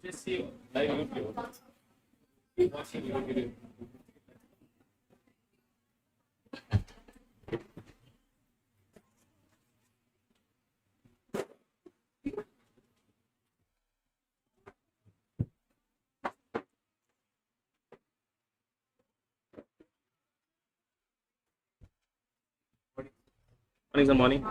just see live YouTube, watching your video. Morning, good morning.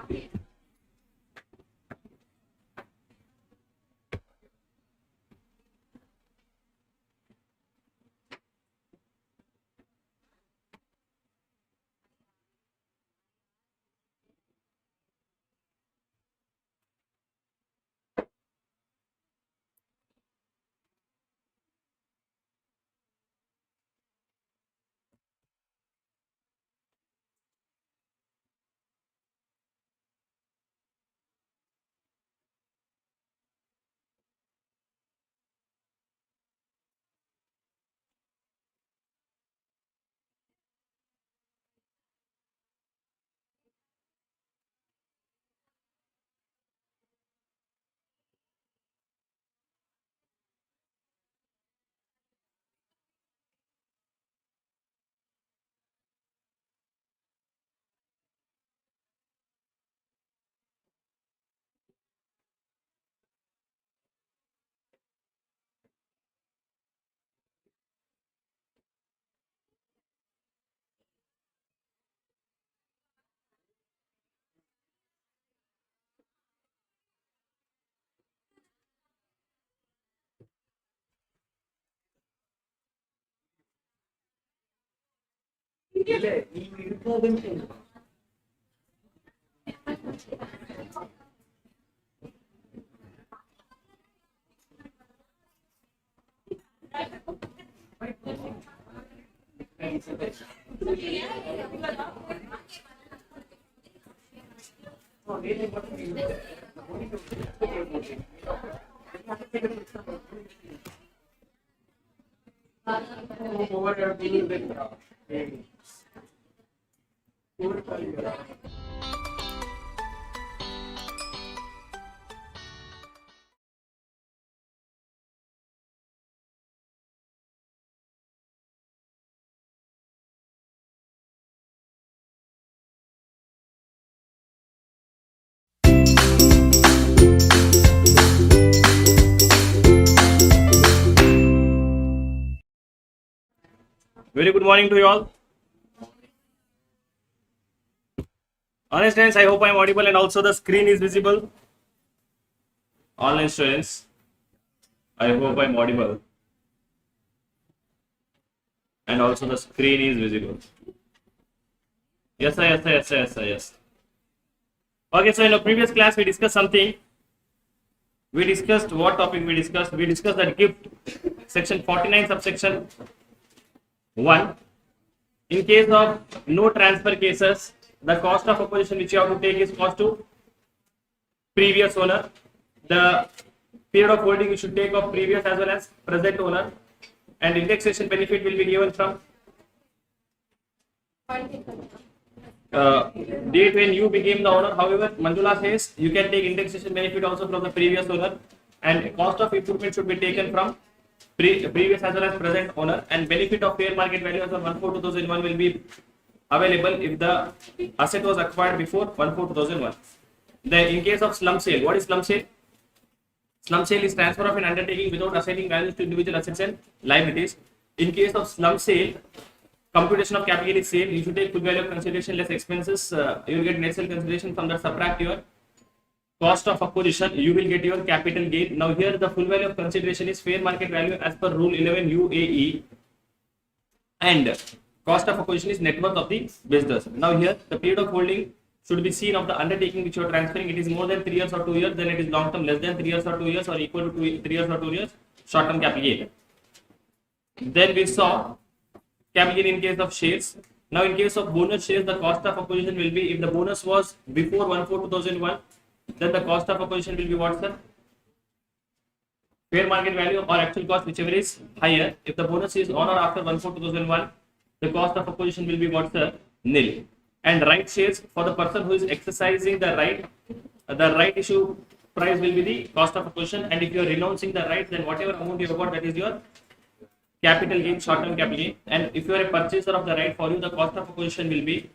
Very good morning to you all. Honest students, I hope I am audible and also the screen is visible. Online students, I hope I am audible and also the screen is visible. Yes, sir, yes, sir, yes, sir, yes, sir, yes. Okay, so in the previous class we discussed something. We discussed what topic we discussed? We discussed that gift, section 49 subsection 1. In case of no transfer cases, the cost of opposition which you have to take is cost to previous owner. The period of holding you should take of previous as well as present owner, and indexation benefit will be given from date when you became the owner. However, Manjula says you can take indexation benefit also from the previous owner, and cost of improvement should be taken from previous as well as present owner, and benefit of fair market value as of 1/4/2001 will be available if the asset was acquired before 1/4/2001. In case of slump sale, what is slump sale? Slump sale is transfer of an undertaking without assigning values to individual assets and liabilities. In case of slump sale, computation of capital is sale. You should take full value of consideration less expenses. You will get net sale consideration. From that, subtract your cost of acquisition. You will get your capital gain. Now here the full value of consideration is fair market value as per Rule 11 UAE, and cost of acquisition is net worth of the business. Now here the period of holding should be seen of the undertaking which you are transferring. It is more than 3 years or 2 years, then it is long term. Less than 3 years or 2 years, or equal to 3 years or 2 years, short term capital gain. Then we saw capital gain in case of shares. Now in case of bonus shares, the cost of acquisition will be, if the bonus was before 1/4/2001, then the cost of acquisition will be what, sir? Fair market value or actual cost, whichever is higher. If the bonus is on or after 1/4/2001, the cost of acquisition will be what, sir? Nil. And right shares, for the person who is exercising the right issue price will be the cost of acquisition, and if you are renouncing the right, then whatever amount you have got, that is your capital gain, short-term capital gain. And if you are a purchaser of the right, for you the cost of acquisition will be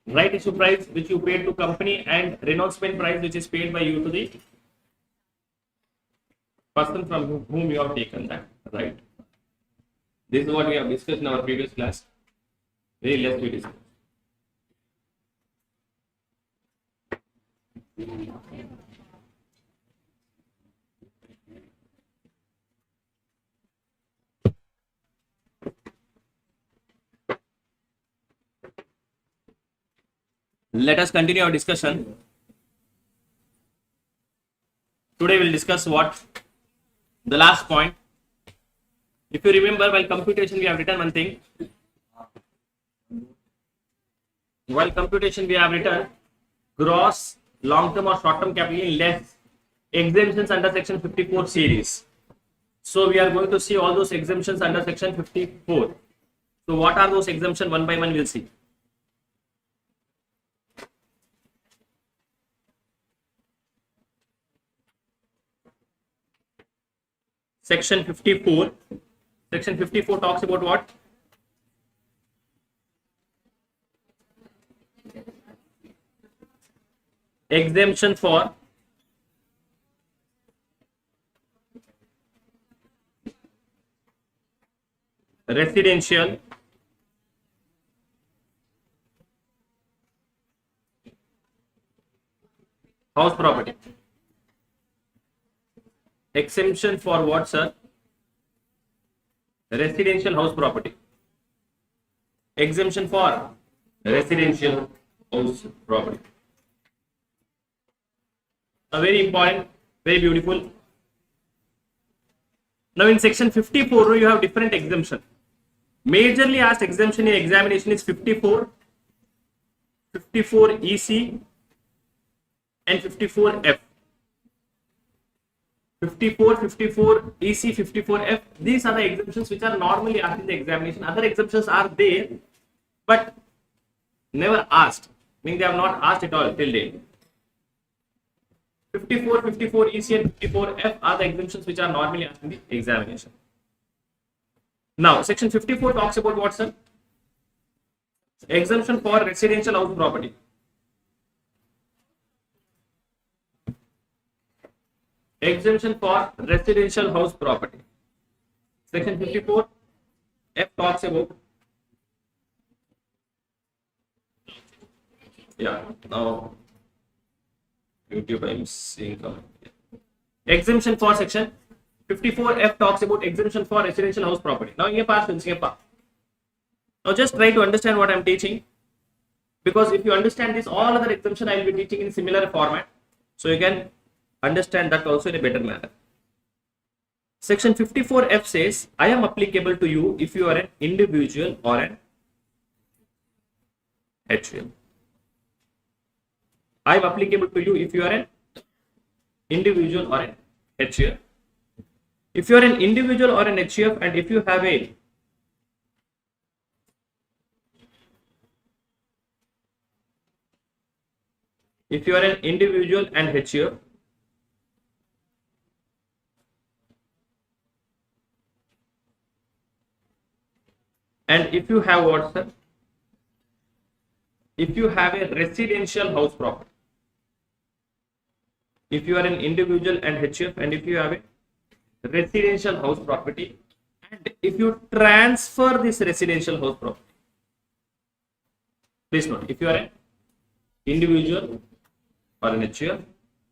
right issue price which you paid to company, and renouncement price which is paid by you to the person from whom you have taken that right. This is what we have discussed in our previous class. Very less we discussed. Let us continue our discussion. Today we will discuss what? The last point. If you remember, while computation we have written one thing. While computation we have written gross, long-term or short-term capital gain less exemptions under section 54 series. So we are going to see all those exemptions under section 54. So what are those exemptions? One by one we will see. Section 54. Section 54 talks about what? Exemption for residential house property. Exemption for what, sir? Residential house property. Exemption for residential house property. A very important, very beautiful. Now in section 54 you have different exemption. Majorly asked exemption in examination is 54, 54 EC and 54F. 54, 54 EC, 54F. These are the exemptions which are normally asked in the examination. Other exemptions are there, but never asked. Meaning they have not asked at all till date. 54, 54 EC and 54F are the exemptions which are normally asked in the examination. Now, section 54 talks about what, sir? Exemption for residential house property. Exemption for residential house property. Section 54 F talks about, now YouTube I'm seeing comment. Exemption for section 54 F talks about exemption for residential house property. Now just try to understand what I'm teaching, because if you understand this, all other exemption I will be teaching in similar format, so you can understand that also in a better manner. Section 54F says, I am applicable to you if you are an individual or an HUF. I am applicable to you if you are an individual or an HUF. If you are an individual or an HUF, and if you have a individual and HUF, and if you have what, sir? If you have a residential house property. If you are an individual and HUF, and if you have a residential house property, and if you transfer this residential house property, please note, if you are an individual or an HUF,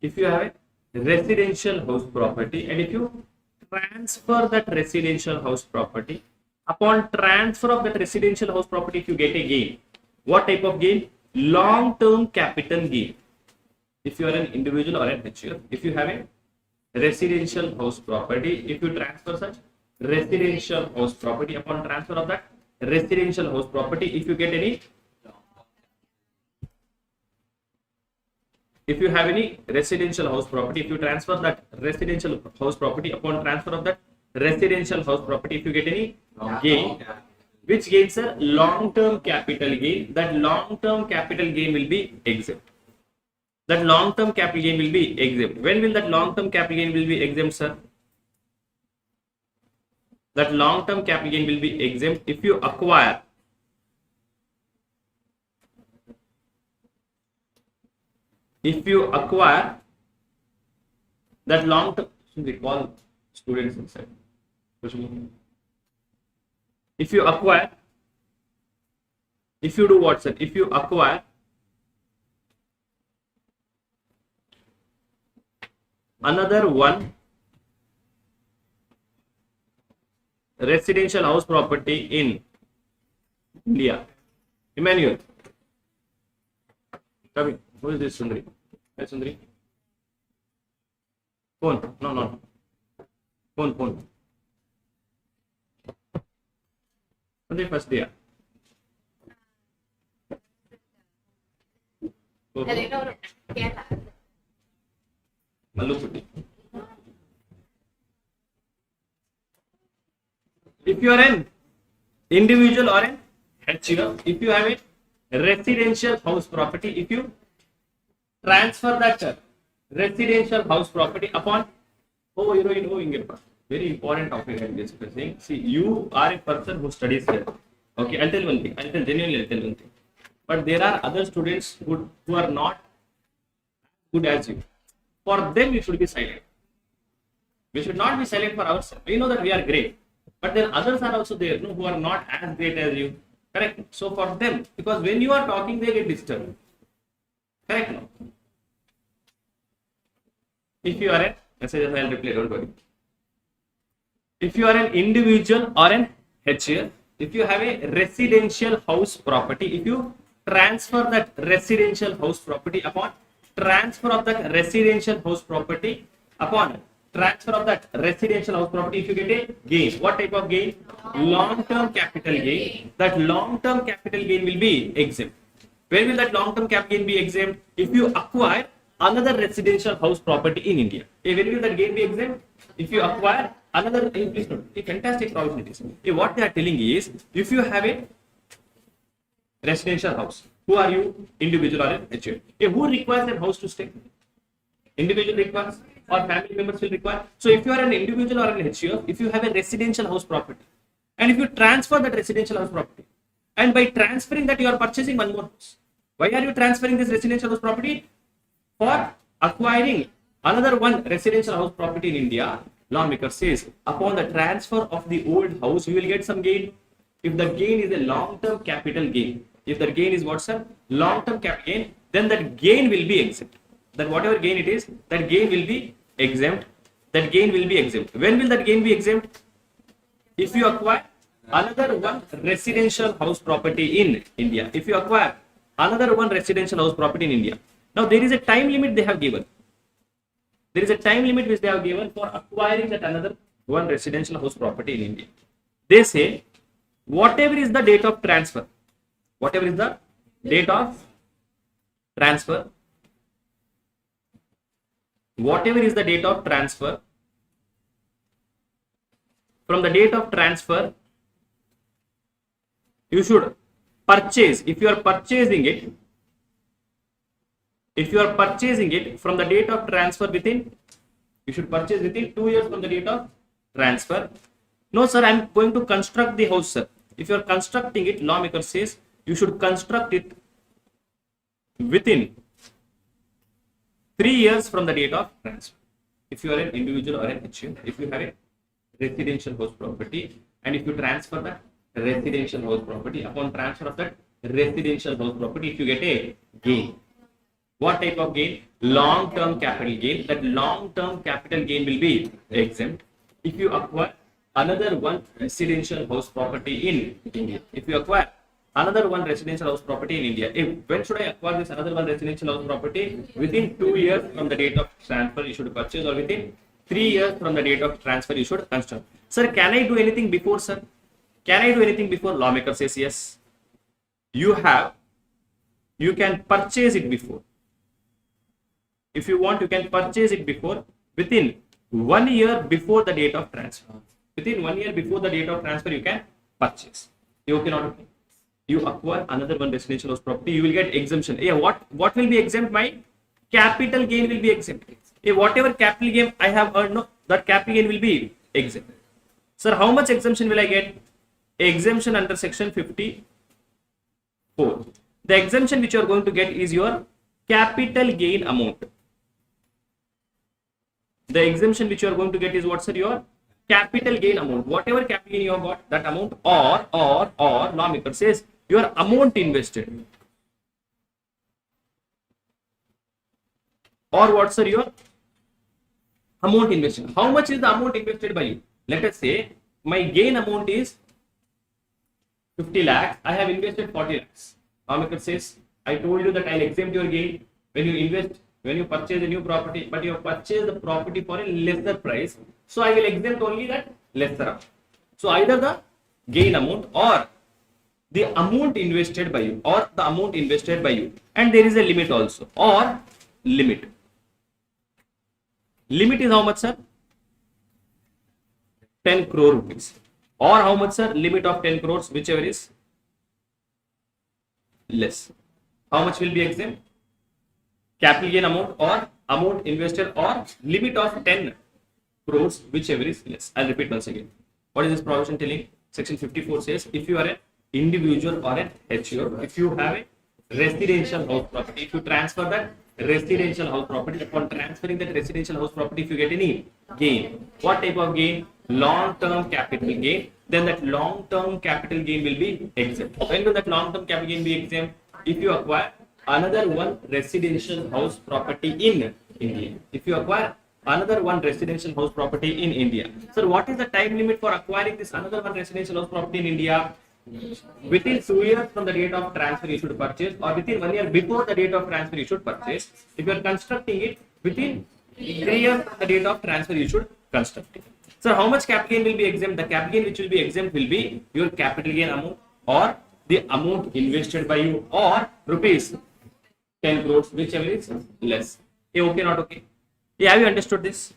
if you have a residential house property, and if you transfer that residential house property, upon transfer of that residential house property, if you get a gain, what type of gain? Long-term capital gain. If you are an individual or an HUF, if you have a residential house property, if you transfer such residential house property, upon transfer of that residential house property, if you get any, if you have any residential house property, if you transfer that residential house property, upon transfer of that residential house property, if you get any gain, which gains a long-term capital gain, that long-term capital gain will be exempt. that long-term capital gain will be exempt. When will that long-term capital gain will be exempt, sir? That long-term capital gain will be exempt if you acquire that long-term. Should we call students inside? If you do what, sir? If you acquire another one residential house property in India. Emmanuel, come in. Who is this, Sundari? Hey, Sundari. Phone. No. Phone. Sundari, first day. Malluputti. If you are an individual or an HUF, if you have a residential house property, if you transfer that residential house property upon, very important topic I'm discussing. See, you are a person who studies here. Okay, I'll tell one thing. Genuinely tell one thing. But there are other students who are not good as you. For them, you should be silent. We should not be silent for ourselves. We know that we are great. But then others are also there, who are not as great as you. Correct? So for them, because when you are talking, they get disturbed. Correct? No? If you are a message, I'll reply, don't worry. If you are an individual or an HUF, if you have a residential house property, if you transfer that residential house property upon transfer of that residential house property upon transfer of that residential house property, if you get a gain, what type of gain? Long-term capital gain. That long-term capital gain will be exempt. Where will that long-term capital gain be exempt? If you acquire another residential house property in India. When will that gain be exempt? If you acquire another, please note, a fantastic provision it is. What they are telling is, if you have a residential house, who are you? Individual or an HUF. Who requires that house to stay? Individual requires or family members will require. So if you are an individual or an HUF, if you have a residential house property, and if you transfer that residential house property, and by transferring that you are purchasing one more house. Why are you transferring this residential house property? For acquiring another one residential house property in India. Lawmaker says, upon the transfer of the old house, you will get some gain. If the gain is a long-term capital gain, if the gain is what, sir? Long-term capital gain, then that gain will be exempt. That whatever gain it is, that gain will be exempt. That gain will be exempt. When will that gain be exempt? If you acquire another one residential house property in India. If you acquire another one residential house property in India. Now there is a time limit they have given. There is a time limit which they have given for acquiring that another one residential house property in India. They say, whatever is the date of transfer, whatever is the date of transfer, whatever is the date of transfer, from the date of transfer, you should purchase, if you are purchasing it from the date of transfer within, you should purchase within 2 years from the date of transfer. No, sir, I am going to construct the house, sir. If you are constructing it, lawmaker says you should construct it within 3 years from the date of transfer. If you are an individual or an HUF, if you have a residential house property, and if you transfer that residential house property, upon transfer of that residential house property, if you get a gain. What type of gain? Long-term capital gain. That long-term capital gain will be exempt. If you acquire another one residential house property in India, if you acquire another one residential house property in India, when should I acquire this another one residential house property? Within 2 years from the date of transfer, you should purchase, or within 3 years from the date of transfer, you should construct. Sir, can I do anything before, sir? Can I do anything before? Lawmaker says yes. You can purchase it before. If you want, you can purchase it before, within 1 year before the date of transfer. Within 1 year before the date of transfer, you can purchase. You cannot. You acquire another one residential house property, you will get exemption. Yeah, what will be exempt by capital gain will be exempt. If whatever capital gain I have earned, no, that capital gain will be exempt. Sir, how much exemption will I get? Exemption under section 54. The exemption which you are going to get is your capital gain amount. The exemption which you are going to get is what, sir? Your capital gain amount. Whatever capital gain you have got, that amount, or lawmaker says your amount invested. Or what, sir? Your amount invested. How much is the amount invested by you? Let us say my gain amount is 50 lakhs. I have invested 40 lakhs. Lawmaker says, I told you that I'll exempt your gain when you invest, when you purchase a new property, but you have purchased the property for a lesser price. So I will exempt only that lesser amount. So either the gain amount or the amount invested by you, or the amount invested by you. And there is a limit also, or limit. Limit is how much, sir? 10 crore rupees. Or how much, sir? Limit of 10 crores, whichever is less. How much will be exempt? Capital gain amount or amount invested, or limit of 10 crores, whichever is less. I'll repeat once again. What is this provision telling? Section 54 says, if you are an individual or an HO, if you have a residential house property, if you transfer that residential house property, upon transferring that residential house property, if you get any gain, what type of gain? Long-term capital gain. Then that long-term capital gain will be exempt. When will that long-term capital gain be exempt? If you acquire another one residential house property in India. If you acquire another one residential house property in India. Sir, what is the time limit for acquiring this another one residential house property in India? Within 2 years from the date of transfer you should purchase, or within 1 year before the date of transfer you should purchase. If you are constructing it, within 3 years from the date of transfer you should construct it. So how much capital gain will be exempt? The capital gain which will be exempt will be your capital gain amount, or the amount invested by you, or rupees 10 crores, whichever is less. Okay, not okay? Yeah, have you understood this?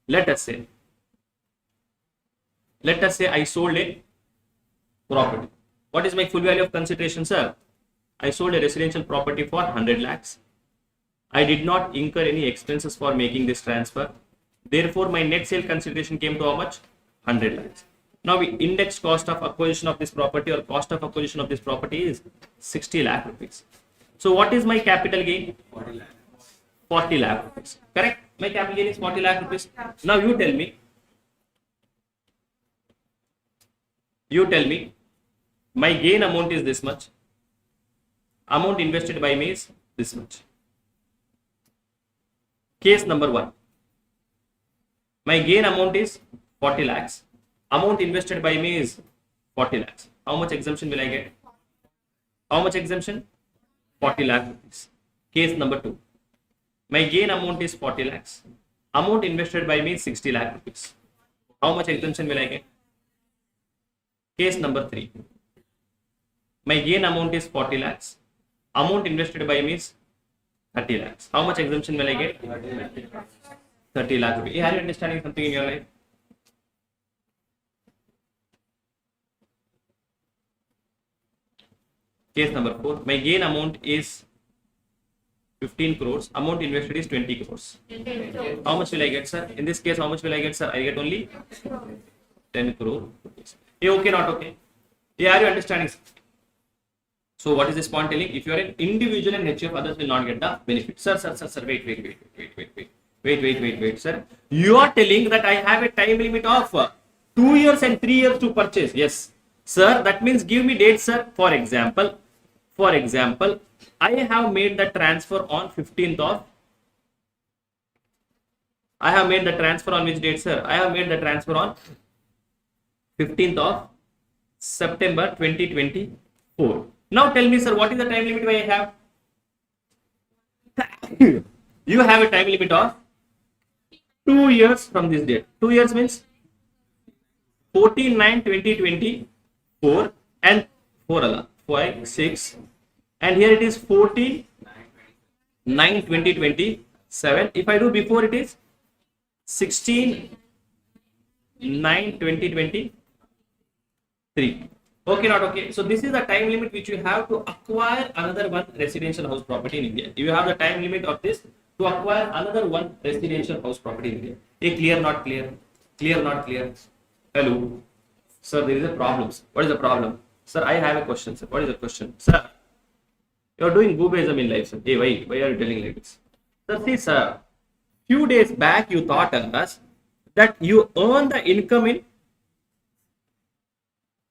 Let us say I sold a property. What is my full value of consideration, sir? I sold a residential property for 100 lakhs. I did not incur any expenses for making this transfer. Therefore, my net sale consideration came to how much? 100 lakhs. Now, we index cost of acquisition of this property, or cost of acquisition of this property, is 60 lakh rupees. So, what is my capital gain? 40 lakh rupees. Correct? My capital gain is 40 lakh rupees. Now, you tell me, my gain amount is this much. Amount invested by me is this much. Case number 1. My gain amount is 40 lakhs. Amount invested by me is 40 lakhs. How much exemption will I get? How much exemption? 40 lakh rupees. Case number 2. My gain amount is 40 lakhs. Amount invested by me is 60 lakh rupees. How much exemption will I get? Case number 3. My gain amount is 40 lakhs. Amount invested by me is 30 lakhs. How much exemption will I get? 30 lakh rupees. Are you understanding something in your life? Case number 4. My gain amount is 15 crores. Amount invested is 20 crores. How much will I get, sir? In this case, how much will I get, sir? I get only 10 crore rupees. Okay, not okay? Yeah, are you understanding? So, what is this point telling? If you are an individual and HF, others will not get the benefit. Sir, wait, sir. You are telling that I have a time limit of 2 years and 3 years to purchase. Yes, sir. That means give me dates, sir. For example, I have made the transfer on 15th of. I have made the transfer on which date, sir? I have made the transfer on 15th of September 2024. Now tell me, sir, what is the time limit I have? You have a time limit of 2 years from this date. 2 years means 14/9/2024 and 5, 6, and here it is 14/9/2027. If I do before, it is 16/9/2023. Okay, not okay? So this is the time limit which you have to acquire another one residential house property in India. You have the time limit of this to acquire another one residential house property in India. Hey, clear, not clear? Clear, not clear? Hello? Sir, there is a problem. Sir. What is the problem? Sir, I have a question, sir. What is the question? Sir, you are doing Goobism in life, sir. Hey, why are you telling like this? Sir, see, sir, few days back you taught us that you earn the income in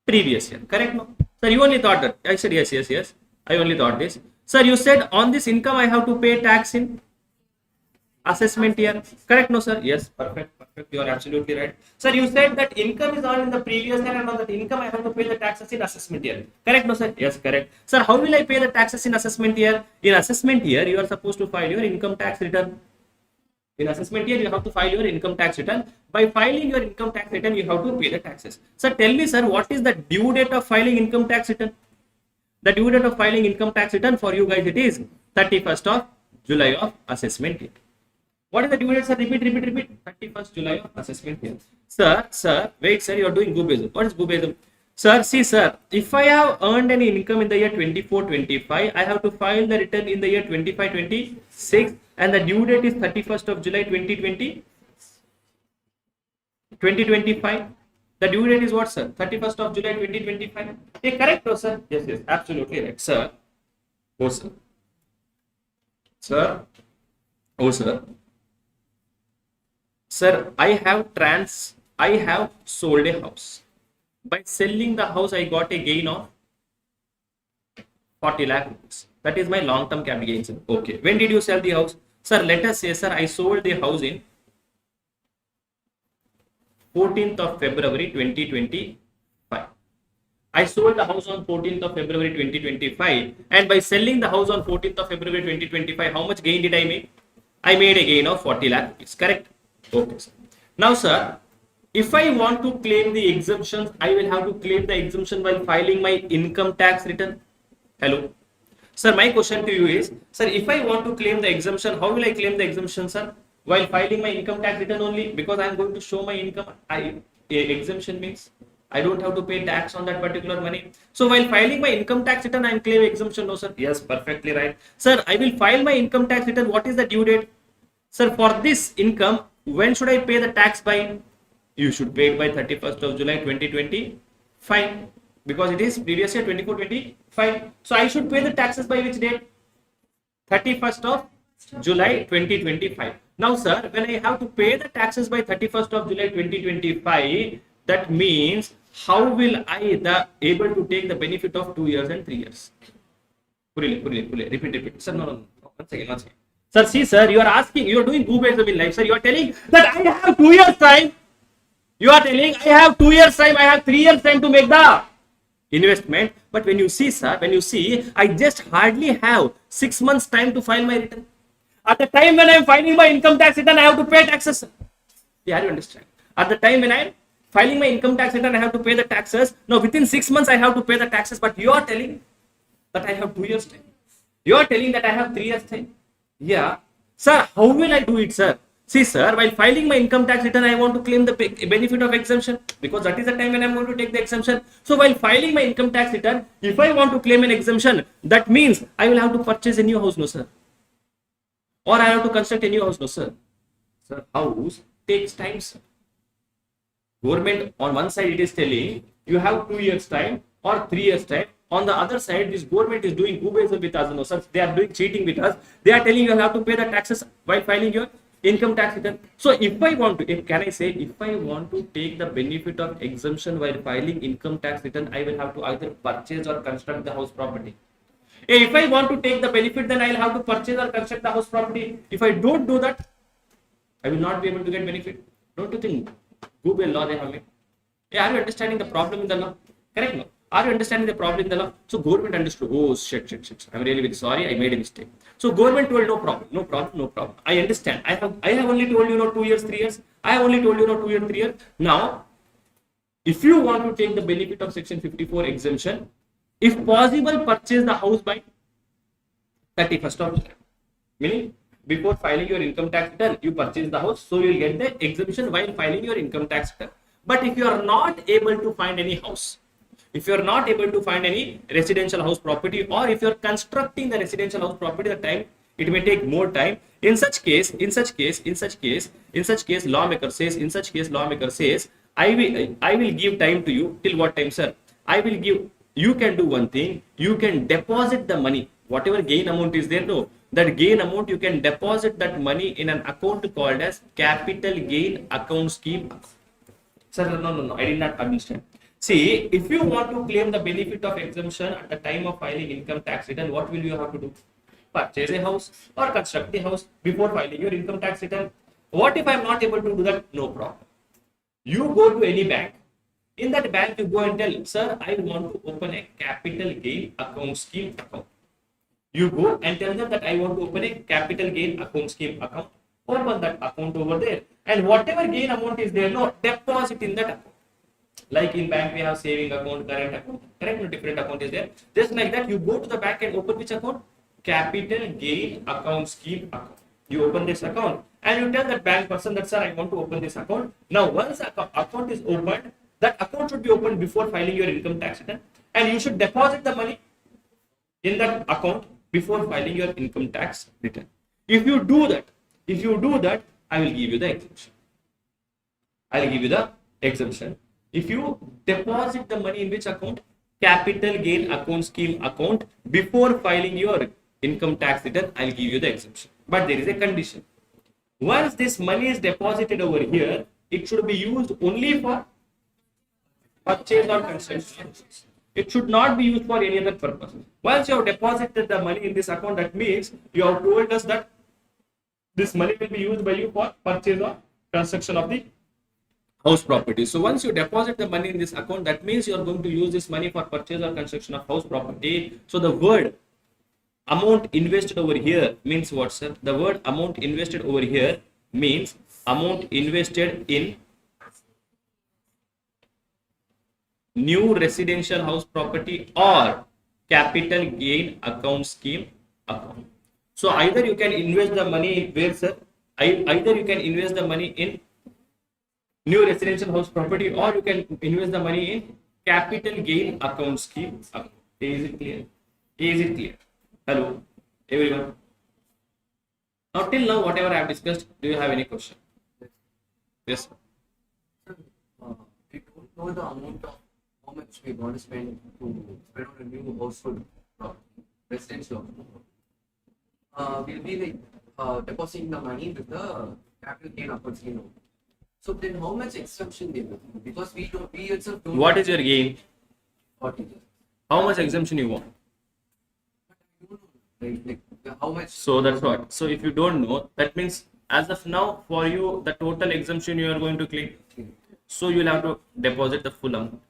previous year. Correct, no? Sir, you only thought that. I said, yes. I only thought this. Sir, you said on this income I have to pay tax in assessment year. Correct, no, sir? Yes, perfect. You are absolutely right. Sir, you said that income is earned in the previous year and on that income I have to pay the taxes in assessment year. Correct, no, sir? Yes, correct. Sir, how will I pay the taxes in assessment year? In assessment year, you are supposed to file your income tax return. In assessment year, you have to file your income tax return. By filing your income tax return, you have to pay the taxes. Sir, tell me, sir, what is the due date of filing income tax return? The due date of filing income tax return for you guys, it is 31st of July of assessment year. What is the due date, sir? Repeat. 31st July of assessment year. Sir, wait, sir, you are doing Goobism. What is Goobism? Sir, see, sir, if I have earned any income in the year 24-25, I have to file the return in the year 25-26 and the due date is 31st of July 2025. The due date is what, sir? 31st of July 2025. Hey, correct, no, sir? Yes, absolutely right, sir. Oh, sir. Sir. Oh, sir. Sir, I have sold a house. By selling the house, I got a gain of 40 lakh rupees. That is my long-term capital gain, sir. Okay. When did you sell the house? Sir, let us say, sir, I sold the house in 14th of February 2025. I sold the house on 14th of February 2025 and by selling the house on 14th of February 2025, how much gain did I make? I made a gain of 40 lakh rupees. Correct? Okay, sir. Now, sir, if I want to claim the exemptions, I will have to claim the exemption while filing my income tax return. Hello. Sir, my question to you is, sir, if I want to claim the exemption, how will I claim the exemption, sir? While filing my income tax return only, because I am going to show my income. Exemption means I don't have to pay tax on that particular money. So while filing my income tax return, I am claiming exemption. No, sir. Yes, perfectly right. Sir, I will file my income tax return. What is the due date? Sir, for this income, when should I pay the tax by? You should pay it by 31st of July 2025 because it is previous year 24-25. So I should pay the taxes by which date? 31st of July 2025. Now, sir, when I have to pay the taxes by 31st of July 2025, that means how will I able to take the benefit of 2 years and 3 years? Repeat. Sir, no. One second. Sir, see, sir, you are asking, you are doing Goobism in life. Sir, you are telling that I have 2 years time. You are telling I have 2 years time, I have 3 years time to make the investment. But when you see, sir, I just hardly have 6 months time to file my return. At the time when I am filing my income tax return, I have to pay taxes. Yeah, you understand? At the time when I am filing my income tax return, I have to pay the taxes. Now, within 6 months, I have to pay the taxes. But you are telling that I have 2 years time. You are telling that I have 3 years time. Yeah. Sir, how will I do it, sir? See, sir, while filing my income tax return, I want to claim the benefit of exemption because that is the time when I'm going to take the exemption. So while filing my income tax return, if I want to claim an exemption, that means I will have to purchase a new house, no, sir. Or I have to construct a new house, no, sir. Sir, house takes time, sir. Government on one side it is telling you have 2 years time or 3 years time. On the other side, this government is doing Goobism with us, no, sir. They are doing cheating with us. They are telling you have to pay the taxes while filing your income tax return. So if I want to, if I want to take the benefit of exemption while filing income tax return, I will have to either purchase or construct the house property. If I want to take the benefit, then I will have to purchase or construct the house property. If I don't do that, I will not be able to get benefit. Don't you think Google law they have made? Are you understanding the problem in the law? Correct, no? Are you understanding the problem in the law? So government understood, oh shit. I'm really very sorry, I made a mistake. So government told no problem. I understand. I have only told you 2 years, 3 years. I have only told you 2 years, 3 years. Now, if you want to take the benefit of section 54 exemption, if possible, purchase the house by 31st of July. Meaning, before filing your income tax return, you purchase the house, so you will get the exemption while filing your income tax return. But if you are not able to find any house, if you are not able to find any residential house property, or if you are constructing the residential house property, the time It may take more time. In such case, lawmaker says, I will give time to you. Till what time, sir? I will give. You can do one thing. You can deposit the money. Whatever gain amount is there, no, that gain amount you can deposit that money in an account called as capital gain account scheme. Sir, no, I did not understand. See, if you want to claim the benefit of exemption at the time of filing income tax return, what will you have to do? Purchase a house or construct a house before filing your income tax return. What if I am not able to do that? No problem. You go to any bank. In that bank, you go and tell, sir, I want to open a capital gain account scheme account. You go and tell them that I want to open a capital gain account scheme account. Open that account over there. And whatever gain amount is there, no, deposit in that account. Like in bank, we have saving account, current account, correct? No, different account is there. Just like that, you go to the bank and open which account? Capital gain account scheme account. You open this account and you tell that bank person that, sir, I want to open this account. Now, once the account is opened, that account should be opened before filing your income tax return, and you should deposit the money in that account before filing your income tax return. If you do that, I will give you the exemption. I'll give you the exemption. If you deposit the money in which account? Capital gain account scheme account before filing your income tax return, I'll give you the exemption. But there is a condition. Once this money is deposited over here, it should be used only for purchase or construction. It should not be used for any other purpose. Once you have deposited the money in this account, that means you have told us that this money will be used by you for purchase or construction of the house property. So once you deposit the money in this account, that means you are going to use this money for purchase or construction of house property. So the word amount invested over here means what, sir? The word amount invested over here means amount invested in new residential house property or capital gain account scheme account. So either you can invest the money in where, sir? Either you can invest the money in new residential house property or you can invest the money in capital gain account scheme account. Is it clear? Is it clear? Hello, everyone. Now, till now, whatever I have discussed, do you have any question? Yes. We don't know the amount of how much we want to spend on a new household residential. We'll be like depositing the money with the capital gain account scheme. So then, how much exemption they will? Because we itself don't. What is your gain? 40. How much exemption you want? Like how much? So that's what. So if you don't know, that means as of now, for you, the total exemption you are going to claim. So you'll have to deposit the full amount.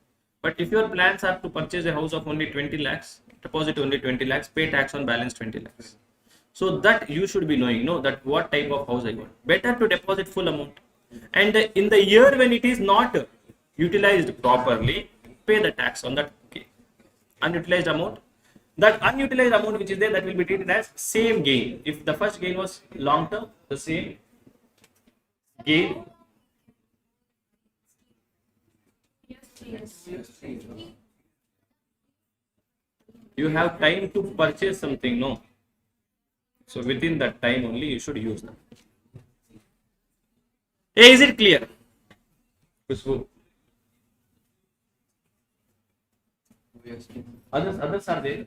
But if your plans are to purchase a house of only 20 lakhs, deposit only 20 lakhs, pay tax on balance 20 lakhs. So that you should be knowing, that what type of house I want. Better to deposit full amount. And in the year when it is not utilized properly, pay the tax on that unutilized amount. That unutilized amount which is there, that will be treated as same gain. If the first gain was long term, the same gain. You have time to purchase something, no? So within that time only you should use them. Hey, is it clear? Others are there.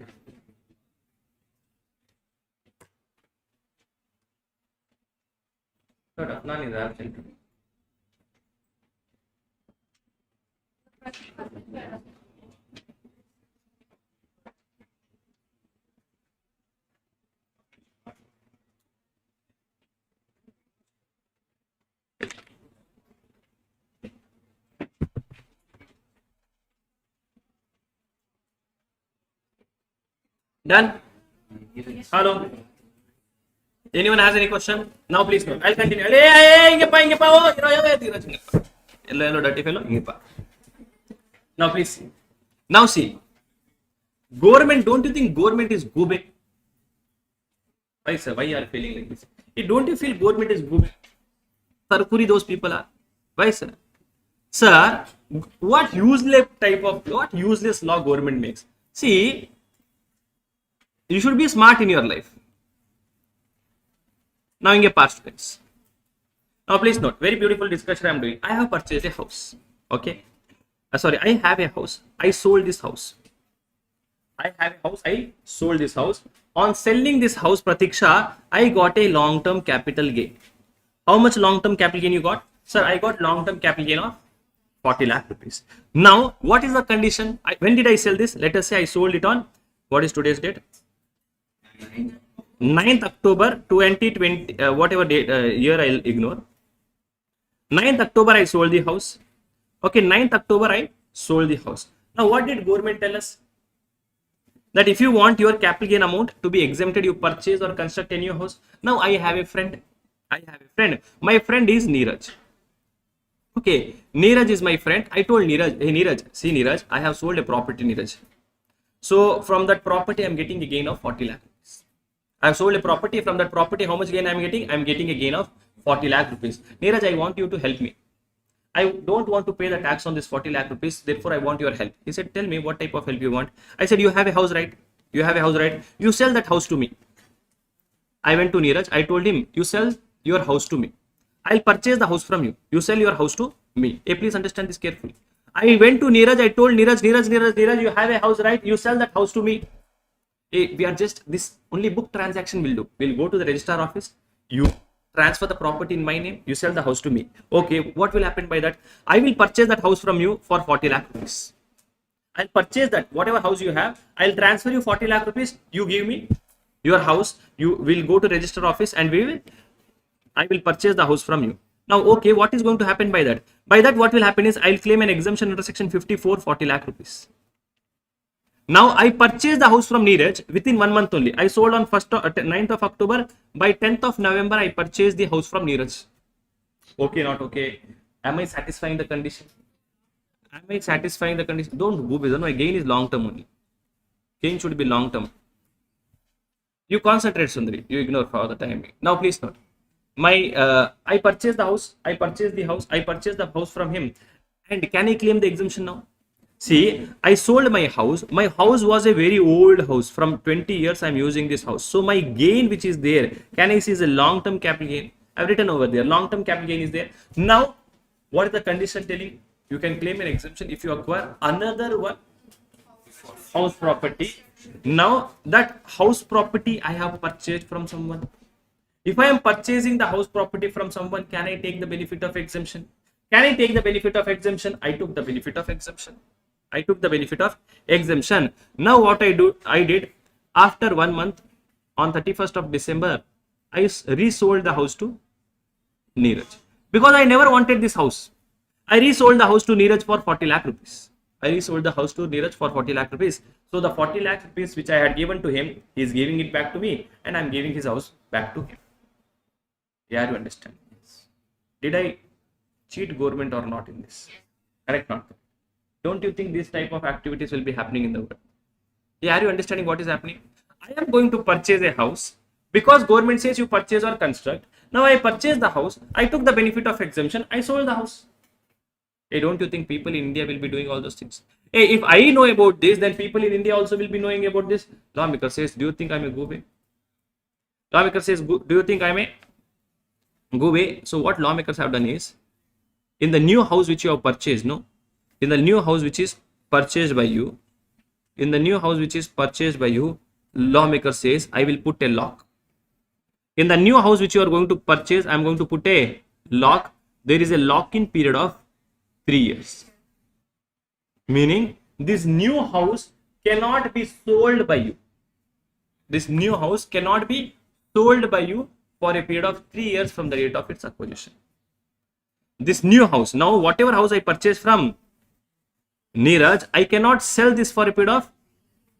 No, Adnan is absent. Done? Hello? Anyone has any question? Now please no. I'll continue. Hello, dirty fellow. Now please. Now see. Government, don't you think government is gobe? Why sir? Why you are feeling like this? Don't you feel government is gobe? Sarkuri those people are. Why sir? Sir, what useless law government makes? See, you should be smart in your life. Now in a past tense. Now please note, very beautiful discussion I am doing. I have purchased a house. Okay. Sorry, I have a house. I sold this house. I have a house. I sold this house. On selling this house, Pratiksha, I got a long-term capital gain. How much long-term capital gain you got? Sir, I got long-term capital gain of 40 lakh rupees. Now, what is the condition? When did I sell this? Let us say I sold it on, what is today's date? 9th October 2020, whatever date, year I'll ignore. 9th October I sold the house. Okay, 9th October I sold the house. Now, what did government tell us? That if you want your capital gain amount to be exempted, you purchase or construct a new house. Now, I have a friend. My friend is Neeraj. Okay, Neeraj is my friend. I told Neeraj, hey Neeraj, see Neeraj, I have sold a property, Neeraj. So from that property, I'm getting a gain of 40 lakh rupees. I have sold a property. From that property, how much gain I'm getting? I'm getting a gain of 40 lakh rupees. Neeraj, I want you to help me. I don't want to pay the tax on this 40 lakh rupees. Therefore, I want your help. He said, tell me what type of help you want. I said, you have a house, right? You have a house, right? You sell that house to me. I went to Neeraj. I told him, you sell your house to me. I'll purchase the house from you. You sell your house to me. Hey, please understand this carefully. I went to Neeraj. I told Neeraj, you have a house, right? You sell that house to me. Hey, we are just, this only book transaction will do. We'll go to the registrar office. You transfer the property in my name. You sell the house to me. Okay, what will happen by that? I will purchase that house from you for 40 lakh rupees. I'll purchase that, whatever house you have. I'll transfer you 40 lakh rupees. You give me your house. You will go to register office and I will purchase the house from you. Now, okay, what is going to happen by that? By that, what will happen is I'll claim an exemption under section 54, 40 lakh rupees. Now, I purchased the house from Neeraj within 1 month only. I sold on 9th of October. By 10th of November, I purchased the house from Neeraj. Okay, not okay. Am I satisfying the condition? Am I satisfying the condition? Don't go with my gain is long term only. Gain should be long term. You concentrate, Sundari. You ignore for the time. Now, please note. I purchased the house. I purchased the house from him. And can I claim the exemption now? See, I sold my house. My house was a very old house. From 20 years, I'm using this house. So my gain which is there, can I see is a long-term capital gain? I've written over there. Long-term capital gain is there. Now, what is the condition telling? You can claim an exemption if you acquire another one house property. Now, that house property I have purchased from someone. If I am purchasing the house property from someone, can I take the benefit of exemption? Can I take the benefit of exemption? I took the benefit of exemption. Now what I did after 1 month on 31st of December, I resold the house to Neeraj because I never wanted this house. I resold the house to Neeraj for 40 lakh rupees. So the 40 lakh rupees which I had given to him, he is giving it back to me and I am giving his house back to him. Yeah, you understand? Did I cheat government or not in this? Correct, not? Don't you think this type of activities will be happening in the world? Yeah, are you understanding what is happening? I am going to purchase a house because government says you purchase or construct. Now I purchased the house. I took the benefit of exemption. I sold the house. Hey, don't you think people in India will be doing all those things? Hey, if I know about this, then people in India also will be knowing about this. Lawmaker says, do you think I'm a go-away? Lawmaker says, do you think I'm a go-away? So what lawmakers have done is, in the new house which you have purchased, in the new house which is purchased by you, lawmaker says, I will put a lock. In the new house which you are going to purchase, I am going to put a lock. There is a lock-in period of 3 years. Meaning, this new house cannot be sold by you. This new house cannot be sold by you for a period of 3 years from the date of its acquisition. This new house, now whatever house I purchased from Neeraj, I cannot sell this for a period of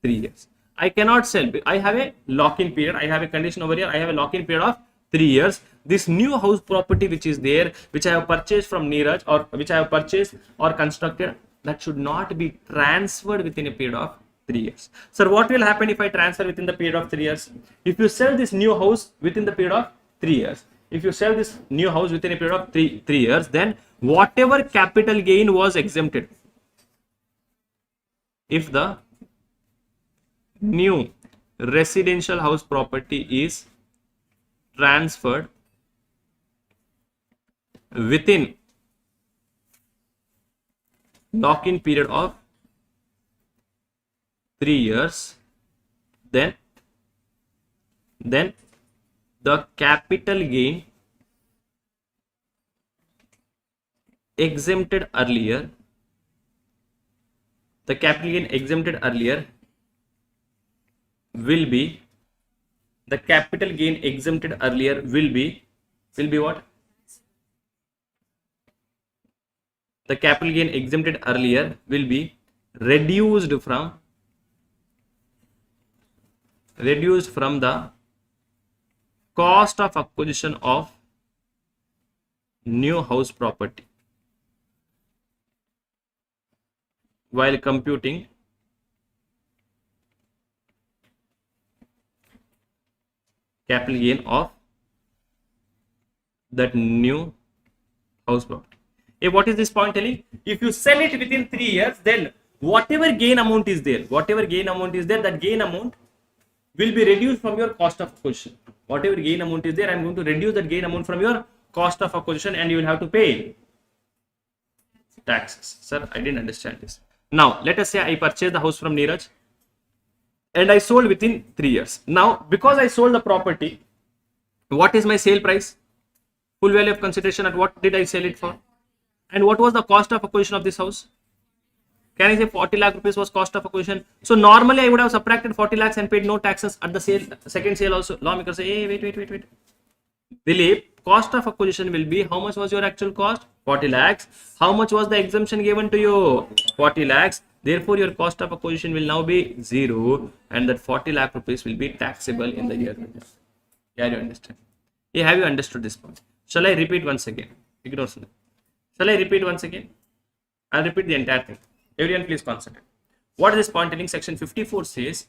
3 years. I cannot sell. I have a lock-in period. I have a condition over here. I have a lock-in period of 3 years. This new house property which is there, which I have purchased from Neeraj or which I have purchased or constructed, that should not be transferred within a period of 3 years. Sir, what will happen if I transfer within the period of 3 years? If you sell this new house within the period of 3 years, if you sell this new house within a period of 3 years, then whatever capital gain was exempted, if the new residential house property is transferred within lock-in period of 3 years, then the capital gain exempted earlier, the capital gain exempted earlier will be, the capital gain exempted earlier will be what? The capital gain exempted earlier will be reduced from the cost of acquisition of new house property while computing capital gain of that new house property. What is this point telling? If you sell it within 3 years, then whatever gain amount is there, that gain amount will be reduced from your cost of acquisition. Whatever gain amount is there, I am going to reduce that gain amount from your cost of acquisition, and you will have to pay taxes. Sir, I didn't understand this. Now, let us say I purchased the house from Neeraj and I sold within 3 years. Now, because I sold the property, what is my sale price? Full value of consideration, at what did I sell it for? And what was the cost of acquisition of this house? Can I say 40 lakh rupees was cost of acquisition? So normally I would have subtracted 40 lakhs and paid no taxes at the sale, second sale also. Lawmaker say, hey, wait. Dilip, cost of acquisition will be, how much was your actual cost? 40 lakhs. How much was the exemption given to you? 40 lakhs. Therefore, your cost of acquisition will now be 0, and that 40 lakh rupees will be taxable in the year. Yeah, you understand? Yeah, have you understood this point? Shall I repeat once again? Ignore something. Shall I repeat once again? I'll repeat the entire thing. Everyone please concentrate. What is this point telling? Section 54 says,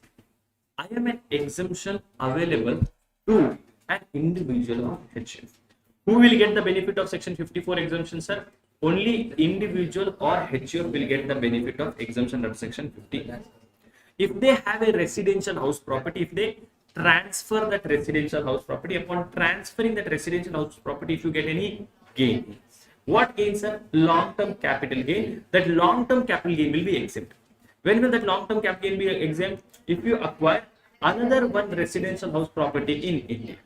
I am an exemption available to an individual or HF. Who will get the benefit of section 54 exemption, sir? Only individual or HF will get the benefit of exemption under section 50. If they have a residential house property, if they transfer that residential house property, upon transferring that residential house property, if you get any gain, what gain, sir? Long-term capital gain. That long-term capital gain will be exempt. When will that long-term capital gain be exempt? If you acquire another one residential house property in India.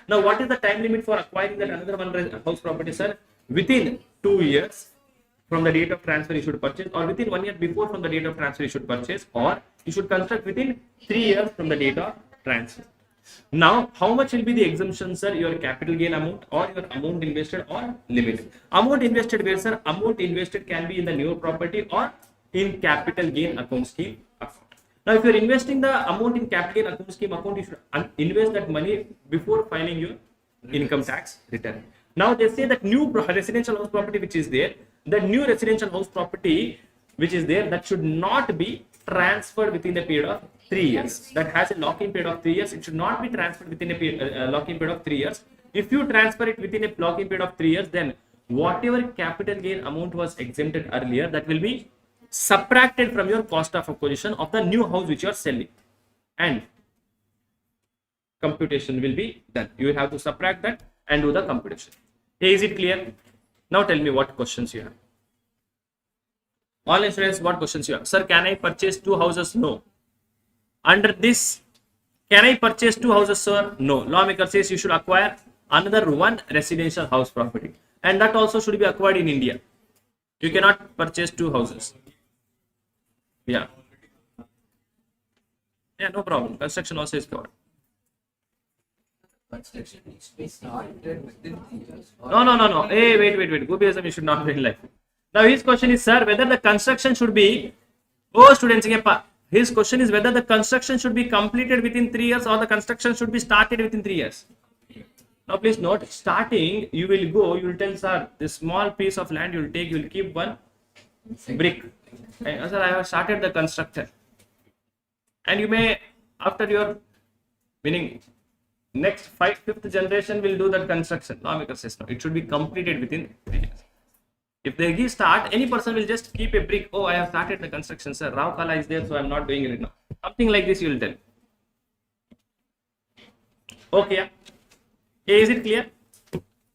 Now, what is the time limit for acquiring that another one house property, sir? Within 2 years from the date of transfer you should purchase, or within 1 year before from the date of transfer you should purchase, or you should construct within 3 years from the date of transfer. Now, how much will be the exemption, sir? Your capital gain amount or your amount invested or limited. Amount invested where, sir? Amount invested can be in the new property or in capital gain account scheme account. Now, if you are investing the amount in capital gain account scheme account, you should invest that money before filing your income tax return. Now, they say that new residential house property which is there, the new residential house property which is there, that should not be transferred within the period of 3 years. That has a lock-in period of 3 years. It should not be transferred within a lock-in period of 3 years. If you transfer it within a lock-in period of 3 years, then whatever capital gain amount was exempted earlier, that will be subtracted from your cost of acquisition of the new house which you are selling, and computation will be done. You will have to subtract that and do the computation. Is it clear? Now tell me what questions you have. Online students, what questions you have? Sir, can I purchase 2 houses? No. Under this, can I purchase 2 houses, sir? No. Lawmaker says you should acquire another one residential house property, and that also should be acquired in India. You cannot purchase 2 houses. Yeah. Yeah, no problem. Construction also is covered. Construction needs to be started within 3 years. No. Hey, wait. Gopism, you should not be in life. Now, his question is, sir, whether the construction should be, students, his question is whether the construction should be completed within 3 years or the construction should be started within 3 years. Now, please note, starting, you will tell, sir, this small piece of land you will take, you will keep one brick. And, sir, I have started the construction. And you may, after your, meaning, next 5th generation will do that construction. Lawmaker says no, it should be completed within 3 years. If they give start, any person will just keep a brick. I have started the construction, sir. Rao Kala is there, so I am not doing it now. Something like this you will tell. Okay. Is it clear?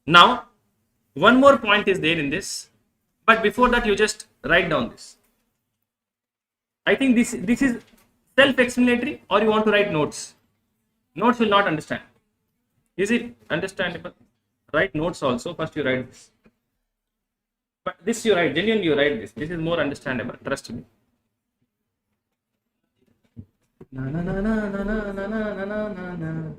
Now, one more point is there in this, but before that, you just write down this. I think this is self-explanatory, or you want to write notes. Notes will not understand. Is it understandable? Write notes also. First, you write this. But this you write, genuinely you write this. This is more understandable. Trust me. Na, na, na, na, na, na, na, na, na, na, na.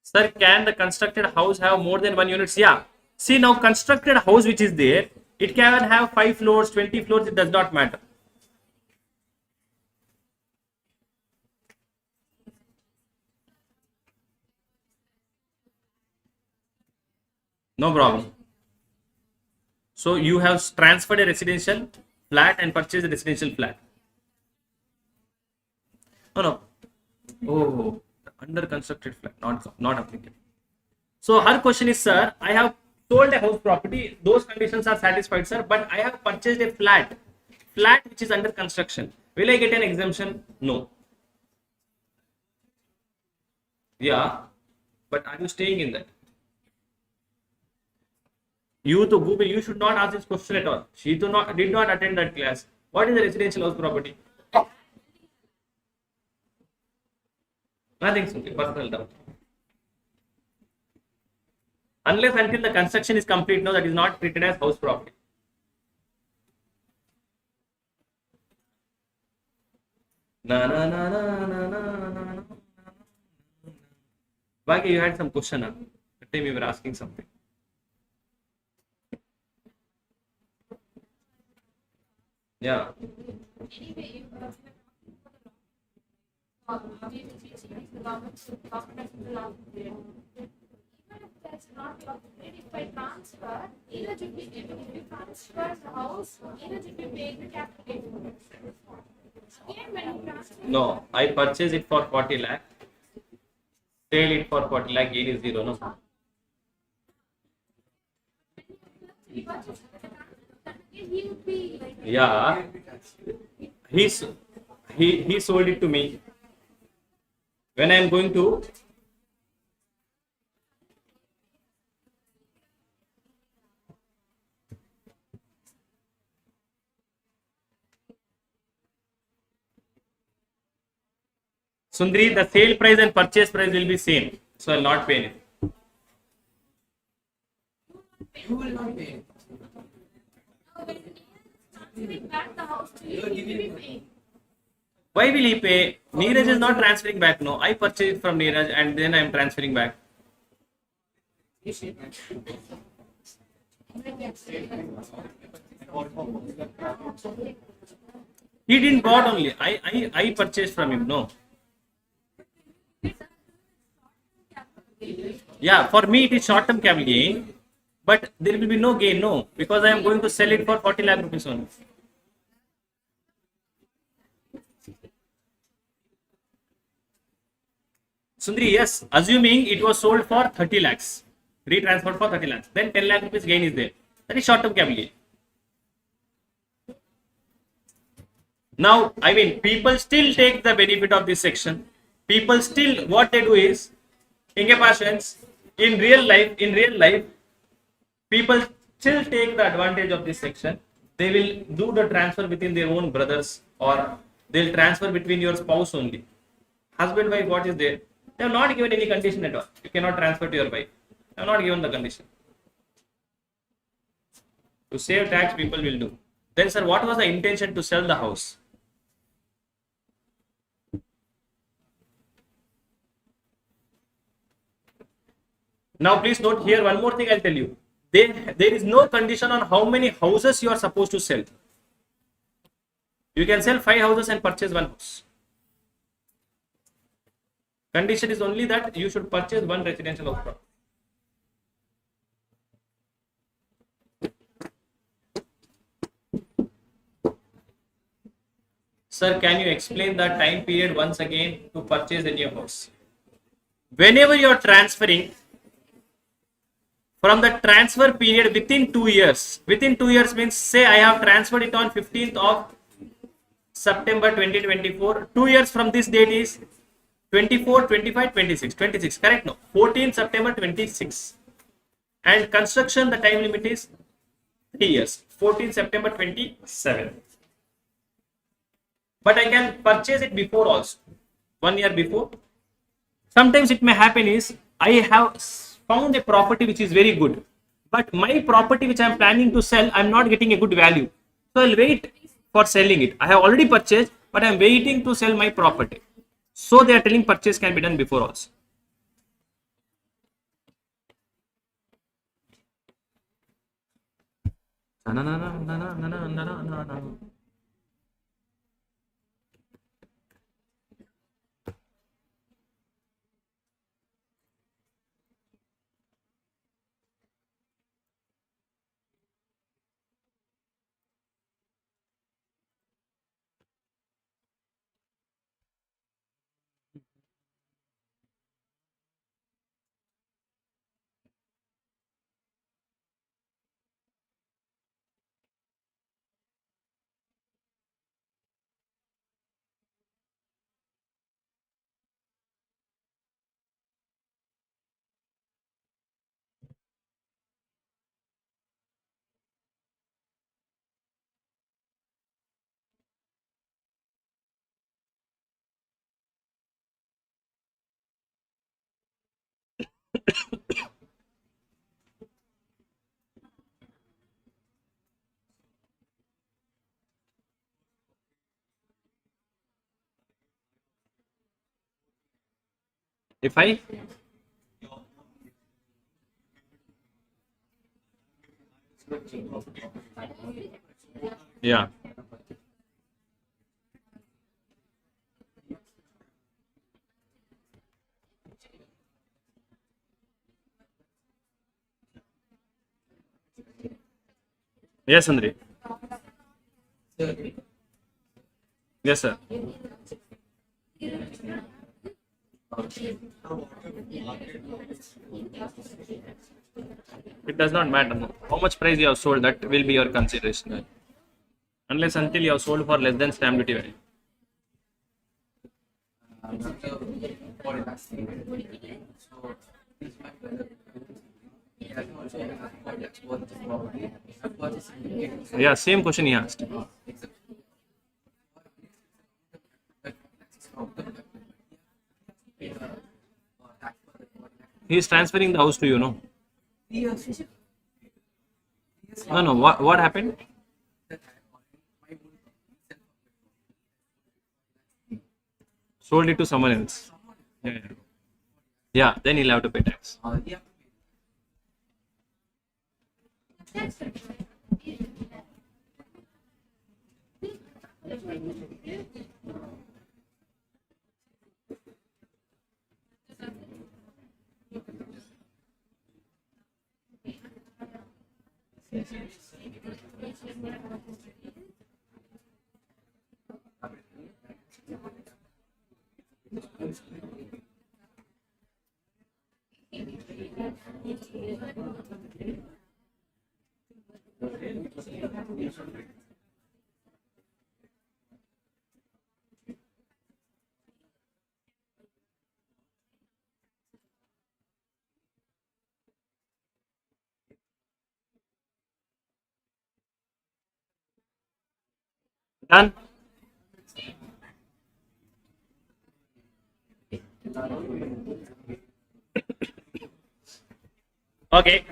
Sir, can the constructed house have more than one units? Yeah. See, now constructed house which is there, it can have 5 floors, 20 floors, it does not matter. No problem. So you have transferred a residential flat and purchased a residential flat. Oh no. Oh, under constructed flat, not applicable. So her question is, sir, I have sold a house property. Those conditions are satisfied, sir, but I have purchased a flat which is under construction. Will I get an exemption? No. Yeah, but are you staying in that? You to Google, you should not ask this question at all. She did not attend that class. What is a residential house property? Nothing, simply personal doubt. Unless until the construction is complete, no, that is not treated as house property. Na na na na na na na. Bhagya, you had some question. Huh? That time you were asking something. Yeah. That's not if I transfer, either should be if you transfer the house, either should be paid the capital gain. Again, when you transfer, No, I purchase it for 40 lakh. Sell it for 40 lakh. Gain is zero. No. he purchases he would be like Yeah. He sold it to me. When I am going to Sundri, the sale price and purchase price will be same, so I will not pay anything. You will not pay. transferring back the house to you, you will be paying. Why will he pay? Neeraj is not transferring back. No, I purchased it from Neeraj and then I am transferring back. He didn't bought only. I purchased from him. No. Yeah, for me it is short-term capital gain, but there will be no gain. No, because I am going to sell it for 40 lakh rupees only. Sundri, yes, assuming it was sold for 30 lakhs, retransferred for 30 lakhs, then 10 lakh rupees gain is there. That is short-term capital gain. Now, I mean, people still take the benefit of this section. People still, what they do is, in real life, people still take the advantage of this section. They will do the transfer within their own brothers, or they'll transfer between your spouse only. Husband, wife, what is there? They have not given any condition at all. You cannot transfer to your wife. They have not given the condition. To save tax, people will do. Then, sir, what was the intention to sell the house? Now, please note here one more thing I'll tell you. There is no condition on how many houses you are supposed to sell. You can sell 5 houses and purchase 1 house. Condition is only that you should purchase 1 residential house. Sir, can you explain the time period once again to purchase a new house? Whenever you are transferring from the transfer period within 2 years. Within 2 years means, say I have transferred it on 15th of September 2024. 2 years from this date is 24, 25, 26. 26, correct? No. 14 September 26. And construction, the time limit is 3 years. 14 September 27. But I can purchase it before also. 1 year before. Sometimes it may happen is, I have found a property which is very good, but my property which I am planning to sell, I am not getting a good value. So I'll wait for selling it. I have already purchased, but I am waiting to sell my property. So they are telling purchase can be done before also. If I yeah. Yes, Andre. Yes, sir. It does not matter. No. How much price you have sold, that will be your consideration. Unless until you have sold for less than stamp duty value. What it has stated. So, this my brother. He has also purchased this property. I'm purchasing it. Yeah, same question he asked. He is transferring the house to you, no? No, no. What happened? Sold it to someone else. Yeah, yeah. Yeah, then he'll have to pay tax. Yeah. Done. Okay.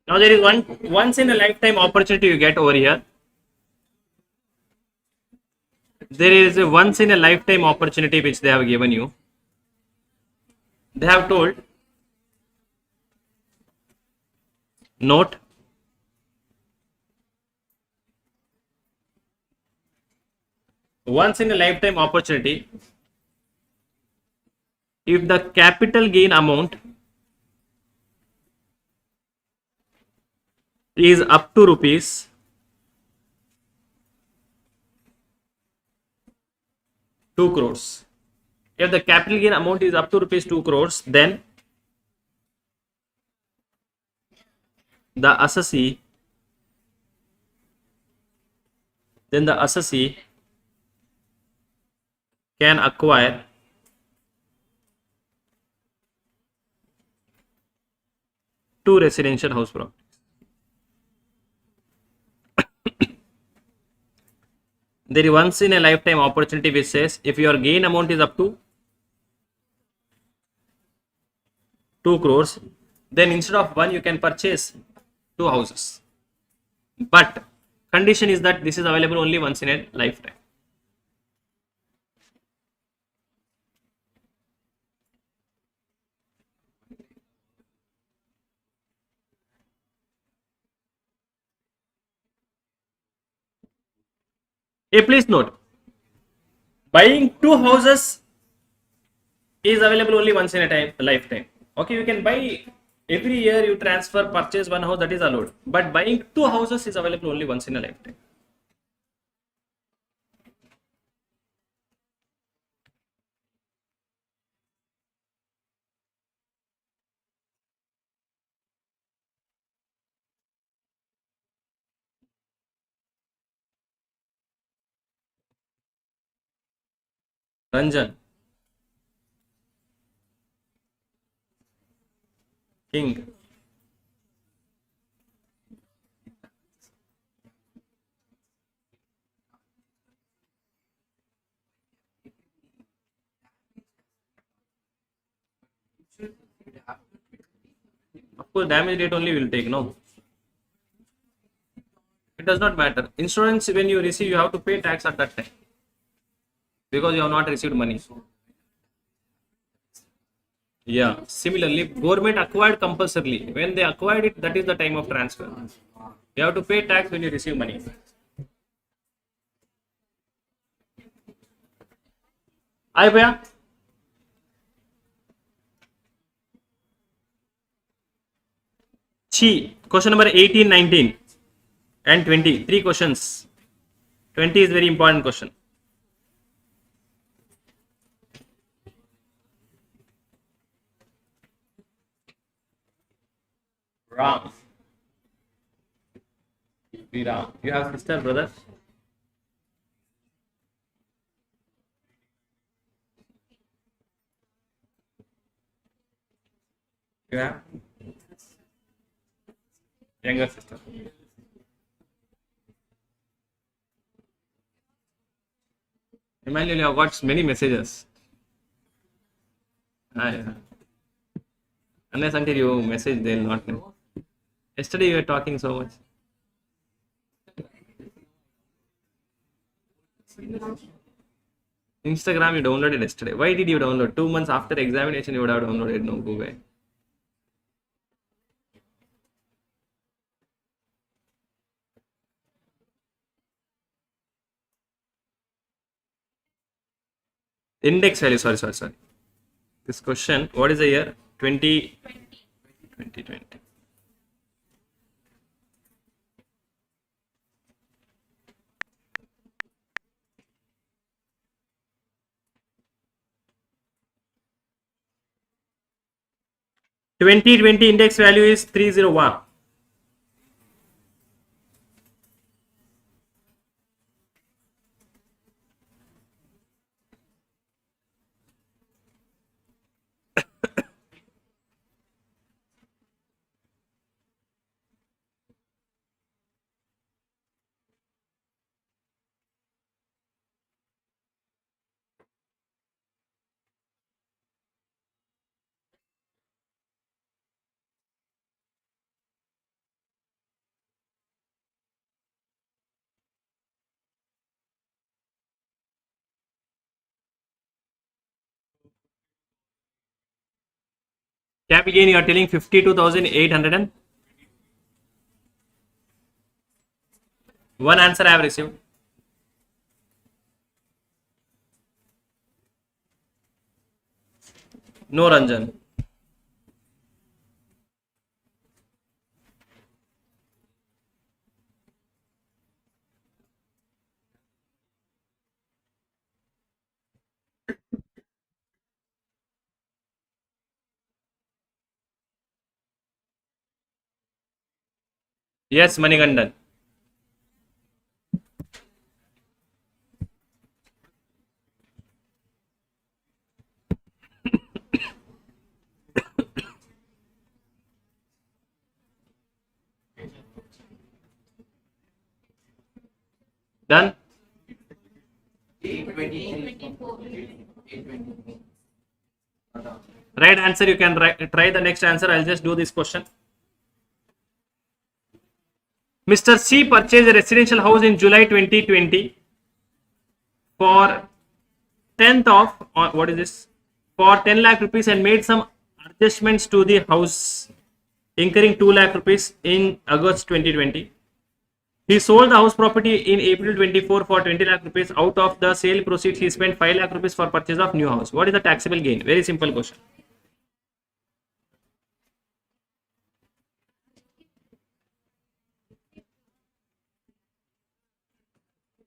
Now there is once in a lifetime opportunity you get over here. There is a once in a lifetime opportunity which they have given you. They have told, note, once in a lifetime opportunity, if the capital gain amount is up to rupees 2 crores. If the capital gain amount is up to rupees 2 crores, then the assessee can acquire two residential house properties. There is once in a lifetime opportunity which says if your gain amount is up to 2 crores, then instead of one you can purchase two houses. But condition is that this is available only once in a lifetime. Please note, buying two houses is available only once in a lifetime. Okay, you can buy every year, you purchase one house, that is allowed. But buying two houses is available only once in a lifetime. Ranjan, King. Of course, damage rate only will take, no? It does not matter. Insurance, when you receive, you have to pay tax at that time because you have not received money. Yeah. Similarly, government acquired compulsorily. When they acquired it, that is the time of transfer. You have to pay tax when you receive money. Aye, bhaiya. Chi. Question number 18, 19 and 20. 3 questions. 20 is very important question. Ram. Ram. You have sister, brother? You have? Younger sister. Emmanuel, you have got many messages. Yeah. Unless until you message, they'll not know. Yesterday you were talking so much. Instagram you downloaded yesterday. Why did you download? 2 months after examination you would have downloaded. No, go away. Index value, sorry. This question, what is the year? 2020. Index value is 301. Cap gain you are telling 52,800 and one answer I have received. No, Ranjan. Yes, Manigandan. Done. 820. Right answer. You can try the next answer. I'll just do this question. Mr. C purchased a residential house in July 2020 for 10th of what is this? For 10 lakh rupees and made some adjustments to the house, incurring 2 lakh rupees in August 2020. He sold the house property in April 24 for 20 lakh rupees. Out of the sale proceeds, he spent 5 lakh rupees for purchase of new house. What is the taxable gain? Very simple question.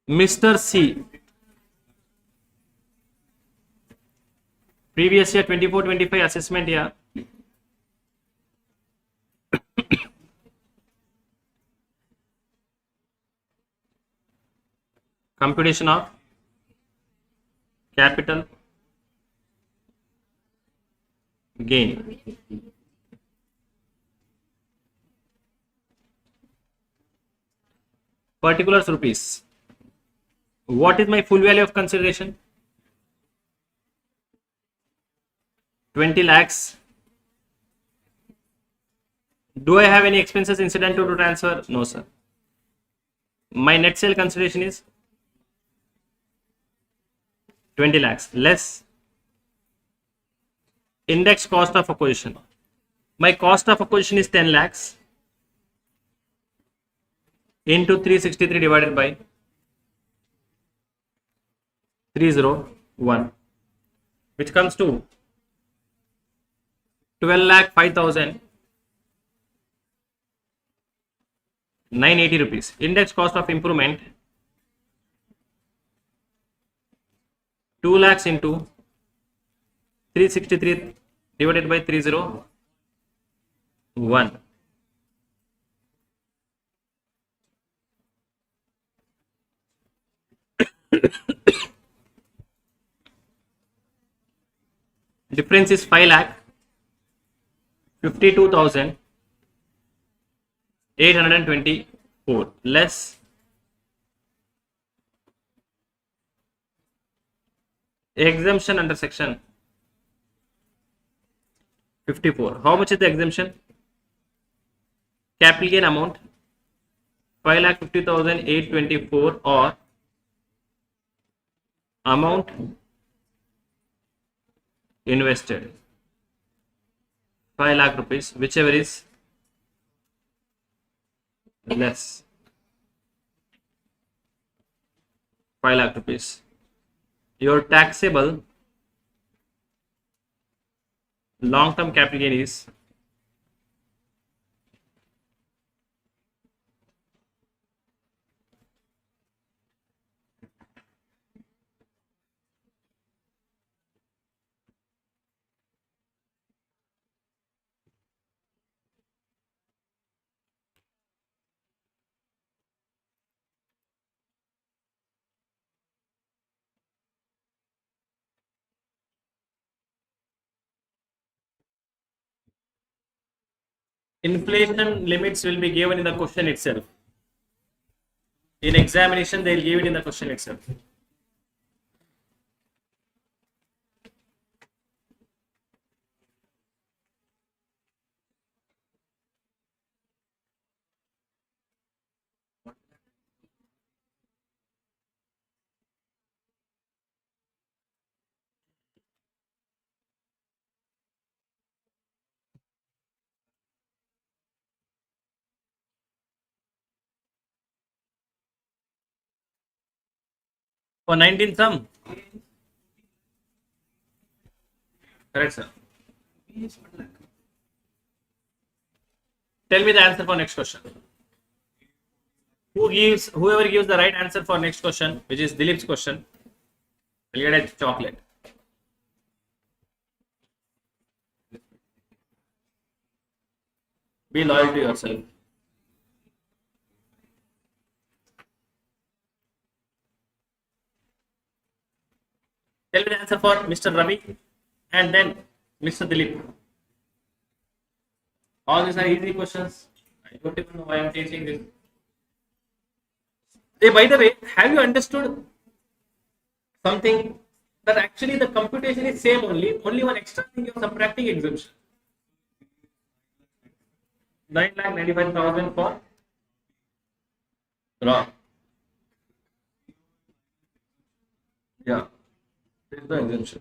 Mr. C. Previous year 24-25 assessment year. Computation of capital gain. Particulars rupees. What is my full value of consideration? 20 lakhs. Do I have any expenses incidental to transfer? No, sir. My net sale consideration is 20 lakhs less index cost of acquisition. My cost of acquisition is 10 lakhs into 363 divided by 301, which comes to 12,05,980 rupees. Index cost of improvement 2 lakhs into 363 divided by 301. Difference is 5 lakh 52,824 less exemption under section 54. How much is the exemption? Capital gain amount 5,50,824 or amount invested 5 lakh rupees, whichever is less. 5 lakh rupees. Your taxable long-term capital gain is inflation limits will be given in the question itself. In examination, they will give it in the question itself. For 19 sum. Correct, sir. Tell me the answer for next question. Whoever gives the right answer for next question, which is Dilip's question, will get a chocolate. Be loyal to yourself. Tell me the answer for Mr. Ravi and then Mr. Dilip. All these are easy questions. I don't even know why I'm teaching this. Hey, by the way, have you understood something that actually the computation is same only one extra thing you're subtracting exemption. 9,95,000 for raw. Yeah, this is the exemption.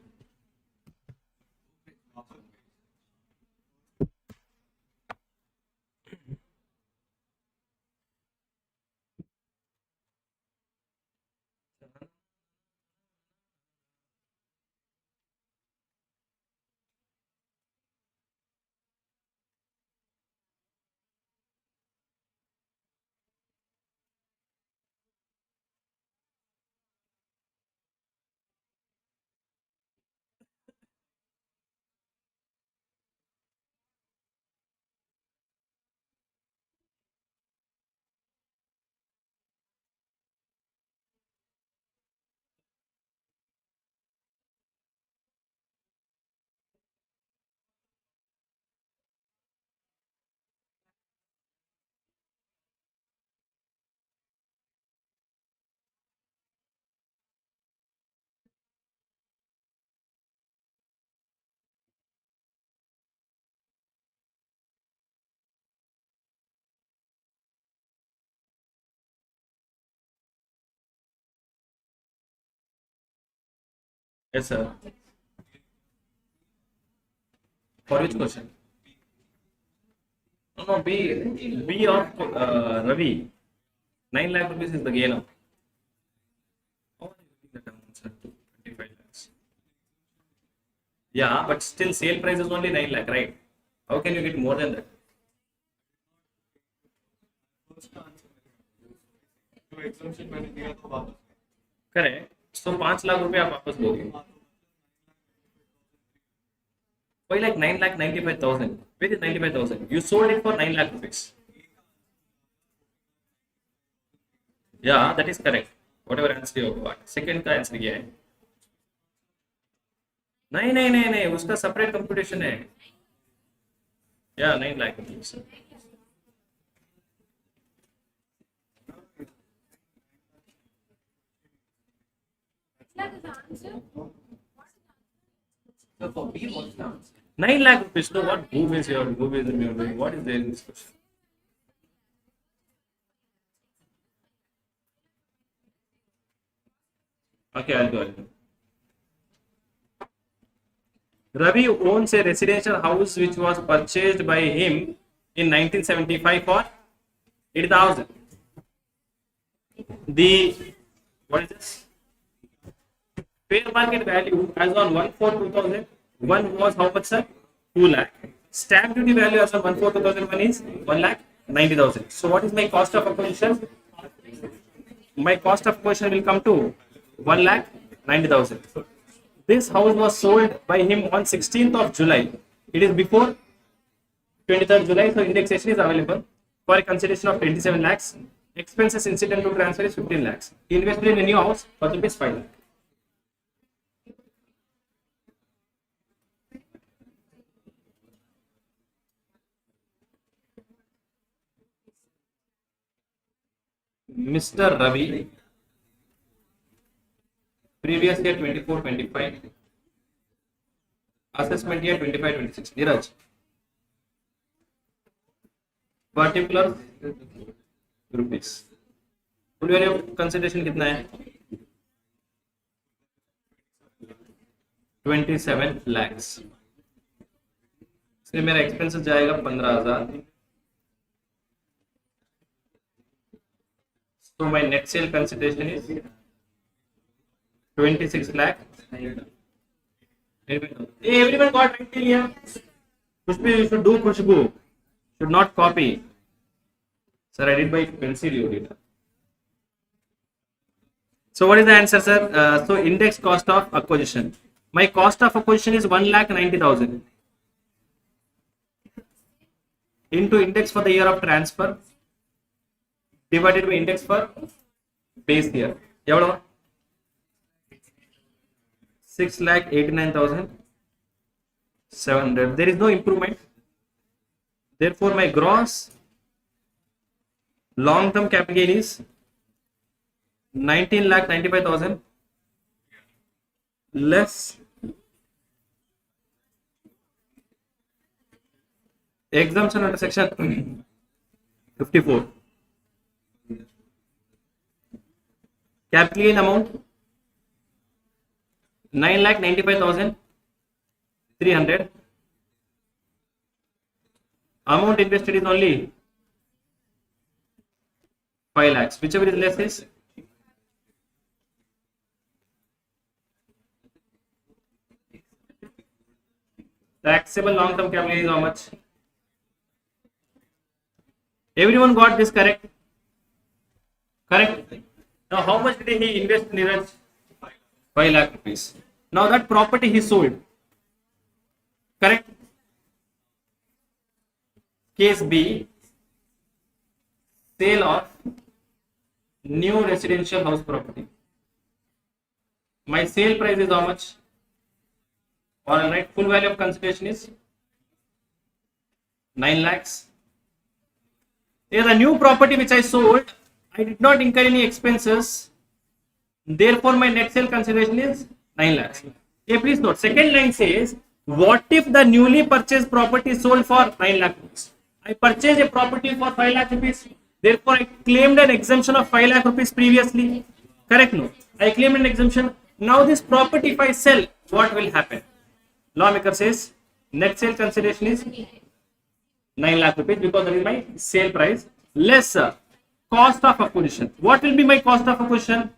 Yes, sir. For which question? No, B of Ravi. 9 lakh rupees is the gain of. How are you getting that amount, sir, to 25 lakhs? Yeah, but still sale price is only 9 lakh, right? How can you get more than that? Correct. So 5 lakh रुपए आप वापस दोगे. Why like 9,95,000? Where is 95,000? You sold it for 9 lakh rupees. Yeah, that is correct. Whatever answer you got. Second का answer क्या है? नहीं, उसका separate computation है. Yeah, 9 lakh rupees. That is the answer. So for B, what's the answer? 9 lakh rupees. So what move is your doing? What is there in this question? Okay, I'll do it. Ravi owns a residential house which was purchased by him in 1975 for 80,000. What is this? Fair market value as on 1/4/2001 was how much, sir? 2 lakh. Stamp duty value as on 1/4/2001 is 1,90,000. So what is my cost of acquisition? My cost of acquisition will come to 1,90,000. This house was sold by him on 16th of July. It is before 23rd July, so indexation is available for a consideration of 27 lakhs. Expenses incident to transfer is 15 lakhs. He invested in a new house for rupees 5 lakh. Mr. Ravi, previous year 24-25, assessment year 25-26. Neeraj, particular rupees. Full value of consideration कितना है? 27 lakhs. इसलिए मेरा expenses जाएगा 15,000. So my net sale consideration is 26 lakh. Hey, everyone got right here. Kushbu, you should do Kushbu. Should not copy. Sir, I did by pencil, you did. So what is the answer, sir? So index cost of acquisition. My cost of acquisition is 1,90,000 into index for the year of transfer divided by index for base year. 6,89,700. There is no improvement. Therefore, my gross long-term capital gain is 19,95,000 less exemption under section 54. Capital gain amount 9,95,300. Amount invested is only 5 lakhs. Whichever is less is taxable long-term capital gain is how much? Everyone got this correct? Correct. Now, how much did he invest, Neeraj? 5 lakh rupees. Now, that property he sold. Correct. Case B, sale of new residential house property. My sale price is how much? All right, full value of consideration is 9 lakhs. Here, the new property which I sold, I did not incur any expenses. Therefore, my net sale consideration is 9 lakhs. Okay, please note, second line says, what if the newly purchased property is sold for 9 lakh rupees? I purchased a property for 5 lakh rupees. Therefore, I claimed an exemption of 5 lakh rupees previously. Correct? No. I claimed an exemption. Now, this property, if I sell, what will happen? Lawmaker says, net sale consideration is 9 lakh rupees because that is my sale price less cost of acquisition. What will be my cost of acquisition?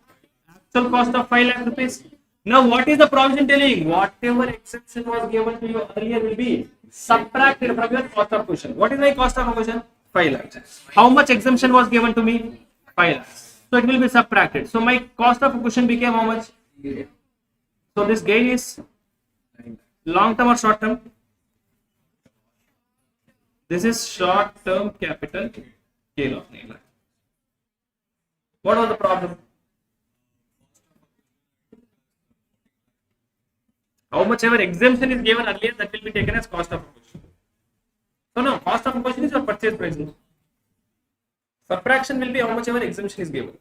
Actual cost of 5 lakh rupees. Now, what is the provision telling? Whatever exemption was given to you earlier will be subtracted from your cost of acquisition. What is my cost of acquisition? 5 lakhs. How much exemption was given to me? 5 lakhs. So, it will be subtracted. So, my cost of acquisition became how much? So, this gain is long term or short term? This is short term capital gain of 9 lakh. What was the problem? How much ever exemption is given earlier, that will be taken as cost of acquisition. So no, cost of acquisition is your purchase price. Subtraction will be how much ever exemption is given.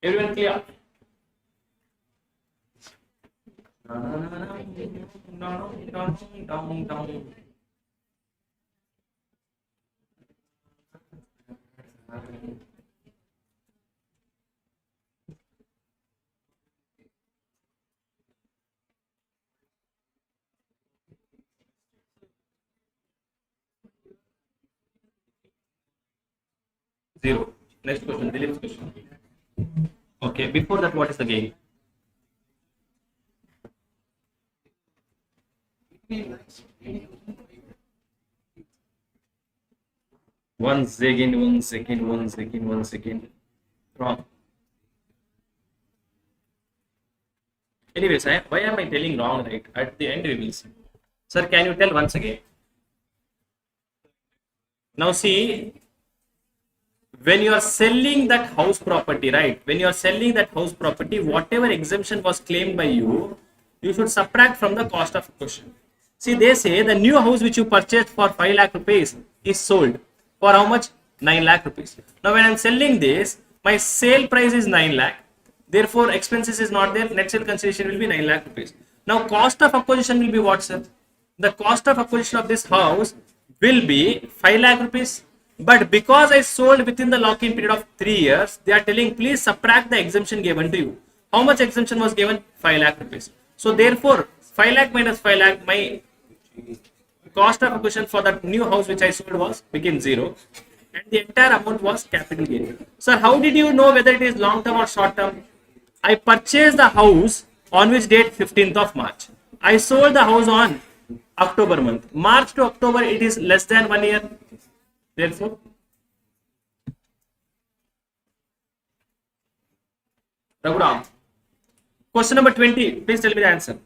Everyone clear? Down. 0. Next question, Dilip's question. Okay, before that, what is the gain? One second. Wrong. Anyways, why am I telling wrong, right? At the end we will see. Sir, can you tell once again? Now see, when you are selling that house property, right? When you are selling that house property, whatever exemption was claimed by you, you should subtract from the cost of acquisition. See, they say the new house which you purchased for 5 lakh rupees is sold for how much? 9 lakh rupees. Now, when I am selling this, my sale price is 9 lakh. Therefore, expenses is not there. Net sale consideration will be 9 lakh rupees. Now, cost of acquisition will be what, sir? The cost of acquisition of this house will be 5 lakh rupees. But because I sold within the lock-in period of 3 years, they are telling please subtract the exemption given to you. How much exemption was given? 5 lakh rupees. So therefore, 5 lakh minus 5 lakh, my cost of acquisition for that new house which I sold was became 0. And the entire amount was capital gain. Sir, how did you know whether it is long term or short term? I purchased the house on which date? 15th of March. I sold the house on October month. March to October, it is less than 1 year. Therefore, Raghuram, question number 20, please tell me the answer.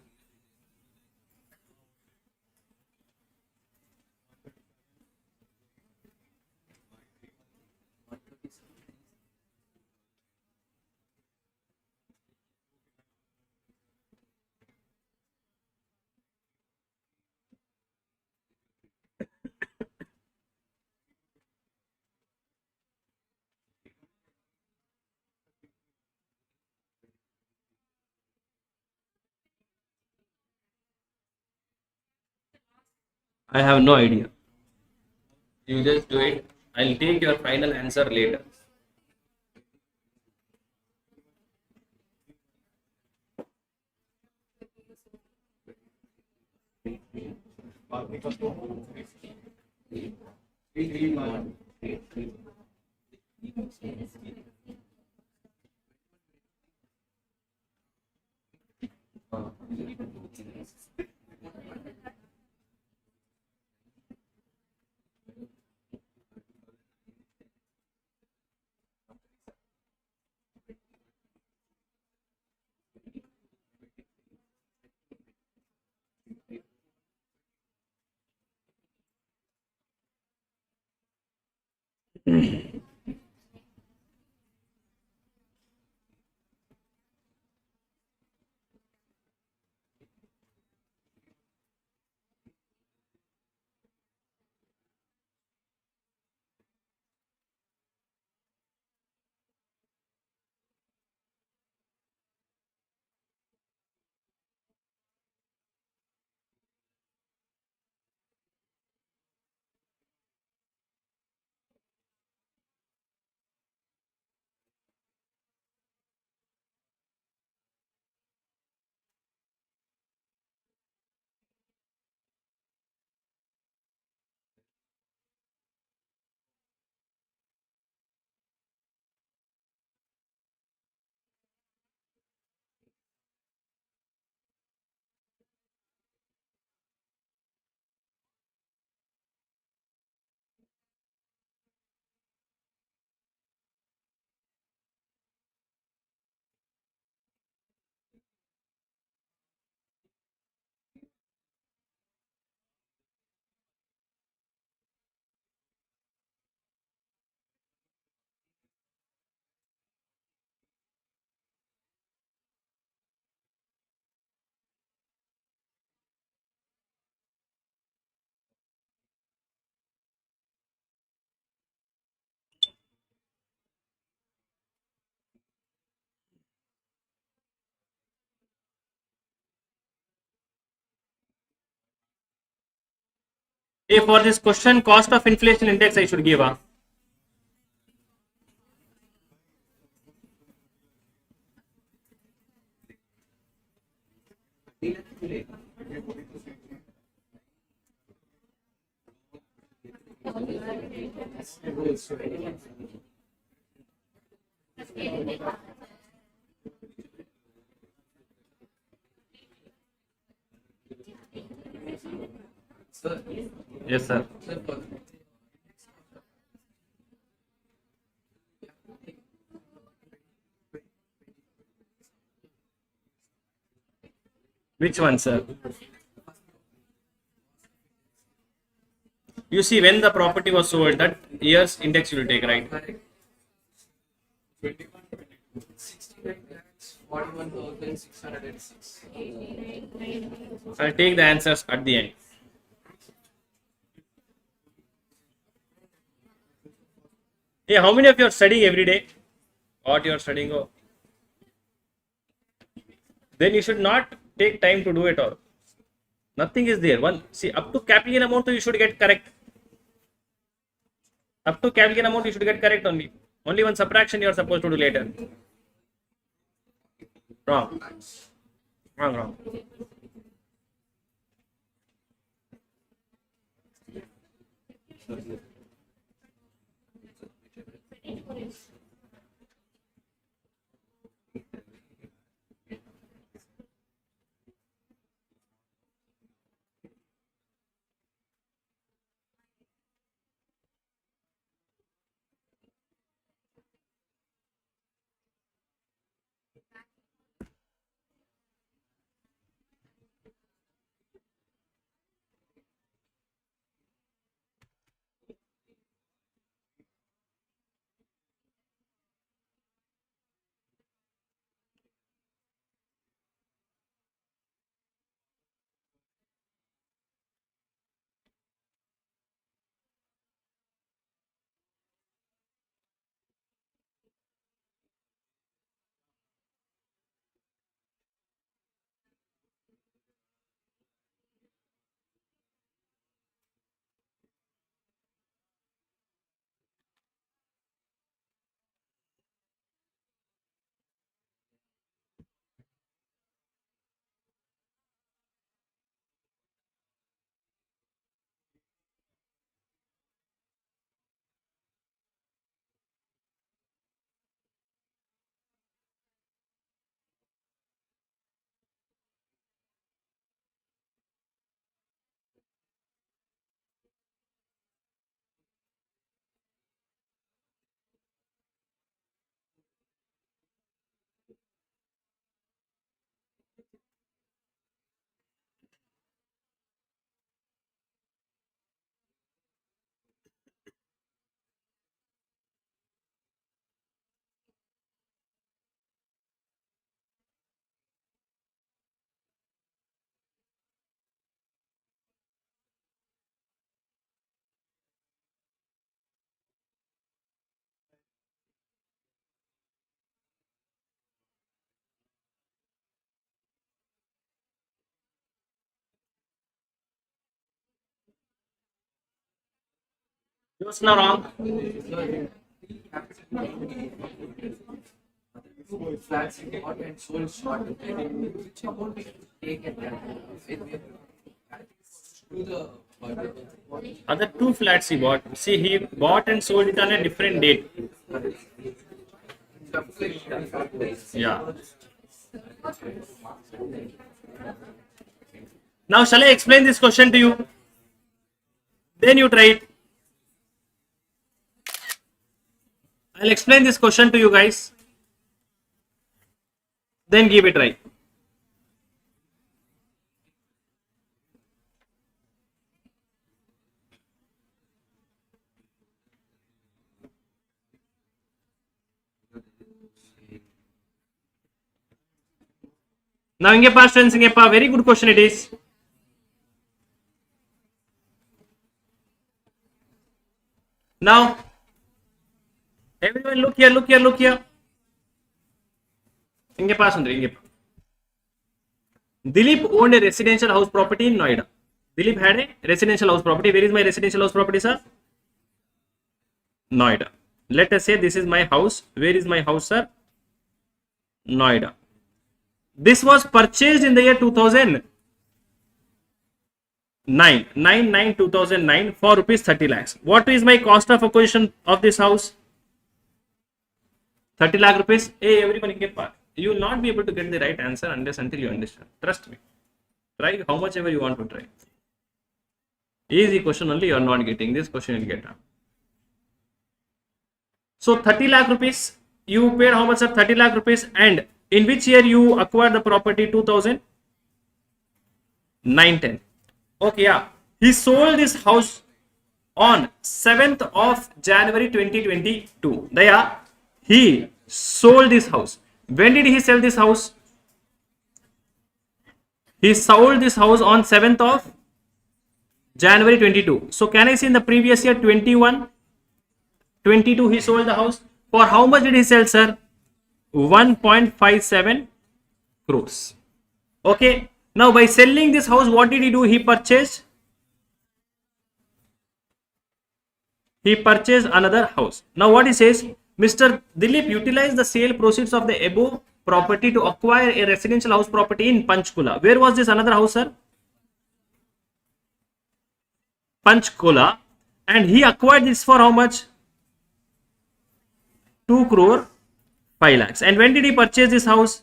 I have no idea. You just do it. I'll take your final answer later. Hey, for this question, cost of inflation index I should give. Sir, Yes, sir. sir, for Which one, sir? You see, when the property was sold, that year's index you will take, right? correct. 69 lakhs, 41,606. I'll take the answers at the end. Hey, how many of you are studying every day? What you are studying? Oh, then you should not take time to do it all. Nothing is there. One, see, up to capital gain amount you should get correct. Up to capital gain amount you should get correct only. Only one subtraction you are supposed to do later. Wrong. Wrong, wrong. Jyotsna wrong. Flats he bought and sold short, which amount we take at that? To the Other two flats he bought. See, he bought and sold it on a different date. Yeah. Now, shall I explain this question to you? Then you try it. I'll explain this question to you guys. Then give it right. Now, Ingepa, students, Ingepa, very good question it is. Now, everyone look here, look here, look here. Ingepa, Sundari, Ingepa. Dilip owned a residential house property in Noida. Dilip had a residential house property. Where is my residential house property, sir? Noida. Let us say this is my house. Where is my house, sir? Noida. This was purchased in the year 2009. 9/9/2009 for rupees 30 lakhs. What is my cost of acquisition of this house? 30 lakh rupees. Hey, everyone, you will not be able to get the right answer unless until you understand. Trust me. Try how much ever you want to try. Easy question only you are not getting. This question you will get. So 30 lakh rupees. You paid how much, sir? 30 lakh rupees. And in which year you acquired the property? 2009-10. Okay, yeah. He sold this house on 7th of January 2022. Daya, he sold this house. When did he sell this house? He sold this house on 7th of January 22. So can I see in the previous year 21, 22 he sold the house? For how much did he sell, sir? 1.57 crores. Okay. Now by selling this house, what did he do? He purchased another house. Now what he says, Mr. Dilip utilized the sale proceeds of the above property to acquire a residential house property in Panchkula. Where was this another house, sir? Panchkula. And he acquired this for how much? 2 crore 5 lakhs. And when did he purchase this house?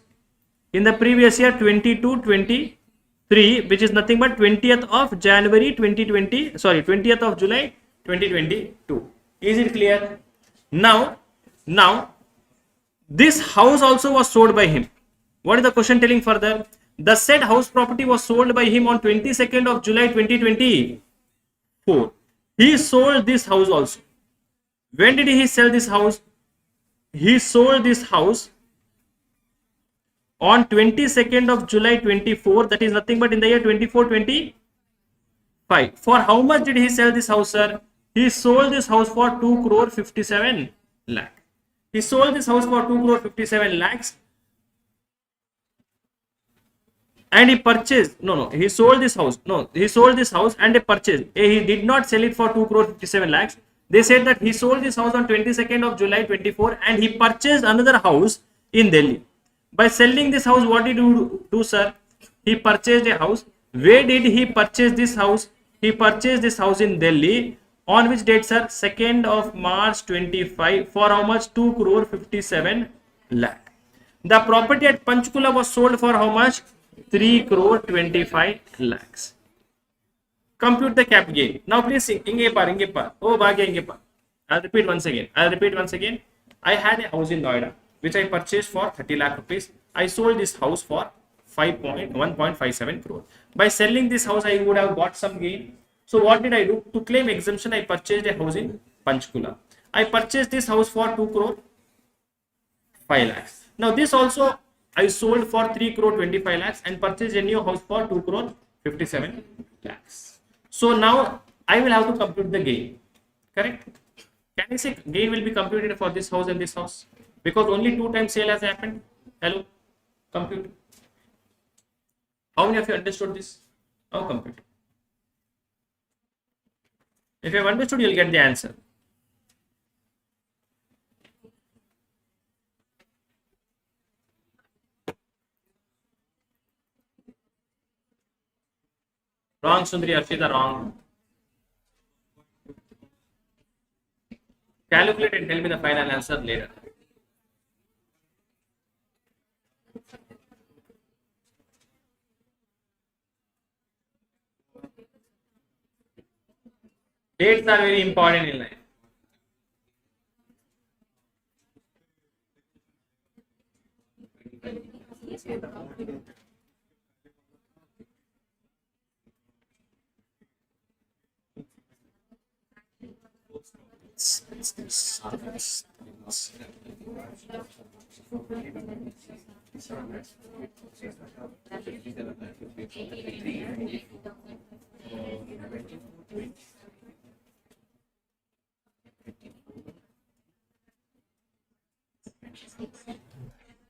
In the previous year 22-23, which is nothing but 20th of January 2020, sorry, 20th of July 2022. Is it clear? Now, this house also was sold by him. What is the question telling further? The said house property was sold by him on 22nd of July 2024. He sold this house also. When did he sell this house? He sold this house on 22nd of July 24. That is nothing but in the year 24-25. For how much did he sell this house, sir? He sold this house for 2 crore 57 lakh. He sold this house for 2 crore 57 lakhs. And he purchased, he sold this house. He sold this house and he purchased. He did not sell it for 2 crore 57 lakhs. They said that he sold this house on 22nd of July 24 and he purchased another house in Delhi. By selling this house, what did he do, sir? He purchased a house. Where did he purchase this house? He purchased this house in Delhi. On which date, sir? 2nd of March 25. For how much? 2 crore 57 lakh. The property at Panchkula was sold for how much? 3 crore 25 lakhs. Compute the cap gain. Now please sing. Ingepar. Oh, Bhagya Ingepar. I'll repeat once again. I had a house in Noida, which I purchased for 30 lakh rupees. I sold this house for 1.57 crore. By selling this house, I would have got some gain. So what did I do? To claim exemption, I purchased a house in Panchkula. I purchased this house for 2 crore 5 lakhs. Now this also I sold for 3 crore 25 lakhs and purchased a new house for 2 crore 57 lakhs. So now I will have to compute the gain. Correct? Can I say gain will be computed for this house and this house? Because only 2 times sale has happened. Hello? Compute. How many of you understood this? Now compute. If you have understood, you will get the answer. Wrong, Sundri. Arshita, wrong. Calculate and tell me the final answer later. Dates are very important in life.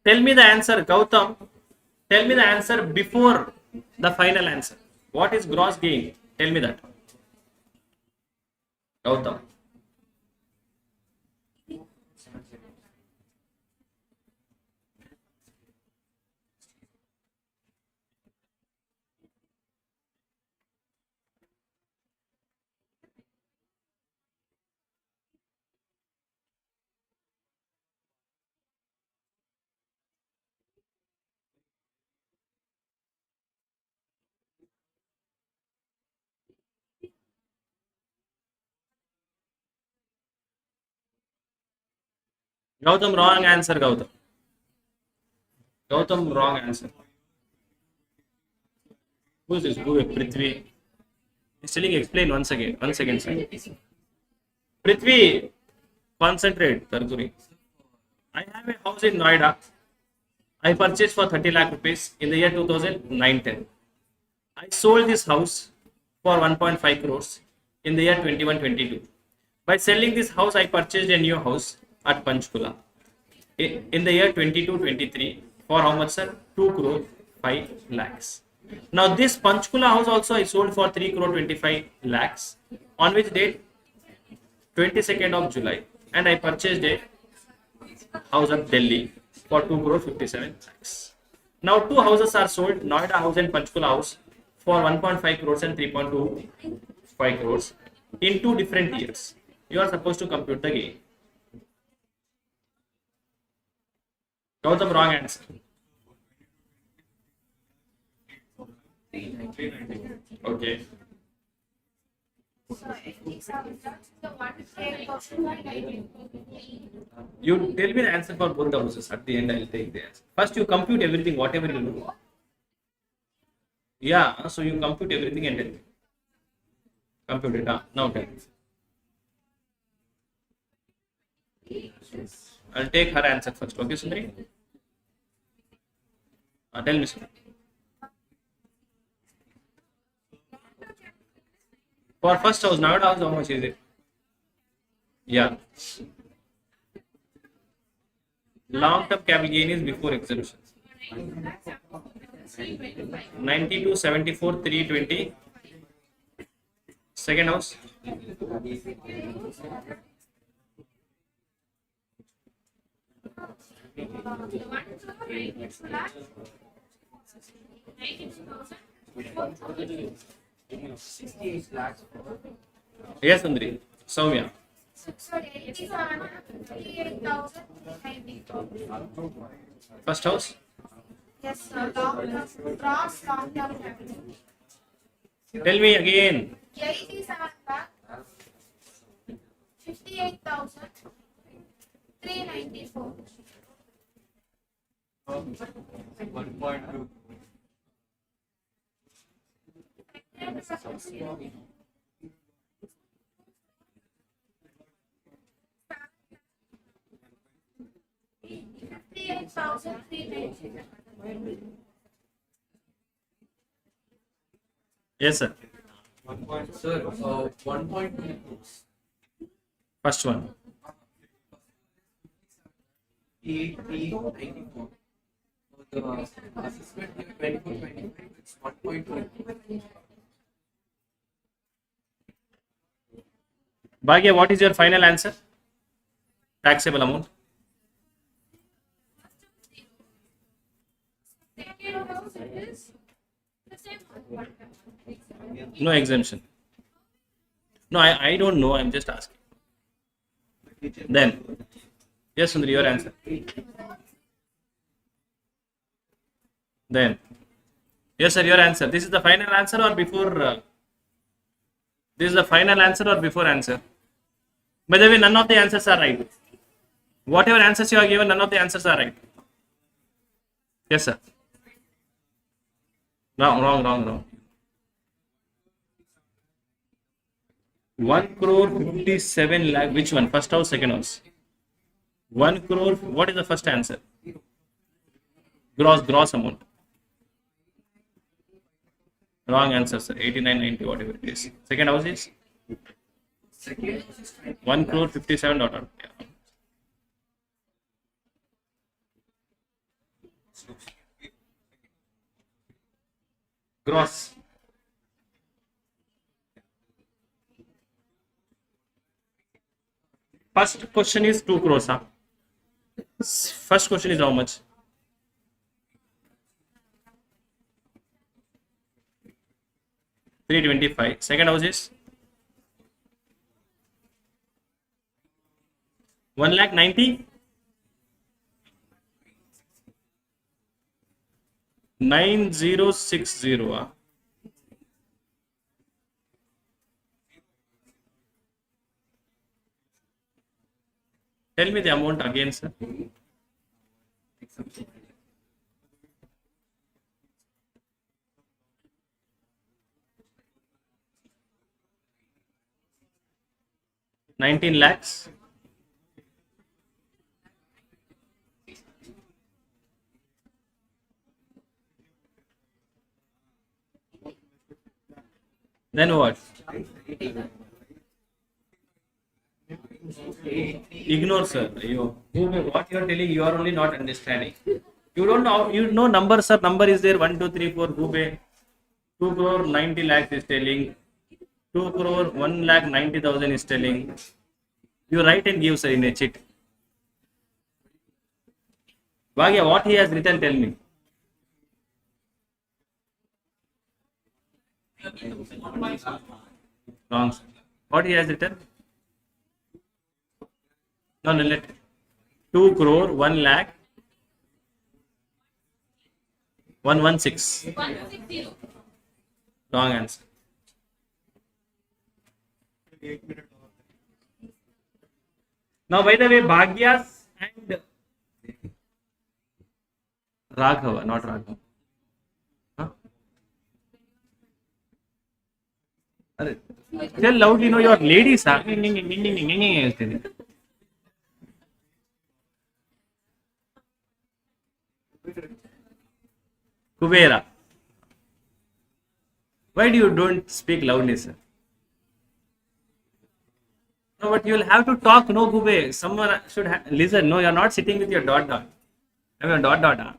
Tell me the answer, Gautam. Tell me the answer before the final answer. What is gross gain? Tell me that. Gautam. Gautam, wrong answer, Gautam. Gautam, wrong answer. Who's this? Who? Prithvi. He's telling, explain once again. 1 second, sir. Prithvi, concentrate, Targuri. I have a house in Noida. I purchased for 30 lakh rupees in the year 2009-10. I sold this house for 1.5 crores in the year 21-22. By selling this house, I purchased a new house at Panchkula in the year 22-23 for how much, sir? 2 crore 5 lakhs. Now this Panchkula house also I sold for 3 crore 25 lakhs. On which date? 22nd of July. And I purchased a house at Delhi for 2 crore 57 lakhs. Now two houses are sold, Noida house and Panchkula house, for 1.5 crores and 3.25 crores in 2 different years. You are supposed to compute the gain. Gautam, wrong answer. Okay. So if these are results, the one take of 190. You tell me the answer for both the houses. At the end, I'll take the answer. First, you compute everything, whatever you do. Yeah, so you compute everything and tell me. Compute it. Now tell me. I'll take her answer first. Okay, Sundari? Tell me, Sundari. For first house, Noida house, how much is it? Yeah. Long-term capital gain is before exemption. 92, 74, 320. Second house. Yes, Sundari. Soumya. Sorry, it is 38,094. First house. Yes, sir. Gross long-term capital. Tell me again. 87 lakh 58,394. 1.2. Yes, sir. 1.2. First one. 8,394. The assessment year 24-25, it's 1.2. Bhagya, what is your final answer? Taxable amount. The same one. No exemption. No, I don't know. I'm just asking. Then, yes, Sundari, your answer. Then, yes, sir, your answer. This is the final answer or before? This is the final answer or before answer? By the way, none of the answers are right. Whatever answers you are given, none of the answers are right. Yes, sir. Wrong. 1 crore 57 lakh. Which one? First house, second house? 1 crore. What is the first answer? Gross amount. Wrong answer, sir. 8990, whatever it is. Second house is Second, 1 crore 57 dollar. Yeah. Gross. First question is 2 crores. Huh? First question is how much? 325. Second house is 1,90,000. 9060. Huh? Tell me the amount again, sir. exemption. 19 lakhs. Then what? Ignore, sir. What you are telling, you are only not understanding. You don't know. You know numbers, sir. Number is there. 1, 2, 3, 4. 2 crore 90 lakhs is telling. 2 crore 1,90,000 is telling. You write and give, sir, in a sheet. Bhagya, what he has written, tell me. Wrong, sir. What he has written? No, let 2 crore 1 lakh 116. 160. Wrong answer. Now, by the way, Bhagyas and Raghava, not Raghava. Huh? Tell loudly, no, your ladies are. Kubera. Why do you don't speak loudly, sir? No, but you will have to talk. No, Kube. Someone should listen. No, you are not sitting with your dot. I mean, dot. Huh?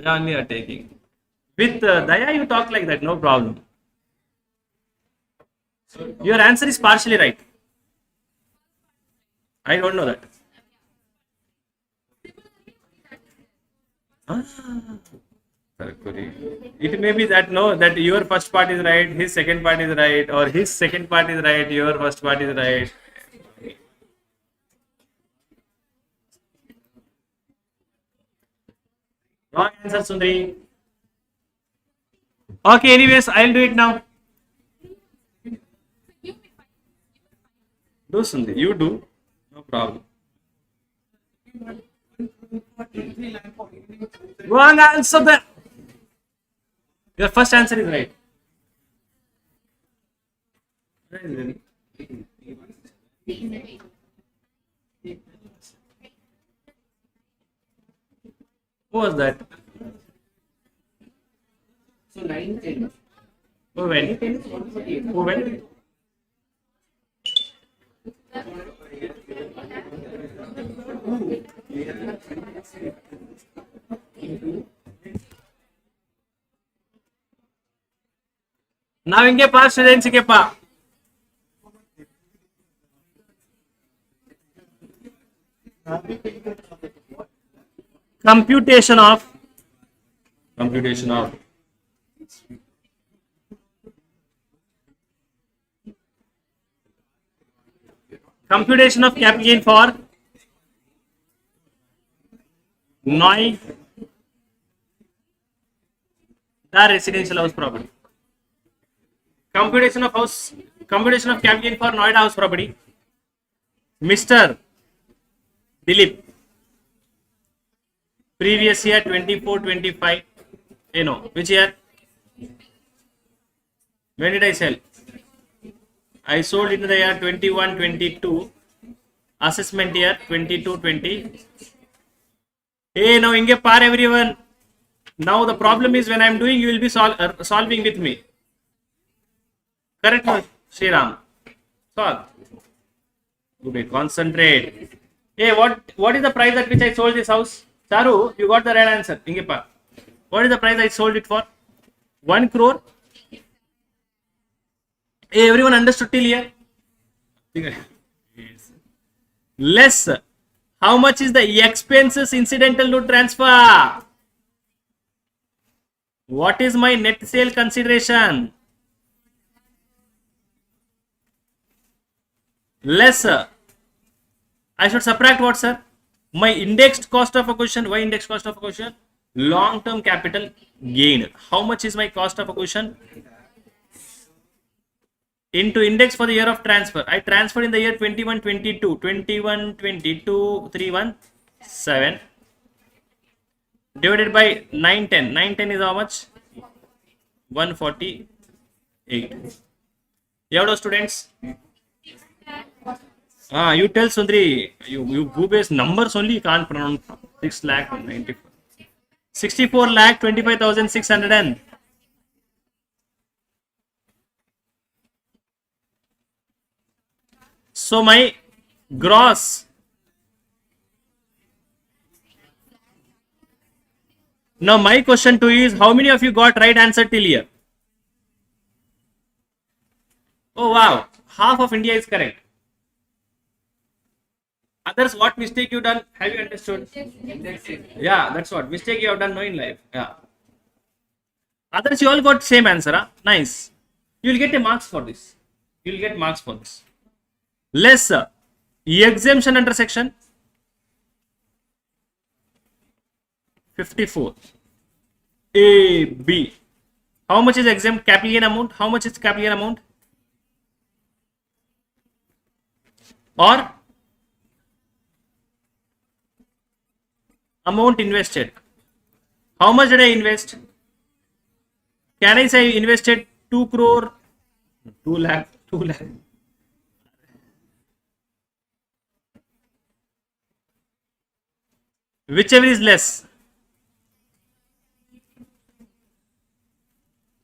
Only you are taking. With Daya, you talk like that. No problem. Your answer is partially right. I don't know that. It may be that that your first part is right, his second part is right, or his second part is right, your first part is right. Wrong answer, Sundari. Okay, anyways, I'll do it now. Do, Sundari, you do. No problem. Wrong answer there. Your first answer is right. Who was that? So 9, 10. Who went? 10 is 148. Who went? Now inge pa students ke pa. Computation of Computation of capital gain for Noida residential house property. Computation of capital gain for Noida house property. Mr. Dilip. Previous year 24-25. No, which year? When did I sell? I sold in the year 21-22. Assessment year 22-20. Hey, now inge par everyone. Now the problem is when I am doing, you will be solving with me. Correct, Sriram? Solve. Good, concentrate. Hey, what is the price at which I sold this house? Charu, you got the right answer. Inge par. What is the price I sold it for? 1 crore. Hey, everyone understood till here? Less. How much is the expenses incidental to transfer? What is my net sale consideration? Less. I should subtract what, sir? My indexed cost of acquisition. Why indexed cost of acquisition? Long-term capital gain. How much is my cost of acquisition? Into index for the year of transfer. I transferred in the year 21-22. 21-22, 317. Divided by 910. 910 is how much? 148. Yavado students? You tell Sundri. You go based numbers only, you can't pronounce. 6 lakh 94. 64 lakh 25,600 and. So my gross. Now my question to you is, how many of you got right answer till here? Oh wow, half of India is correct. Others, what mistake you done? Have you understood? Yeah, that's what mistake you have done. No, in life. Yeah. Others, you all got same answer. Huh? Nice. You will get a marks for this. You will get marks for this. Less exemption under section 54. A, B. How much is exempt capital gain amount? How much is capital gain amount? Or amount invested. How much did I invest? Can I say I invested 2 crore? 2 lakh. 2 lakh. Whichever is less.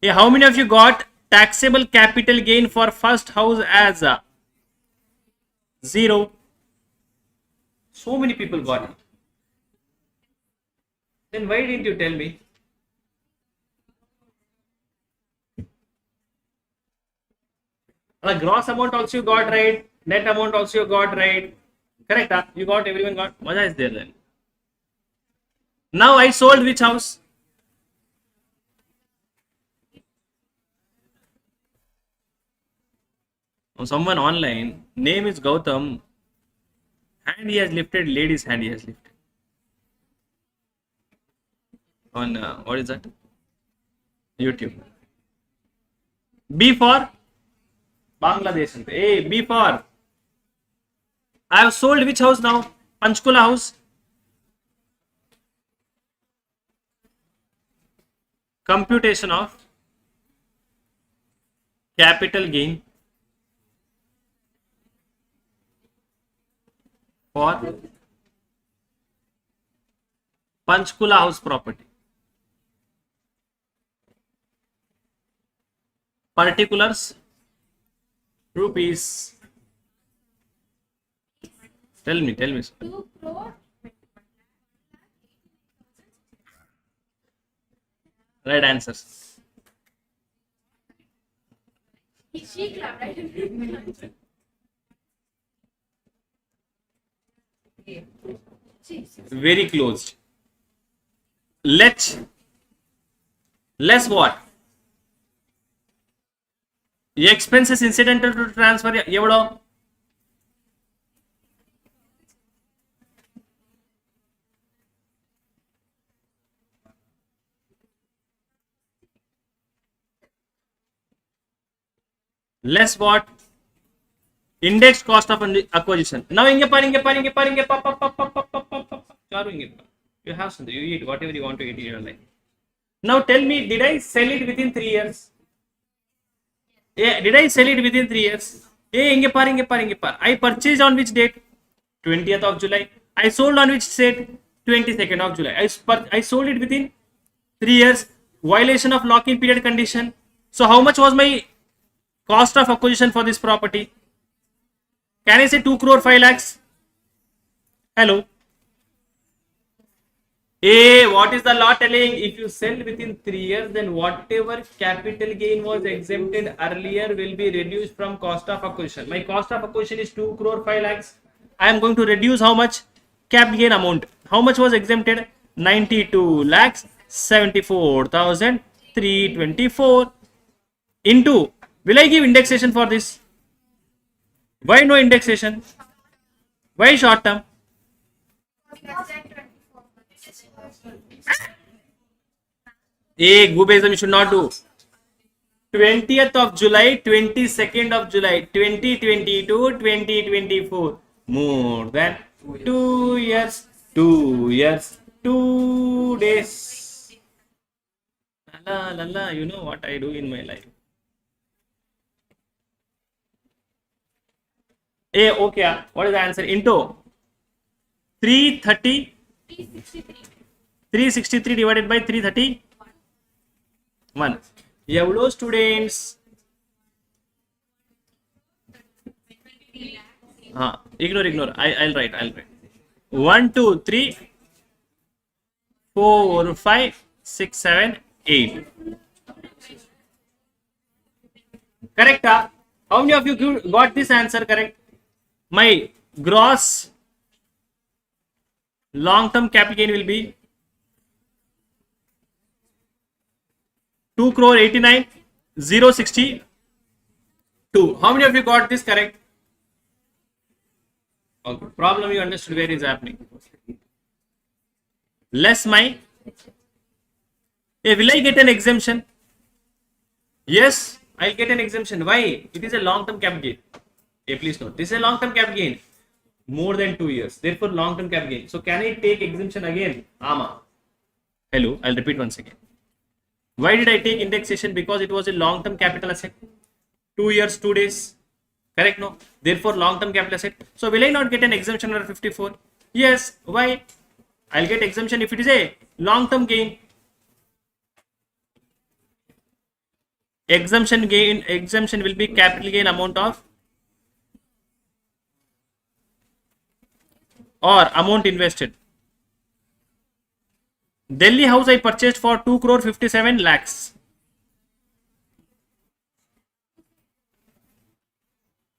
Yeah, how many of you got taxable capital gain for first house as 0? So many people got it. Then why didn't you tell me? The gross amount also you got right. Net amount also you got right. Correct? Huh? You got, everyone got. Maja is there then. Now I sold which house? Someone online, name is Gautam, hand he has lifted, lady's hand he has lifted. On what is that? YouTube. B for Bangladesh. Hey, B for I have sold which house now? Panchkula house. Computation of capital gain for Panchkula house property. Particulars rupees. Tell me. 2 crore. Right answers. She clapped, right? Very close. Less what? Expenses incidental to transfer ఎవడో less what? Index cost of acquisition. Now inge par charu inge par. You have something, you eat whatever you want to eat in your life. Now tell me, did I sell it within 3 years? Yeah, did I sell it within 3 years? Hey, inge par. I purchased on which date? 20th of July. I sold on which date? 22nd of July. I sold it within 3 years. Violation of lock-in period condition. So how much was my cost of acquisition for this property? Can I say 2 crore 5 lakhs? Hello. What is the law telling? If you sell within 3 years, then whatever capital gain was exempted earlier will be reduced from cost of acquisition. My cost of acquisition is 2 crore 5 lakhs. I am going to reduce how much? Capital gain amount. How much was exempted? 92 lakhs 74,324 into. Will I give indexation for this? Why no indexation? Why short term? Goobism you should not do. 20th of July, 22nd of July, 2022, 2024. More than 2 years, 2 years, 2 days. La, you know what I do in my life. Okay, what is the answer? Into 330, 363 divided by 331. Evlo students? Ignore. I'll write. 1, 2, 3, 4, 5, 6, 7, 8. Correct? How many of you got this answer correct? My gross long-term capital gain will be 2 crore 89,062. How many of you got this correct? Okay. Problem you understood where is happening. Less my. Will I get an exemption? Yes, I'll get an exemption. Why? It is a long-term capital gain. Please note, this is a long-term capital gain. More than 2 years. Therefore, long-term capital gain. So, can I take exemption again? Ama. Hello, I'll repeat once again. Why did I take indexation? Because it was a long-term capital asset. 2 years, 2 days. Correct? No. Therefore, long-term capital asset. So, will I not get an exemption under 54? Yes. Why? I'll get exemption if it is a long-term gain. Exemption will be capital gain amount of or amount invested. Delhi house I purchased for 2 crore 57 lakhs.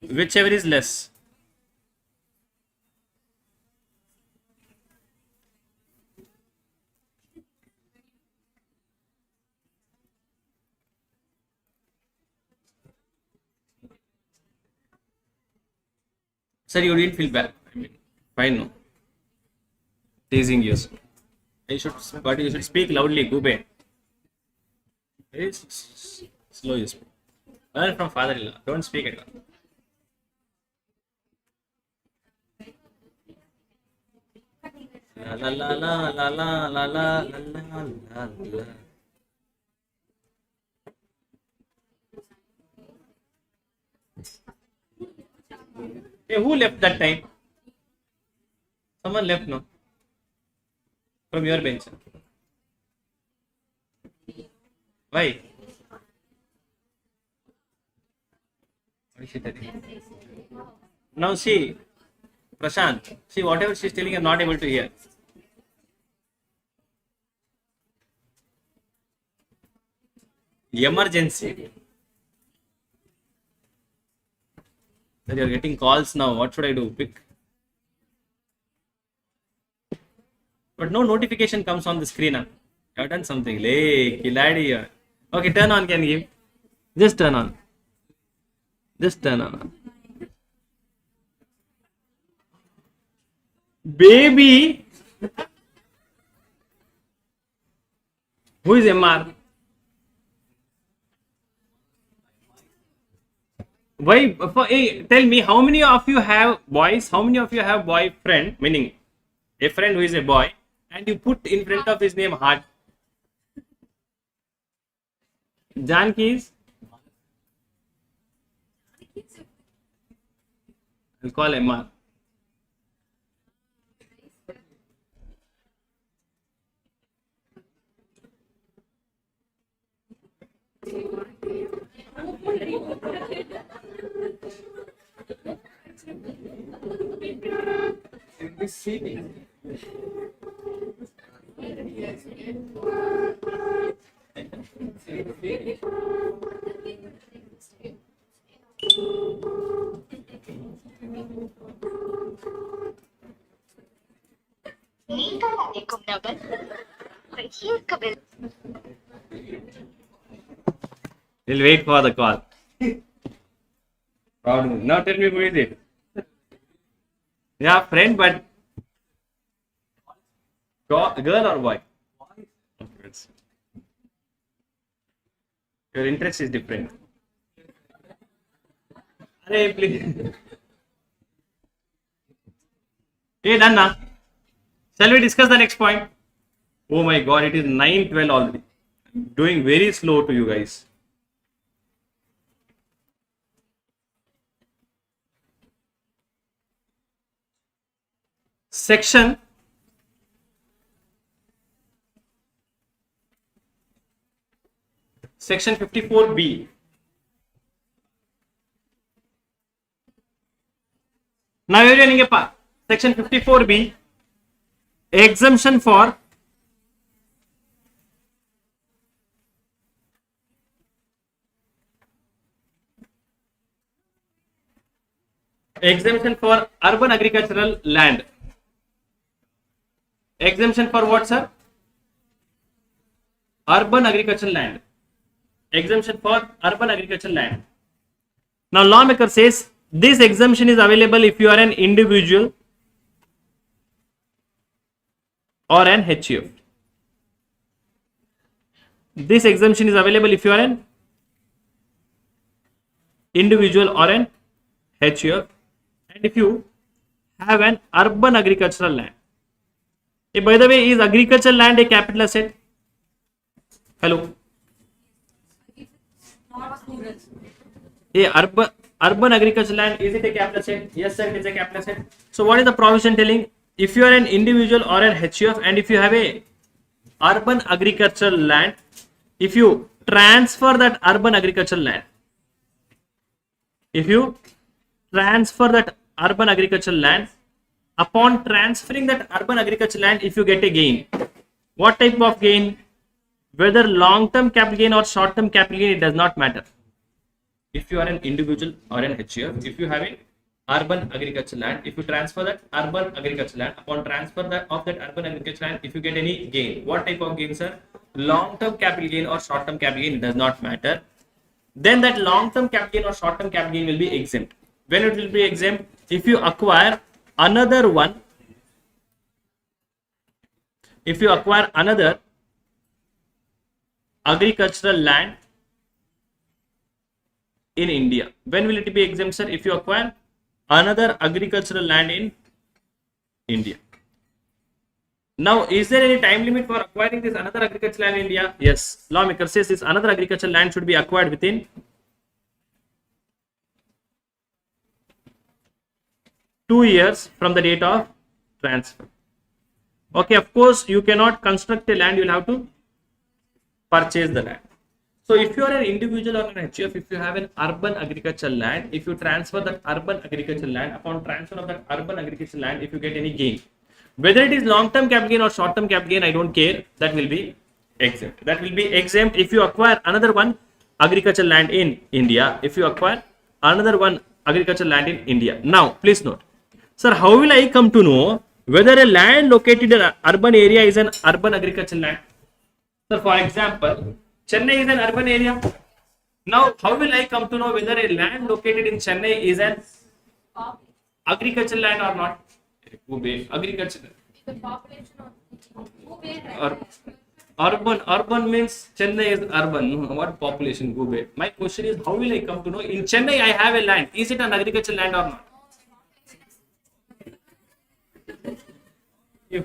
Whichever is less. Sir, you didn't feel bad. I mean, fine, no. Teasing you. You should speak loudly, Gube. Very slow you speak. Learn from father-in-law. Don't speak at all. La la la la la la la la la la. Hey, who left that time? Someone left, no? From your bench. Why? What is she telling? Now see, Prashant, see whatever she is telling, I am not able to hear. Emergency. Sir, you are getting calls now. What should I do? Pick. But no notification comes on the screen. You have done something. Lay, Kiladi. Okay, turn on. Can you give? Just turn on. Just turn on. Baby. Who is MR? Why? Hey, tell me, how many of you have boys? How many of you have boyfriend? Meaning, a friend who is a boy, and you put in front of his name heart. Janki is. I'll call MR. In this city. நீங்கள் அழைக்கும் நபர் ஈர்க்கவில்லை. We'll wait for the call. Now tell me who is it? Yeah, friend, but girl or boy? Okay, your interest is different. Hey, please. Hey, done now. Shall we discuss the next point? Oh my God, it is 9:12 already. I'm doing very slow to you guys. Section 54B. Now you are running a part. Section 54B, exemption for urban agricultural land. Exemption for what, sir? Urban agricultural land. Exemption for urban agricultural land. Now lawmaker says this exemption is available if you are an individual or an HUF. This exemption is available if you are an individual or an HUF, and if you have an urban agricultural land. Hey, by the way, is agricultural land a capital asset? Hello. Hey, urban agricultural land, is it a capital asset? Yes, sir, it is a capital asset. So what is the provision telling? If you are an individual or an HUF, and if you have a urban agricultural land, if you transfer that urban agricultural land, upon transferring that urban agricultural land, if you get a gain, what type of gain? Whether long-term capital gain or short-term capital gain, it does not matter. If you are an individual or an HUF, if you have a urban agricultural land, if you transfer that urban agricultural land, upon transfer of that urban agricultural land, if you get any gain, what type of gain, sir? Long-term capital gain or short-term capital gain, it does not matter. Then that long-term capital gain or short-term capital gain will be exempt. When it will be exempt? If you acquire another one, agricultural land in India. When will it be exempt, sir? If you acquire another agricultural land in India. Now, is there any time limit for acquiring this another agricultural land in India? Yes. Lawmaker says this another agricultural land should be acquired within 2 years from the date of transfer. Okay, of course, you cannot construct a land, you will have to purchase the land. So if you are an individual or an HUF, if you have an urban agricultural land, if you transfer that urban agricultural land, upon transfer of that urban agricultural land, if you get any gain, whether it is long-term capital gain or short-term capital gain, I don't care, that will be exempt. That will be exempt if you acquire another one agricultural land in India, if you acquire another one agricultural land in India. Now, please note, sir, how will I come to know whether a land located in an urban area is an urban agricultural land? Sir, for example, Chennai is an urban area. Now, how will I come to know whether a land located in Chennai is an agricultural land or not? Agricultural. The population of who made Or urban means Chennai is urban. What population? Gube. My question is, how will I come to know in Chennai I have a land? Is it an agricultural land or not? If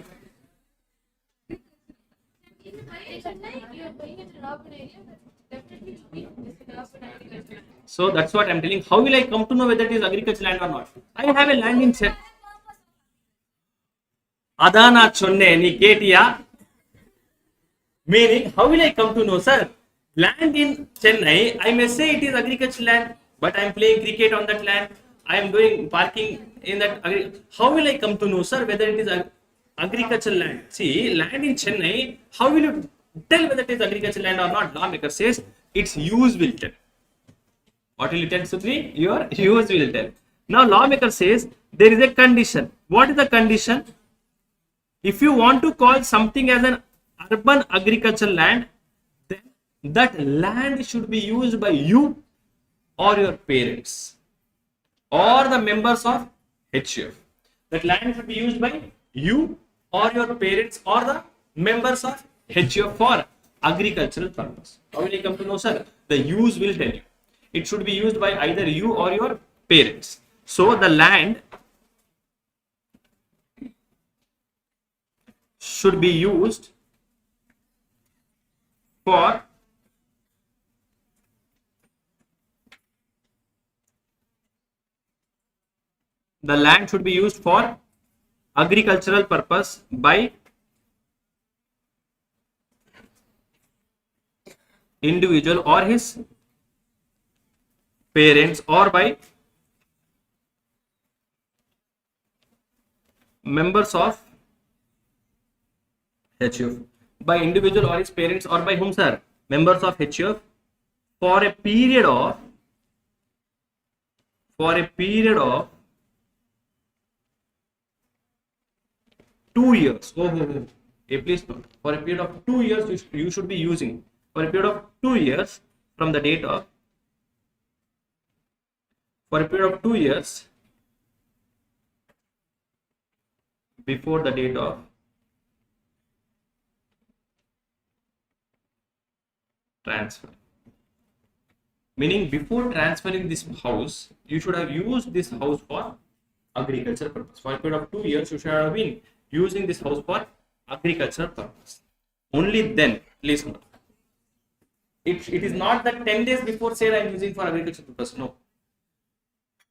Chennai, you are going into an urban area, but definitely it will be an urban area. so, that's what I'm telling. How will I come to know whether it is agricultural land or not? I have a land in Chennai. Adana Chonne ni ketiya. Meaning, how will I come to know, sir? Land in Chennai, I may say it is agricultural land, but I am playing cricket on that land. I am doing parking in that. How will I come to know, sir, whether it is agricultural land? See, land in Chennai, how will you tell whether it is agricultural land or not? Lawmaker says its use will tell. What will you tell, Sudri? Your use will tell. Now, lawmaker says there is a condition. What is the condition? If you want to call something as an urban agricultural land, then that land should be used by you or your parents or the members of HUF. That land should be used by you or your parents or the members of HUF for agricultural purpose. How will you come to know, sir? The use will tell you. It should be used by either you or your parents. So the land should be used for agricultural purpose by individual or his parents or by members of HUF. By individual or his parents or by whom, sir? Members of HUF for a period of 2 years. Please note. For a period of 2 years, you should be using. For a period of 2 years from the date of. For a period of 2 years before the date of transfer. Meaning, before transferring this house, you should have used this house for agricultural purpose. For a period of 2 years, you should have been using this house for agricultural purpose. Only then, please note. It is not that 10 days before say I am using for agricultural purpose. No.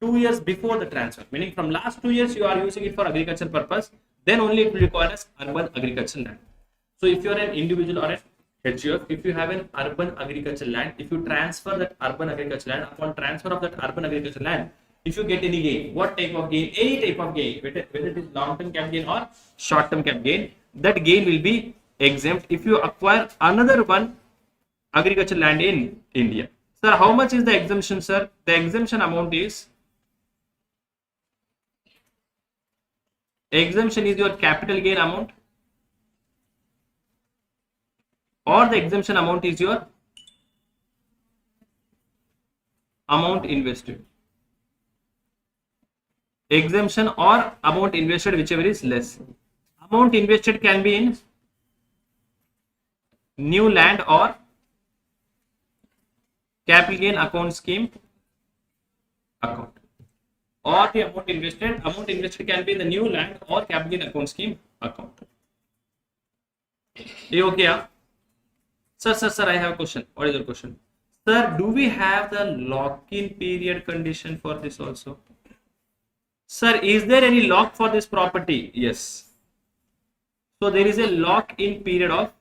2 years before the transfer. Meaning, from last 2 years, you are using it for agricultural purpose. Then only it will require as urban agricultural land. So, if you are an individual or a HUF, if you have an urban agricultural land, if you transfer that urban agricultural land, upon transfer of that urban agricultural land, if you get any gain, what type of gain? Any type of gain, whether it is long-term cap gain or short-term cap gain, that gain will be exempt if you acquire another one agricultural land in India. Sir, how much is the exemption, sir? The exemption amount is your capital gain amount, or the exemption amount is your amount invested. Exemption or amount invested, whichever is less. Amount invested can be in new land or capital gain account scheme account. Or the amount invested can be in the new land or capital gain account scheme account. Okay, yeah? Sir, I have a question. What is your question? Sir, do we have the lock-in period condition for this also? Sir, is there any lock for this property? Yes. So, there is a lock-in period of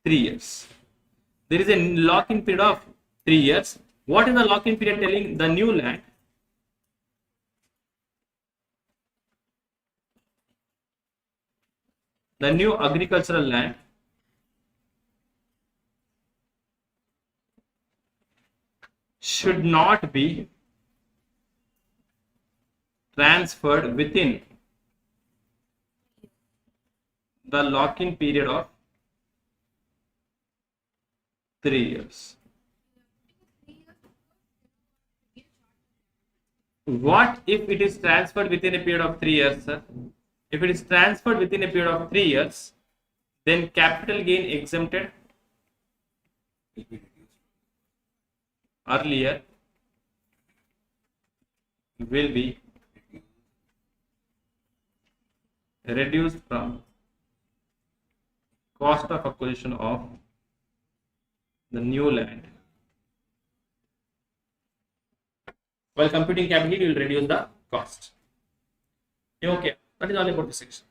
3 years. There is a lock-in period of 3 years. What is the lock-in period telling? The new land the new agricultural land should not be transferred within the lock-in period of 3 years. What if it is transferred within a period of 3 years, sir? If it is transferred within a period of 3 years, then capital gain exempted earlier will be reduced from cost of acquisition of the new land. While computing capital, you will reduce the cost. Okay, that is all about this section.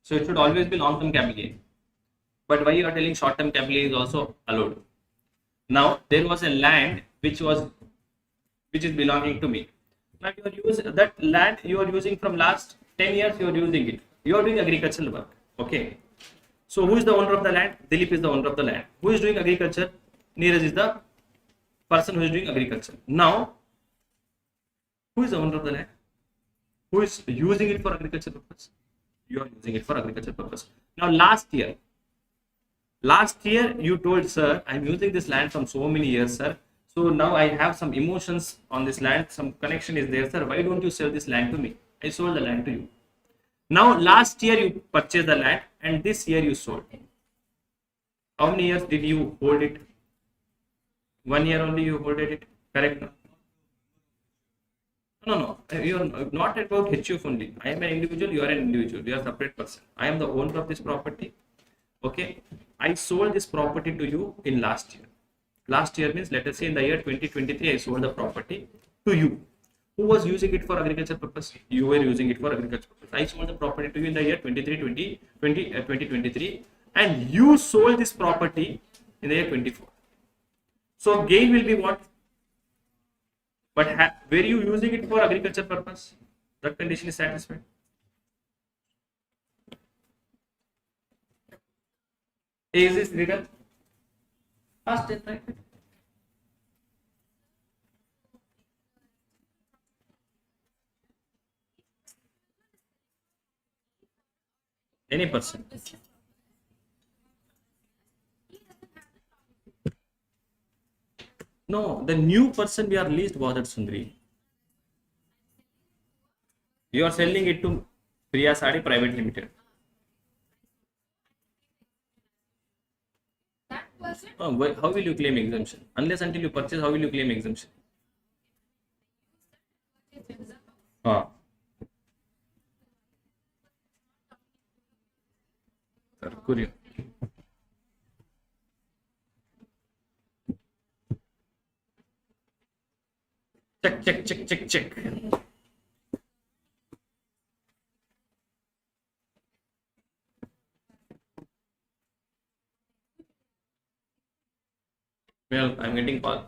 So it should always be long-term capital gain. But why you are telling short-term capital gain is also allowed? Now there was a land which is belonging to me. Now you are using that land, you are using from last 10 years, you are using it. You are doing agricultural work. Okay. So who is the owner of the land? Dilip is the owner of the land. Who is doing agriculture? Neeraj is the person who is doing agriculture. Now, who is the owner of the land? Who is using it for agriculture purpose? You are using it for agriculture purpose. Now last year you told, sir, I'm using this land from so many years, sir. So now I have some emotions on this land, some connection is there, sir. Why don't you sell this land to me? I sold the land to you. Now last year you purchased the land and this year you sold. How many years did you hold it? 1 year only you holded it, correct? No, you are not about HUF only. I am an individual, you are an individual, you are a separate person. I am the owner of this property. Okay, I sold this property to you in last year. Last year means, let us say in the year 2023, I sold the property to you. Who was using it for agriculture purpose? You were using it for agriculture purpose. I sold the property to you in the year 2023 and you sold this property in the year 24. So gain will be what? But were you using it for agriculture purpose? That condition is satisfied. Is this written? Ask it, right? Any person. No, the new person we are least bothered, Sundri. You are selling it to Priya Sari Private Limited. That person How will you claim exemption? Unless until you purchase, how will you claim exemption? Sir, courier. Check. Well, I'm getting call.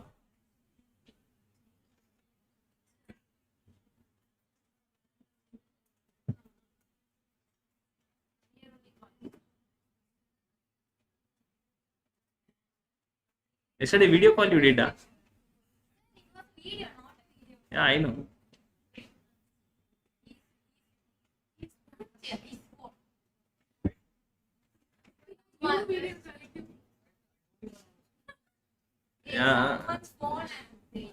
Yesterday video call you did, huh? video, not a video. Yeah, I know. Yeah, he's four. One video collective. Yeah. Someone's phone and they-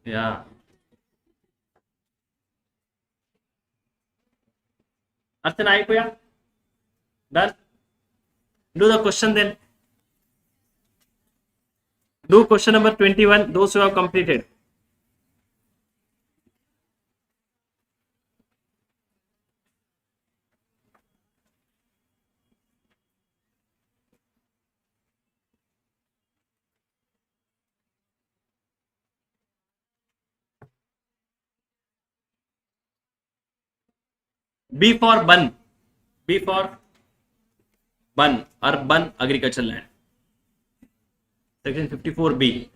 Yeah. Archana, aikuya? Done? Do the question then. Do question number 21, those who have completed. B for bun. B for bun, urban agricultural land. Section 54B.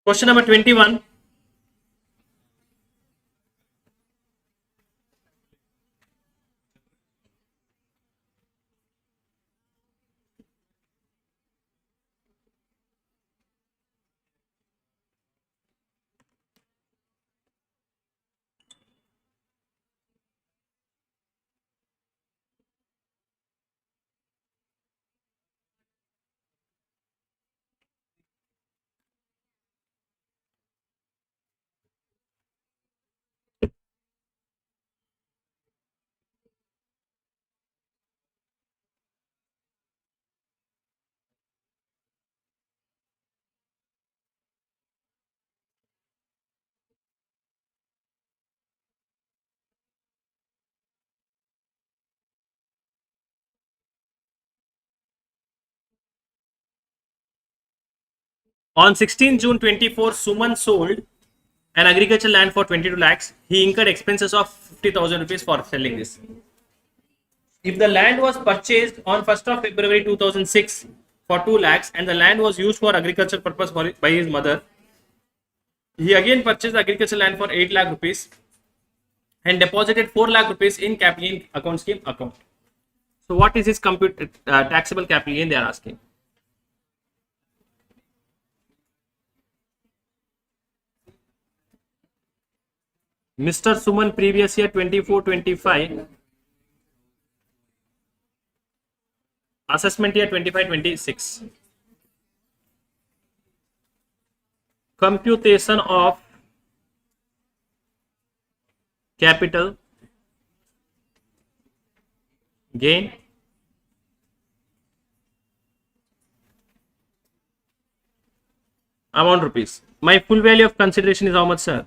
Question number 21. On 16 June 24, Suman sold an agricultural land for 22 lakhs. He incurred expenses of 50,000 rupees for selling this. If the land was purchased on 1st of February 2006 for 2 lakhs and the land was used for agricultural purpose by his mother, he again purchased agricultural land for 8 lakh rupees and deposited 4 lakh rupees in capital gain account scheme account. So what is his taxable capital gain, they are asking. Mr. Suman previous year 24-25, assessment year 25-26. Computation of capital gain amount rupees. My full value of consideration is how much, sir?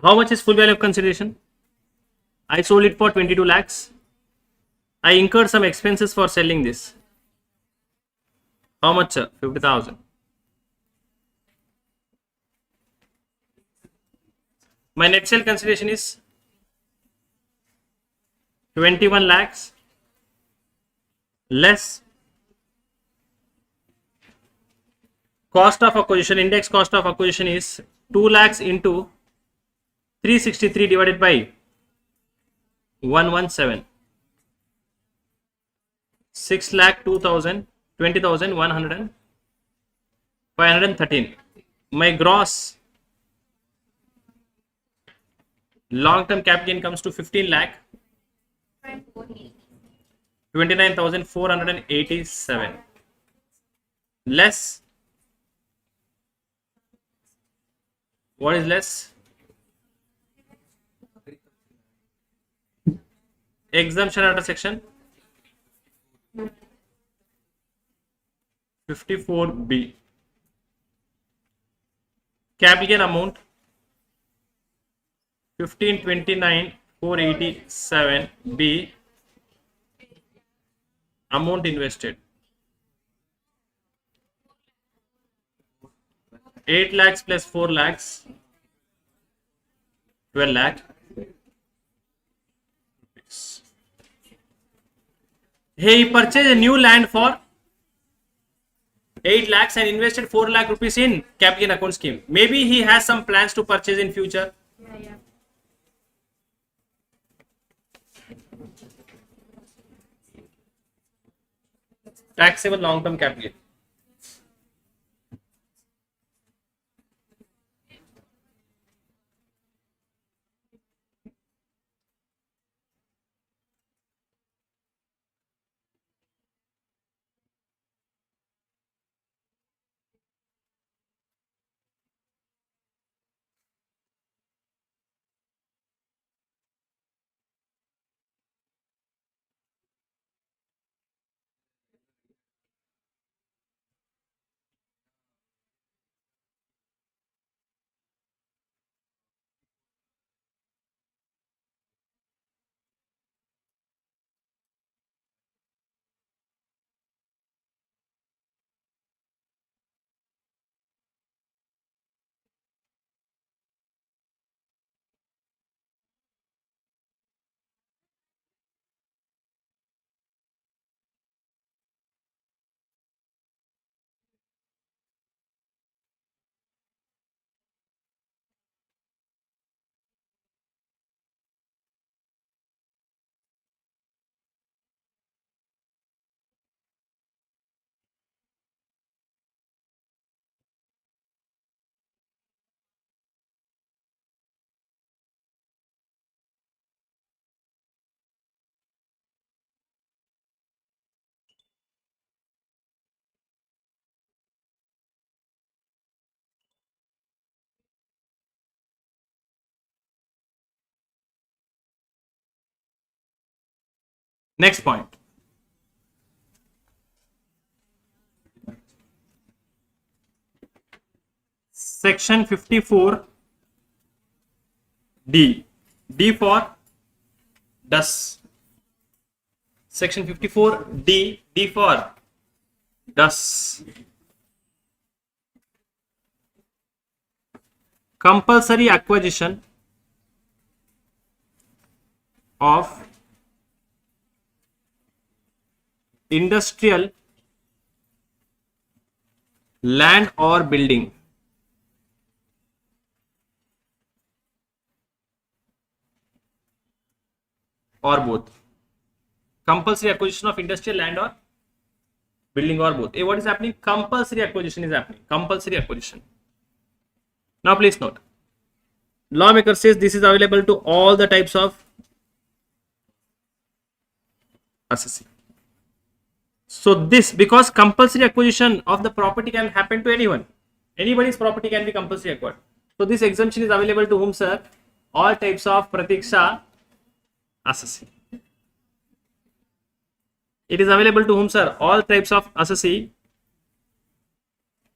How much is full value of consideration? I sold it for 22 lakhs. I incurred some expenses for selling this. How much, sir? 50,000. My net sale consideration is 21 lakhs less cost of acquisition. Index cost of acquisition is 2 lakhs into 363 divided by 117. 6 lakh 2,000, 20,000, 100, 513. My gross long term capital gain comes to 15 lakh 29,487 less. What is less? Exemption under section 54B. Capital gain amount 1529 487 B. Amount invested 8 lakhs plus 4 lakhs 12 lakh. He purchased a new land for 8 lakhs and invested 4 lakh rupees in capital gain account scheme. Maybe he has some plans to purchase in future. Yeah. Taxable long term capital gain. Next point. Section 54 D. D for does. Section 54 D. D for does. Compulsory acquisition of industrial land or building or both. Compulsory acquisition of industrial land or building or both. What is happening? Compulsory acquisition is happening. Compulsory acquisition. Now please note, lawmaker says this is available to all the types of assessee. So this, because compulsory acquisition of the property can happen to anyone. Anybody's property can be compulsory acquired. So this exemption is available to whom, sir? All types of pratiksha assessee. It is available to whom, sir? All types of assessee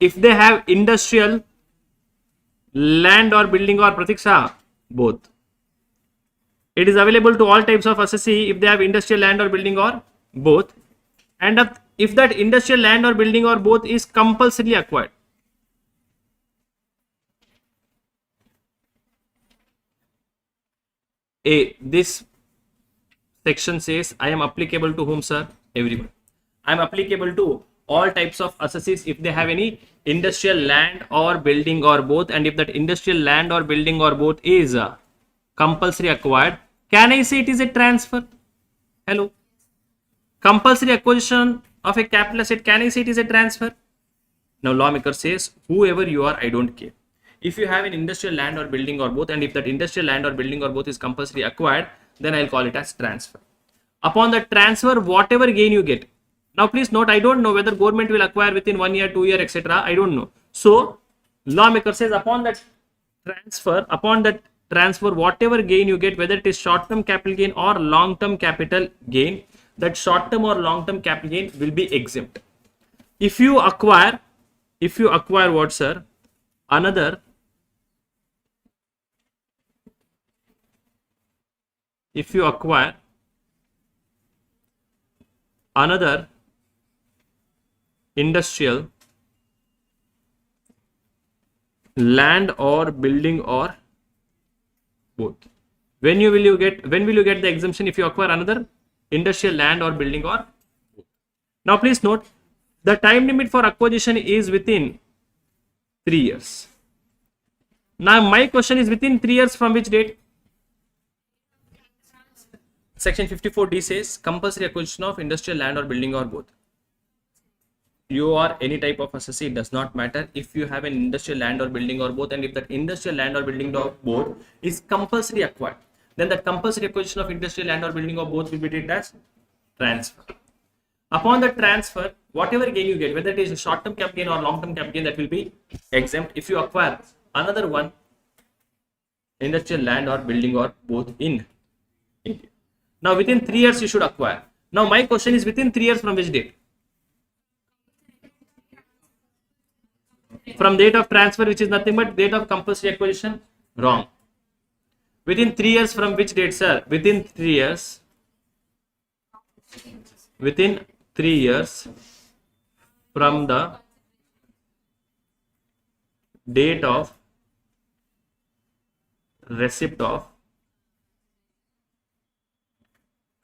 if they have industrial land or building or pratiksha, both. It is available to all types of assessee if they have industrial land or building or both, and if that industrial land or building or both is compulsorily acquired. This section says I am applicable to whom, sir? Everyone. I am applicable to all types of assessees if they have any industrial land or building or both, and if that industrial land or building or both is compulsory acquired. Can I say it is a transfer? Hello. Compulsory acquisition of a capital asset, can I say it is a transfer? Now lawmaker says, whoever you are, I don't care. If you have an industrial land or building or both, and if that industrial land or building or both is compulsory acquired, then I'll call it as transfer. Upon the transfer, whatever gain you get. Now please note, I don't know whether government will acquire within 1 year, 2 year, etc. I don't know. So lawmaker says upon that transfer, whatever gain you get, whether it is short-term capital gain or long-term capital gain, that short-term or long-term capital gain will be exempt. If you acquire what, sir? Another if you acquire another industrial land or building or both. When will you get the exemption if you acquire another industrial land or building or both? Now please note the time limit for acquisition is within 3 years. Now my question is within 3 years from which date? Section 54D says compulsory acquisition of industrial land or building or both. You are any type of assessee, it does not matter if you have an industrial land or building or both, and if that industrial land or building or both is compulsory acquired, then that compulsory acquisition of industrial land or building or both will be treated as transfer. Upon the transfer, whatever gain you get, whether it is a short-term cap gain or long-term cap gain, that will be exempt if you acquire another one industrial land or building or both in India. Now within 3 years you should acquire. Now my question is within 3 years from which date? From date of transfer, which is nothing but date of compulsory acquisition. Wrong. Within 3 years from which date, sir? Within 3 years. Within 3 years from the date of receipt of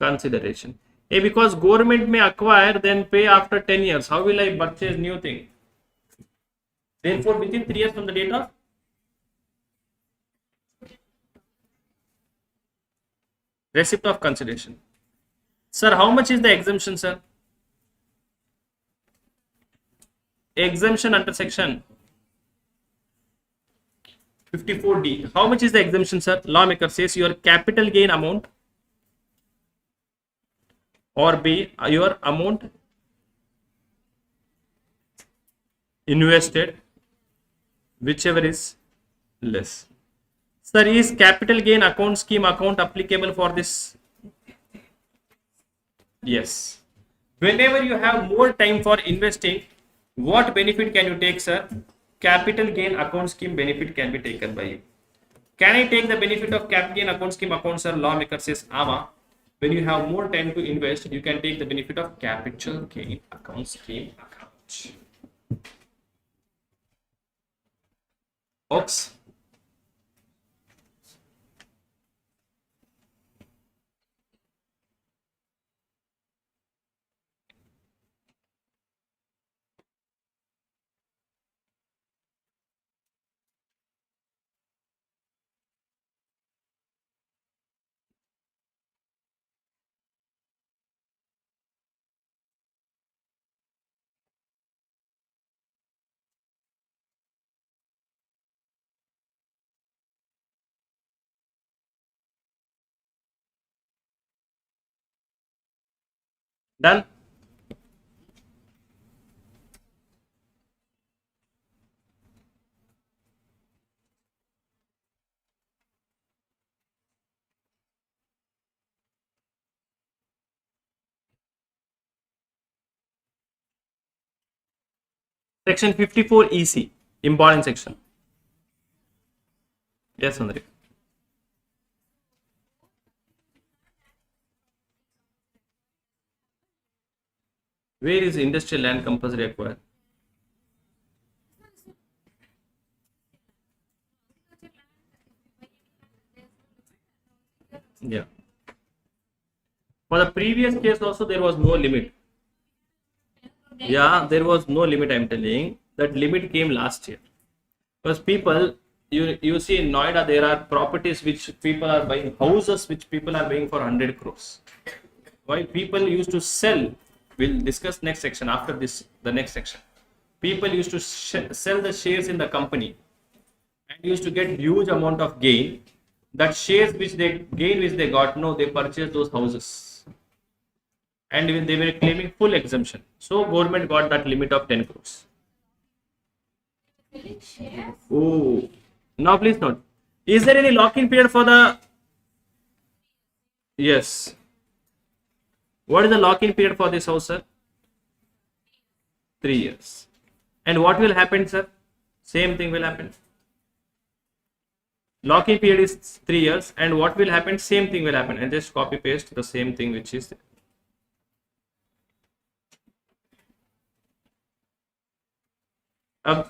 consideration. Because government may acquire then pay after 10 years. How will I purchase new thing? Therefore, within 3 years from the date of receipt of consideration. Sir, how much is the exemption, sir? Exemption under section 54D. How much is the exemption, sir? Lawmaker says your capital gain amount or B, your amount invested, whichever is less. Sir, is capital gain account scheme account applicable for this? Yes. Whenever you have more time for investing, what benefit can you take, sir? Capital gain account scheme benefit can be taken by you. Can I take the benefit of capital gain account scheme account, sir? Lawmaker says, Ama. When you have more time to invest, you can take the benefit of capital gain account scheme account. Oops. Done. Section 54 EC, important section. Yes, Andri. Where is industrial land compulsory acquired? Yeah. For the previous case also there was no limit. Yeah, there was no limit, I'm telling. That limit came last year. Because people, you see in Noida, there are properties which people are buying, houses which people are buying for 100 crores. Why people used to sell, we'll discuss next section after this, the next section. People used to sell the shares in the company and used to get huge amount of gain. That shares which they got, no, they purchased those houses. And they were claiming full exemption. So government got that limit of 10 crores. Oh, now please note. Is there any lock-in period for the? Yes. What is the lock-in period for this house, sir? 3 years. And what will happen, sir? Same thing will happen. Lock-in period is 3 years, and what will happen? Same thing will happen, and just copy paste the same thing which is there.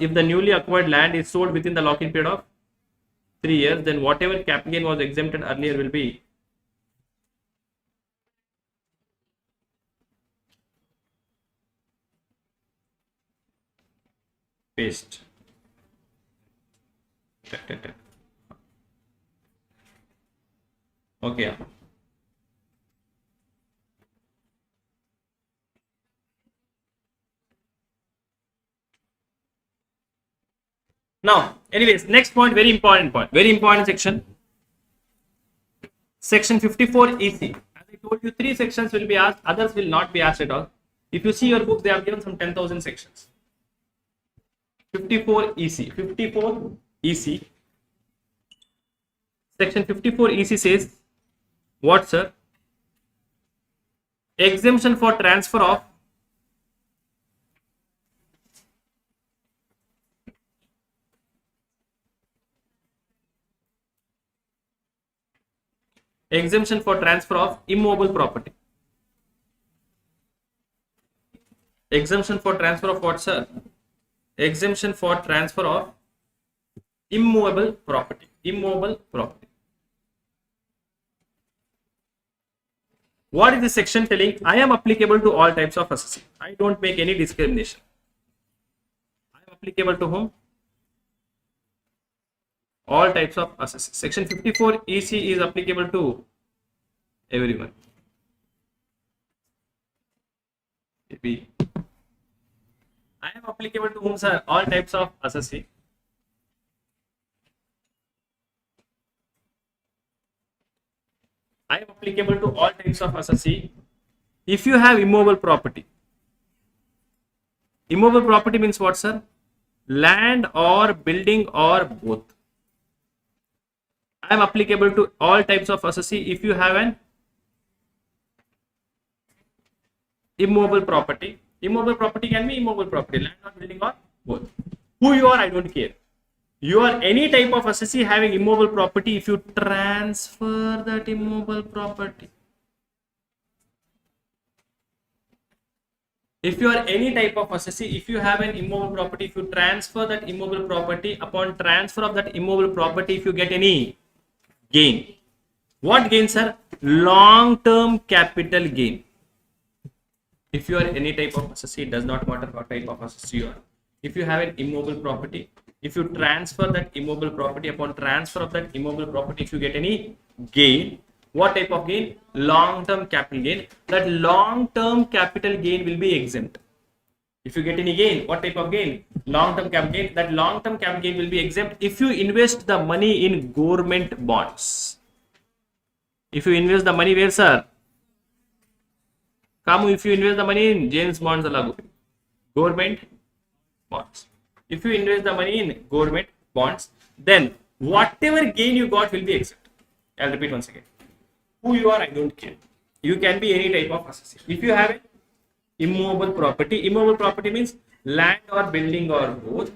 If the newly acquired land is sold within the lock-in period of 3 years, then whatever capital gain was exempted earlier will be paste. Okay. Now, anyways, next point, very important section. Section 54 EC. As I told you, 3 sections will be asked, others will not be asked at all. If you see your book, they have given some 10,000 sections. 54 EC. 54 EC. Section 54 EC says, what, sir? Exemption for transfer of immobile property. Exemption for transfer of what, sir? Exemption for transfer of immobile property. Immobile property. What is this section telling? I am applicable to all types of assessing. I don't make any discrimination. I am applicable to whom? All types of assessing. Section 54 EC is applicable to everyone. I am applicable to whom, sir? All types of assessing. I am applicable to all types of assessee if you have immobile property. Immobile property means what, sir? Land or building or both. I am applicable to all types of assessee if you have an immobile property. Immobile property can be immobile property, land or building or both. Who you are, I don't care. You are any type of assessee having immobile property if you transfer that immobile property. If you are any type of assessee, if you have an immobile property, if you transfer that immobile property, upon transfer of that immobile property, if you get any gain. What gain, sir? Long-term capital gain. If you are any type of assessee, it does not matter what type of assessee you are. If you have an immobile property, if you transfer that immobile property, upon transfer of that immobile property, if you get any gain, what type of gain? Long-term capital gain. That long-term capital gain will be exempt. If you get any gain, what type of gain? Long-term capital gain. That long-term capital gain will be exempt if you invest the money in government bonds. If you invest the money where, sir? Kamu, if you invest the money in James bonds, government bonds. If you invest the money in government bonds, then whatever gain you got will be exempt. I'll repeat once again. Who you are, I don't care. You can be any type of assessee. If you have an immobile property means land or building or both,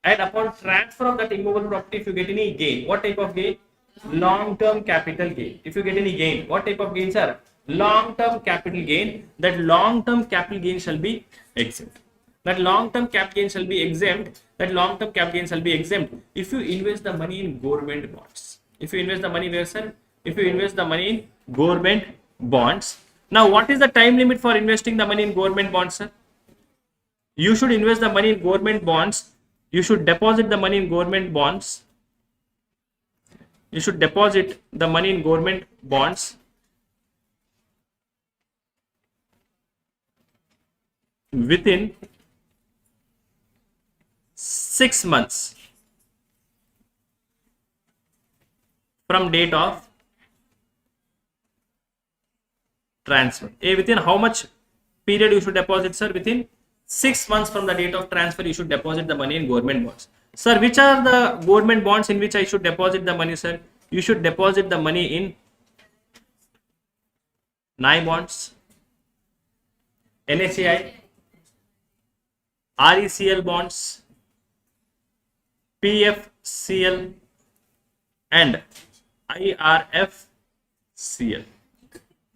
and upon transfer of that immobile property, if you get any gain, what type of gain? Long-term capital gain. If you get any gain, what type of gain, sir? Long-term capital gain. That long-term capital gain shall be exempt. That long-term capital gain shall be exempt. That long-term capital gain shall be exempt if you invest the money in government bonds. If you invest the money where, sir? If you invest the money in government bonds. Now, what is the time limit for investing the money in government bonds, sir? You should invest the money in government bonds. You should deposit the money in government bonds. You should deposit the money in government bonds within 6 months from date of transfer. Within how much period you should deposit, sir? Within 6 months from the date of transfer, you should deposit the money in government bonds. Sir, which are the government bonds in which I should deposit the money, sir? You should deposit the money in NI bonds, NHAI, RECL bonds, PFCL, and IRFCL.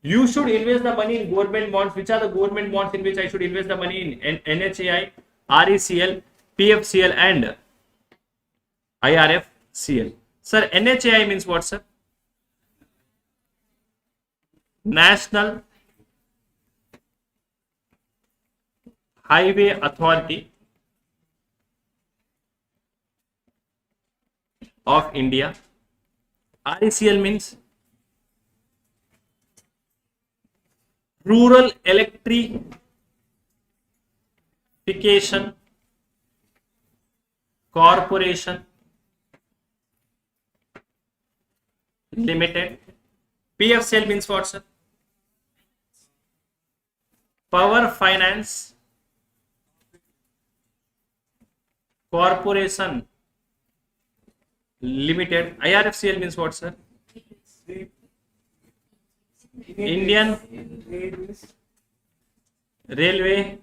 You should invest the money in government bonds. Which are the government bonds in which I should invest the money in? NHAI, RECL, PFCL and IRFCL. Sir, NHAI means what, sir? National Highway Authority of India. RECL means Rural Electrification Corporation Limited. PFCL means what, sir? Power Finance Corporation Limited. IRFCL means what, sir? Indian Railway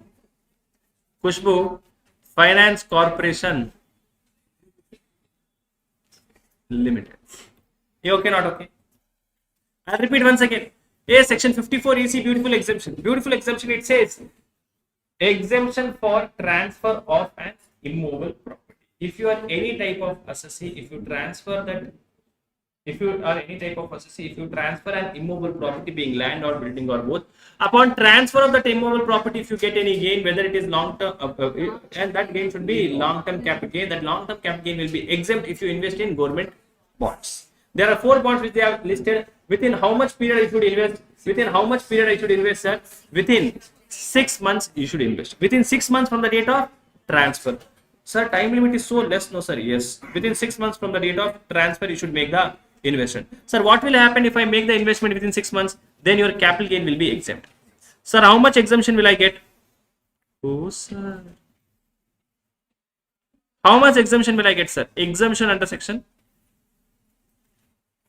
Kushbu Finance Corporation Limited. You okay, not okay? I'll repeat once again. A section 54 EC beautiful exemption. Beautiful exemption, it says exemption for transfer of an immovable property. If you are any type of assessee, if you transfer that, if you are any type of assessee, if you transfer an immovable property being land or building or both, upon transfer of that immovable property, if you get any gain, whether it is long term, and that gain should be long term capital gain, that long term capital gain will be exempt if you invest in government bonds. There are 4 bonds which they have listed. Within how much period I should invest? Within how much period I should invest, sir? Within 6 months you should invest. Within 6 months from the date of transfer. Sir, time limit is so less. No, sir. Yes. Within 6 months from the date of transfer, you should make the investment. Sir, what will happen if I make the investment within 6 months? Then your capital gain will be exempt. Sir, how much exemption will I get? Oh, sir. How much exemption will I get, sir? Exemption under section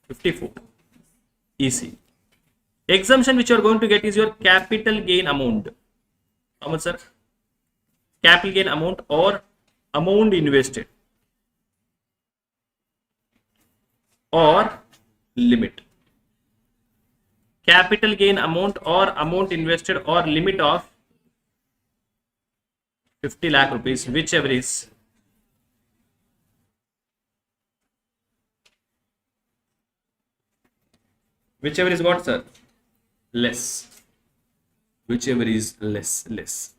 54 EC. Exemption which you are going to get is your capital gain amount. How much, sir? Capital gain amount or amount invested or limit. Capital gain amount or amount invested or limit of 50 lakh rupees, whichever is what, sir? Less. Whichever is less.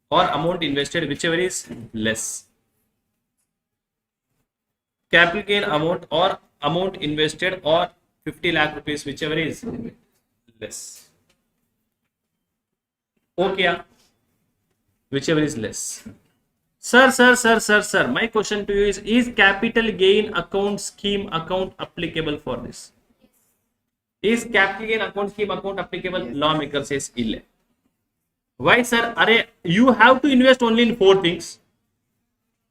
Or amount invested, whichever is less. Capital gain amount or amount invested or 50 lakh rupees, whichever is less. Okay, whichever is less. Sir, my question to you is capital gain account scheme account applicable for this? Is capital gain account scheme account applicable? Yes. Lawmaker says ille. Why, sir? You have to invest only in 4 things.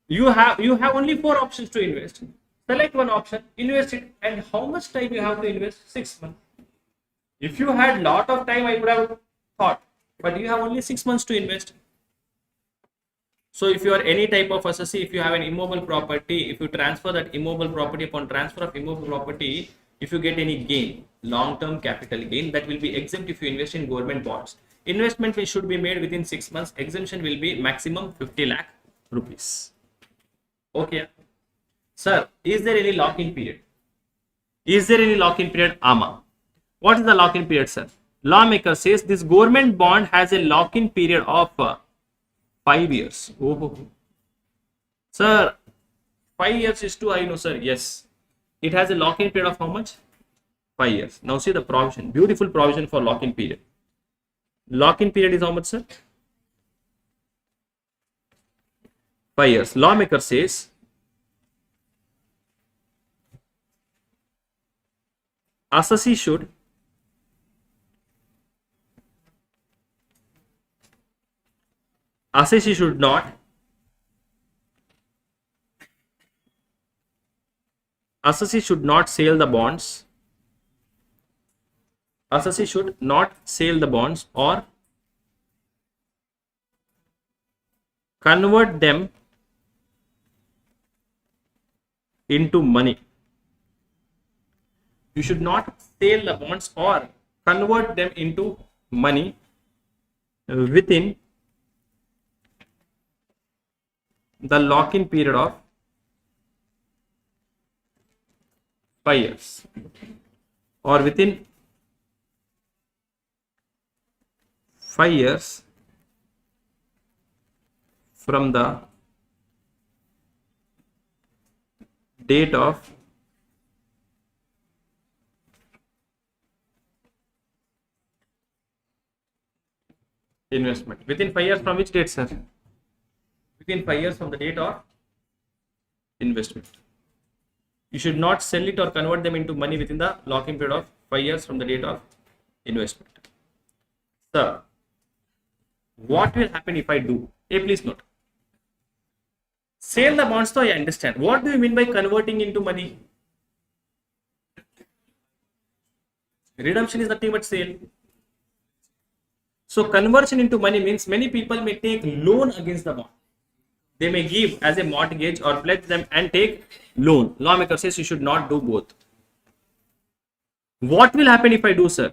You have only 4 options to invest. Select one option, invest it, and how much time you have to invest? 6 months. If you had lot of time, I would have thought, but you have only 6 months to invest. So if you are any type of assessee, if you have an immobile property, if you transfer that immobile property, upon transfer of immobile property, if you get any gain, long-term capital gain, that will be exempt if you invest in government bonds. Investment which should be made within 6 months. Exemption will be maximum 50 lakh rupees. Okay. Sir, is there any lock-in period? Is there any lock-in period? AMA. What is the lock-in period, sir? Lawmaker says this government bond has a lock-in period of 5 years. Oh. Sir, 5 years is too high, no, sir? Yes. It has a lock-in period of how much? 5 years. Now see the provision. Beautiful provision for lock-in period. Lock-in period is how much, sir? 5 years. Lawmaker says assessee should not sell the bonds. Assessee should not sell the bonds or convert them into money You should not sell the bonds or convert them into money within the lock-in period of 5 years or within 5 years from the date of investment. Within 5 years from which date, sir? Within 5 years from the date of investment. You should not sell it or convert them into money within the lock-in period of 5 years from the date of investment. Sir, what will happen if I do? Please note. Sell the bonds, though I understand. What do you mean by converting into money? Redemption is nothing but sale. So conversion into money means many people may take loan against the bond. They may give as a mortgage or pledge them and take loan. Lawmaker says you should not do both. What will happen if I do, sir?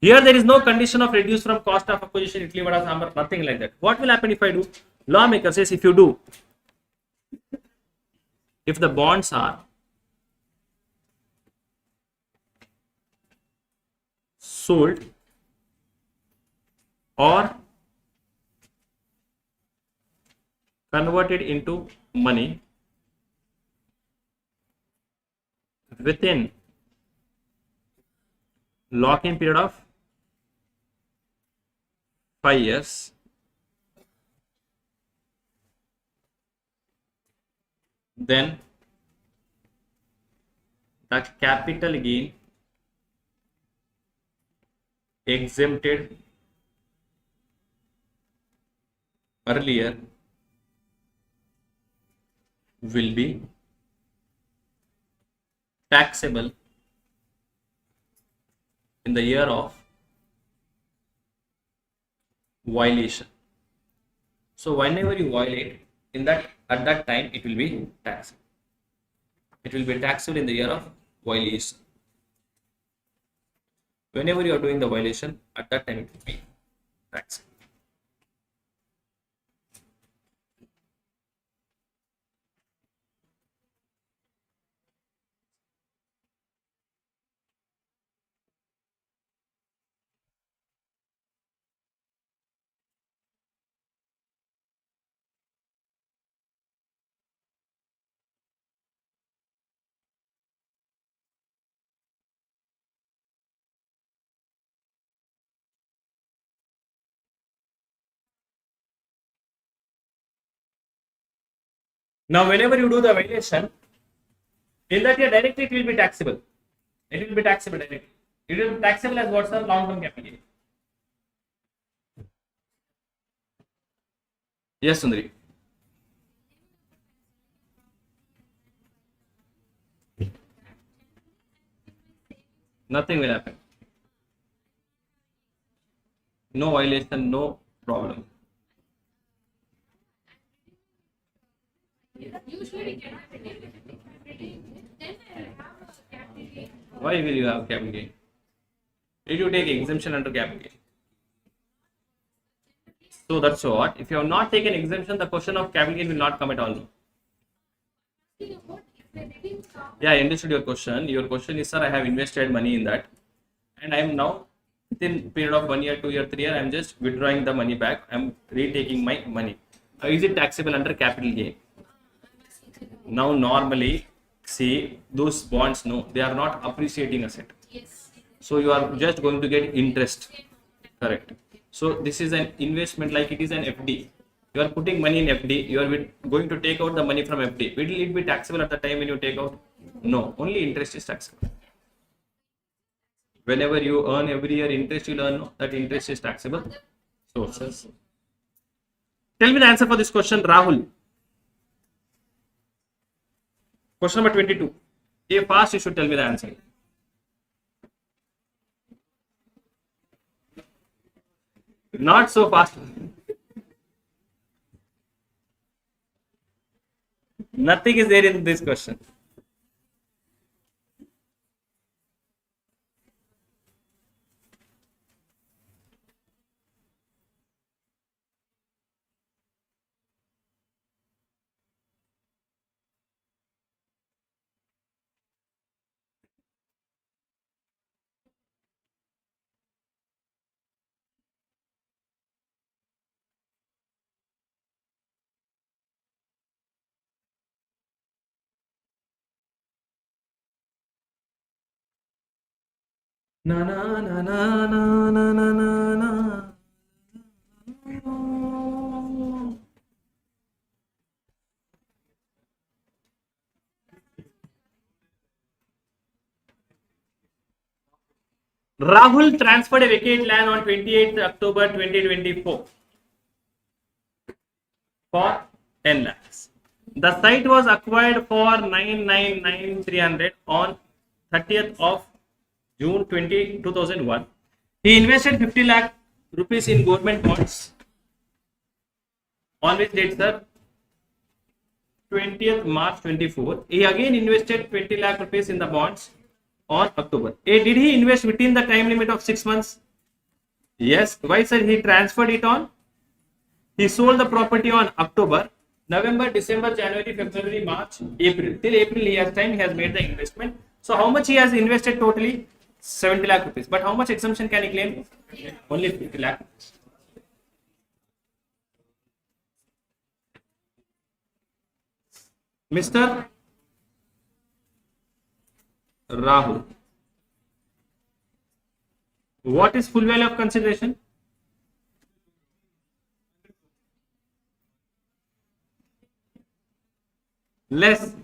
Here there is no condition of reduce from cost of acquisition, Italy, vada, sambar, nothing like that. What will happen if I do? Lawmaker says if you do, if the bonds are sold or converted into money within lock-in period of 5 years, then the capital gain exempted earlier will be taxable in the year of violation. So whenever you violate, at that time it will be taxable. It will be taxable in the year of violation. Whenever you are doing the violation, at that time it will be taxable. Now, whenever you do the violation, in that year directly it will be taxable. It will be taxable directly. It will be taxable as what's the long-term capital gain. Yes, Sundari. Nothing will happen. No violation, no problem. Usually we cannot redeem it. If I redeem it, then I have a capital gain. Why will you have capital gain? Did you take exemption under capital gain? So that's what. If you have not taken exemption, the question of capital gain will not come at all. If I redeem stock, Yeah, I understood your question. Your question is, sir, I have invested money in that, and I am now within period of 1 year, 2 year, 3 year, I am just withdrawing the money back. I am retaking my money. Is it taxable under capital gain? Now, normally, see those bonds, no, they are not appreciating asset. yes. So you are just going to get interest. Correct. So this is an investment, like it is an FD. You are putting money in FD. You are going to take out the money from FD. Will it be taxable at the time when you take out? No. Only interest is taxable. Whenever you earn every year interest, you earn that interest is taxable. Sources. Tell me the answer for this question, Rahul. Question number 22. If fast, you should tell me the answer. Not so fast. Nothing is there in this question. Na na na na na na na na na. Rahul transferred a vacant land on 28th October 2024 for 10 lakhs. The site was acquired for 999,300 on 30th of June 2001. He invested 50 lakh rupees in government bonds. On which date, sir? 20th March 24. He again invested 20 lakh rupees in the bonds on October. Did he invest within the time limit of 6 months? Yes. Why, sir? He transferred it on. He sold the property on October, November, December, January, February, March, April. Till April he has time, he has made the investment. So how much he has invested totally? 70 lakh rupees. But how much exemption can he claim? Only 50 lakh. Mr. Rahul. What is full value of consideration? Less.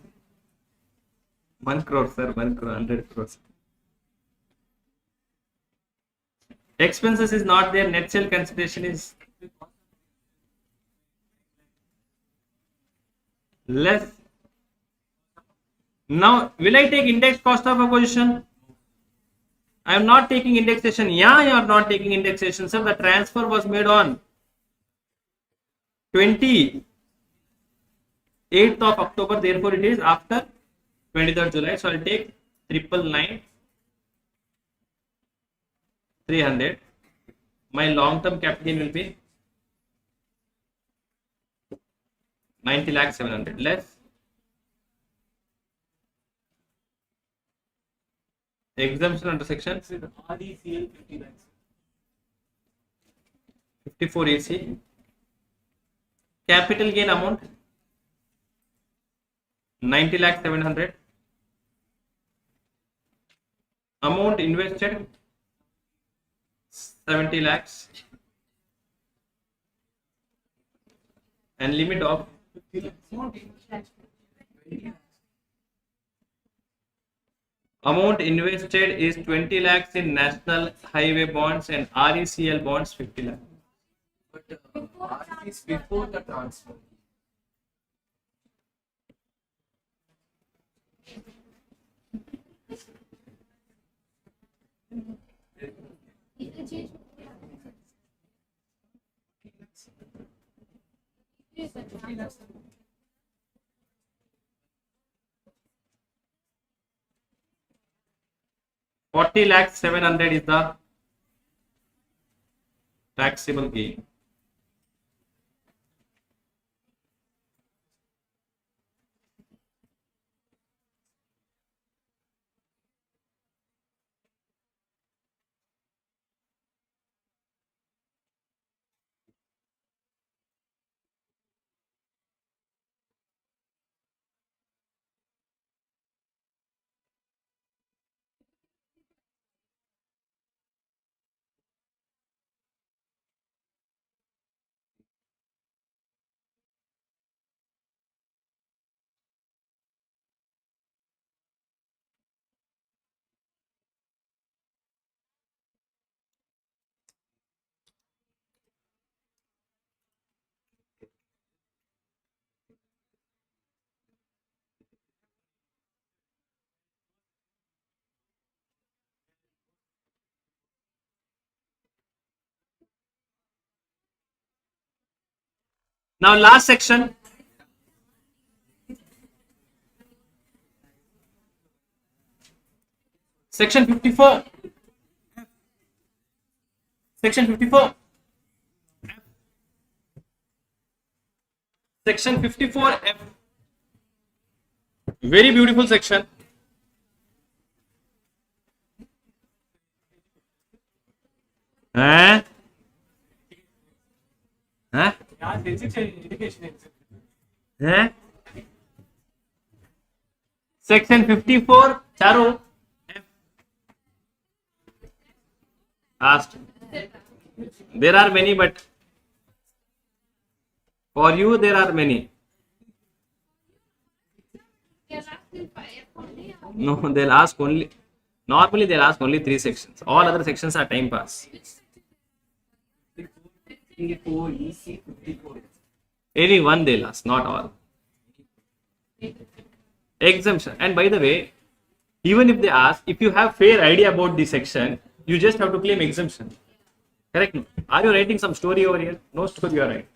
1 crore, sir. 1 crore, 100 crores. Expenses is not there. Net sale consideration is less. Now, will I take index cost of acquisition? I am not taking indexation. Yeah, you are not taking indexation, sir. The transfer was made on 28th of October. Therefore, it is after 23rd July. So, I will take 999,300. My long-term capital will be 90 lakh 700 less exemption under section RECL 50 lakhs. 54 AC. Capital gain amount 90 lakh 700. Amount invested 70 lakhs. And limit of 50 lakhs. amount invested is 20 lakhs in national highway bonds and RECL bonds 50 lakhs. But it's before the transfer. Yes. 40 lakhs 700 is the taxable gain. Now last section. Section 54. Section 54. Section 54F. Very beautiful section. Huh? Huh? Yeah, basic education exemption. Huh? Section 54 चारों Asked. There are many, but for you there are many. You're asking for F only or No, they'll ask only. Normally they'll ask only 3 sections. All other sections are time pass. 54 EC 54. Any one they'll ask, not all. Exemption. And by the way, even if they ask, if you have fair idea about the section, you just have to claim exemption. Correct? Are you writing some story over here? No story you are writing.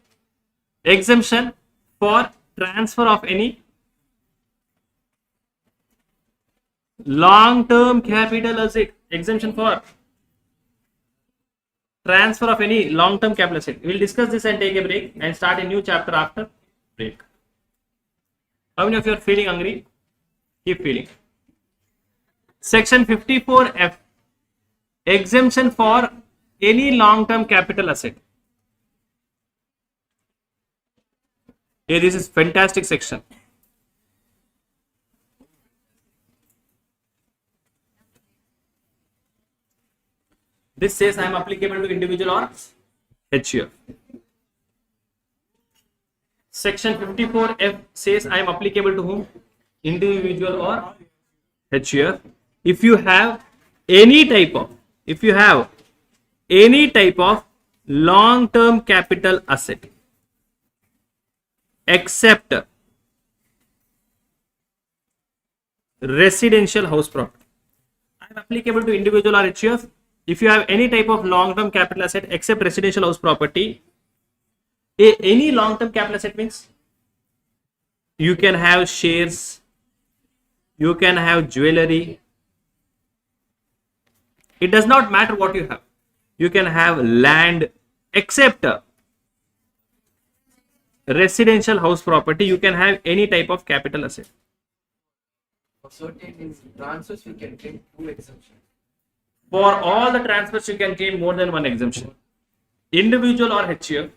Exemption for transfer of any long-term capital asset. Exemption for transfer of any long-term capital asset. We will discuss this and take a break and start a new chapter after break. How many of you are feeling hungry? Keep feeling. Section 54F. Exemption for any long-term capital asset. Hey, this is fantastic section. This says I am applicable to individual or HUF. Section 54F says I am applicable to whom? Individual or HUF. If you have any type of long-term capital asset except residential house property. I am applicable to individual or HUF. If you have any type of long-term capital asset except residential house property, any long-term capital asset means you can have shares, you can have jewelry. It does not matter what you have. You can have land except residential house property. You can have any type of capital asset. For certain transfers, we can claim 2 exemptions. For all the transfers, you can claim more than one exemption. Individual or HUF.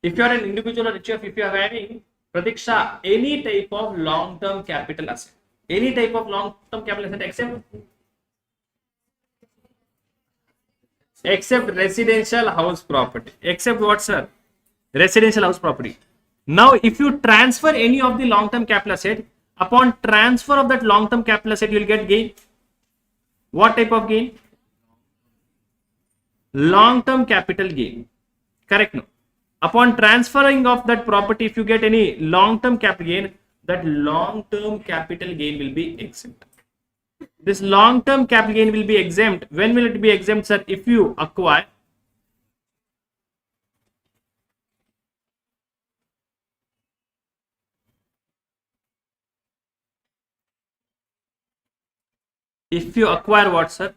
If you are an individual or HUF, if you are having Pratiksha, any type of long-term capital asset, any type of long-term capital asset except residential house property. Except what, sir? Residential house property. Now, if you transfer any of the long-term capital asset, upon transfer of that long-term capital asset, you will get gain. What type of gain? Long-term capital gain. Correct? No. Upon transferring of that property, if you get any long-term capital gain, that long-term capital gain will be exempt. This long-term capital gain will be exempt. When will it be exempt, sir? If you acquire what, sir?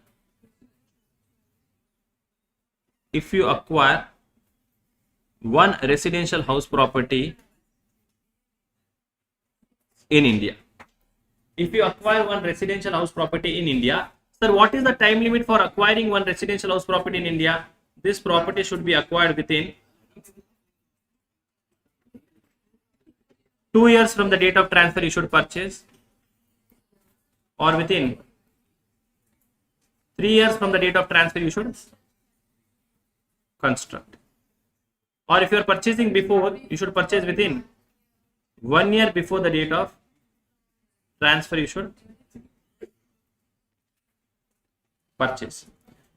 If you acquire one residential house property in India. If you acquire one residential house property in India, sir, what is the time limit for acquiring one residential house property in India? This property should be acquired within 2 years from the date of transfer you should purchase, or within 3 years from the date of transfer you should construct. Or if you are purchasing before, you should purchase within 1 year before the date of transfer you should purchase.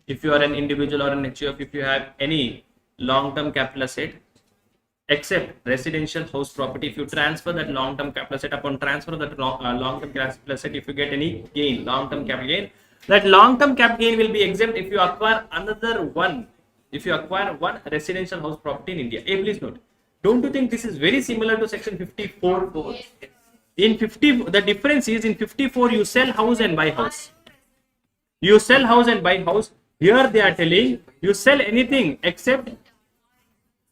If you are an individual or an HUF, if you have any long-term capital asset except residential house property, if you transfer that long-term capital asset, upon transfer of that long-term capital asset, if you get any gain, long-term capital gain, that long-term capital gain will be exempt if you acquire another one. If you acquire one residential house property in India. Please note, don't you think this is very similar to section 54? In 50, the difference is in 54 you sell house and buy house. You sell house and buy house. Here they are telling you sell anything except.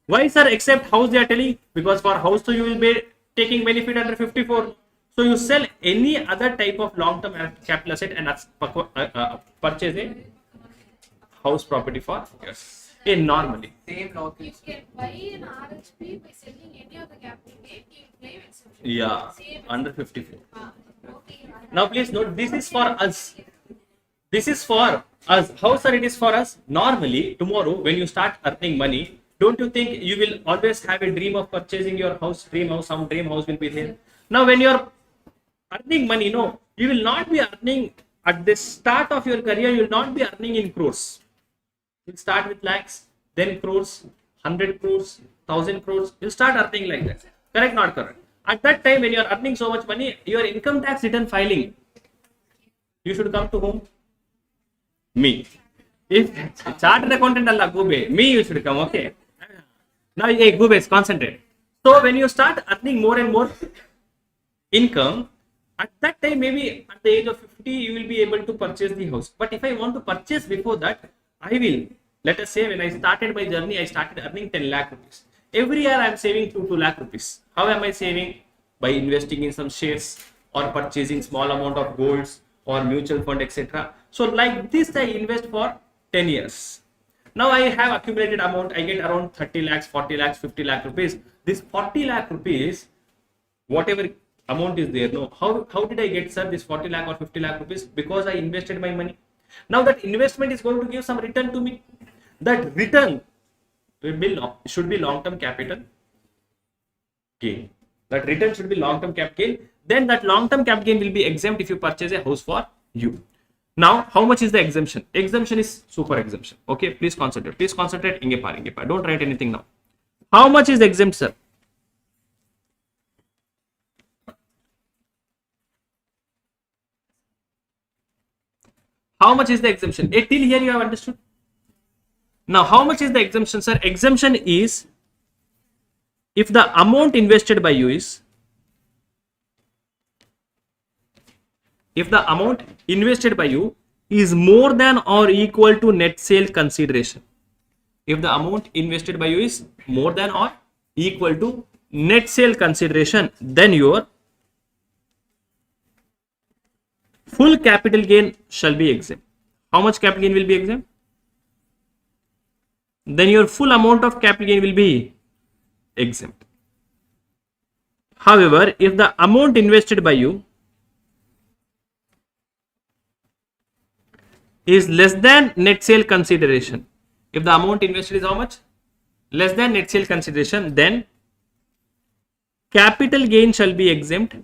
Why, sir, except house they are telling? Because for house so you will be taking benefit under 54. So you sell any other type of long-term capital asset and purchase a house property for yours. Normally. Same law. you can buy an RHP by selling any of the capital gain, you claim exemption. Yeah, Same. under 54. Okay. Now please note, this is for us. This is for us. How, sir, it is for us? Normally, tomorrow when you start earning money, don't you think you will always have a dream of purchasing your house, dream house, some dream house will be there. Now, when you are earning money, no, you will not be earning at the start of your career, you will not be earning in crores. You'll start with lakhs, then crores, 100 crores, 1000 crores. You'll start earning like that. Correct, not correct? At that time, when you are earning so much money, your income tax return filing, you should come to whom? Me. If chartered accountant Allah Gube, me you should come, okay? Now, hey, Gube, concentrate. So, when you start earning more and more income, at that time, maybe at the age of 50, you will be able to purchase the house. But if I want to purchase before that, I will. Let us say when I started my journey, I started earning 10 lakh rupees. Every year I am saving 2 lakh rupees. How am I saving? By investing in some shares or purchasing small amount of golds or mutual fund, etc. So like this, I invest for 10 years. Now I have accumulated amount. I get around 30 lakhs, 40 lakhs, 50 lakh rupees. This 40 lakh rupees, whatever amount is there, no, how did I get, sir, this 40 lakh or 50 lakh rupees? Because I invested my money. Now that investment is going to give some return to me. That return should be long-term capital gain. That return should be long-term cap gain. Then that long-term cap gain will be exempt if you purchase a house for you. Now, how much is the exemption? Exemption is super exemption. Okay, please concentrate. Please concentrate. Inge par. Don't write anything now. How much is the exempt, sir? How much is the exemption? Till here you have understood. Now, how much is the exemption, sir? Exemption is if the amount invested by you is, if the amount invested by you is more than or equal to net sale consideration. If the amount invested by you is more than or equal to net sale consideration, then your full capital gain shall be exempt. How much capital gain will be exempt? Then your full amount of capital gain will be exempt. However, if the amount invested by you is less than net sale consideration, if the amount invested is how much? Less than net sale consideration, then capital gain shall be exempt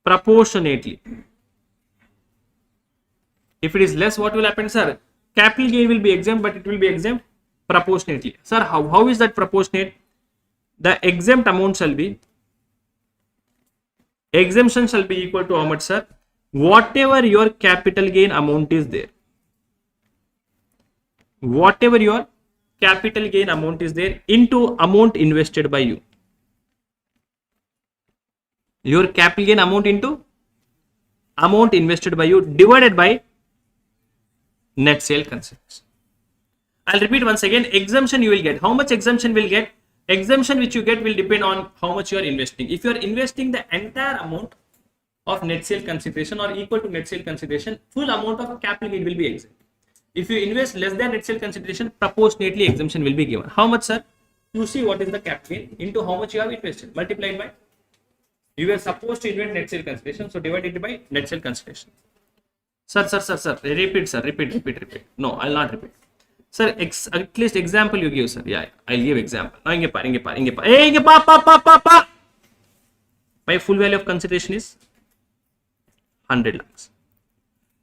proportionately. If it is less, what will happen, sir? Capital gain will be exempt, but it will be exempt proportionately. Sir, how is that proportionate? The exempt amount shall be, exemption shall be equal to how much, sir? Whatever your capital gain amount is there. Whatever your capital gain amount is there into amount invested by you. Your capital gain amount into amount invested by you divided by net sale consideration. I'll repeat once again. Exemption you will get. How much exemption will get? Exemption which you get will depend on how much you are investing. If you are investing the entire amount of net sale consideration or equal to net sale consideration, full amount of capital gain will be exempt. If you invest less than net sale consideration, proportionately exemption will be given. How much, sir? You see what is the capital gain into how much you have invested multiplied by. You were supposed to invest net sale consideration, so divide it by net sale consideration. Sir. Repeat, sir. Repeat. No, I'll not repeat. Sir, at least example you give, sir. Yeah, I'll give example. Now, my full value of consideration is 100 lakhs.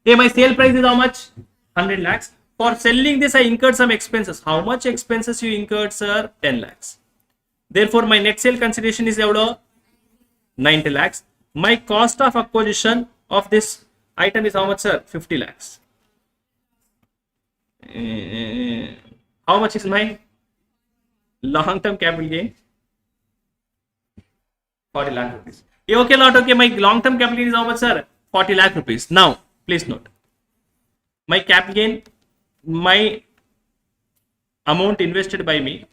Hey, my sale price is how much? 100 lakhs. For selling this, I incurred some expenses. How much expenses you incurred, sir? 10 lakhs. Therefore, my net sale consideration is 90 lakhs. My cost of acquisition of this item is how much, sir? 50 lakhs. How much is my long-term capital gain? 40 lakh rupees. Okay, not okay. My long-term capital gain is how much, sir? 40 lakh rupees. Now, please note. My capital gain, my amount invested by me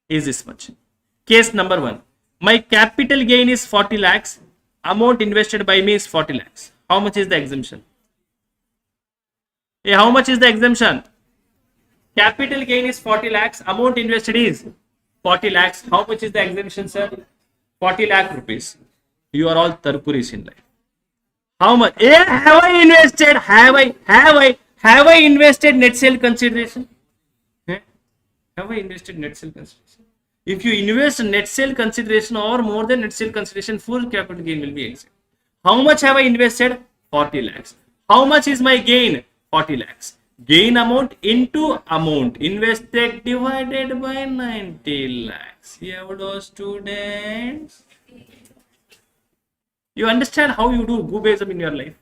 is this much. Case number 1. My capital gain is 40 lakhs. Amount invested by me is 40 lakhs. How much is the exemption? Hey, how much is the exemption? Capital gain is 40 lakhs. Amount invested is 40 lakhs. How much is the exemption, sir? 40 lakh rupees. You are all tarpuris in life. How much? Have I invested? Have I invested net sale consideration? Eh? Have I invested net sale consideration? If you invest net sale consideration or more than net sale consideration, full capital gain will be exempt. How much have I invested? 40 lakhs. How much is my gain? 40 lakhs. Gain amount into amount invested divided by 90 lakhs. Yevdo students. You understand how you do Goobism in your life?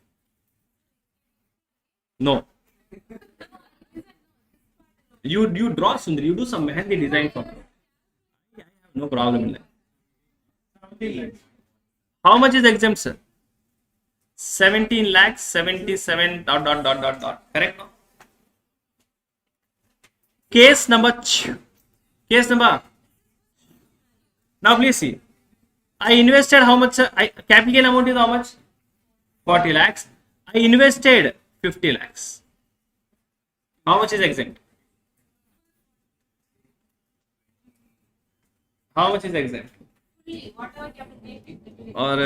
No. You draw Sundari, you do some Mehendi design for me. I have no problem in that. 17 lakhs. How much is exempt, sir? 17 lakhs 77 dot. Correct? No? Case number. Now please see. I invested how much? Capital gain amount is how much? 40 lakhs. I invested 50 lakhs. How much is exempt? How much is exempt? Whatever capital gain. Or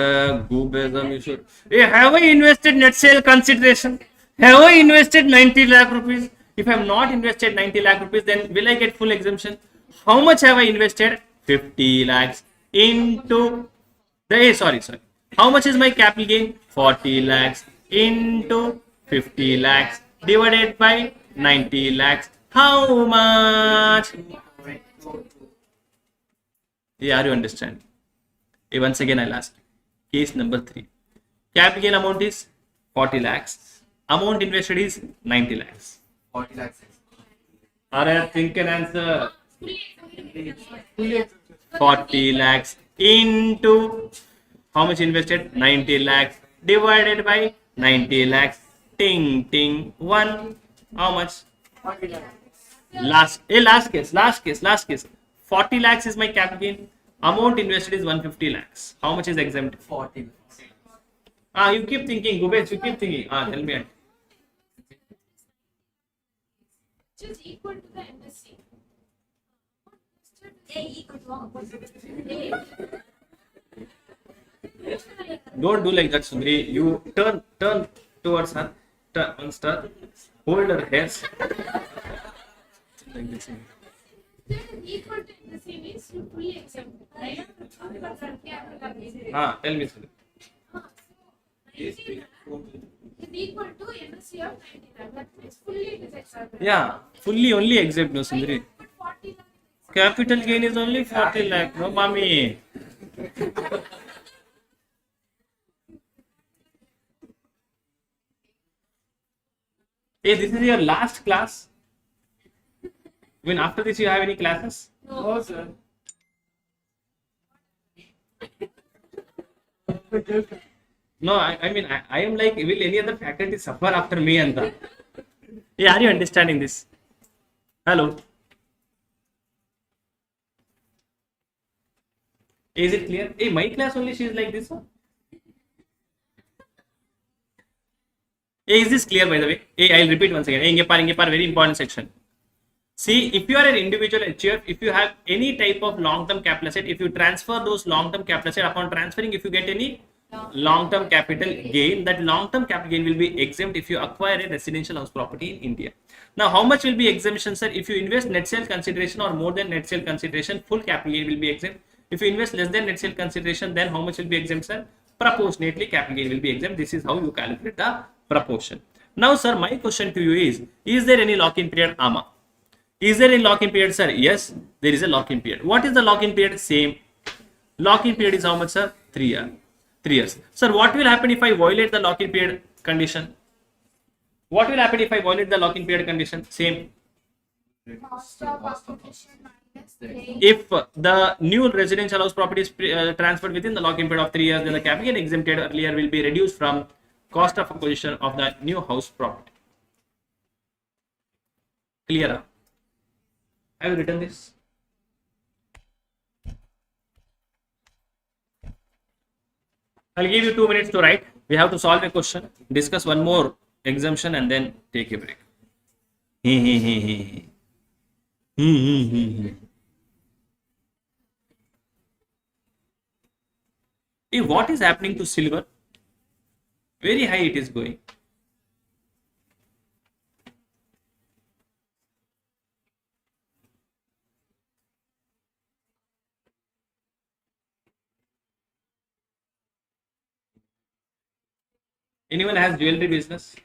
Goobism you should. Hey, have I invested net sale consideration? Have I invested 90 lakh rupees? If I have not invested 90 lakh rupees, then will I get full exemption? How much have I invested? 50 lakhs into the sorry. How much is my capital gain? 40 lakhs into 50 lakhs divided by 90 lakhs. How much? Yeah, you understand? Once again, I'll ask. Case number 3. Capital gain amount is 40 lakhs. Amount invested is 90 lakhs. 40 lakhs. Alright, think and answer. Fully exempted. 40 lakhs into how much invested? 90 lakhs divided by 90 lakhs. Ting, ting, 1. How much? 40 lakhs. Last case. 40 lakhs is my capital gain. Amount invested is 150 lakhs. How much is exempt? 40 lakhs. You keep thinking, Gubesh, you keep thinking. Tell me. Which is equal to the MSC. Don't do like that, Sundari. You turn towards her. Turn. Hold her hairs. Like this. Equal to MSC means you fully exempt, right? Tell me, Sundari. 90 is equal to MSC of 90 lakh. That means fully it is exempt. Yeah, fully only exempt, no, Sundari. But 40 lakh. Capital gain is only 40 lakh, no, mommy. Hey, this is your last class. When after this you have any classes? No, sir. No, I mean, I am like, will any other faculty suffer after me and that? Yeah, are you understanding this? Hello? Is it clear? Hey, my class only she is like this one? Hey, is this clear by the way? Hey, I'll repeat once again. Hey, inge par, very important section. See, if you are an individual HUF, if you have any type of long-term capital asset, if you transfer those long-term capital asset, upon transferring, if you get any long-term capital gain, that long-term capital gain will be exempt if you acquire a residential house property in India. Now, how much will be exemption, sir? If you invest net sale consideration or more than net sale consideration, full capital gain will be exempt. If you invest less than net sale consideration, then how much will be exempt, sir? Proportionately, capital gain will be exempt. This is how you calculate the proportion. Now, sir, my question to you is there any lock-in period, Ama? Is there a lock-in period, sir? Yes, there is a lock-in period. What is the lock-in period? Same. Lock-in period is how much, sir? 3 years. 3 years. Sir, what will happen if I violate the lock-in period condition? What will happen if I violate the lock-in period condition? Same. Cost of acquisition minus the If the new residential house property is transferred within the lock-in period of 3 years, then the capital gain exempted earlier will be reduced from cost of acquisition of the new house property. Clear? Have you written this? I'll give you 2 minutes to write. We have to solve a question, discuss one more exemption, and then take a break. What is happening to silver? Very high it is going. Anyone has jewelry business?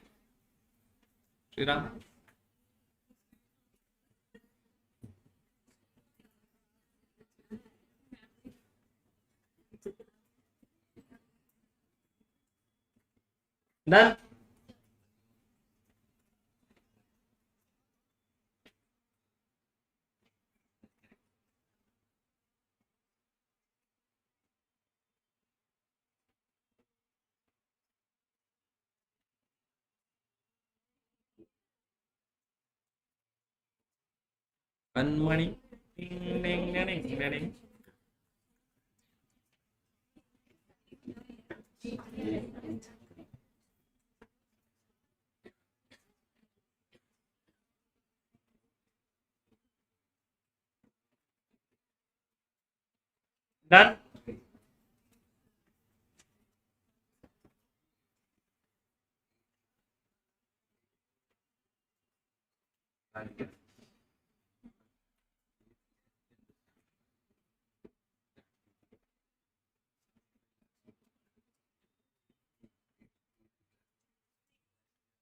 Sriram? Done. Money. Ding, ding, ding, ding, ding. Done.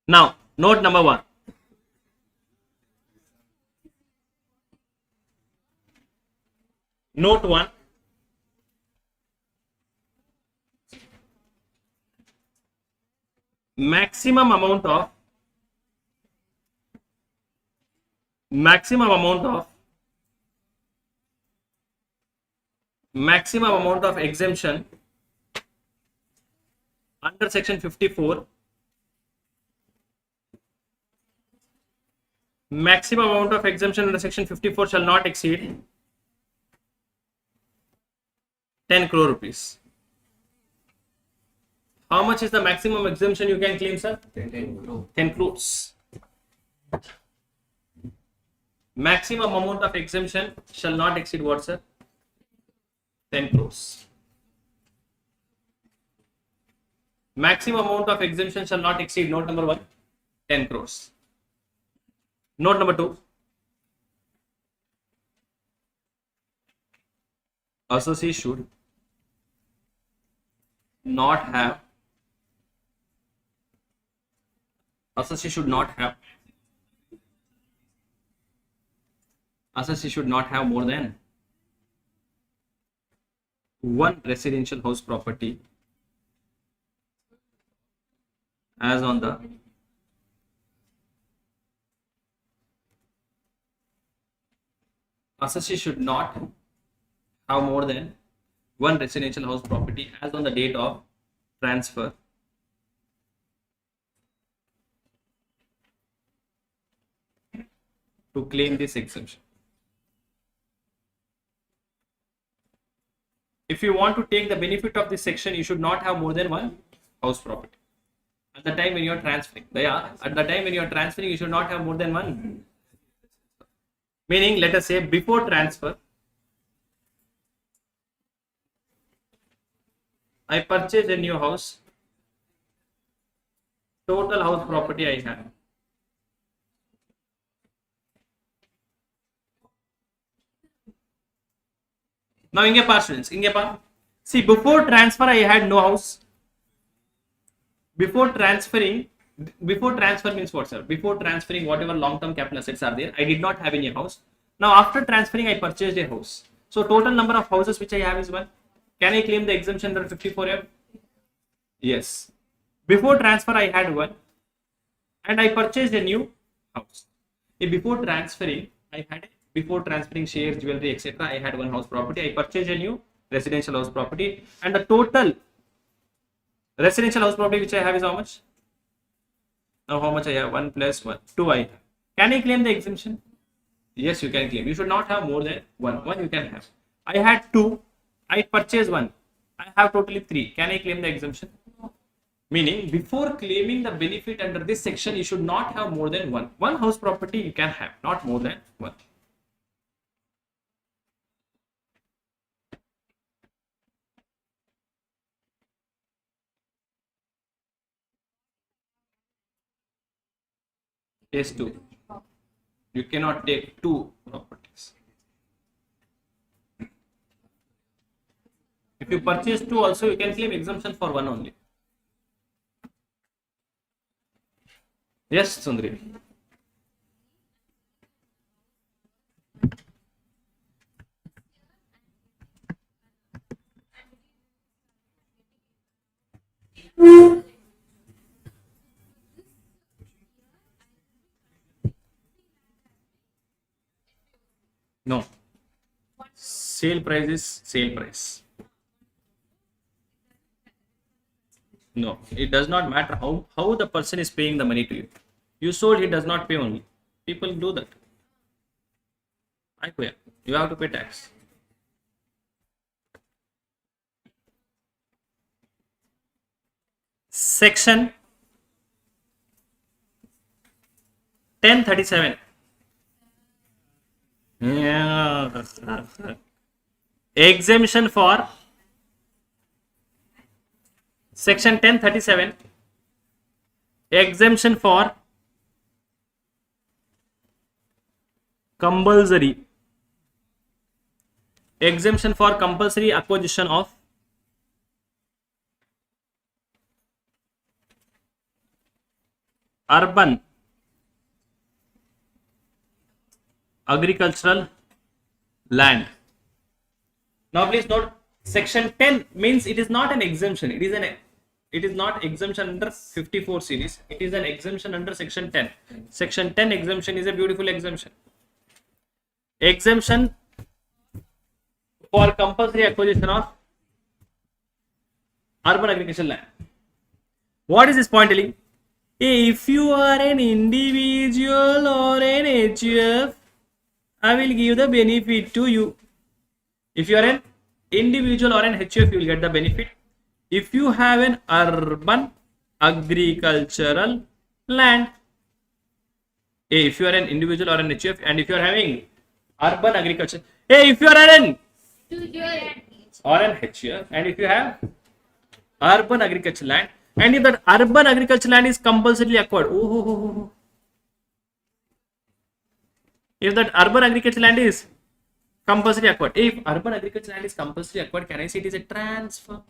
Now, note number 1. Note 1. Maximum amount of exemption under section 54. Maximum amount of exemption under section 54 shall not exceed 10 crore rupees. How much is the maximum exemption you can claim, sir? 10 crores. Maximum amount of exemption shall not exceed what, sir? 10 crores. Maximum amount of exemption shall not exceed, note number 1, 10 crores. Note number 2. Assessee should not have more than one residential house property as on the assessee should not have more than one residential house property as on the date of transfer to claim this exemption. If you want to take the benefit of this section, you should not have more than one house property. At the time when you are transferring, you should not have more than one. Meaning, let us say before transfer, I purchased a new house. Total house property I have. Now, inge pa students, see, before transfer I had no house. Before transfer means what, sir? Before transferring whatever long-term capital assets are there, I did not have any house. Now, after transferring, I purchased a house. So, total number of houses which I have is 1. Can I claim the exemption under 54F? Yes. Before transfer, I had 1, and I purchased a new house. Before transferring shares, jewelry, etc., I had one house property. I purchased a new residential house property, and the total residential house property which I have is how much? Now, how much I have? 1 plus 1, 2 I have. Can I claim the exemption? Yes, you can claim. You should not have more than 1. 1 you can have. I had 2. I purchased 1. I have totally 3. Can I claim the exemption? Meaning, before claiming the benefit under this section, you should not have more than 1. One house property you can have, not more than 1. Case 2. You cannot take two properties. If you purchase two also, you can claim exemption for one only. Yes, Sundri. No. Sale price is sale price. No, it does not matter how the person is paying the money to you. You sold, he does not pay only. People do that. I pay. You have to pay tax. Section 1037. Yeah. Exemption for Section 1037. Exemption for compulsory. Exemption for compulsory acquisition of urban agricultural land. Now please note, section 10 means it is not an exemption. It is not exemption under 54 series. It is an exemption under section 10. Section 10 exemption is a beautiful exemption. Exemption for compulsory acquisition of urban agricultural land. What is this point telling? If you are an individual or an HUF, I will give the benefit to you. If you are an individual or an HUF, you will get the benefit. If you have an urban agricultural land, if you are an individual or an HUF, and if you are having urban agriculture, if you are an or an HUF, and if you have urban agricultural land, and if that urban agricultural land is compulsorily acquired, if that urban agricultural land is compulsory acquired, if urban agricultural land is compulsory acquired, can I say it is a transfer?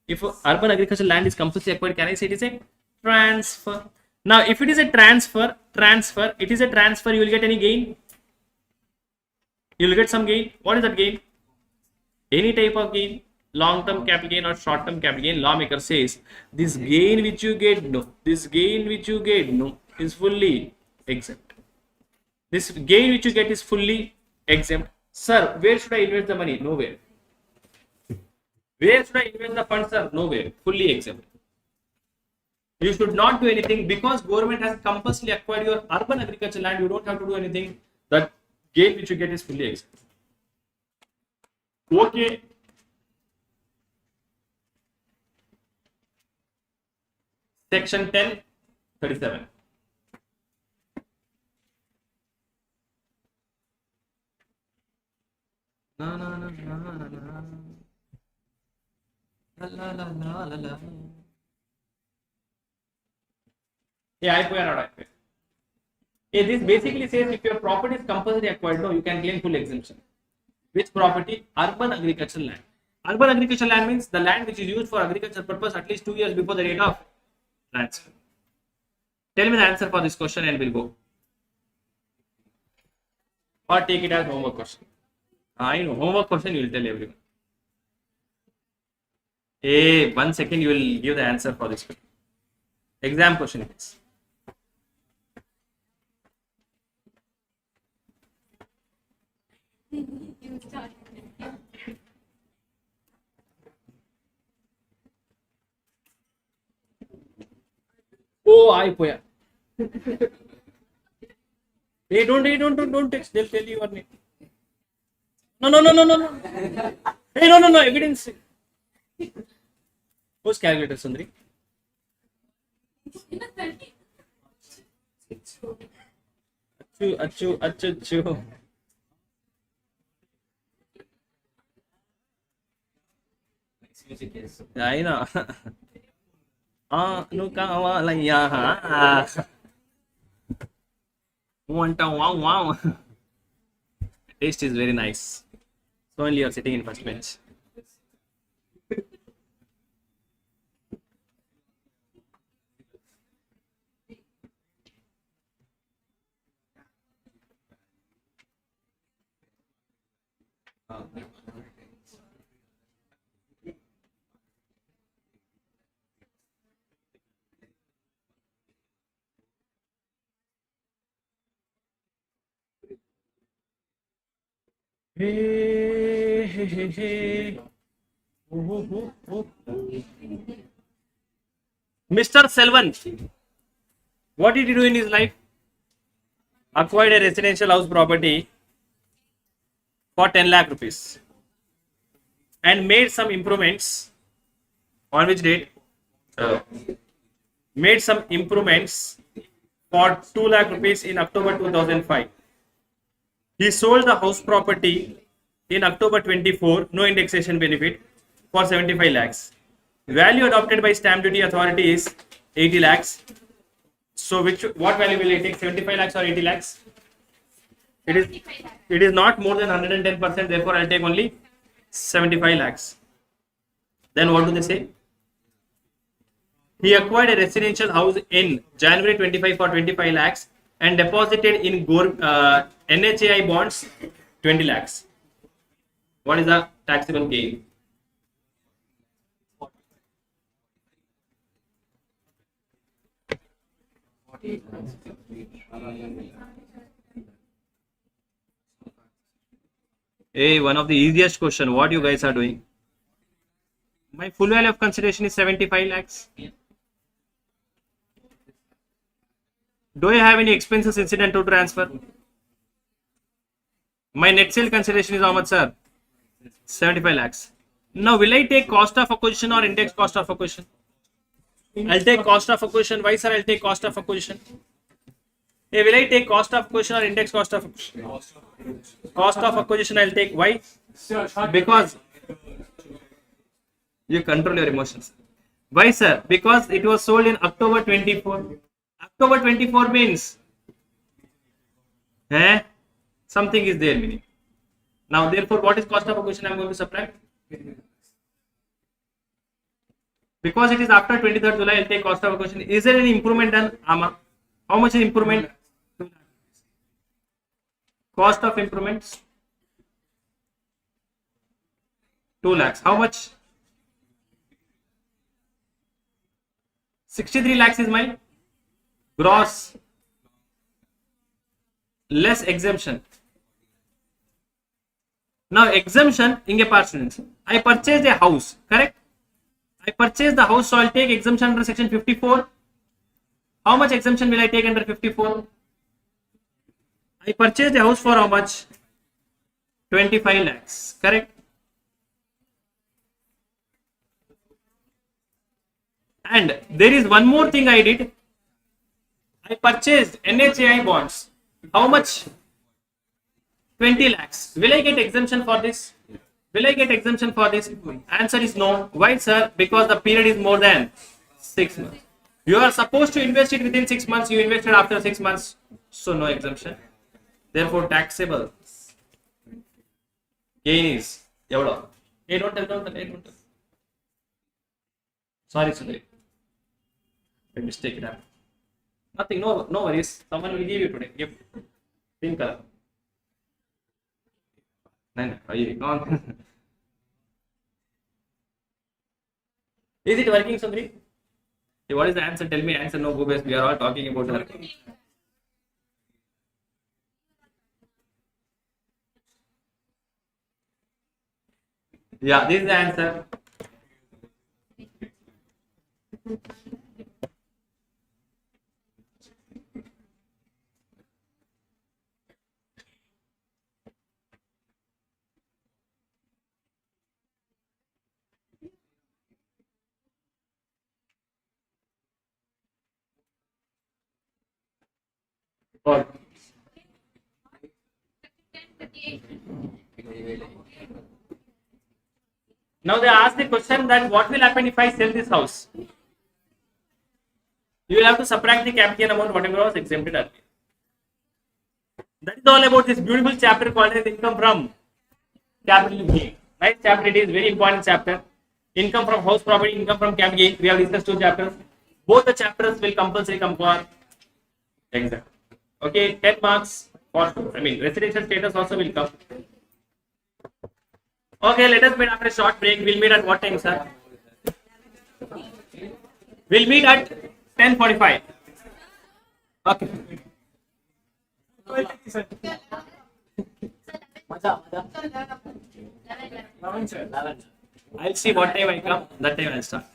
If urban agricultural land is compulsory acquired, can I say it is a transfer? Now, if it is a transfer, it is a transfer, you will get any gain? You will get some gain. What is that gain? Any type of gain, long-term capital gain or short-term capital gain. Lawmaker says this gain which you get, no, this gain which you get, no, is fully exempt. This gain which you get is fully exempt. Sir, where should I invest the money? Nowhere. Where should I invest the funds, sir? Nowhere. Fully exempt. You should not do anything because government has compulsory acquired your urban agricultural land. You don't have to do anything. That gain which you get is fully exempt. Okay. Section 1037. Na na na na na na. La la la la la la. Yeah, I pay or not I pay. Yeah, this basically says if your property is compulsory acquired, no, you can claim full exemption. Which property? Urban agricultural land. Urban agricultural land means the land which is used for agricultural purpose at least 2 years before the date of transfer. Tell me the answer for this question and we'll go. Or take it as homework question. I know, homework question you will tell everyone. Hey, 1 second you will give the answer for this question. Exam question it is. Oh, I poya. Hey, don't text. They'll tell you your name. No. Hey, no, evidence. Who's calculator, Sundri? Achu. I know. No kawalayah. Wow, wow. Taste is very nice. So only you are sitting in first bench. Hey, hey, hey, hey. Oh. Mr. Selvan, what did he do in his life? Acquired a residential house property for 10 lakh rupees and made some improvements. On which date? Made some improvements for 2 lakh rupees in October 2005. He sold the house property in October 24, no indexation benefit, for 75 lakhs. Value adopted by stamp duty authority is 80 lakhs. So what value will it take, 75 lakhs or 80 lakhs? It is not more than 110%, therefore I'll take only 75 lakhs. Then what do they say? He acquired a residential house in January 25 for 25 lakhs and deposited in NHAI bonds 20 lakhs. What is the taxable gain? Hey, one of the easiest question. What you guys are doing? My full value of consideration is 75 lakhs. Do I have any expenses incident to transfer? My net sale consideration is how much, sir? 75 lakhs. Now, will I take cost of acquisition or index cost of acquisition? I'll take cost of acquisition. Why, sir? I'll take cost of acquisition. Hey, will I take cost of acquisition or index cost of acquisition? Cost of acquisition I'll take. Why? Because you control your emotions. Why, sir? Because it was sold in October 24. October 24 means something is there meaning. Now, therefore, what is cost of acquisition I'm going to subtract? Because it is after 23rd July, I'll take cost of acquisition. Is there any improvement done, Ama? How much is improvement? Cost of improvements? 2 lakhs. How much? 63 lakhs is my gross less exemption. Now exemption in a parsonage. I purchased a house, correct? I purchased the house, so I'll take exemption under section 54. How much exemption will I take under 54? I purchased a house for how much? 25 lakhs, correct? And there is one more thing I did. I purchased NHAI bonds. How much? 20 lakhs. Will I get exemption for this? Will I get exemption for this? Answer is no. Why, sir? Because the period is more than 6 months. You are supposed to invest it within 6 months. You invested after 6 months. So no exemption. Therefore, taxable gain is evado. Hey, don't tell. Sorry, Sudhir. A mistake it happened. Nothing, no worries. Someone will give you today. Gift. Pink color. No, on. Is it working, Sundri? Hey, what is the answer? Tell me answer. No, go best. We are all talking about her. Yeah, this is the answer. Or now they ask the question that what will happen if I sell this house? You will have to subtract the capital amount whatever was exempted earlier. That is all about this beautiful chapter called as income from capital gain. Right? Chapter it is very important chapter. Income from house property, income from capital gain. We have discussed two chapters. Both the chapters will compulsory come for exam. Okay, 10 marks for residential status also will come. Okay, let us meet after a short break. We'll meet at what time, sir? We'll meet at 10:45. Okay. I'll see what time I come. That time I'll start.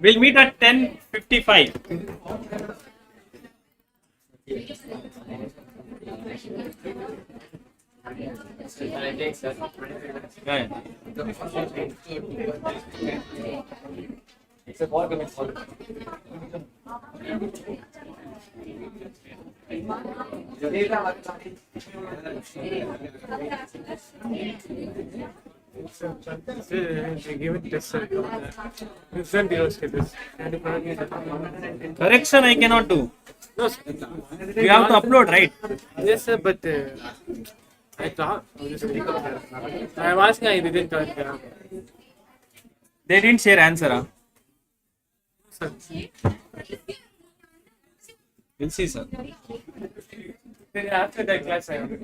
We'll meet at 10:55. Yeah. It's a ball game. They give it test result heroes get this. Correction I cannot do. No, sir. We have to upload, right? Yes, sir, but I thought I was asking, I didn't correct. They didn't share answer. Huh? Sir. We'll see, sir. Then after that class, I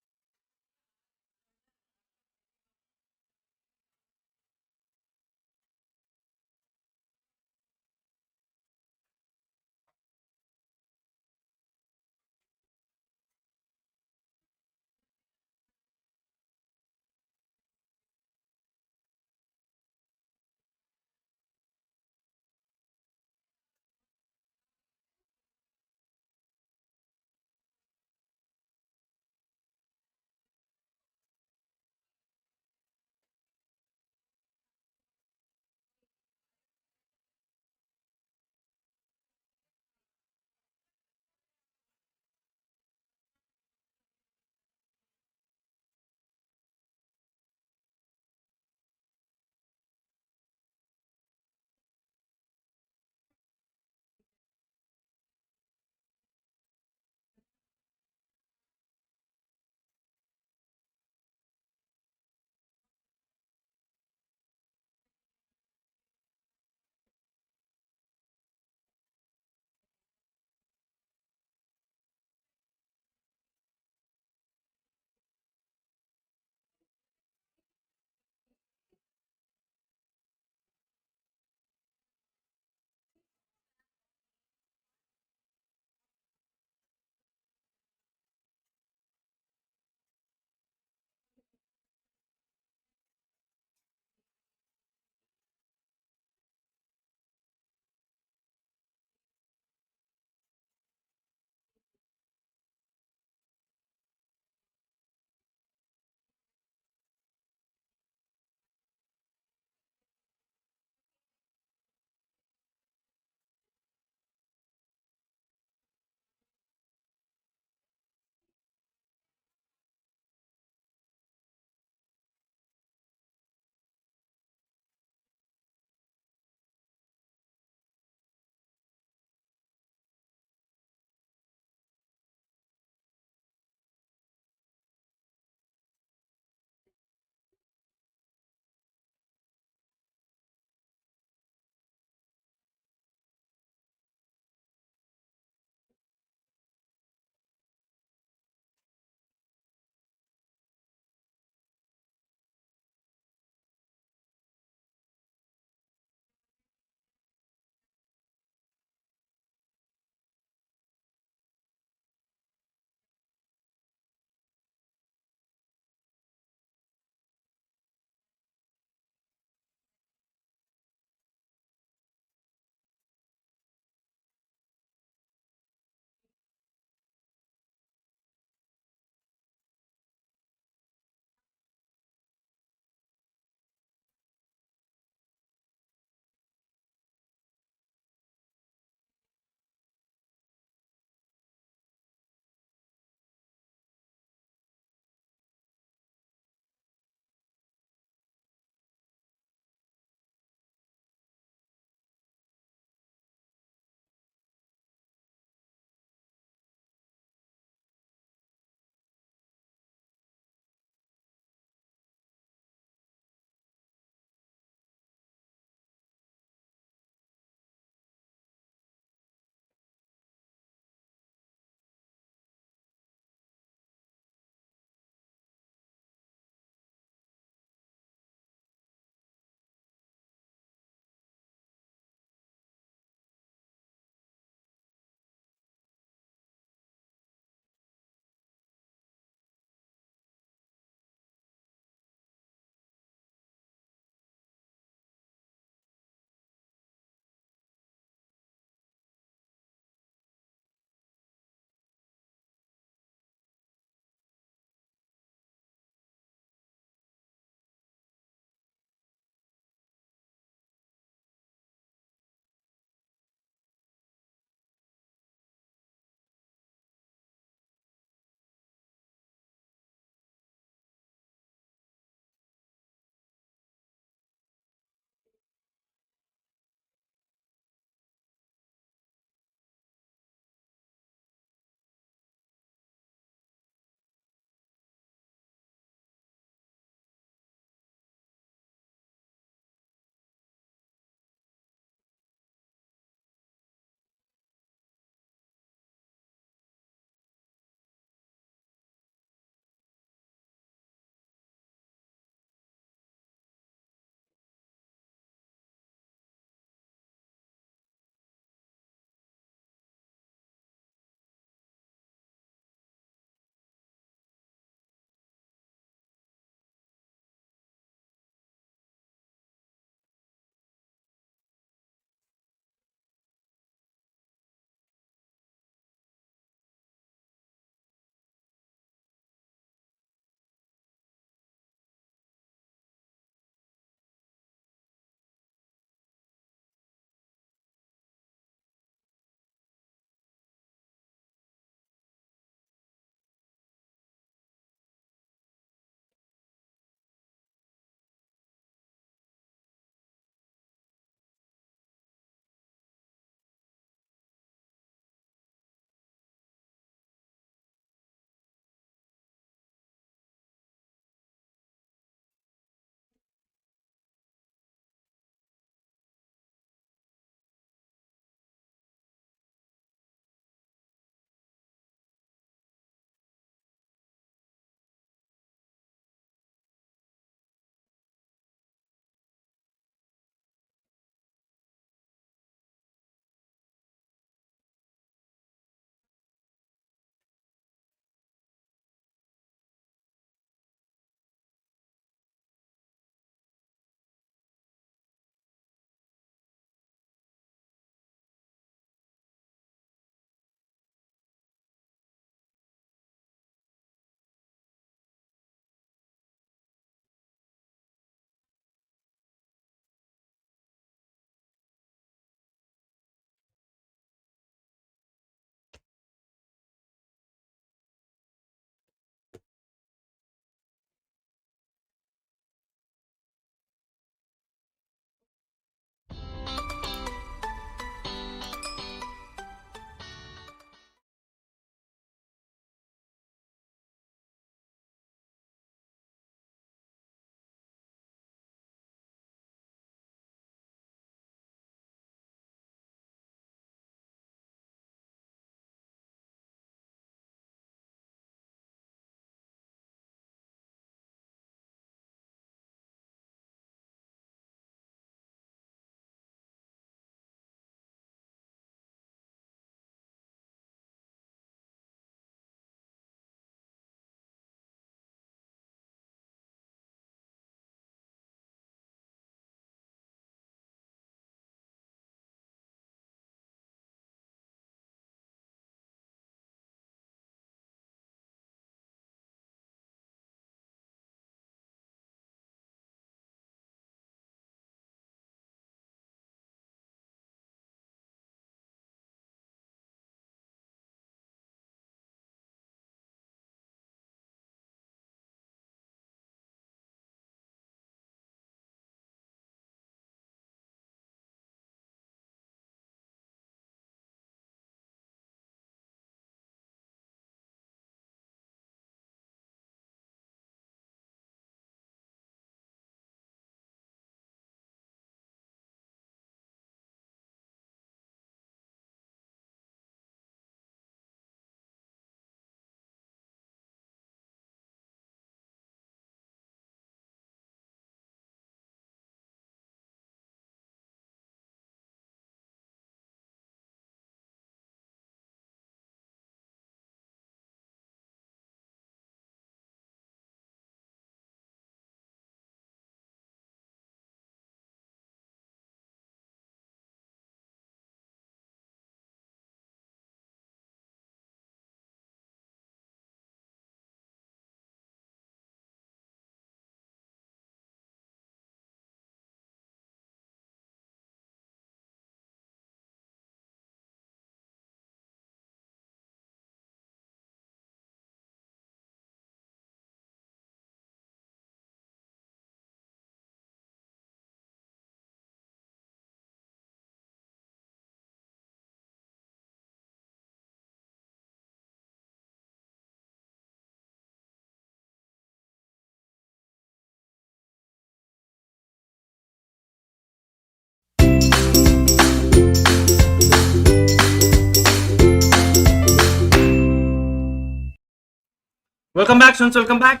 Welcome back, students. Welcome back.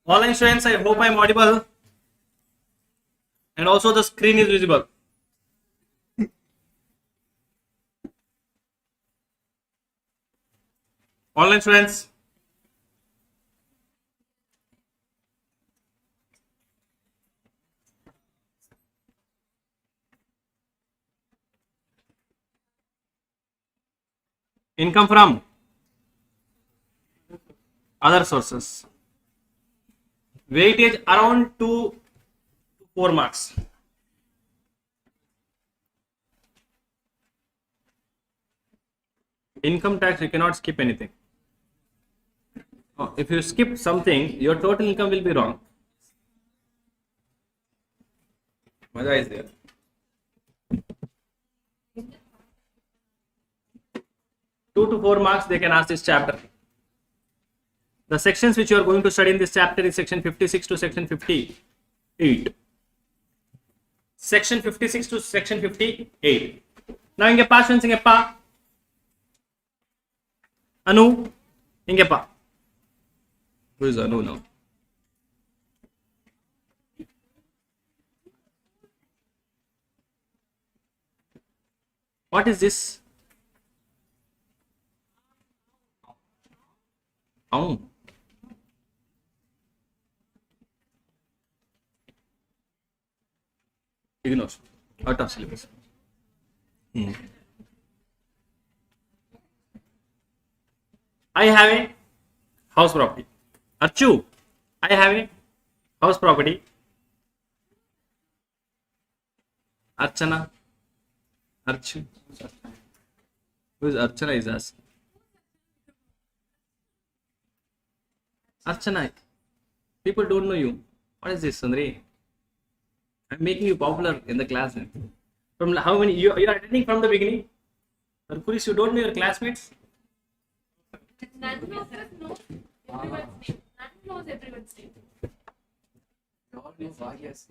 Online students, I hope I am audible. And also the screen is visible. Online students. Income from other sources. Weightage around 2 to 4 marks. Income tax, you cannot skip anything. If you skip something, your total income will be wrong. Maja is there. 2 to 4 marks they can ask this chapter. The sections which you are going to study in this chapter is section 56 to section 58. Section 56 to section 58. Now inge pa students inge pa. Anu inge pa. Who is Anu now? What is this? Oh. Ignore. Out of syllabus. I have a house property. Archu, I have a house property. Archana. Archu. Who is Archana is asking? Archana. People don't know you. What is this, Sundari? I'm making you popular in the class. From how many? You are attending from the beginning? Kuris, you don't know your classmates? None of us know everyone's name. None knows everyone's name. All these are yes.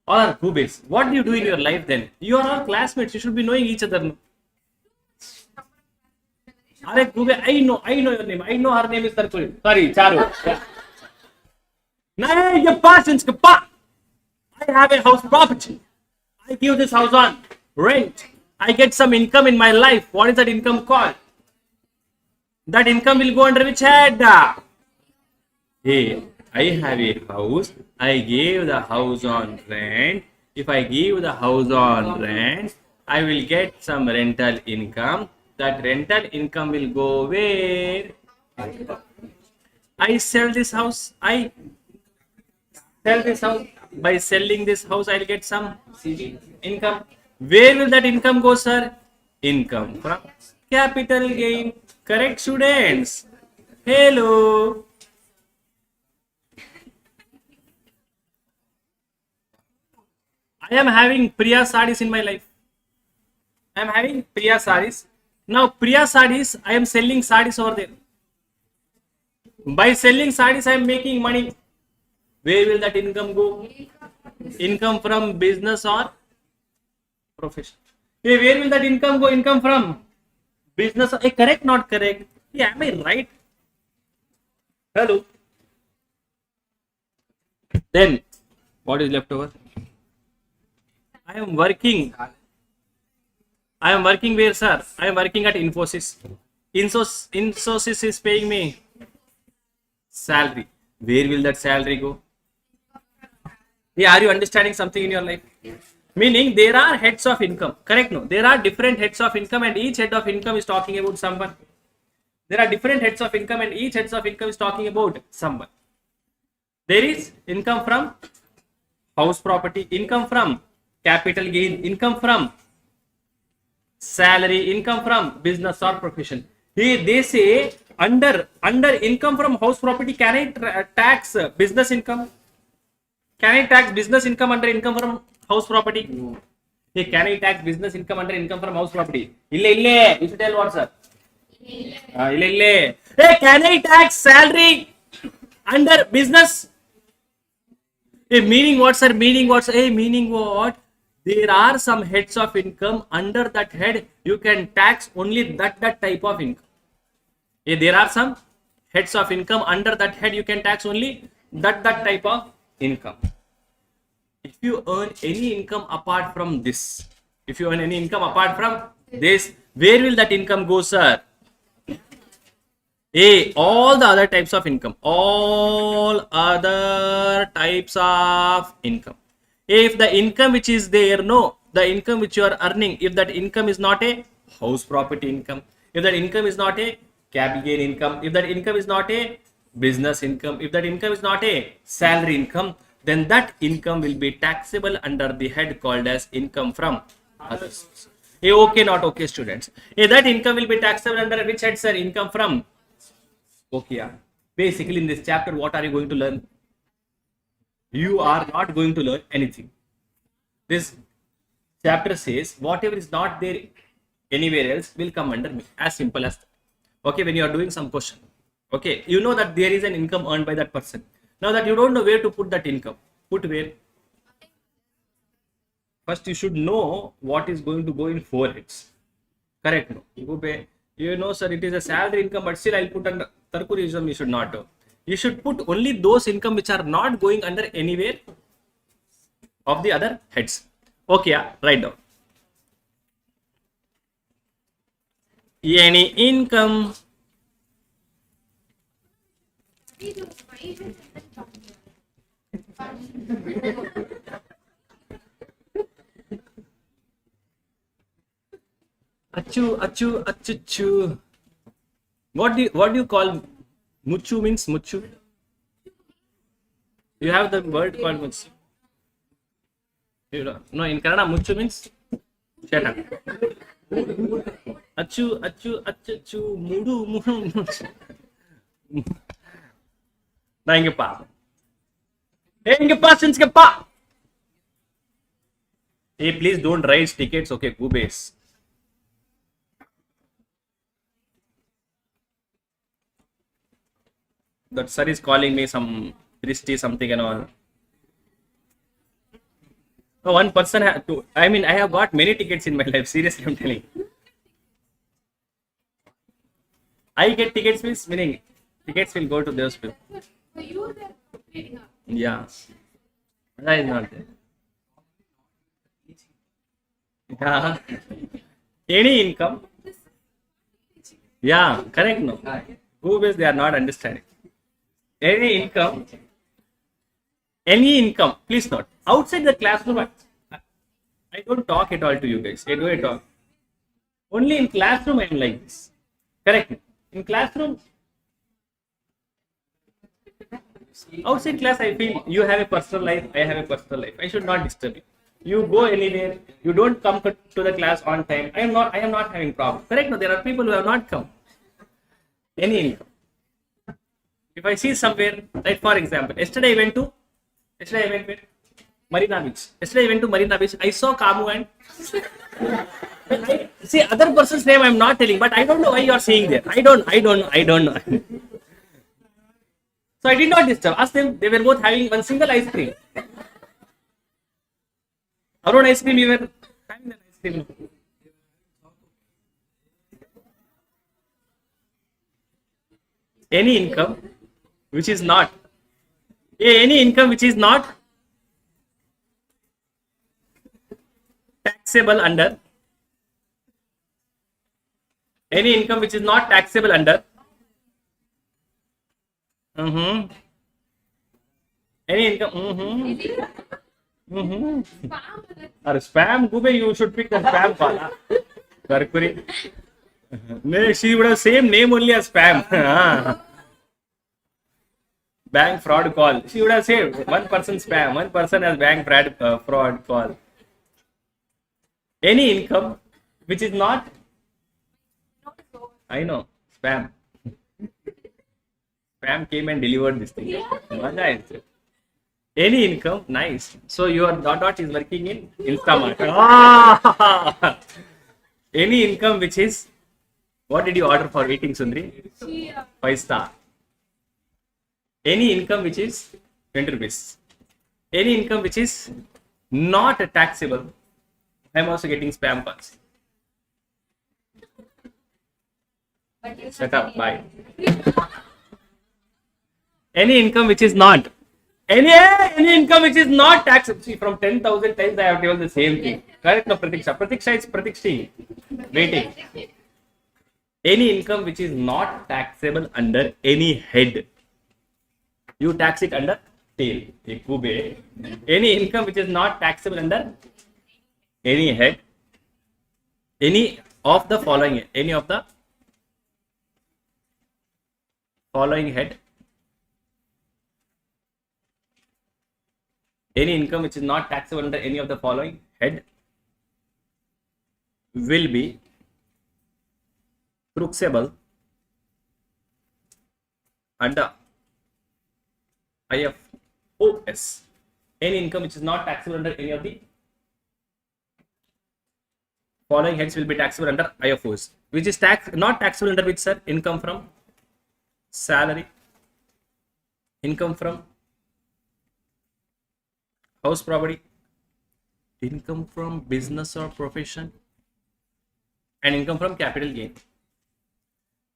All are who-based. What do you do in your life then? You are all classmates. You should be knowing each other. No? I know your name. I know her name is Tarkuri. Sorry, Charu. Yeah. I have a house property. I give this house on rent. I get some income in my life. What is that income called? That income will go under which head? Hey, I have a house. I gave the house on rent. If I give the house on rent, I will get some rental income. That rental income will go where? I sell this house. I sell this house. By selling this house, I'll get some income. Where will that income go, sir? Income from capital gain. Correct, students? Hello. I am having Priya sarees in my life. I am having Priya sarees. Now, Priya sarees, I am selling sarees over there. By selling sarees, I am making money. Where will that income go? Income from business or profession. Hey, where will that income go? Income from business. Hey, correct, not correct? Yeah, am I right? Hello. Then, what is left over? I am working where, sir? I am working at Infosys. Infosys is paying me salary. Where will that salary go? Yeah, are you understanding something in your life? Meaning there are heads of income. Correct? No, there are different heads of income and each head of income is talking about someone. There are different heads of income and each heads of income is talking about someone. There is income from house property, income from capital gain, income from salary, income from business or profession. They say under income from house property, can I tax business income? Can I tax business income under income from house property? No. Hey, can I tax business income under income from house property? Ille. You should tell what, sir? Ille. Hey, can I tax salary under business? Hey, meaning what, sir? Meaning what? Hey, meaning what? there are some heads of income. Under that head, you can tax only that type of income. There are some heads of income. Under that head, you can tax only that type of income. If you earn any income apart from this, where will that income go, sir? All the other types of income. All other types of income. If the income which is there, the income which you are earning, if that income is not a house property income, if that income is not a capital gain income, if that income is not a business income, if that income is not a salary income, then that income will be taxable under the head called as income from other source. Okay, not okay, students. That income will be taxable under which head, sir? Income from. Okay, yeah. Basically, in this chapter, what are you going to learn? You are not going to learn anything. This chapter says whatever is not there anywhere else will come under me. As simple as that. Okay, when you are doing some question, okay, you know that there is an income earned by that person. Now that you don't know where to put that income, put where? First, you should know what is going to go in 4 heads. Correct? No? You know, sir, it is a salary income, but still I'll put under Tarkurism. You should not do. You should put only those income which are not going under anywhere of the other heads. Okay, yeah, write down. Any income Achu. What do you call muchu? Means muchu. You have the word called muchu. You know, no, in Kannada muchu means shut up. Achu, mudu. Nangapa. Hey, please don't raise tickets, okay, Kubes. That sir is calling me some Christy something and all. No, one person I have got many tickets in my life. Seriously, I'm telling. I get tickets meaning tickets will go to those people. For you, they're completing up. Yeah. That is not there. Yeah. Any income? Yeah, correct. No. Who is they are not understanding. Any income, please note. Outside the classroom, I don't talk at all to you guys. I don't talk. Only in classroom I am like this. Correct. In classroom, outside class I feel you have a personal life, I have a personal life. I should not disturb you. You go anywhere, you don't come to the class on time. I am not having problem. Correct? No, there are people who have not come. Any income. If I see somewhere, like for example, yesterday I went where? Marina Beach. Yesterday I went to Marina Beach. I saw Kamu and see other person's name I am not telling, but I don't know why you are saying there. I don't know. So I did not disturb. Ask them. They were both having one single ice cream. Our ice cream, you were having an ice cream. Any income which is not taxable under any income which is not taxable under any income or spam Gube, you should pick the spam pala. Karkuri. No, she would have same name only as spam. Bank fraud call. She would have saved one person spam, one person as bank fraud call. Any income which is not, I know, spam. Spam came and delivered this thing. Any income, nice. So your dot is working in Instamart. Any income which is, what did you order for eating, Sundri? 5-star. Any income which is 20 rupees. Any income which is not taxable. I'm also getting spam calls. Shut up, bye. Any income which is not any income which is not taxable. See, from 10,000 times I have told the same thing. Correct? No, Pratiksha. Pratiksha is Pratikshi. Waiting. Any income which is not taxable under any head, you tax it under tail. Any income which is not taxable under any head, any of the following head, any income which is not taxable under any of the following head will be taxable under IFOS. Any income which is not taxable under any of the following heads will be taxable under IFOS. Which is not taxable under which, sir? Income from salary, income from house property, income from business or profession, and income from capital gain.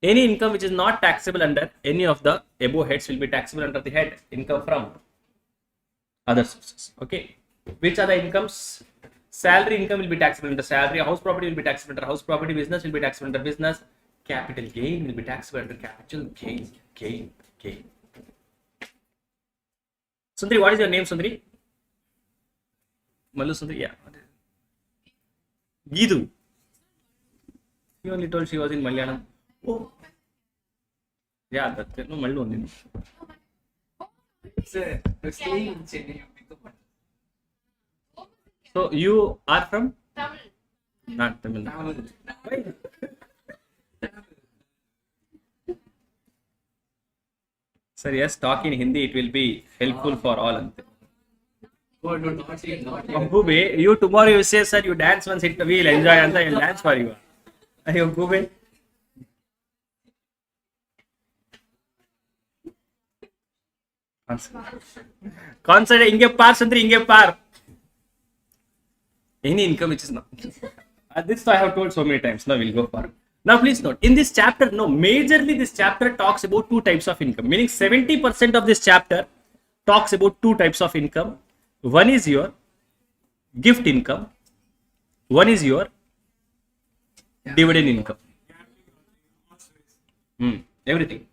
Any income which is not taxable under any of the above heads will be taxable under the head income from other sources. Okay. Which are the incomes? Salary income will be taxable under salary, house property will be taxable under house property, business will be taxable under business, capital gain will be taxable under capital gain. Sundari, what is your name, Sundari? Mallu Sundari, yeah. Geedu. You only told she was in Malayalam. Oh. Yeah, that's it. No, Mallu only. Sir, we're staying in Chennai. So you are from? Tamil. Not Tamil. Sir, yes, talk in Hindi. It will be helpful for all. Oh, no, not yet, not yet. Gube, you tomorrow you say, sir, you dance once, we'll enjoy and I'll dance for you. Ayo, Gube. Concert, inge par, Sundari, inge par. Any income which is not. This I have told so many times. Now we'll go for. Now please note, in this chapter, majorly this chapter talks about two types of income. Meaning 70% of this chapter talks about two types of income. One is your gift income. One is your dividend income. Everything.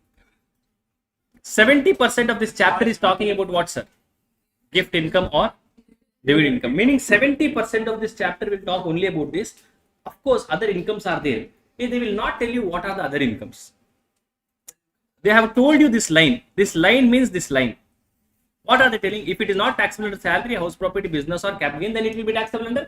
70% of this chapter is talking about what, sir? Gift income or dividend income. Meaning 70% of this chapter will talk only about this. Of course, other incomes are there. They will not tell you what are the other incomes. They have told you this line. This line means this line. What are they telling? If it is not taxable under salary, house property, business or capital gain, then it will be taxable under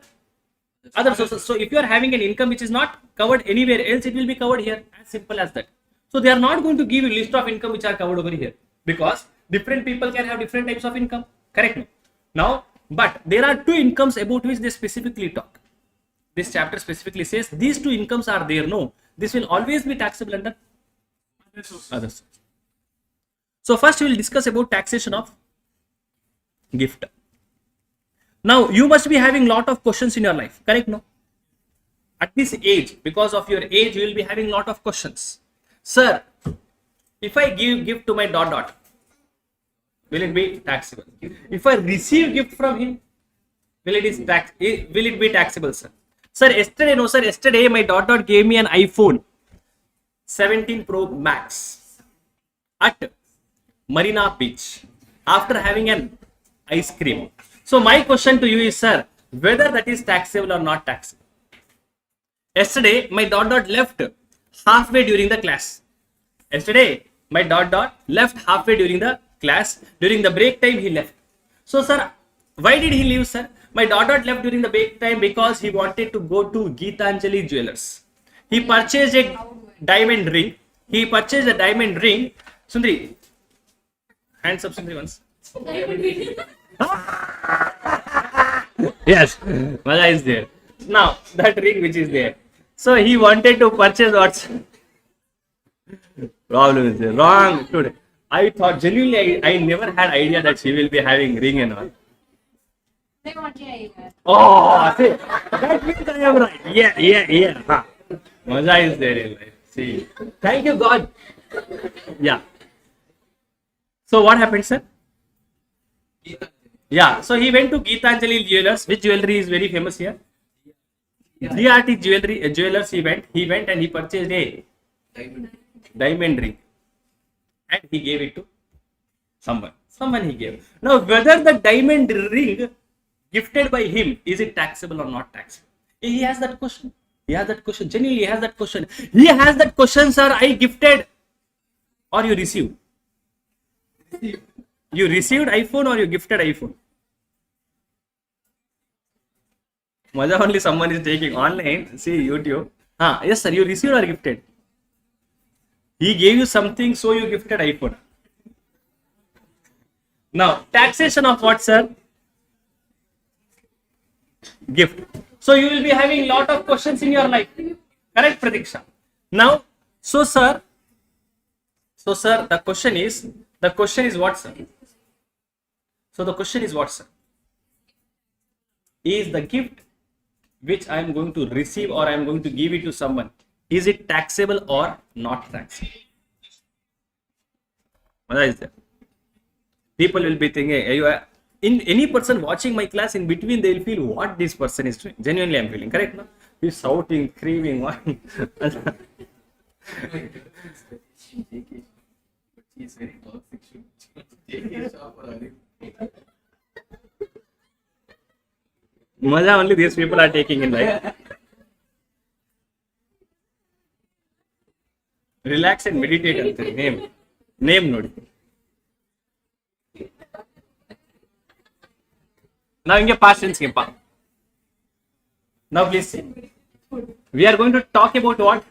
other sources. So if you are having an income which is not covered anywhere else, it will be covered here. As simple as that. So they are not going to give you a list of income which are covered over here, because different people can have different types of income. Correct? Now, but there are two incomes about which they specifically talk. This chapter specifically says these two incomes are there. No, this will always be taxable under other sources. So first we will discuss about taxation of gift. Now you must be having lot of questions in your life. Correct? No? At this age, because of your age, you will be having lot of questions. Sir, if I give gift to my dot, will it be taxable? If I receive gift from him, will it be taxable, sir? Sir, yesterday my dot gave me an iPhone 17 Pro Max at Marina Beach after having an ice cream. So my question to you is, sir, whether that is taxable or not taxable. Yesterday my dot left halfway during the class. Yesterday my dot left halfway during the class. During the break time he left. So sir, why did he leave, sir? My dot left during the break time because he wanted to go to Geetanjali Jewelers. He purchased a diamond ring. Sundari, hands up, Sundari, once. Yes, Mala is there. Now that ring which is there. So he wanted to purchase what? Problem is there. Wrong today. I thought genuinely I never had idea that she will be having ring and all. They want to Oh, see, that means I am right. Yeah. Huh. Maza is there in life. See, thank you, God. Yeah. So what happened, sir? Yeah. So he went to Geetanjali Jewelers. Which jewelry is very famous here? GRT jewelers. He went and he purchased a diamond ring, and he gave it to someone. Someone he gave. Now, whether the diamond ring gifted by him, is it taxable or not taxable? He has that question. Genuinely, he has that question. Sir. I gifted or you received? You received iPhone or you gifted iPhone? Maja only someone is taking online. See YouTube. Yes, sir. You received or gifted? He gave you something, so you gifted iPhone. Now, taxation of what, sir? Gift. So you will be having lot of questions in your life. Correct, Pratiksha? Now, so sir, the question is what, sir? So the question is what, sir? Is the gift which I am going to receive or I am going to give it to someone, is it taxable or not taxable? What is that? People will be thinking, in any person watching my class, in between they will feel what this person is doing. Genuinely, I am feeling correct. No? He's shouting, screaming, whining. He's very toxic. Maja only these people are taking in life. Relax and meditate. Name nodi. Now inge past tense ke pa. Now please see. We are going to talk about what?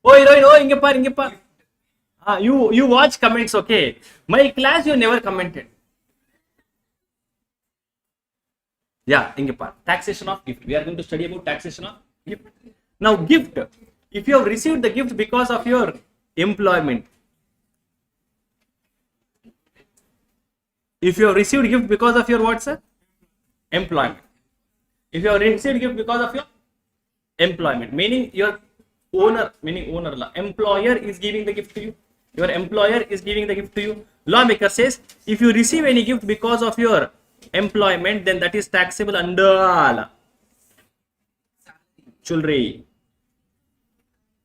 Inge par. You watch comments, okay? My class you never commented. Yeah, inge par. Taxation of gift. We are going to study about taxation of gift. Now gift. If you have received the gift because of your employment. If you have received gift because of your what, sir? Employment. If you have received gift because of your employment, meaning your owner, employer is giving the gift to you. Your employer is giving the gift to you. Lawmaker says, if you receive any gift because of your employment, then that is taxable under Chulri.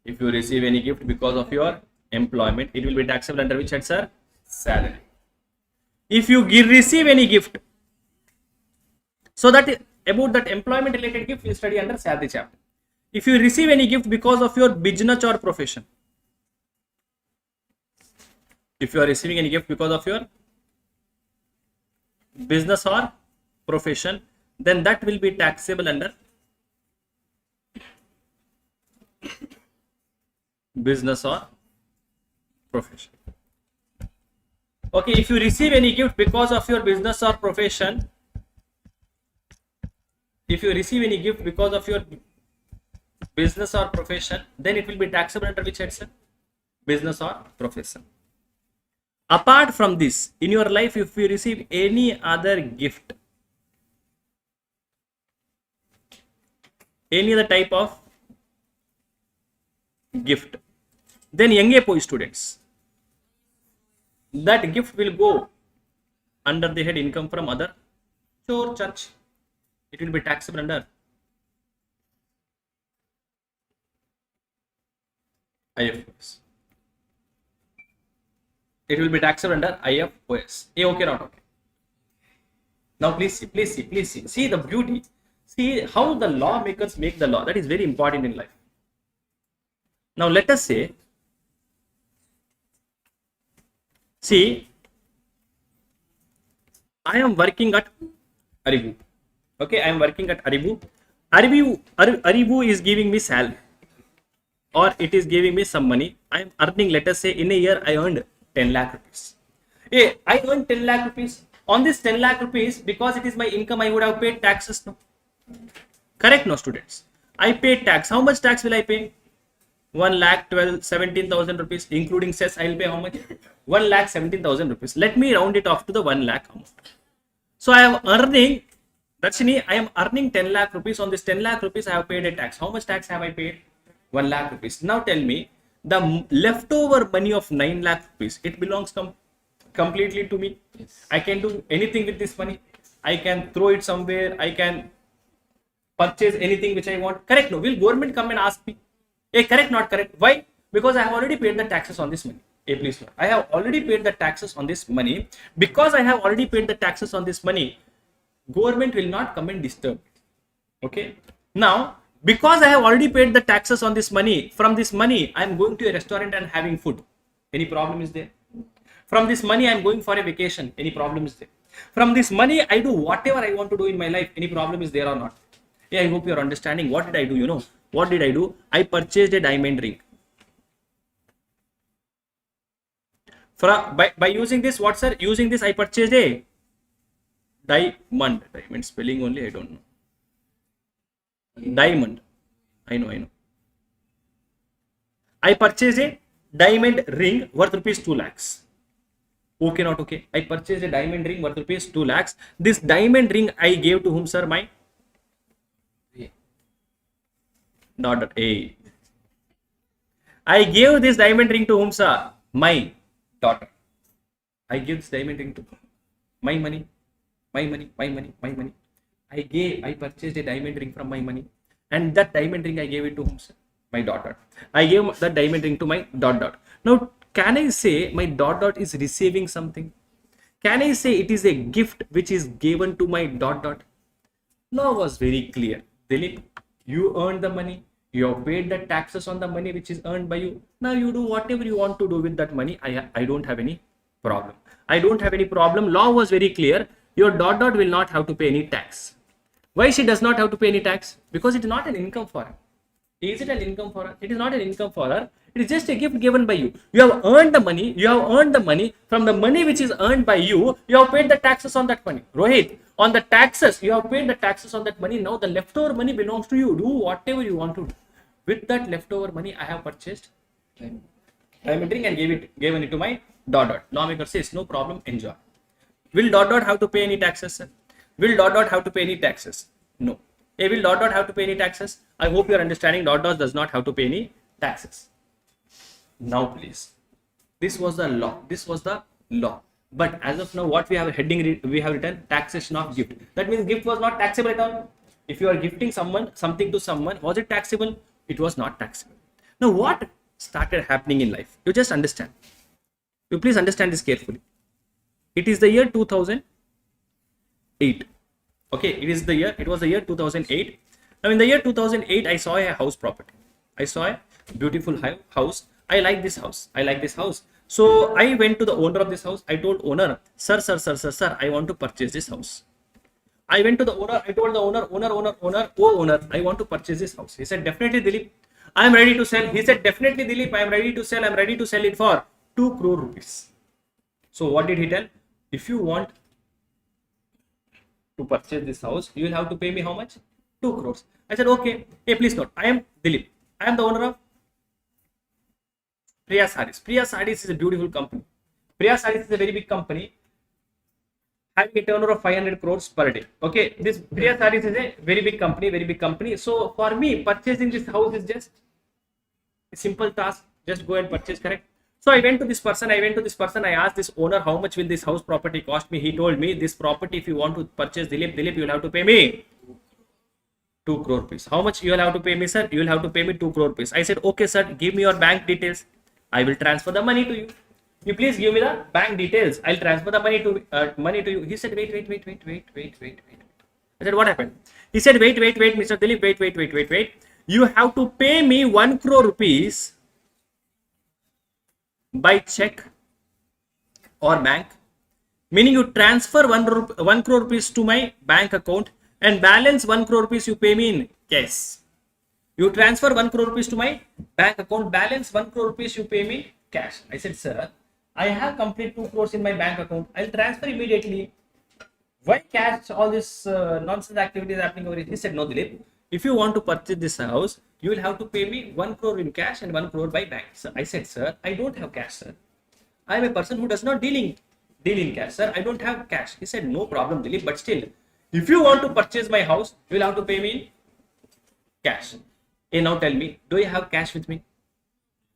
If you receive any gift because of your employment, it will be taxable under which head, sir? Salary. If you receive any gift, so that about that employment related gift, we study under salary chapter. If you receive any gift because of your business or profession, if you are receiving any gift because of your business or profession, then that will be taxable under business or profession. Okay, if you receive any gift because of your business or profession, if you receive any gift because of your business or profession, then it will be taxable under which head, sir? Business or profession. Apart from this, in your life, if you receive any other gift, any other type of gift, then young age students, that gift will go under the head income from other church. It will be taxable under IFOS. It will be taxable under IFOS. Okay, not okay. Now please see. See the beauty. See how the lawmakers make the law. That is very important in life. Now let us say, see, I am working at Arivu. Okay, I am working at Arivu. Arivu is giving me salary, or it is giving me some money. I am earning, let us say, in a year I earned 10 lakh rupees. Hey, I earned 10 lakh rupees. On this 10 lakh rupees, because it is my income, I would have paid taxes. No? Correct, no, students? I paid tax. How much tax will I pay? 1,17,000 rupees, including cess. I will pay how much? 1,17,000 rupees. Let me round it off to the 1 lakh amount. So I am earning Darshini, I am earning 10 lakh rupees. On this 10 lakh rupees, I have paid a tax. How much tax have I paid? 1 lakh rupees. Now tell me, the leftover money of 9 lakh rupees, it belongs completely to me. Yes. I can do anything with this money. I can throw it somewhere. I can purchase anything which I want. Correct? No. Will government come and ask me? Hey, correct, not correct? Why? Because I have already paid the taxes on this money. Hey, please note. I have already paid the taxes on this money. Because I have already paid the taxes on this money, government will not come and disturb it. Okay. Now, because I have already paid the taxes on this money, from this money, I am going to a restaurant and having food. Any problem is there? From this money, I am going for a vacation. Any problem is there? From this money, I do whatever I want to do in my life. Any problem is there or not? Yeah, I hope you are understanding. What did I do? You know, what did I do? I purchased a diamond ring. By using this, what sir? Using this, I purchased a diamond. Diamond spelling only, I don't know. Diamond. I know. I purchased a diamond ring worth rupees 2 lakhs. Okay, not okay. I purchased a diamond ring worth rupees 2 lakhs. This diamond ring I gave to whom, sir? My daughter. A. I gave this diamond ring to whom, sir? My daughter. I give this diamond ring to my money. My money. I purchased a diamond ring from my money, and that diamond ring I gave it to whom, sir? My daughter. I gave that diamond ring to my dot. Now, can I say my dot is receiving something? Can I say it is a gift which is given to my dot? Law was very clear. Dilip, you earned the money. You have paid the taxes on the money which is earned by you. Now you do whatever you want to do with that money. I don't have any problem. I don't have any problem. Law was very clear. Your dot will not have to pay any tax. Why she does not have to pay any tax? Because it is not an income for her. Is it an income for her? It is not an income for her. It is just a gift given by you. You have earned the money. You have earned the money. From the money which is earned by you, you have paid the taxes on that money. Rohit, on the taxes, you have paid the taxes on that money. Now the leftover money belongs to you. Do whatever you want to do. With that leftover money, I have purchased diamond ring and given it to my dot. Lawmaker says, no problem, enjoy. Will dot have to pay any taxes, sir? Will dot have to pay any taxes? No. Hey, will dot have to pay any taxes? I hope you are understanding. Dot does not have to pay any taxes. Now, please. This was the law. This was the law. But as of now, what we have heading, we have written taxation of gift. That means gift was not taxable at all. If you are gifting something to someone, was it taxable? It was not taxable. Now, what started happening in life? You just understand. You please understand this carefully. It is the year 2008. Okay, it was the year 2008. Now, in the year 2008, I saw a house property. I saw a beautiful house. I like this house. So I went to the owner of this house. I told owner, sir, I want to purchase this house. I went to the owner. I told the owner, I want to purchase this house. He said, definitely, Dilip, I am ready to sell. He said, definitely, Dilip, I am ready to sell. I am ready to sell it for 2 crore rupees. So what did he tell? If you want to purchase this house, you will have to pay me how much? 2 crores. I said, okay. Hey, please note, I am Dilip. I am the owner of Priya Sarees. Priya Sarees is a beautiful company. Priya Sarees is a very big company, having a turnover of 500 crores per day. Okay, this Priya Sarees is a very big company. So for me, purchasing this house is just a simple task. Just go and purchase, correct? So I went to this person. I asked this owner, how much will this house property cost me? He told me, this property, if you want to purchase, Dilip, you will have to pay me 2 crore rupees. How much you will have to pay me, sir? You will have to pay me 2 crore rupees. I said, okay, sir, give me your bank details. I will transfer the money to you. You please give me the bank details. I'll transfer the money to you. He said, wait. I said, what happened? He said, wait, Mr. Dilip, wait. You have to pay me 1 crore rupees by check or bank, meaning you transfer 1 crore rupees to my bank account and balance 1 crore rupees you pay me in cash. You transfer 1 crore rupees to my bank account, balance 1 crore rupees you pay me cash. I said, sir, I have complete 2 crores in my bank account. I'll transfer immediately. Why cash? All this nonsense activities happening over here. He said, no, Dilip, if you want to purchase this house, you will have to pay me 1 crore in cash and 1 crore by bank. So I said, sir, I don't have cash, sir. I am a person who does not deal in cash, sir. I don't have cash. He said, no problem, Dilip, but still, If you want to purchase my house, you will have to pay me in cash. Hey, now tell me, do you have cash with me?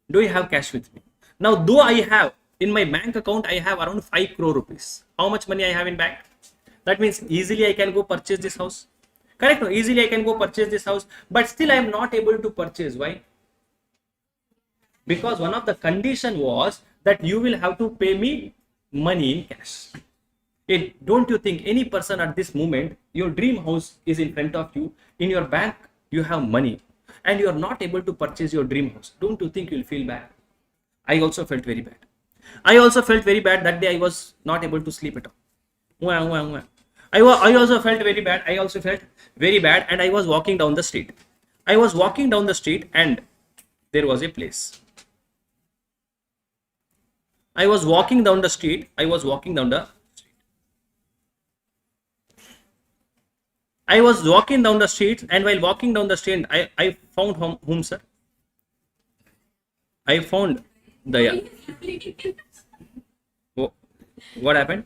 Do you have cash with me? Now, though I have in my bank account, I have around 5 crore rupees. How much money I have in bank? That means easily I can go purchase this house. Correct? No? Easily I can go purchase this house, but still I am not able to purchase. Why? Because one of the condition was that you will have to pay me money in cash. Don't you think any person at this moment, your dream house is in front of you, in your bank you have money, and you are not able to purchase your dream house? Don't you think you will feel bad? I also felt very bad. I also felt very bad that day. I was not able to sleep at all. I also felt very bad. I also felt very bad, and I was walking down the street. I was walking down the street, and there was a place. I was walking down the street. I was walking down the street, and while walking down the street, I found whom, sir? I found Daya. What happened?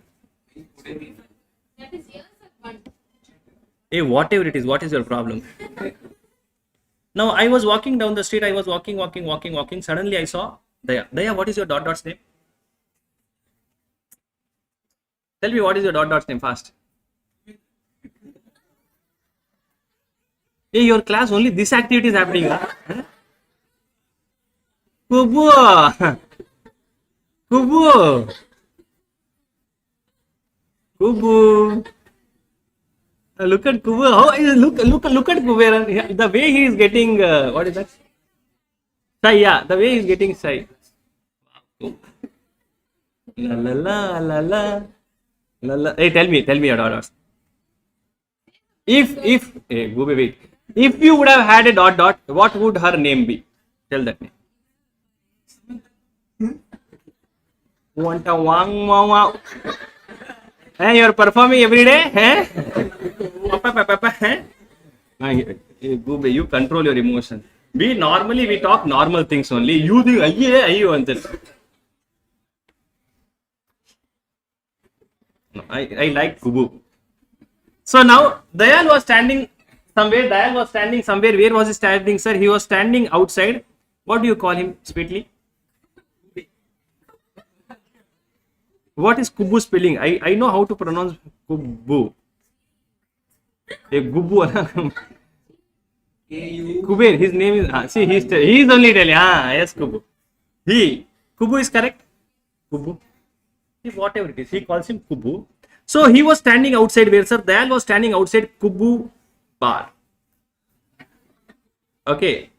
That is years of one. Hey, whatever it is, what is your problem? Now, I was walking down the street. I was walking. Suddenly, I saw Daya. Daya, what is your dot's name? Tell me, what is your dot's name fast? Hey, your class, only this activity is happening. Huh? Kubu! Kubu! Kubu! Look at Kubu. How is look at Kuberan. The way he is getting what is that? Shy, yeah. The way he is getting shy. La la la la la la la. Hey, tell me your daughters. If hey, Gube, wait. If you would have had a dot, what would her name be? Tell that name. Wow. Hey, you are performing every day? Hey? Gube, you control your emotions. Normally we talk normal things only. You think, I like Kubu. So now Dayal was standing somewhere. Where was he standing, sir? He was standing outside. What do you call him, sweetly? What is Kubu spelling? I know how to pronounce Kubu. Kubu. Kuber, his name is. See, he's only telling. Yes, Kubu. Kubu is correct. Kubu. Whatever it is, he calls him Kubu. So he was standing outside where, sir? Dayal was standing outside Kubu bar. Okay.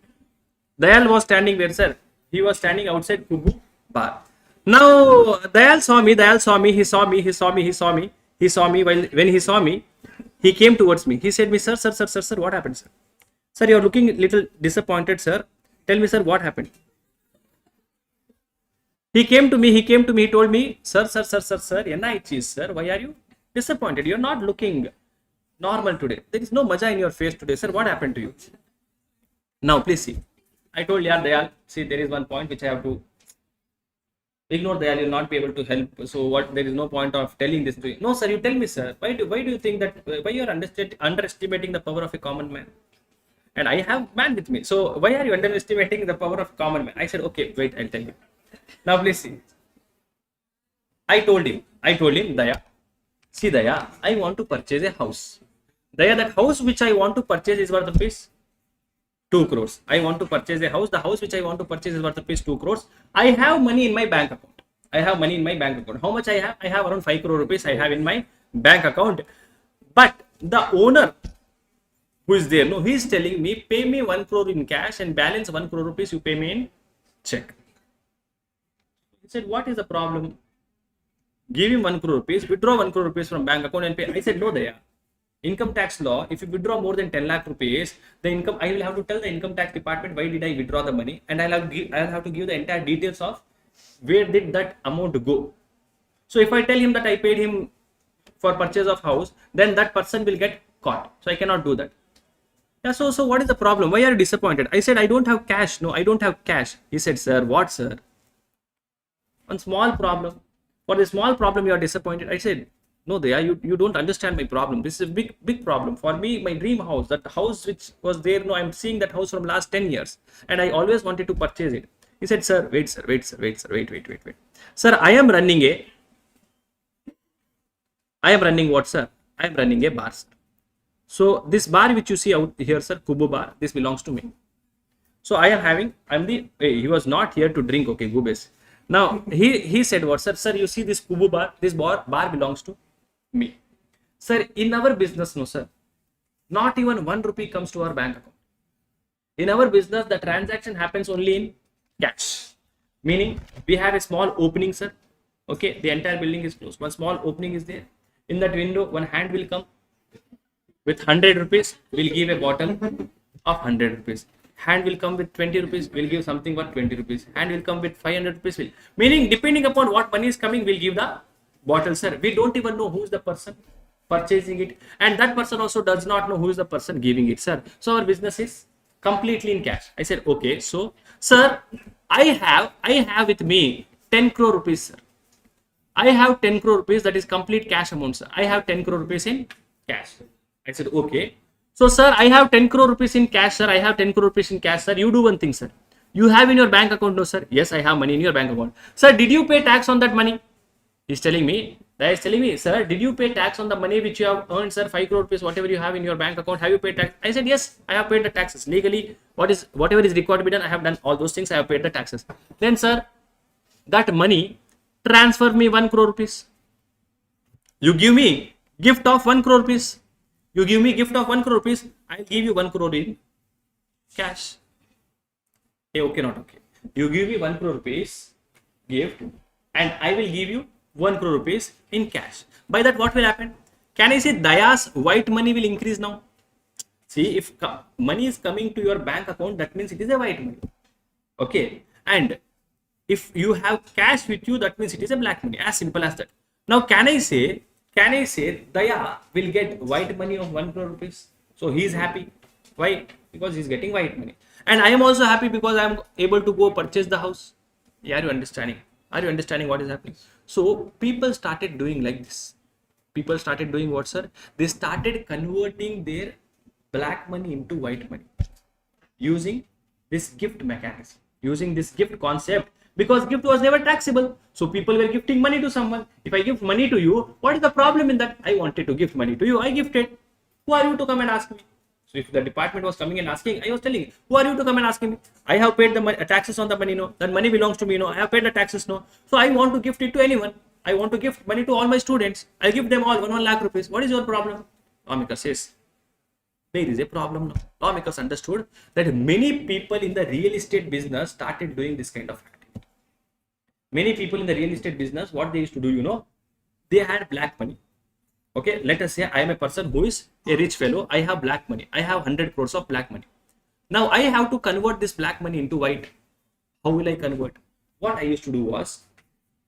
Dayal was standing where, sir? He was standing outside Kubu bar. Now Dayal saw me. He saw me. When he saw me, he came towards me. He said, "Me, sir, what happened, sir? Sir, you are looking a little disappointed, sir. Tell me, sir, what happened?" He came to me. He told me, "Sir, NIH, sir, why are you disappointed? You are not looking normal today. There is no maja in your face today, sir. What happened to you?" Now, please see. I told Dayal, see, there is one point which I have to ignore. Dayal, you will not be able to help. So what? There is no point of telling this to you. No, sir, you tell me, sir. Why do you think that? Why you are underestimating the power of a common man? And I have man with me. So why are you underestimating the power of common man? I said, okay, wait, I'll tell you. Now please see. I told him, Daya, see, Daya, I want to purchase a house. Daya, that house which I want to purchase is worth rupees 2 crores. I want to purchase a house. The house which I want to purchase is worth rupees 2 crores. I have money in my bank account. How much I have? I have around 5 crore rupees I have in my bank account. But the owner who is there, no, he is telling me, pay me 1 crore in cash and balance 1 crore rupees you pay me in check. He said, what is the problem? Give him 1 crore rupees, withdraw 1 crore rupees from bank account and pay. I said, no, Daya. Income tax law, if you withdraw more than 10 lakh rupees, I will have to tell the income tax department why did I withdraw the money, and I'll have to give the entire details of where did that amount go. So if I tell him that I paid him for purchase of house, then that person will get caught. So I cannot do that. Yeah, so what is the problem? Why are you disappointed? I said, I don't have cash. No, I don't have cash. He said, sir, what, sir? One small problem. For the small problem, you are disappointed. I said, No, you don't understand my problem. This is a big problem for me. My dream house, that house which was there, no, I'm seeing that house from last 10 years, and I always wanted to purchase it. He said, sir, wait, sir, wait, sir, wait, sir, wait. Sir, I am running what, sir? I am running a bar, sir. So this bar which you see out here, sir, Kubu bar, this belongs to me. So he was not here to drink, okay, Gubes. Now, he said what, sir? Sir, you see this Kubu bar, this bar belongs to me. Sir, in our business, no, sir, not even 1 rupee comes to our bank account. In our business, the transaction happens only in cash. Meaning, we have a small opening, sir. Okay, the entire building is closed. One small opening is there. In that window, one hand will come with 100 rupees, will give a bottle of 100 rupees. Hand will come with 20 rupees, will give something worth 20 rupees. Hand will come with 500 rupees. Meaning, depending upon what money is coming, we'll give the bottle, sir. We don't even know who is the person purchasing it. And that person also does not know who is the person giving it, sir. So, our business is completely in cash. I said, okay. So, sir, I have with me 10 crore rupees, sir. I have 10 crore rupees, that is complete cash amount, sir. I have 10 crore rupees in cash. I said, okay. So, sir, I have 10 crore rupees in cash, sir. I have 10 crore rupees in cash, sir. You do one thing, sir. You have in your bank account, no, sir? Yes, I have money in your bank account. Sir, did you pay tax on that money? He's telling me, sir, did you pay tax on the money which you have earned, sir? 5 crore rupees, whatever you have in your bank account, have you paid tax? I said, yes, I have paid the taxes. Legally, whatever is required to be done, I have done all those things. I have paid the taxes. Then, sir, that money, transfer me 1 crore rupees. You give me gift of 1 crore rupees. You give me gift of 1 crore rupees. I'll give you 1 crore in cash. Hey, okay, not okay. You give me 1 crore rupees gift, and I will give you 1 crore rupees in cash. By that, what will happen? Can I say Daya's white money will increase now? See, if money is coming to your bank account, that means it is a white money. Okay. And if you have cash with you, that means it is a black money. As simple as that. Now, can I say Daya will get white money of 1 crore rupees? So he is happy. Why? Because he is getting white money. And I am also happy because I am able to go purchase the house. Yeah, are you understanding? Are you understanding what is happening? So people started doing like this. People started doing what, sir? They started converting their black money into white money using this gift mechanism, using this gift concept, because gift was never taxable. So people were gifting money to someone. If I give money to you, what is the problem in that? I wanted to gift money to you. I gifted. Who are you to come and ask me? So if the department was coming and asking, I was telling, who are you to come and asking me? I have paid the taxes on the money, no. That money belongs to me, no. I have paid the taxes, no. So I want to gift it to anyone. I want to gift money to all my students. I give them all 1 lakh rupees. What is your problem? Lawmaker says, there is a problem now. Lawmakers understood that many people in the real estate business started doing this kind of activity. Many people in the real estate business, what they used to do, you know, they had black money. Okay, let us say I am a person who is a rich fellow. I have black money. I have 100 crores of black money. Now I have to convert this black money into white. How will I convert? What I used to do was,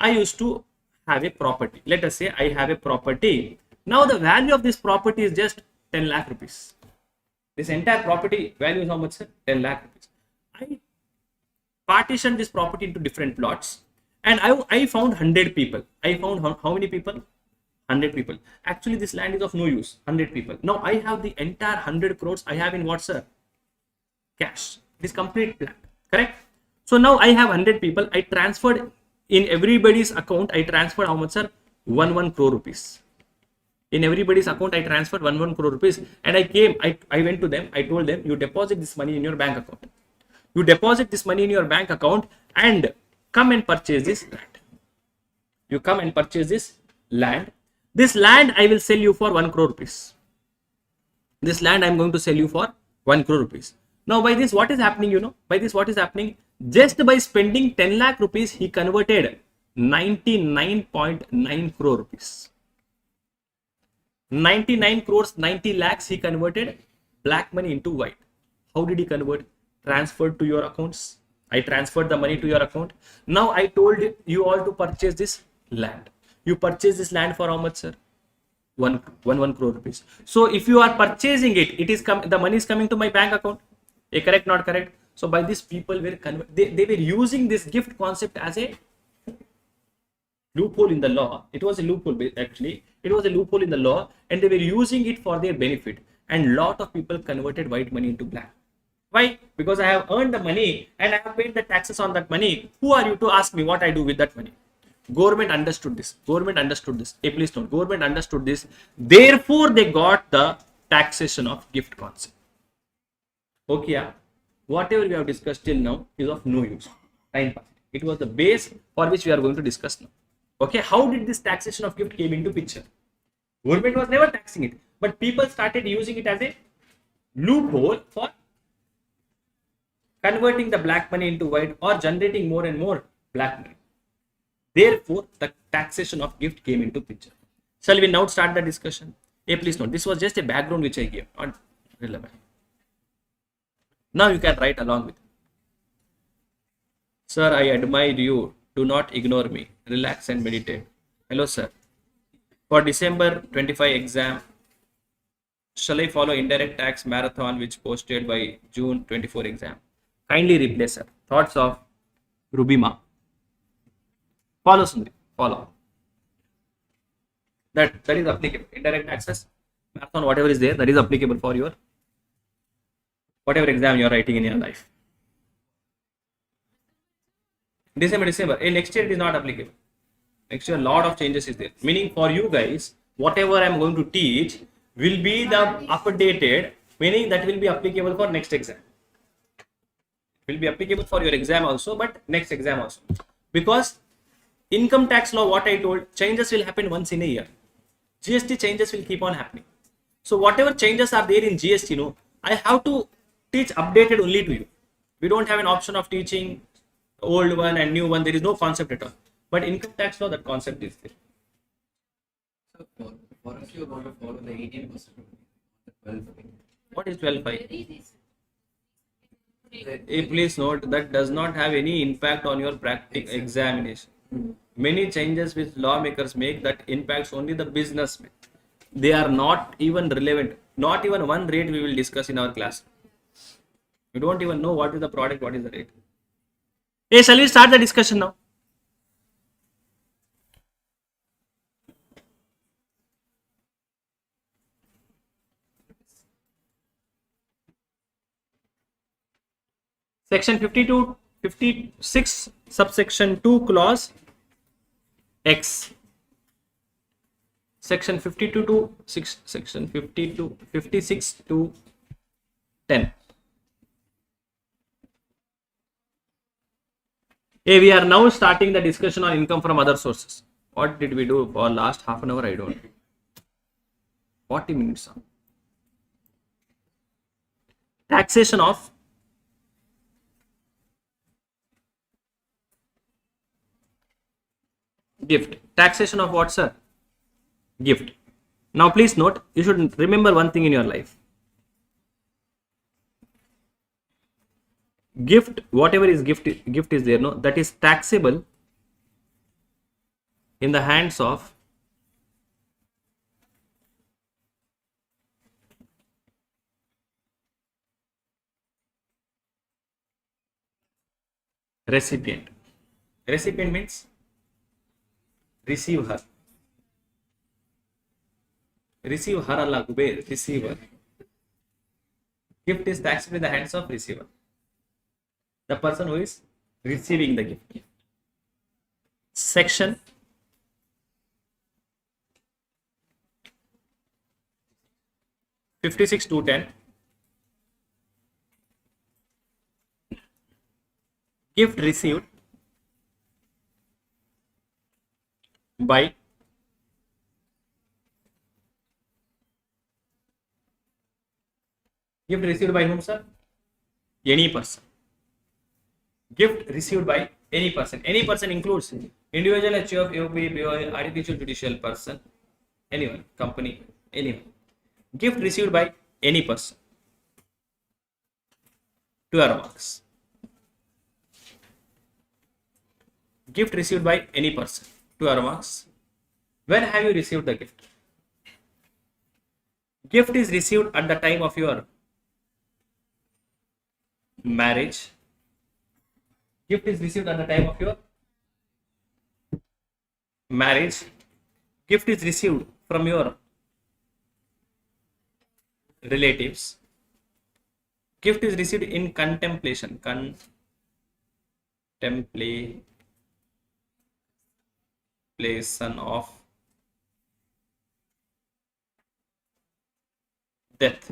I used to have a property. Let us say I have a property. Now the value of this property is just 10 lakh rupees. This entire property value is how much, sir? 10 lakh rupees. I partitioned this property into different plots, and I found 100 people. I found how many people? 100 people. Actually, this land is of no use. 100 people. Now I have the entire 100 crores. I have in what, sir? Cash. It is complete plan. Correct? So now I have 100 people. I transferred in everybody's account. I transferred how much, sir? 1 crore rupees. In everybody's account, I transferred 1 crore rupees. And I went to them. I told them, you deposit this money in your bank account. You deposit this money in your bank account and come and purchase this land. You come and purchase this land. This land I will sell you for 1 crore rupees. This land I am going to sell you for 1 crore rupees. Now by this, what is happening, you know? By this, what is happening? Just by spending 10 lakh rupees, he converted 99.9 crore rupees. 99 crores, 90 lakhs, he converted black money into white. How did he convert? Transferred to your accounts. I transferred the money to your account. Now I told you all to purchase this land. You purchase this land for how much, sir? 1 crore rupees. So if you are purchasing it, the money is coming to my bank account. Correct, not correct? So by this, people were they were using this gift concept as a loophole in the law. It was a loophole actually. It was a loophole in the law, and they were using it for their benefit. And lot of people converted white money into black. Why? Because I have earned the money and I have paid the taxes on that money. Who are you to ask me what I do with that money? Government understood this. Government understood this. Hey, please note, government understood this. Therefore, they got the taxation of gift concept. Okay, yeah. Whatever we have discussed till now is of no use. Time passed. It was the base for which we are going to discuss now. Okay, how did this taxation of gift came into picture? Government was never taxing it, but people started using it as a loophole for converting the black money into white or generating more and more black money. Therefore, the taxation of gift came into picture. Shall we now start the discussion? Hey, please note, this was just a background which I gave, not relevant. Now you can write along with it. Sir, I admire you. Do not ignore me. Relax and meditate. Hello, sir. For December 25 exam, shall I follow indirect tax marathon which posted by June 24 exam? Kindly replace, sir. Thoughts of Rubima. Follow, Sundri. Follow. That is applicable. Indirect taxes, marathon, whatever is there, that is applicable for your whatever exam you are writing in your life. December. Next year it is not applicable. Next year a lot of changes is there. Meaning for you guys, whatever I am going to teach will be the updated, meaning that will be applicable for next exam. Will be applicable for your exam also, but next exam also. Because income tax law, what I told, changes will happen once in a year. GST changes will keep on happening. So whatever changes are there in GST, no, I have to teach updated only to you. We don't have an option of teaching old one and new one. There is no concept at all. But income tax law, that concept is there. So for us, you are going to follow the 18%. The 12%. What is 12.5? Please note that does not have any impact on your practical examination. Many changes which lawmakers make that impacts only the businessmen. They are not even relevant. Not even one rate we will discuss in our class. We don't even know what is the product, what is the rate. Hey, shall we start the discussion now? Section 56 subsection 2 clause X. Section 52 to 6, section 52 56 to 10. Hey, we are now starting the discussion on income from other sources. What did we do for last half an hour? I don't know. 40 minutes. Taxation of gift. Taxation of what, sir? Gift. Now please note, you should remember one thing in your life. Gift, whatever is gift is there, no, that is taxable in the hands of recipient. Recipient means receiver. Receiver alla kuber, receiver. Gift is taxable in the hands of receiver. The person who is receiving the gift. Section 56 to 10. Gift received by whom, sir? Any person. Gift received by any person. Any person includes individual, HUF, AOP, BOI, artificial judicial person, anyone, company, anyone. Gift received by any person. 2 hour marks. Gift received by any person. 2 hour marks. When have you received the gift? Gift is received at the time of your marriage. Gift is received at the time of your marriage, gift is received from your relatives, gift is received in contemplation of death.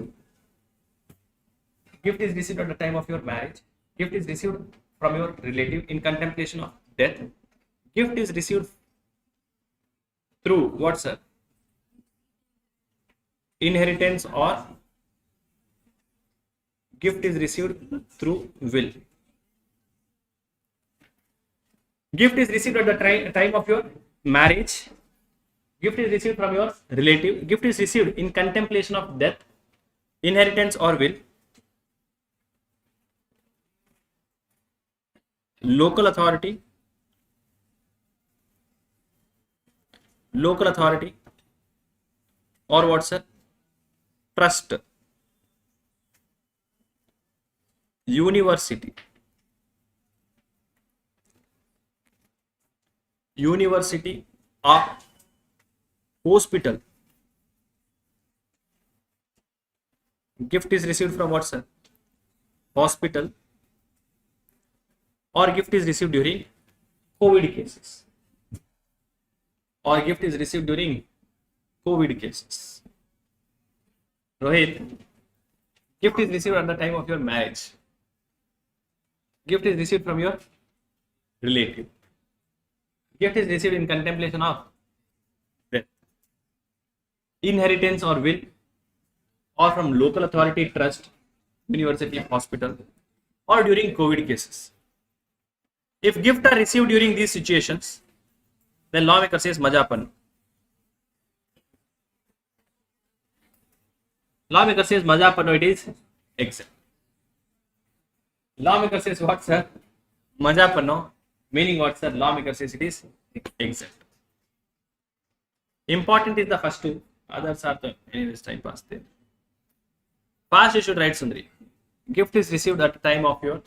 Gift is received at the time of your marriage, gift is received from your relative in contemplation of death, gift is received through what, sir? Inheritance, or gift is received through will. Gift is received at the time of your marriage, gift is received from your relative, gift is received in contemplation of death, inheritance or will, local authority, or what, sir? Trust, university, or hospital. Gift is received from what, sir? Hospital, or gift is received during COVID cases, or gift is received during COVID cases. Rohit, gift is received at the time of your marriage, gift is received from your relative, gift is received in contemplation of death, inheritance or will, or from local authority, trust, university, hospital, or during COVID cases. If gift are received during these situations, then lawmaker says majapan. Lawmaker says majapan, it is exempt. Lawmaker says what, sir? Majapano, meaning what, sir? Lawmaker says it is exempt. Important is the first two, others are the anyways time pass there. Past you should write, Sundri. Gift is received at the time of your.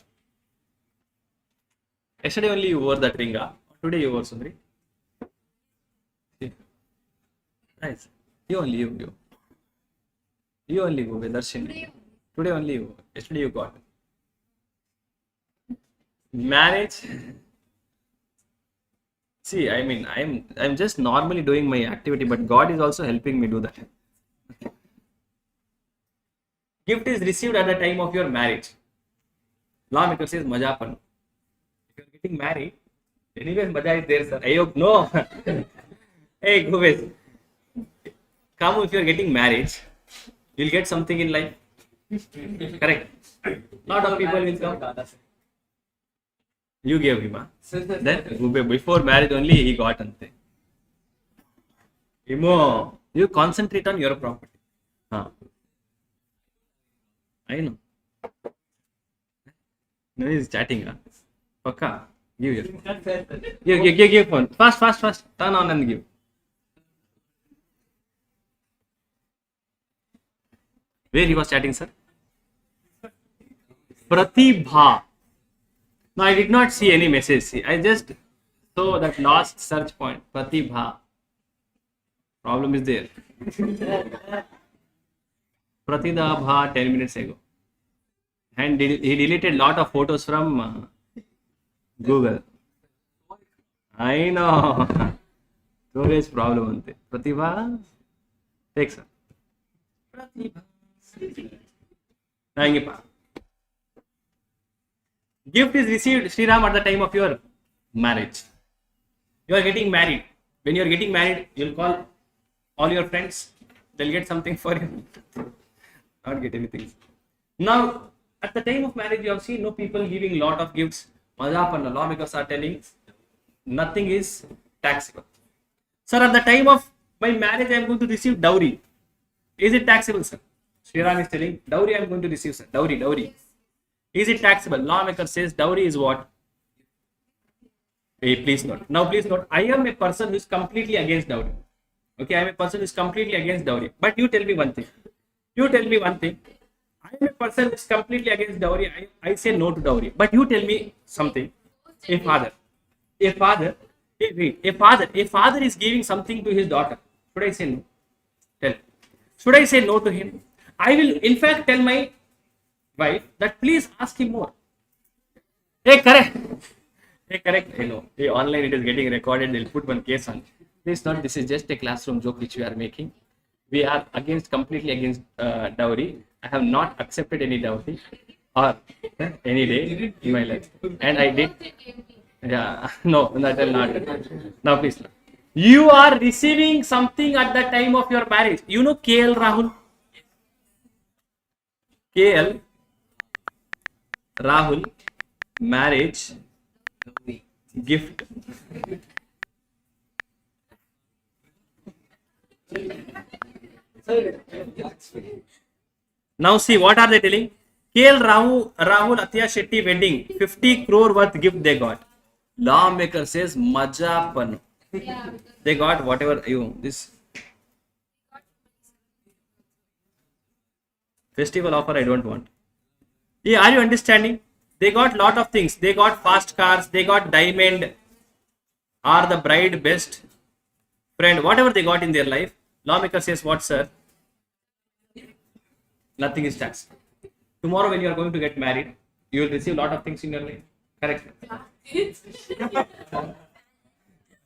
Yesterday only you wore that ring. Today you wore, Sundri. Nice. You only go with Darshini. Today only you. Yesterday you got. Marriage. See, I mean, I'm just normally doing my activity, but God is also helping me do that. Gift is received at the time of your marriage. Lawmaker says majapan. If you're getting married, anyways maja is there, sir. Ayok, no. Hey, Guvesh. Come, if you're getting married, you'll get something in life. Correct. Lot of people will come. You gave him, huh? Then before marriage only he got ante. Imo, you concentrate on your property. Huh. I know. No, he's chatting. Huh? Pakka. Give your phone. Give phone. Fast. Turn on and give. Where he was chatting, sir? Pratibha. No, I did not see any message. See, I just saw that last search point. Pratibha. Problem is there. Pratibha 10 minutes ago. And he deleted lot of photos from Google. I know. Storage problem. Pratibha. Take, sir. Pratibha. Gift is received, Sriram, at the time of your marriage. You are getting married. When you are getting married, you'll call all your friends. They'll get something for you. Not get anything. Now, at the time of marriage, you have seen no people giving lot of gifts. Majapan, lawmakers are telling nothing is taxable. Sir, at the time of my marriage, I am going to receive dowry. Is it taxable, sir? Sriram is telling, dowry I am going to receive, sir. Dowry. Is it taxable? Lawmaker says dowry is what? Hey, please note. Now, please note, I am a person who is completely against dowry. Okay, I am a person who is completely against dowry. But you tell me one thing. I am a person who is completely against dowry. I say no to dowry. But you tell me something. A father Wait. A father is giving something to his daughter. Should I say no? Tell. Should I say no to him? I will, in fact, tell my wife that please ask him more. Hey, correct. Hey, correct. You know, hey, online it is getting recorded. They'll put one case on. Please not. This is just a classroom joke which we are making. We are completely against dowry. I have not accepted any dowry or any day in my life, and I did. Yeah, no, that will not. Now, please. You are receiving something at the time of your marriage. You know KL Rahul? KL Rahul marriage gift. Now see what are they telling? KL Rahul Athiya Shetty wedding 50 crore worth gift they got. Lawmaker says maja pan. They got whatever this festival offer I don't want. Yeah, are you understanding? They got lot of things. They got fast cars. They got diamond. Are the bride best friend? Whatever they got in their life. Lawmaker says what, sir? Nothing is taxed. Tomorrow when you are going to get married, you will receive lot of things in your life. Correct.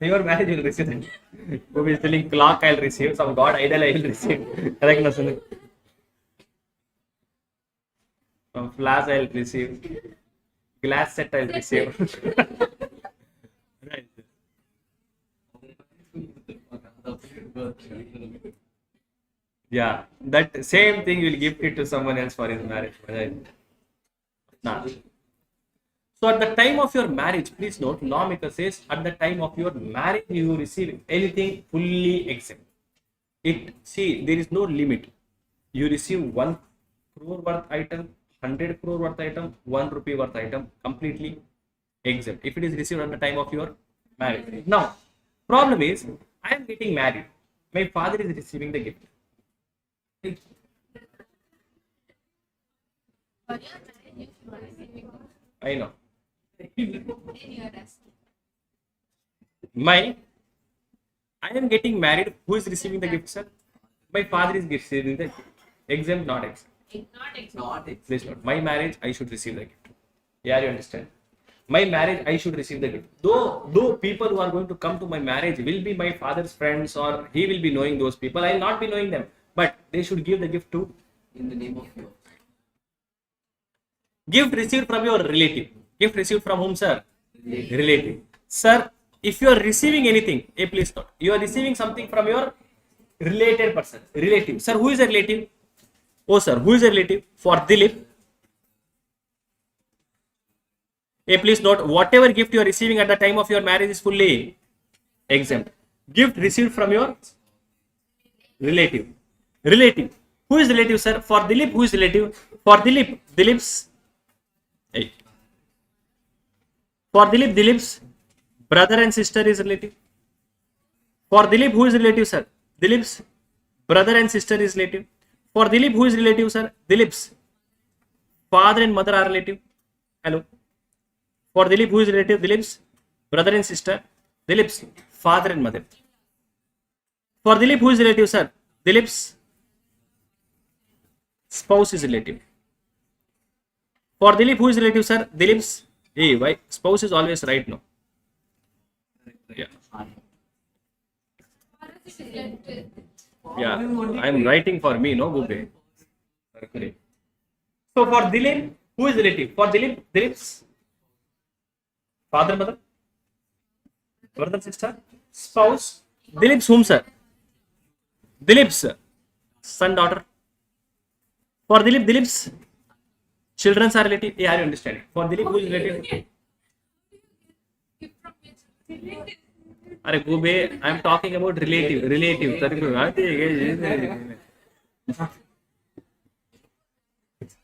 Your marriage you will receive them. Who is telling clock I will receive, some god idol I will receive. Correct, Nasan? Some flash I will receive. Glass set I will receive. Right. Yeah, that same thing will gift it to someone else for his marriage. Right? Nah. So at the time of your marriage, please note, lawmaker says at the time of your marriage you receive anything fully exempt. There is no limit. You receive 1 crore worth item, 100 crore worth item, 1 rupee worth item, completely exempt. If it is received at the time of your marriage. Now, problem is, I am getting married. My father is receiving the gift. I know. I am getting married. Who is receiving the gift, sir? My father is receiving the gift. Exempt, not exempt. Not exempt. Please note. My marriage, I should receive the gift. Yeah, you understand? My marriage, I should receive the gift. Though people who are going to come to my marriage will be my father's friends or he will be knowing those people, I will not be knowing them. But they should give the gift to. In the name of your Gift received from your relative. Gift received from whom, sir? Relative. Sir, if you are receiving anything, please note, you are receiving something from your related person. Relative. Sir, who is a relative? Oh, sir, who is a relative? For Dilip. Please note, whatever gift you are receiving at the time of your marriage is fully exempt. Gift received from your relative. Relative. Who is relative, sir? For Dilip, who is relative? For Dilip, Dilip's. For Dilip, Dilip's brother and sister is relative. For Dilip, who is relative, sir? Dilip's brother and sister is relative. For Dilip, who is relative, sir? Dilip's father and mother are relative. Hello. For Dilip, who is relative? Dilip's brother and sister. Dilip's father and mother. For Dilip, who is relative, sir? Dilip's spouse is relative. For Dilip, who is relative, sir? Dilip's why spouse is always right now. Yeah. Yeah. I am writing for me, no Gube. So for Dilip, who is relative? For Dilip, Dilip's father, mother, brother, sister, spouse. Dilip's whom, sir? Dilip's son, daughter. For Dilip, Dilip's children are relative. Yeah, are you understanding? For Dilip, who is relative? Are Gube, I am talking about relative.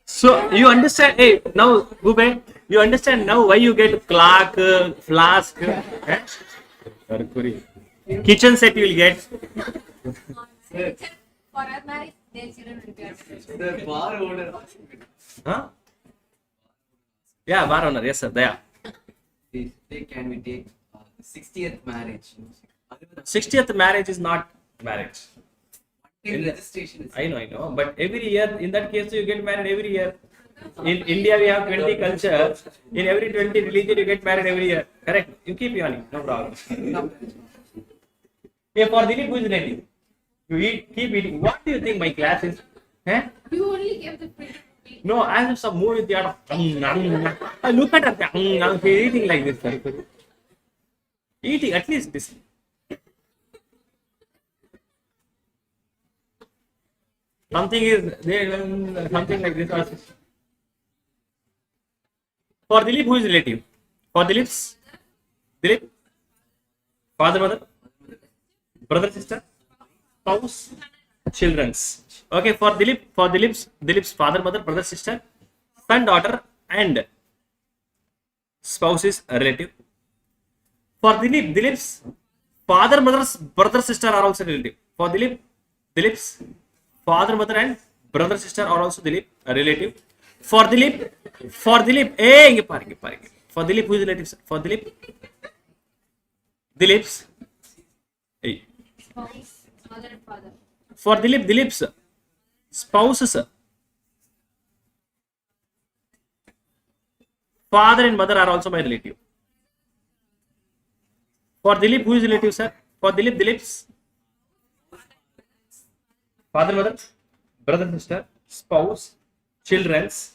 So you understand? Hey, now Gube, you understand now why you get clock, flask, kitchen set you will get. For our marriage, their children will be the bar owner. Huh? Yeah, bar owner. Yes, sir. There. Can we take 60th marriage. 60th marriage is not marriage. In registration is I know. But every year, in that case, you get married every year. In India, we have 20 culture. In every 20 religion, you get married every year. Correct? You keep yawning. No problem. Yeah, for Dilip, who is native? You keep eating. What do you think my class is? Eh? You only gave the freedom to me. No, I have some movie with the art of. Look at her. She's eating like this. Eating, at least this. Something is there, something like this. For Dilip, who is relative? For Dilip, father, mother, brother, sister, spouse, children's. Okay, for Dilip's father, mother, brother, sister, son, daughter, and spouse is a relative. For Dilip's father, mother's brother, sister are also relative. For Dilip's father, mother, and brother, sister are also a relative. For Dilip, for Dilip, who is relative? For Dilip's, Spouse, mother and father. for Dilip's spouses, father and mother are also my relative. For Dilip, who is relative, sir? For Dilip's father, mother, brother, sister, spouse, children's,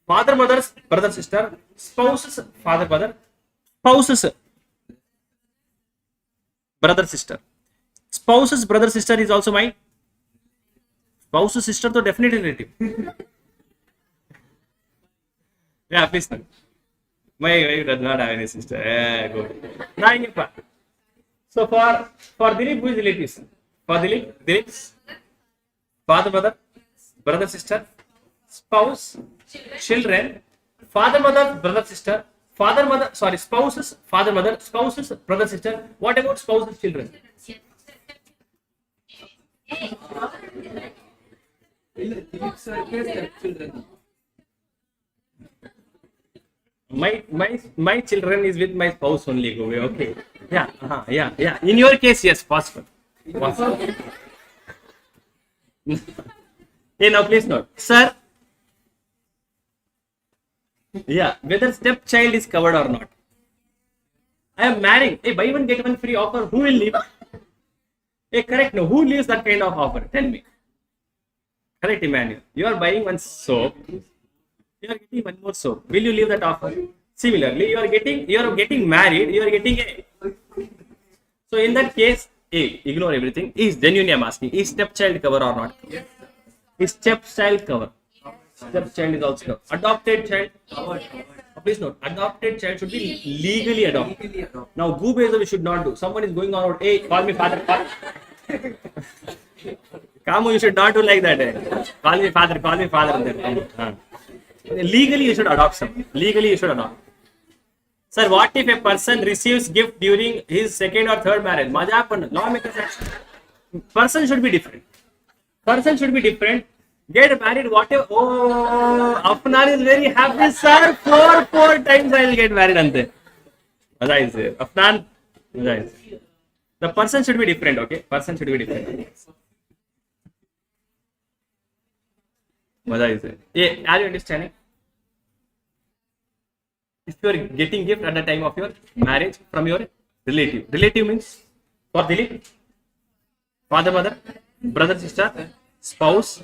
father, mother's brother, sister, spouses, father, mother, spouses, brother, sister. Spouse's brother, sister is also my spouse's sister, so definitely relative. Yeah, please. My wife does not have any sister. Yeah, good. So for Dilip, who is relative? For Dilip's father, mother, brother, sister, spouse, children, father, mother, brother, sister, father, mother, sorry, spouses, father, mother, spouses, brother, sister. What about spouses, children? children. My children is with my spouse only. Go away. Okay. Yeah. In your case, yes, possible. Hey, now please note, sir. Yeah, whether stepchild is covered or not. I am marrying. Hey, buy one get one free offer. Who will leave? Hey, correct. No, who leaves that kind of offer? Tell me. Correct, Emmanuel. You are buying one soap. You are getting one more soap. Will you leave that offer? Similarly, you are getting married. You are getting a. So in that case, ignore everything. Is genuinely I'm asking, is stepchild cover or not? Yes. Is stepchild cover? Stepchild is also covered. Adopted child. Please note, adopted child should be legally adopted. Legally adopted. Now, Goobaism we should not do. Someone is going on, hey, call me father. Kamu, you should not do like that. Call me father. Legally, you should adopt some. Legally, you should adopt. Sir, what if a person receives gift during his second or third marriage? Lawmakers action. Person should be different. Get married, whatever. Oh, Afnan is very happy, sir. Four times I will get married. Ante. As I say, Afnan. The person should be different, okay? Person should be different. As I say. Yeah, are you understanding? If you are getting gift at the time of your marriage from your relative. Relative means for Dilip, father, mother, brother, sister, spouse,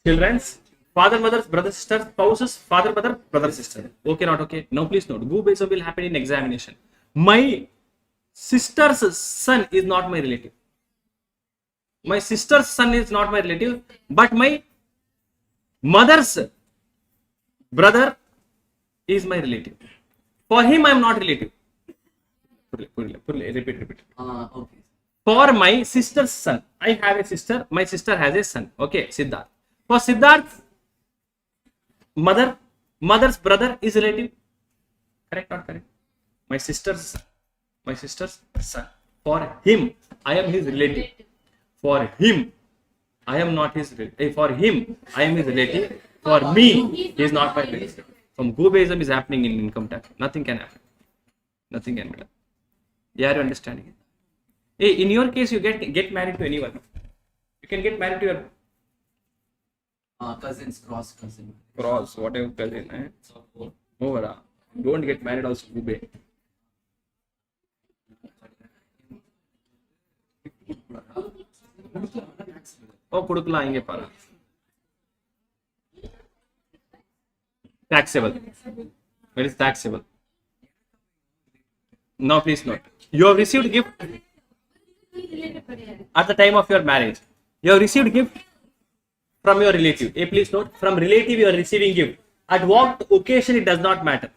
children's, father, mother, brother, sister, spouses, father, mother, brother, sister. Okay, not okay. Now please note, Goobaism will happen in examination. My sister's son is not my relative. My sister's son is not my relative, but my mother's brother is my relative. For him, I am not relative. Repeat. Okay. For my sister's son, I have a sister. My sister has a son. Okay, Siddharth. For Siddharth's mother's brother is relative. Correct, not correct? My sister's son. For him, I am his relative. For him, I am not his relative. For him, I am his relative. For me, he is not my relative. From Goobaism is happening in income tax. Nothing can happen. Nothing can be done. They are understanding it. Hey, in your case, you get married to anyone. You can get married to your Cousins, cross cousin. cross, whatever cousin. Over. Don't get married also. Ube. Oh, kudukla inge para. Taxable. Where is taxable? No, please not. You have received gift at the time of your marriage. You have received gift from your relative. Please note, from relative you are receiving gift. At what occasion it does not matter.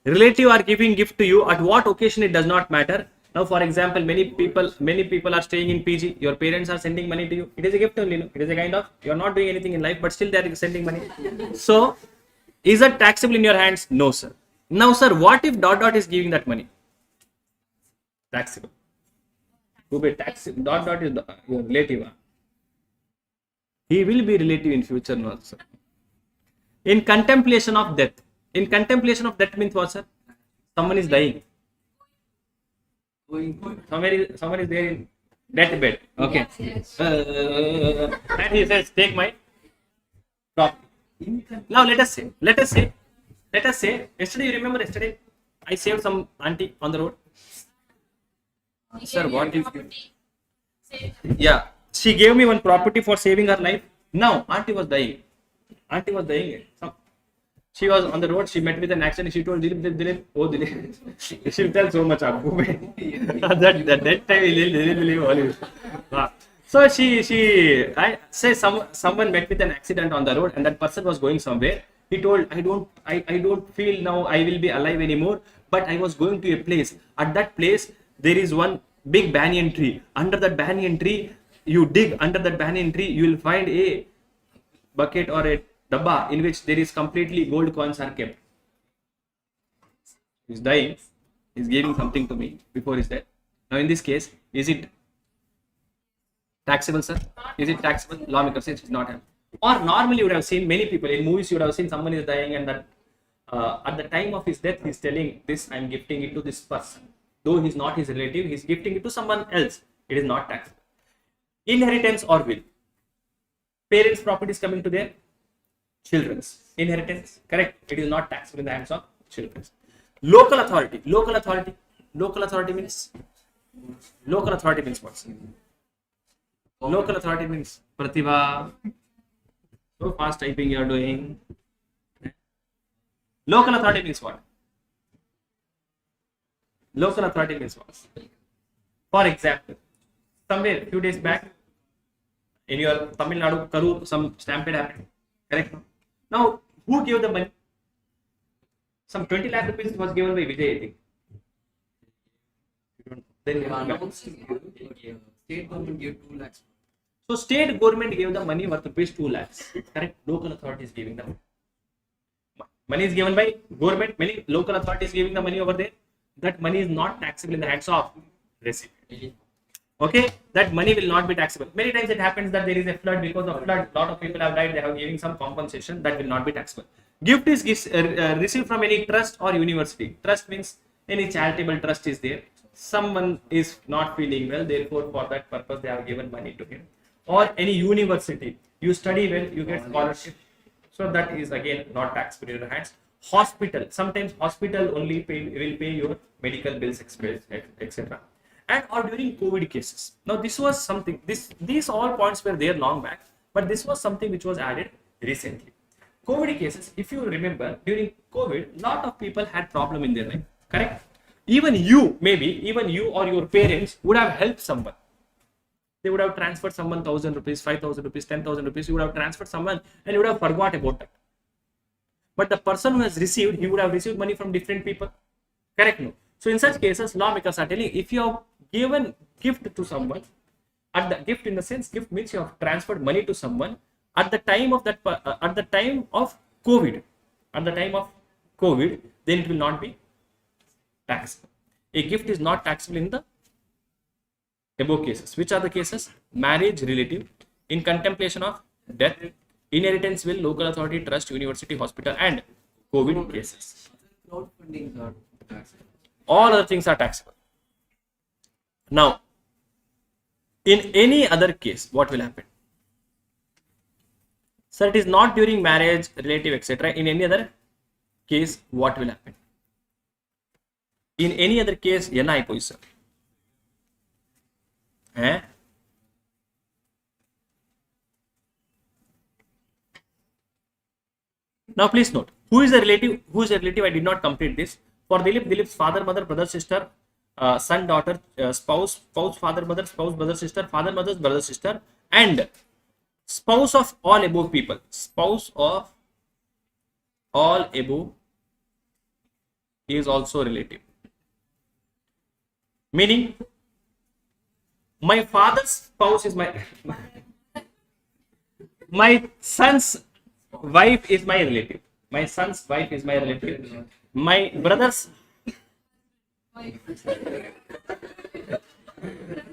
Relative are giving gift to you. At what occasion it does not matter. Now, for example, many people are staying in PG. Your parents are sending money to you. It is a gift only. No? It is a kind of, you are not doing anything in life, but still they are sending money. So, is it taxable in your hands? No, sir. Now, sir, what if ... is giving that money? Taxable. Who be taxable? ... is your relative. He will be relative in future, no, sir. In contemplation of death. In contemplation of death means what, sir? Someone is dying. Someone is there in deathbed. Okay. And he says, take my property. Now let us say, yesterday, you remember yesterday, I saved some auntie on the road. Sir, what is it? Yeah, she gave me one property for saving her life. Now, auntie was dying. She was on the road, she met with an accident, she told Dilip, oh Dilip, she will tell so much. That time, Dilip all this. So I say someone met with an accident on the road and that person was going somewhere. He told, I don't feel now I will be alive anymore, but I was going to a place. At that place, there is one big banyan tree. Under that banyan tree, you dig under that banyan tree, you will find a bucket or a dabba in which there is completely gold coins are kept. He's dying. He's giving something to me before his death. Now in this case, is it taxable, sir? Is it taxable? Lawmaker says it's not. Or normally you would have seen many people in movies. You would have seen someone is dying and that at the time of his death, he's telling this, I'm gifting it to this person. Though he's not his relative, he's gifting it to someone else. It is not taxable. Inheritance or will. Parents' property is coming to their children's. Inheritance, correct. It is not taxable in the hands of children. Local authority. Local authority means what? Local authority means Pratibha. So fast typing you are doing. Local authority means what? Local authority means what? For example, somewhere few days back in your Tamil Nadu, Karur, some stampede happened. Correct? Now, who gave the money? Some 20 lakh rupees was given by Vijay, I think. Then State government gave 2 lakhs. So state government gave the money worth rupees 2 lakhs. Correct? Local authorities giving the money is given by government. Many local authorities giving the money over there. That money is not taxable in the hands of recipient. Okay, that money will not be taxable. Many times it happens that there is a flood. Because of flood, lot of people have died. They have giving some compensation that will not be taxable. Gift is received from any trust or university. Trust means any charitable trust is there. Someone is not feeling well, therefore for that purpose they have given money to him. Or any university, you study well, you get scholarship. So that is again not taxable in your hands. Hospital, sometimes hospital only will pay your medical bills, etc. And or during COVID cases. Now this was something, these all points were there long back, but this was something which was added recently. COVID cases, if you remember, during COVID, lot of people had problem in their life, correct? Even you or your parents would have helped someone. They would have transferred someone 1,000 rupees, 5,000 rupees, 10,000 rupees. You would have transferred someone and you would have forgot about that. But the person who has received, he would have received money from different people. Correct? No. So in such cases, lawmakers are telling, if you have given gift to someone, at the gift in the sense, gift means you have transferred money to someone at the time of that, at the time of COVID, then it will not be taxable. A gift is not taxable in the above cases. Which are the cases? Marriage, relative, in contemplation of death, inheritance will, local authority, trust, university, hospital, and COVID cases. Crowdfunding are taxable. All other things are taxable. Now, in any other case, what will happen? Sir, it is not during marriage, relative, etc. In any other case, what will happen? In any other case, என்ன ஆகி போய் sir? Now, please note, who is a relative? Who is a relative? I did not complete this. For Dilip, Dilip's father, mother, brother, sister, son, daughter, spouse, father, mother, spouse, brother, sister, father, mother, brother, sister, and spouse of all above people. Spouse of all above is also relative. Meaning, my father's spouse is my son's wife is my relative. My son's wife is my relative. My brother's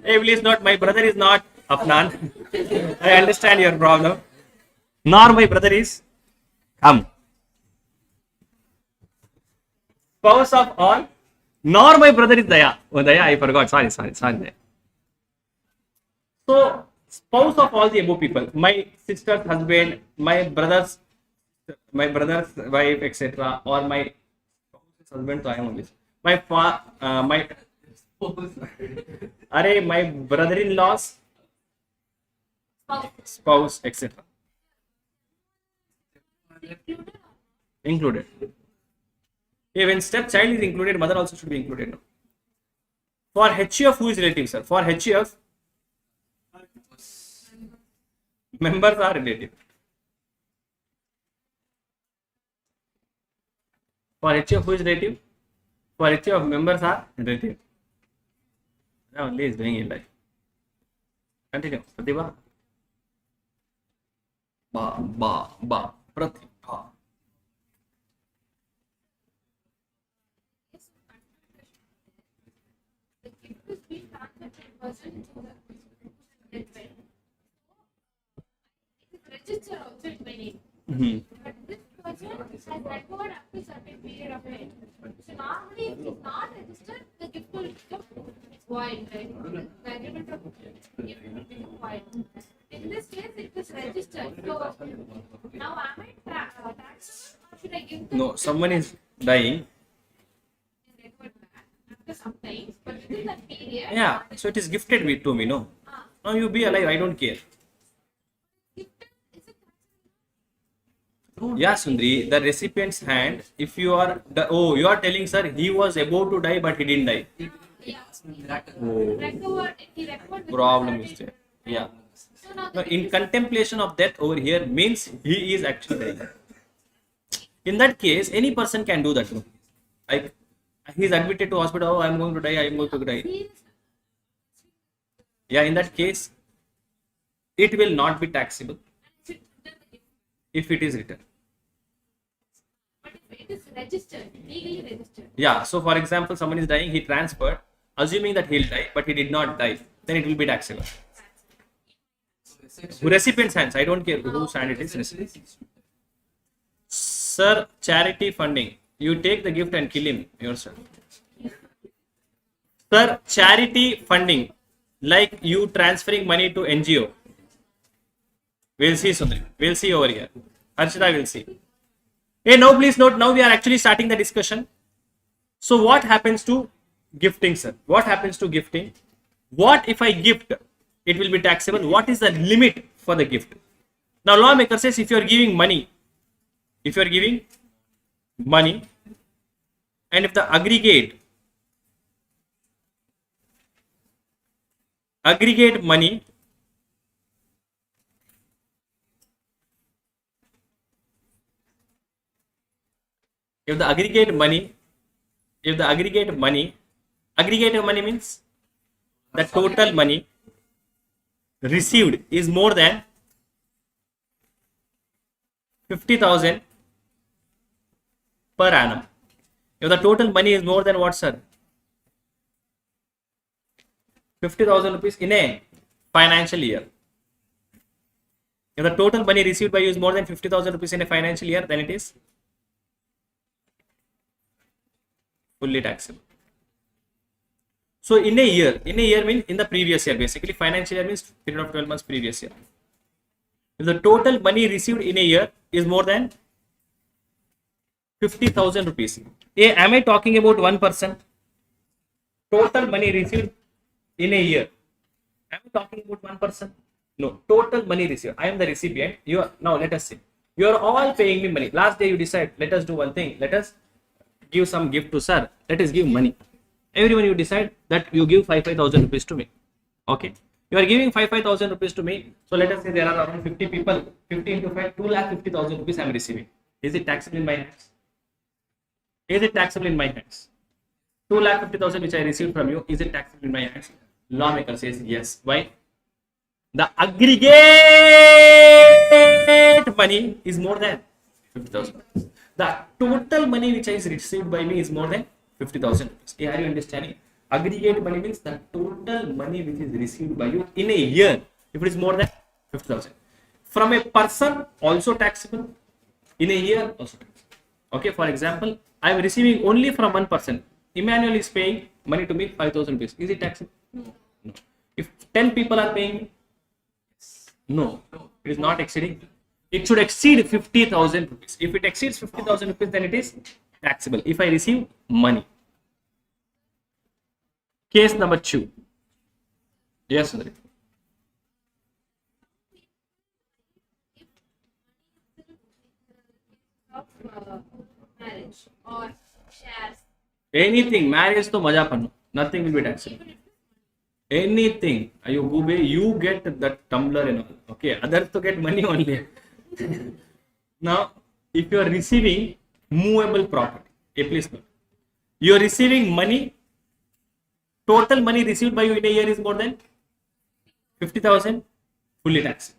hey, please note, my brother is not Afnan. I understand your problem. Nor my brother is spouse of all. Nor my brother is Daya. Oh, Daya, I forgot. Sorry. So, spouse of all the above people, my sister's husband, my brother's wife, etc., or my husband, so I am only my my brother-in-law's spouse, etc. Included. Yeah, when stepchild is included, mother also should be included. No? For HUF, who is relative, sir? For HUF, members are relative. For HUF, who is relative? For HUF, members are relative. Now only is doing it like. Continue. Pratibha. Ba. Pratibha. The gift is being transferred from person to the husband. Register also in my name. But this person has recovered up to certain period of time. So normally, if it's not registered, the gift will become void, right? The agreement of gift will become void. In this case, it is registered. So now am I taxed or should I give the No, someone is dying. record back after some time? But within that period, Yeah, so it is gifted to me, no? Now you be alive, I don't care. Yeah, Sundri, the recipient's hand, if you are, you are telling, sir, he was about to die, but he didn't die. He asked me that. he recovered with Problem certain- is there. Yeah. So now Now, in contemplation of death over here means he is actually dying. In that case, any person can do that. No? Like, he is admitted to hospital, oh, I am going to die, I am going to die. Yeah, in that case, it will not be taxable if it is written. But if it is registered, legally registered. Yeah, so for example, someone is dying, he transferred, assuming that he'll die, but he did not die, then it will be taxable. Recipient's hands, I don't care whose hand it is. Sir, charity funding, you take the gift and kill him yourself. Sir, charity funding, like you transferring money to NGO. We'll see, Sundri. We'll see over here. Archita will see. Hey, now please note, now we are actually starting the discussion. So what happens to gifting, sir? What happens to gifting? What if I gift? It will be taxable. What is the limit for the gift? Now lawmaker says if you are giving money, and if the aggregate money if the aggregate money means the total money received is more than 50,000 per annum. If the total money is more than what, sir? 50,000 rupees in a financial year. If the total money received by you is more than 50,000 rupees in a financial year, then it is fully taxable. So in a year means in the previous year, basically financial year means period of 12 months previous year. If the total money received in a year is more than 50,000 rupees. Am I talking about one person? Total money received in a year. Am I talking about one person? No. Total money received. I am the recipient. You are now. Let us see. You are all paying me money. Last day you decide. Let us do one thing. Let us give some gift to sir. Let us give money. Everyone you decide that you give 5,000 rupees to me. Okay. You are giving 5,000 rupees to me. So let us say there are around 50 people. 50 into 5, 2,50,000 rupees I am receiving. Is it taxable in my hands? Is it taxable in my hands? 2,50,000 which I received from you, is it taxable in my hands? Lawmaker says yes. Why? The aggregate money is more than 50,000. The total money which is received by me is more than 50,000 rupees. Are you understanding? Aggregate money means the total money which is received by you in a year. If it is more than 50,000. From a person, also taxable. In a year, also taxable. Okay, for example, I am receiving only from one person. Emmanuel is paying money to me 5,000 rupees. Is it taxable? No. If 10 people are paying me, no, it is not exceeding. It should exceed 50,000 rupees. If it exceeds 50,000 rupees, then it is taxable. If I receive money. Case number 2. Yes, Sundari. Of marriage or shares. Anything, marriage to maja pannu. Nothing will be taxable. Anything. You get that tumbler and all. Okay, others to get money only. Now, if you are receiving movable property, please note. You are receiving money. Total money received by you in a year is more than 50,000. Fully taxable.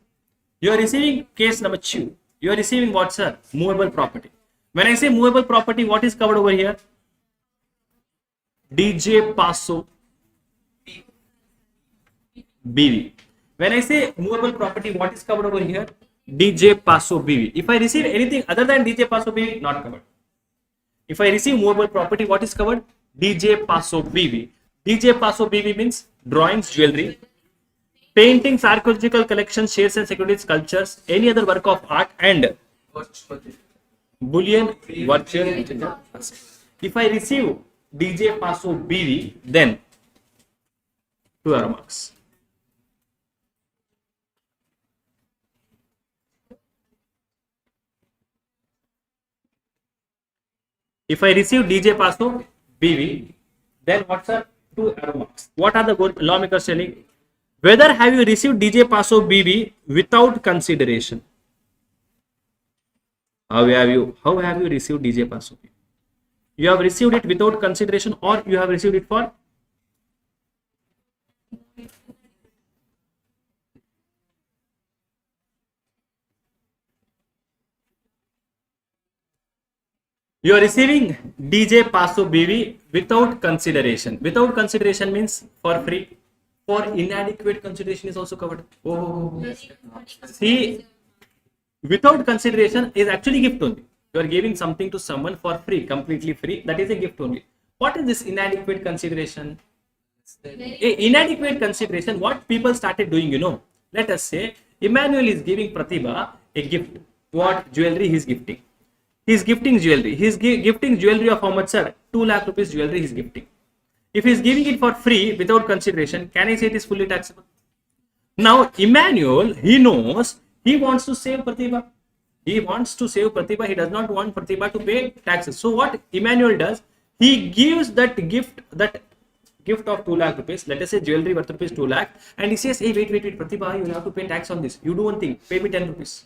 You are receiving case number 2. You are receiving what, sir? Movable property. When I say movable property, what is covered over here? DJ Paso BV. When I say movable property, what is covered over here? DJ Paso BV. If I receive anything other than DJ Paso BV, not covered. If I receive movable property, what is covered? DJ Paso BV. DJ Paso BV means drawings, jewelry, paintings, archaeological collections, shares and securities, sculptures, any other work of art, and bullion, virtual. If I receive DJ Paso BV, then 2 arrow marks. If I receive DJ Paso BV, then what's up? 2 arrow marks. What are the lawmakers telling? Whether have you received DJ Paso BV without consideration? How have you received DJ Paso BV? You have received it without consideration, or you have received it for you are receiving DJ Paso BV without consideration. Without consideration means for free. For inadequate consideration is also covered. Oh, see, without consideration is actually gift only. You are giving something to someone for free, completely free. That is a gift only. What is this inadequate consideration? Inadequate consideration, what people started doing, let us say Emmanuel is giving Pratibha a gift. What jewelry he is gifting? He is gifting jewelry. He is gifting jewelry of how much, sir? 2 lakh rupees jewelry he is gifting. If he is giving it for free without consideration, can I say it is fully taxable? Now, Emmanuel, he knows he wants to save Pratibha. He wants to save Pratibha. He does not want Pratibha to pay taxes. So, what Emmanuel does, he gives that gift of 2 lakh rupees, let us say jewelry worth rupees 2 lakh, and he says, hey, wait, Pratibha, you will have to pay tax on this. You do one thing, pay me 10 rupees.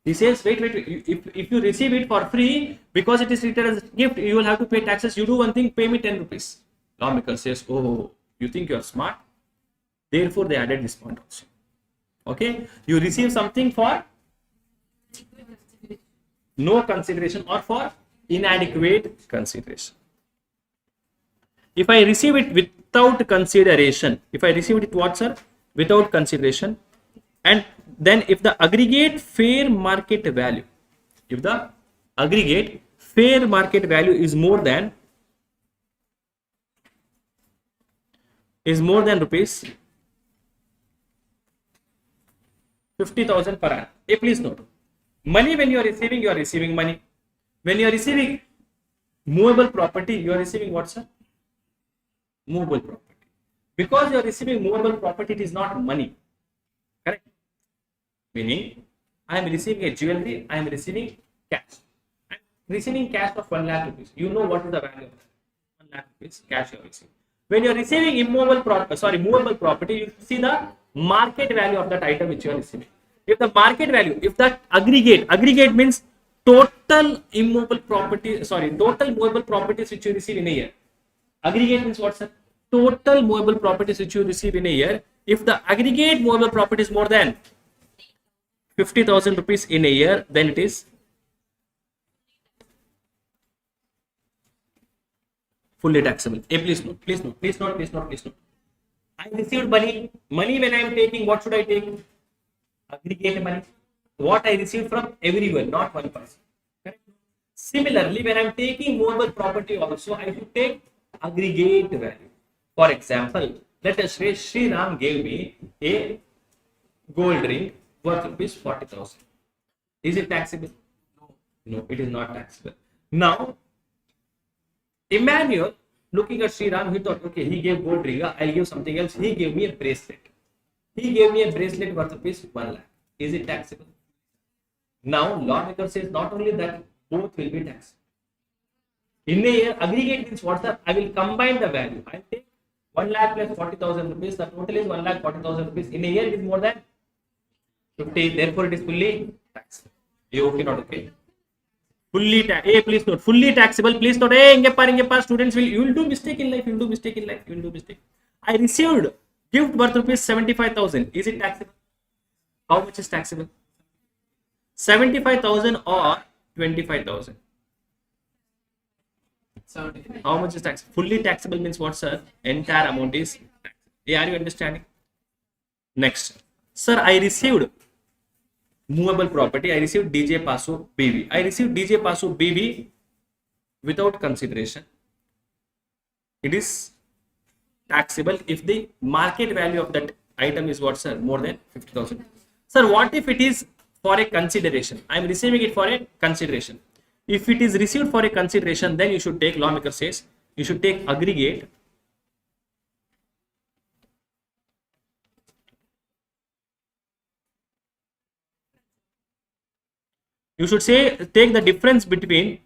He says, wait, if you receive it for free, because it is treated as a gift, you will have to pay taxes. You do one thing, pay me 10 rupees. Lawmaker says, oh, you think you are smart? Therefore, they added this point also. Okay, you receive something for no consideration or for inadequate consideration. If I receive it without consideration, if I receive it what, sir? Without consideration, and then if the aggregate fair market value, is more than is more than rupees 50,000 per annum. Please note, money when you are receiving money. When you are receiving movable property, you are receiving what, sir? Movable property. Because you are receiving movable property, it is not money. Correct? Meaning, I am receiving a jewelry, I am receiving cash. I am receiving cash of 1 lakh rupees. You know what is the value of that? 1 lakh rupees cash you are receiving. When you are receiving movable property, you see the market value of that item which you are receiving. If the market value, if that aggregate means total total movable properties which you receive in a year. Aggregate means what, sir? Total movable properties which you receive in a year. If the aggregate movable property is more than 50,000 rupees in a year, then it is fully taxable. Please note. I received money. Money when I am taking, what should I take? Aggregate money. What I received from everyone, not one person. Correct? Similarly, when I am taking movable property also, I should take aggregate value. For example, let us say Sri Ram gave me a gold ring worth rupees 40,000. Is it taxable? No, it is not taxable. Now, Emmanuel, looking at Sri Ram, he thought, okay, he gave gold ring, I'll give something else. He gave me a bracelet. He gave me a bracelet worth rupees 1 lakh. Is it taxable? Now, lawmaker says not only that, both will be taxable. In a year, aggregate means what, sir? I will combine the value. I take 1 lakh plus 40,000 rupees. The total is 1 lakh 40,000 rupees. In a year, it is more than 50. Therefore, it is fully taxable. You okay, not okay? Fully taxable. Please note. Fully taxable. Please note. Students you will do mistake in life. You will do mistake. I received gift worth rupees 75,000. Is it taxable? How much is taxable? 75,000 or 25,000? 75. How much is tax? Fully taxable means what, sir? Entire amount is taxable. Yeah, are you understanding? Next, sir, I received movable property. I received DJ Pasu BV. I received DJ Pasu BV without consideration. It is taxable if the market value of that item is what, sir? More than 50,000. Sir, what if it is for a consideration? I am receiving it for a consideration. If it is received for a consideration, then you should take, lawmaker says, you should take aggregate. You should say, take the difference between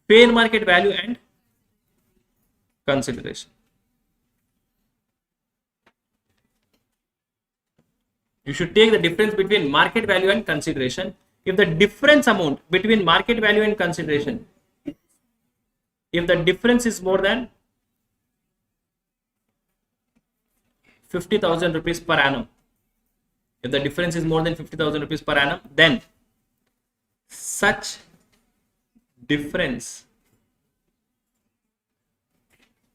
fair market value and consideration. You should take the difference between market value and consideration. If the difference amount between market value and consideration, if the difference is more than 50,000 rupees per annum, if the difference is more than 50,000 rupees per annum, then such difference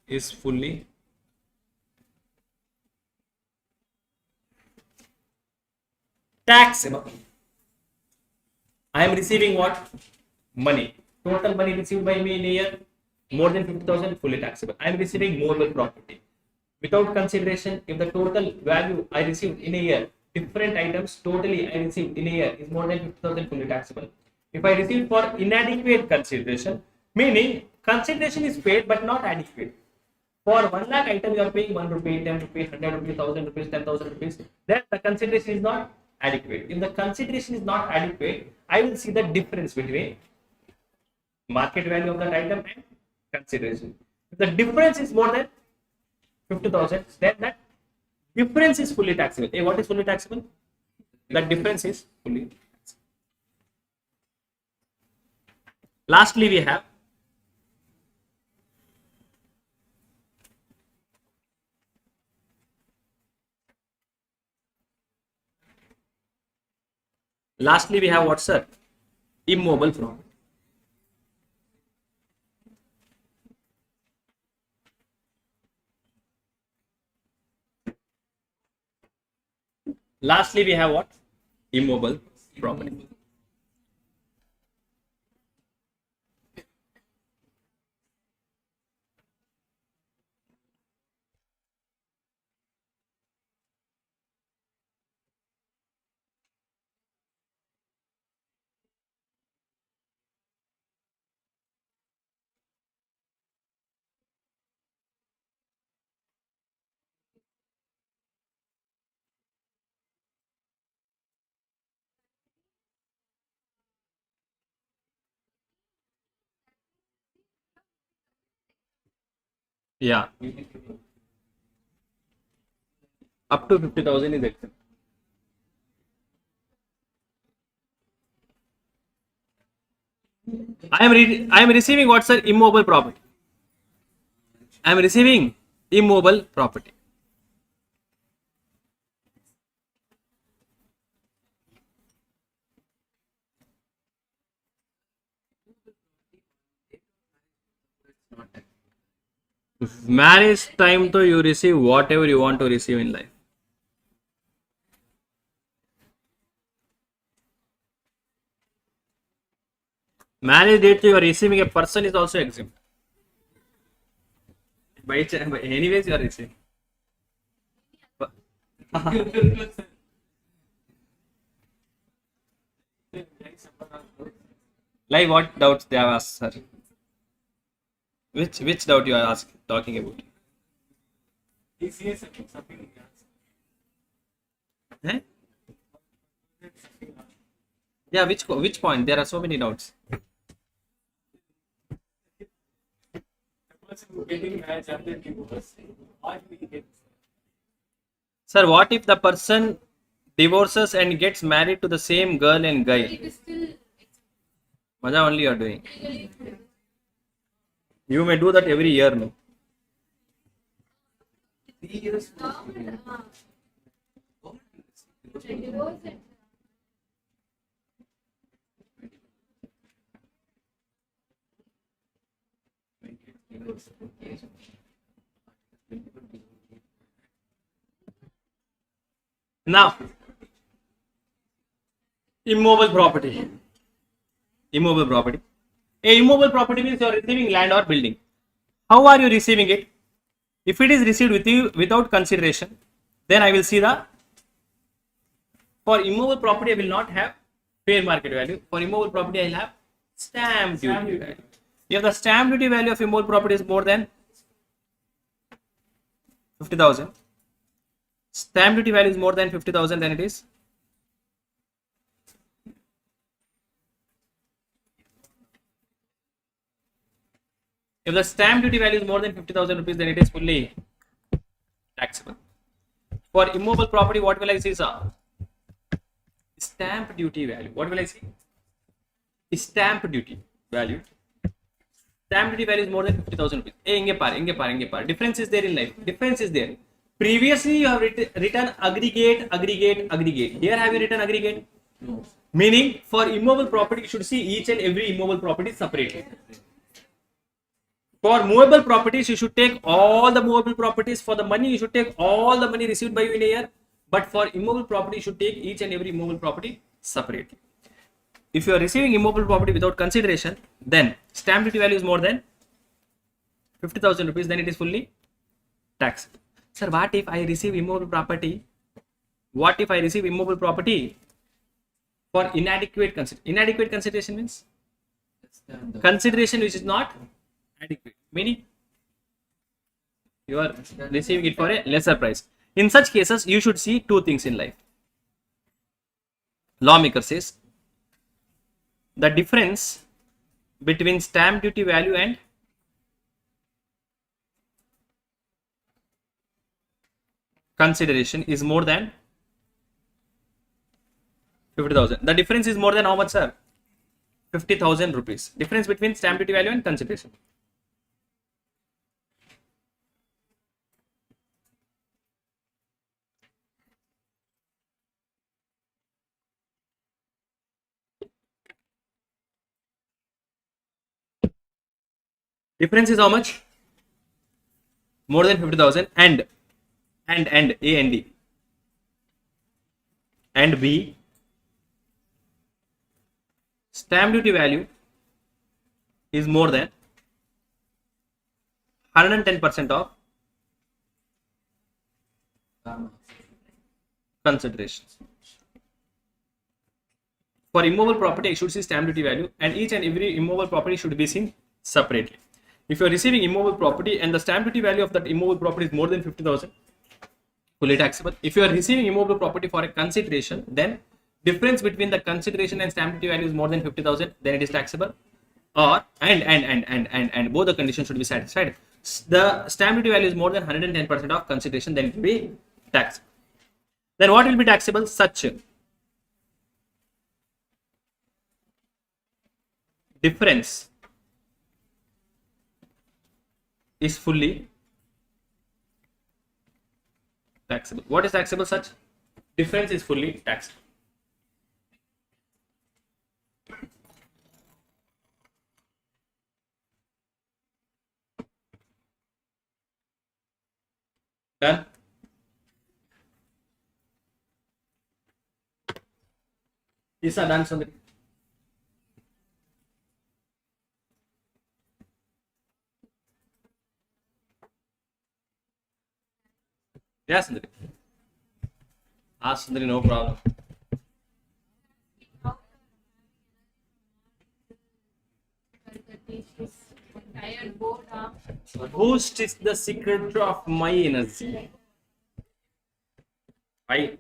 is fully taxable. I am receiving what? Money. Total money received by me in a year, more than 50,000, fully taxable. I am receiving movable property. Without consideration, if the total value I received in a year, different items totally I received in a year is more than 50,000, fully taxable. If I receive for inadequate consideration, meaning consideration is paid but not adequate. For 1 lakh item, you are paying 1 rupee, 10 rupees, 100 rupees, 1000 rupees, 10,000 rupees. Then the consideration is not adequate. If the consideration is not adequate, I will see the difference between market value of that item and consideration. If the difference is more than 50,000, then that difference is fully taxable. What is fully taxable? That difference is fully taxable. Lastly, we have what, sir? Immobile property. Lastly, we have what? Immobile property. Yeah. Up to 50,000 is exempt. I am receiving what, sir? Immobile property. I am receiving immobile property. Not tax. Marriage time to you receive whatever you want to receive in life. Marriage date you are receiving a person is also exempt. Anyways, you are receiving. Like what doubts they have asked, sir? Which doubt you are talking about? Eh? Yeah, which point? There are so many doubts. Sir, what if the person divorces and gets married to the same girl and guy? It is still Maja only you are doing. legally. You may do that every year, no? 3 years. Government, Government divorce and Now, immobile property. Immobile property. A immobile property means you are receiving land or building. How are you receiving it? If it is received with you without consideration, then I will see the. For immobile property, I will not have fair market value. For immobile property, I will have stamp duty value. If the stamp duty value of immobile property is more than 50,000, stamp duty value is more than 50,000, then it is if the stamp duty value is more than 50,000 rupees, then it is fully taxable. For immobile property, what will I see, sir? Stamp duty value. What will I see? Stamp duty value. Stamp duty value is more than 50,000 rupees. Hey, inge par. Difference is there in life. Difference is there. Previously, you have written aggregate. Here, have you written aggregate? No. Meaning, for immobile property, you should see each and every immobile property separately. For movable properties, you should take all the movable properties. For the money, you should take all the money received by you in a year. But for immobile property, you should take each and every immobile property separately. If you are receiving immobile property without consideration, then stamp duty value is more than 50,000 rupees, then it is fully taxable. Sir, what if I receive immobile property? What if I receive immobile property for inadequate consideration? Inadequate consideration means Less than the consideration which is not adequate. Meaning you are receiving it for a lesser price. In such cases, you should see two things in life. Lawmaker says the difference between stamp duty value and consideration is more than 50,000. The difference is more than how much, sir? 50,000 rupees. Difference between stamp duty value and consideration. Difference is how much? More than 50,000 and A and D and B. Stamp duty value is more than 110% of considerations. For immobile property, I should see stamp duty value, and each and every immobile property should be seen separately. If you are receiving immobile property and the stamp duty value of that immobile property is more than 50,000, fully taxable. If you are receiving immobile property for a consideration, then difference between the consideration and stamp duty value is more than 50,000, then it is taxable. Or and both the conditions should be satisfied. the stamp duty value is more than 110% of consideration, then it will be taxed. Then what will be taxable? Such difference is fully taxable. What is taxable? Such difference is fully taxable. Done. These are done, Sundari. Yeah, Sundari. Sundari, no problem. Tired, bored, Boost is the secret of my energy. I.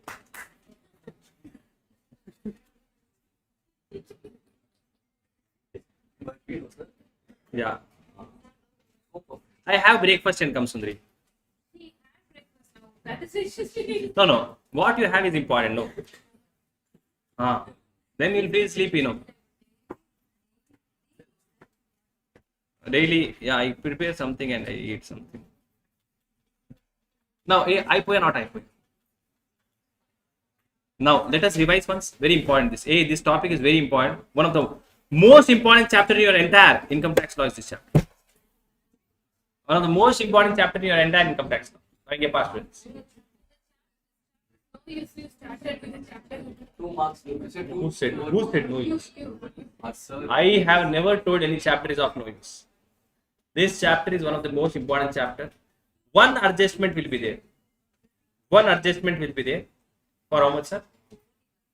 Yeah. I have breakfast and come, Sundari. that is interesting. No. What you have is important. No. Then you'll feel sleepy. No. Daily, yeah, I prepare something and I eat something. Now, I pay or not I pay. Now, let us revise once. Very important. This topic is very important. One of the most important chapter in your entire income tax law is this chapter. One of the most important chapter in your entire income tax law. I get past students. You started with the chapter. 2 marks. You said Who said no use? Sir. I have never told any chapter is of no use. This chapter is one of the most important chapter. One adjustment will be there. One adjustment will be there. For how much, sir?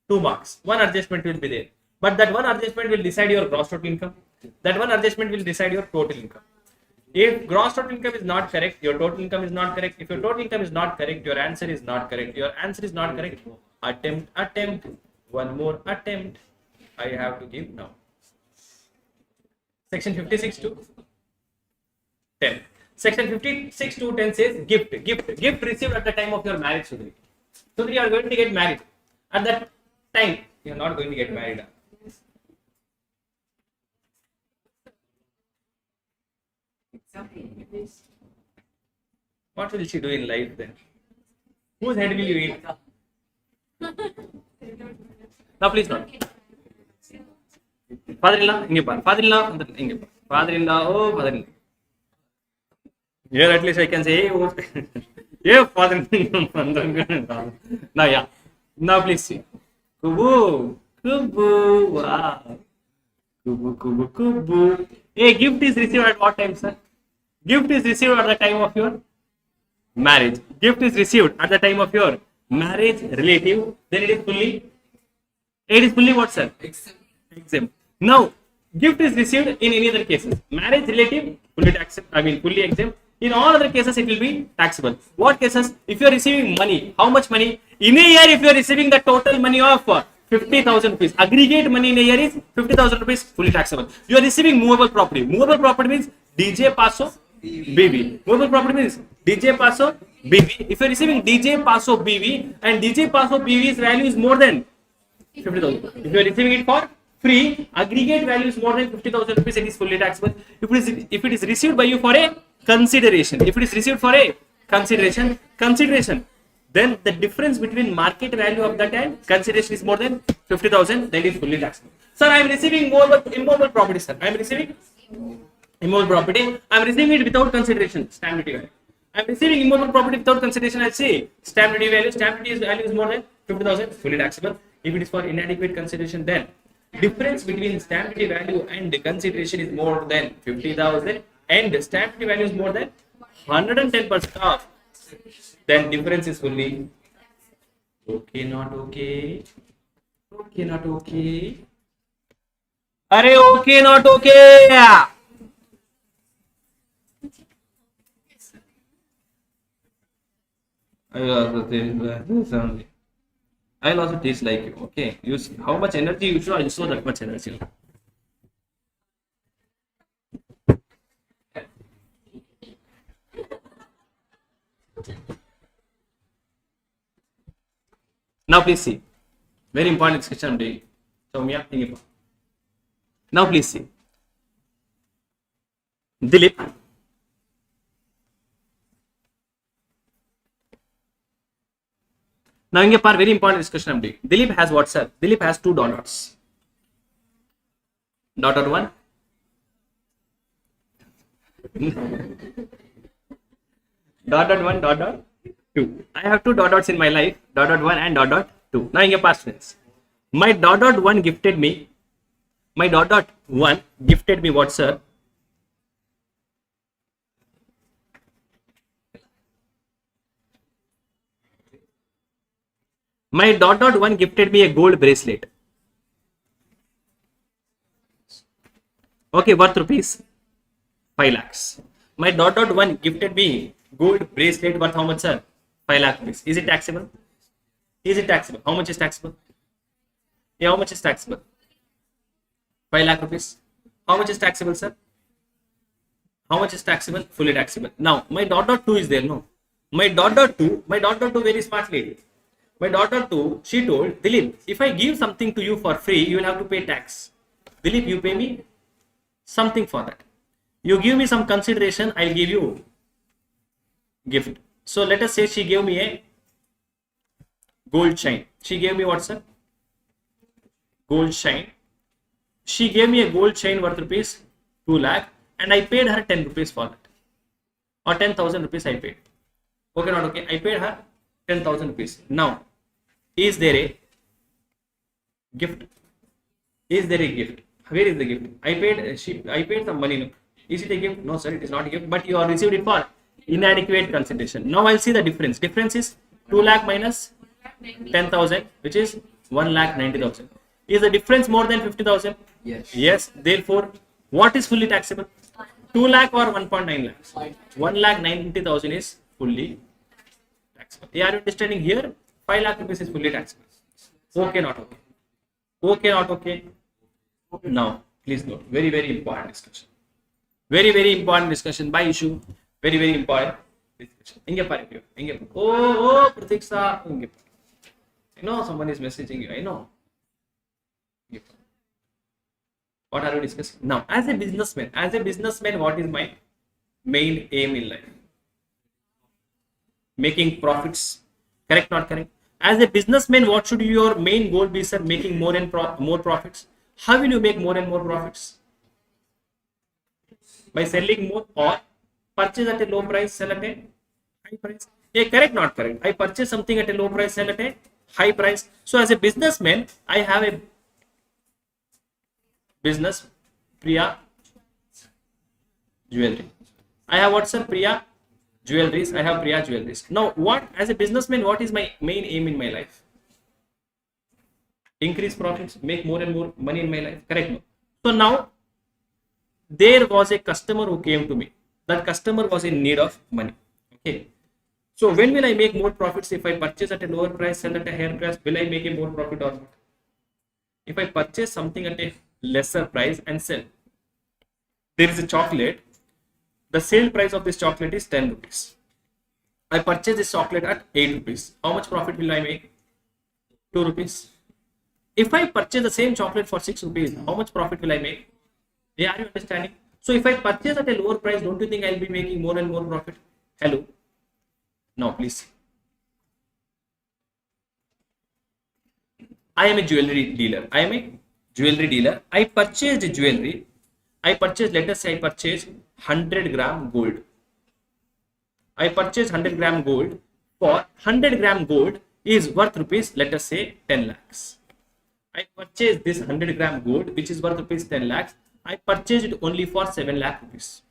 2 marks. One adjustment will be there. But that one adjustment will decide your gross total income. That one adjustment will decide your total income. If gross total income is not correct, your total income is not correct. If your total income is not correct, your answer is not correct. Your answer is not correct. Attempt. One more attempt. I have to give now. Section 56 to 10. Section 56 to 10 says gift received at the time of your marriage, Sudri. Sudri, you are going to get married. At that time, you are not going to get married. What will she do in life then? Whose head will you eat? Now, please not. Father-in-law, father-in-law, father-in-law, oh, father-in-law. Here at least I can say, yeah, father-in-law. Now, yeah. Now, please see. Kubu, wow. Kubu. A gift is received at what time, sir? Gift is received at the time of your marriage. Gift is received at the time of your marriage relative. Then it is fully what, sir? Exempt. Now, gift is received in any other cases. Marriage relative, fully exempt. In all other cases, it will be taxable. What cases? If you are receiving money, how much money? In a year, if you are receiving the total money of 50,000 rupees, aggregate money in a year is 50,000 rupees, fully taxable. You are receiving movable property. Movable property means DJ Paso BV. Movable property means DJ Paso BV. If you are receiving DJ Paso BV and DJ Paso BV's value is more than 50,000. If you are receiving it for free, aggregate value is more than 50,000 rupees, it is fully taxable. If it is received by you for a consideration, if it is received for a consideration, then the difference between market value of that and consideration is more than 50,000, then it is fully taxable. Sir, I am receiving immobile property, sir. I am receiving immobile property. I am receiving it without consideration, stamp duty value. I am receiving immobile property without consideration. I say stamp duty value. Stamp duty value is more than 50,000, fully taxable. If it is for inadequate consideration, then difference between stamp duty value and consideration is more than 50,000, and stamp duty value is more than 110% off. Then difference is fully okay, not okay. Okay, not okay. Arey, okay, not okay. I'll also taste like you. Okay, you see how much energy you show. I show that much energy. Now please see. Very important discussion I'm doing. Soumya, Ingippa. Now please see. Dilip. Now Ingippa, very important discussion I'm doing. Dilip has what, sir? Dilip has two dot dots. Dot dot 1. Dot dot 1, dot dot 2. I have two dot dots in my life, dot dot 1 and dot dot 2. Now in your past tense, my dot dot 1 gifted me, what, sir? My dot dot 1 gifted me a gold bracelet. Okay, worth rupees 5 lakhs. My dot dot 1 gifted me gold bracelet worth how much, sir? 5 lakh rupees. Is it taxable? Is it taxable? How much is taxable? Yeah, how much is taxable? 5 lakh rupees. How much is taxable, sir? How much is taxable? Fully taxable. Now, my dot dot 2 is there, no? My dot dot 2, very smart lady. My dot dot 2, she told, Dilip, if I give something to you for free, you will have to pay tax. Dilip, you pay me something for that. You give me some consideration, I'll give you gift. So let us say she gave me a gold chain. She gave me what, sir? Gold chain. She gave me a gold chain worth rupees 2 lakh and I paid her 10 rupees for that. Or 10,000 rupees I paid. Okay, not okay. I paid her 10,000 rupees. Now, is there a gift? Is there a gift? Where is the gift? I paid some money. No. Is it a gift? No, sir, it is not a gift. But you have received it for inadequate consideration. Now I'll see the difference. Difference is 2 lakh minus 10,000, which is 1,90,000. Is the difference more than 50,000? Yes. Yes. Therefore, what is fully taxable? 2 lakh or 1.9 lakhs? 1,90,000 is fully taxable. Are you understanding here? 5 lakh rupees is fully taxable. Okay, not okay. Okay, not okay. Now, please note. Very, very important discussion. Very, very important discussion by issue. Very, very important discussion. Oh, Pratiksha. I know someone is messaging you. I know. What are we discussing? Now, as a businessman, what is my main aim in life? Making profits. Correct, not correct? As a businessman, what should your main goal be, sir? Making more and more profits. How will you make more and more profits? By selling more or purchase at a low price, sell at a high price. Yeah, correct, not correct? I purchase something at a low price, sell at a high price. So as a businessman, I have a business, Priya Jewelry. I have what, sir? Priya Jewelries. I have Priya Jewelries. Now, what, as a businessman, what is my main aim in my life? Increase profits, make more and more money in my life. Correct, no? So now, there was a customer who came to me. That customer was in need of money. Okay. So when will I make more profits? If I purchase at a lower price, sell at a higher price, will I make a more profit or not? If I purchase something at a lesser price and sell, there is a chocolate. The sale price of this chocolate is 10 rupees. I purchase this chocolate at 8 rupees. How much profit will I make? 2 rupees. If I purchase the same chocolate for 6 rupees, how much profit will I make? Yeah, are you understanding? So if I purchase at a lower price, don't you think I'll be making more and more profit? Hello? Now, please. I am a jewelry dealer. I purchased jewelry. Let us say I purchased 100 gram gold. I purchased 100 gram gold. For 100 gram gold is worth rupees, let us say 10 lakhs. I purchased this 100 gram gold, which is worth rupees 10 lakhs. I purchased it only for 7 lakh rupees.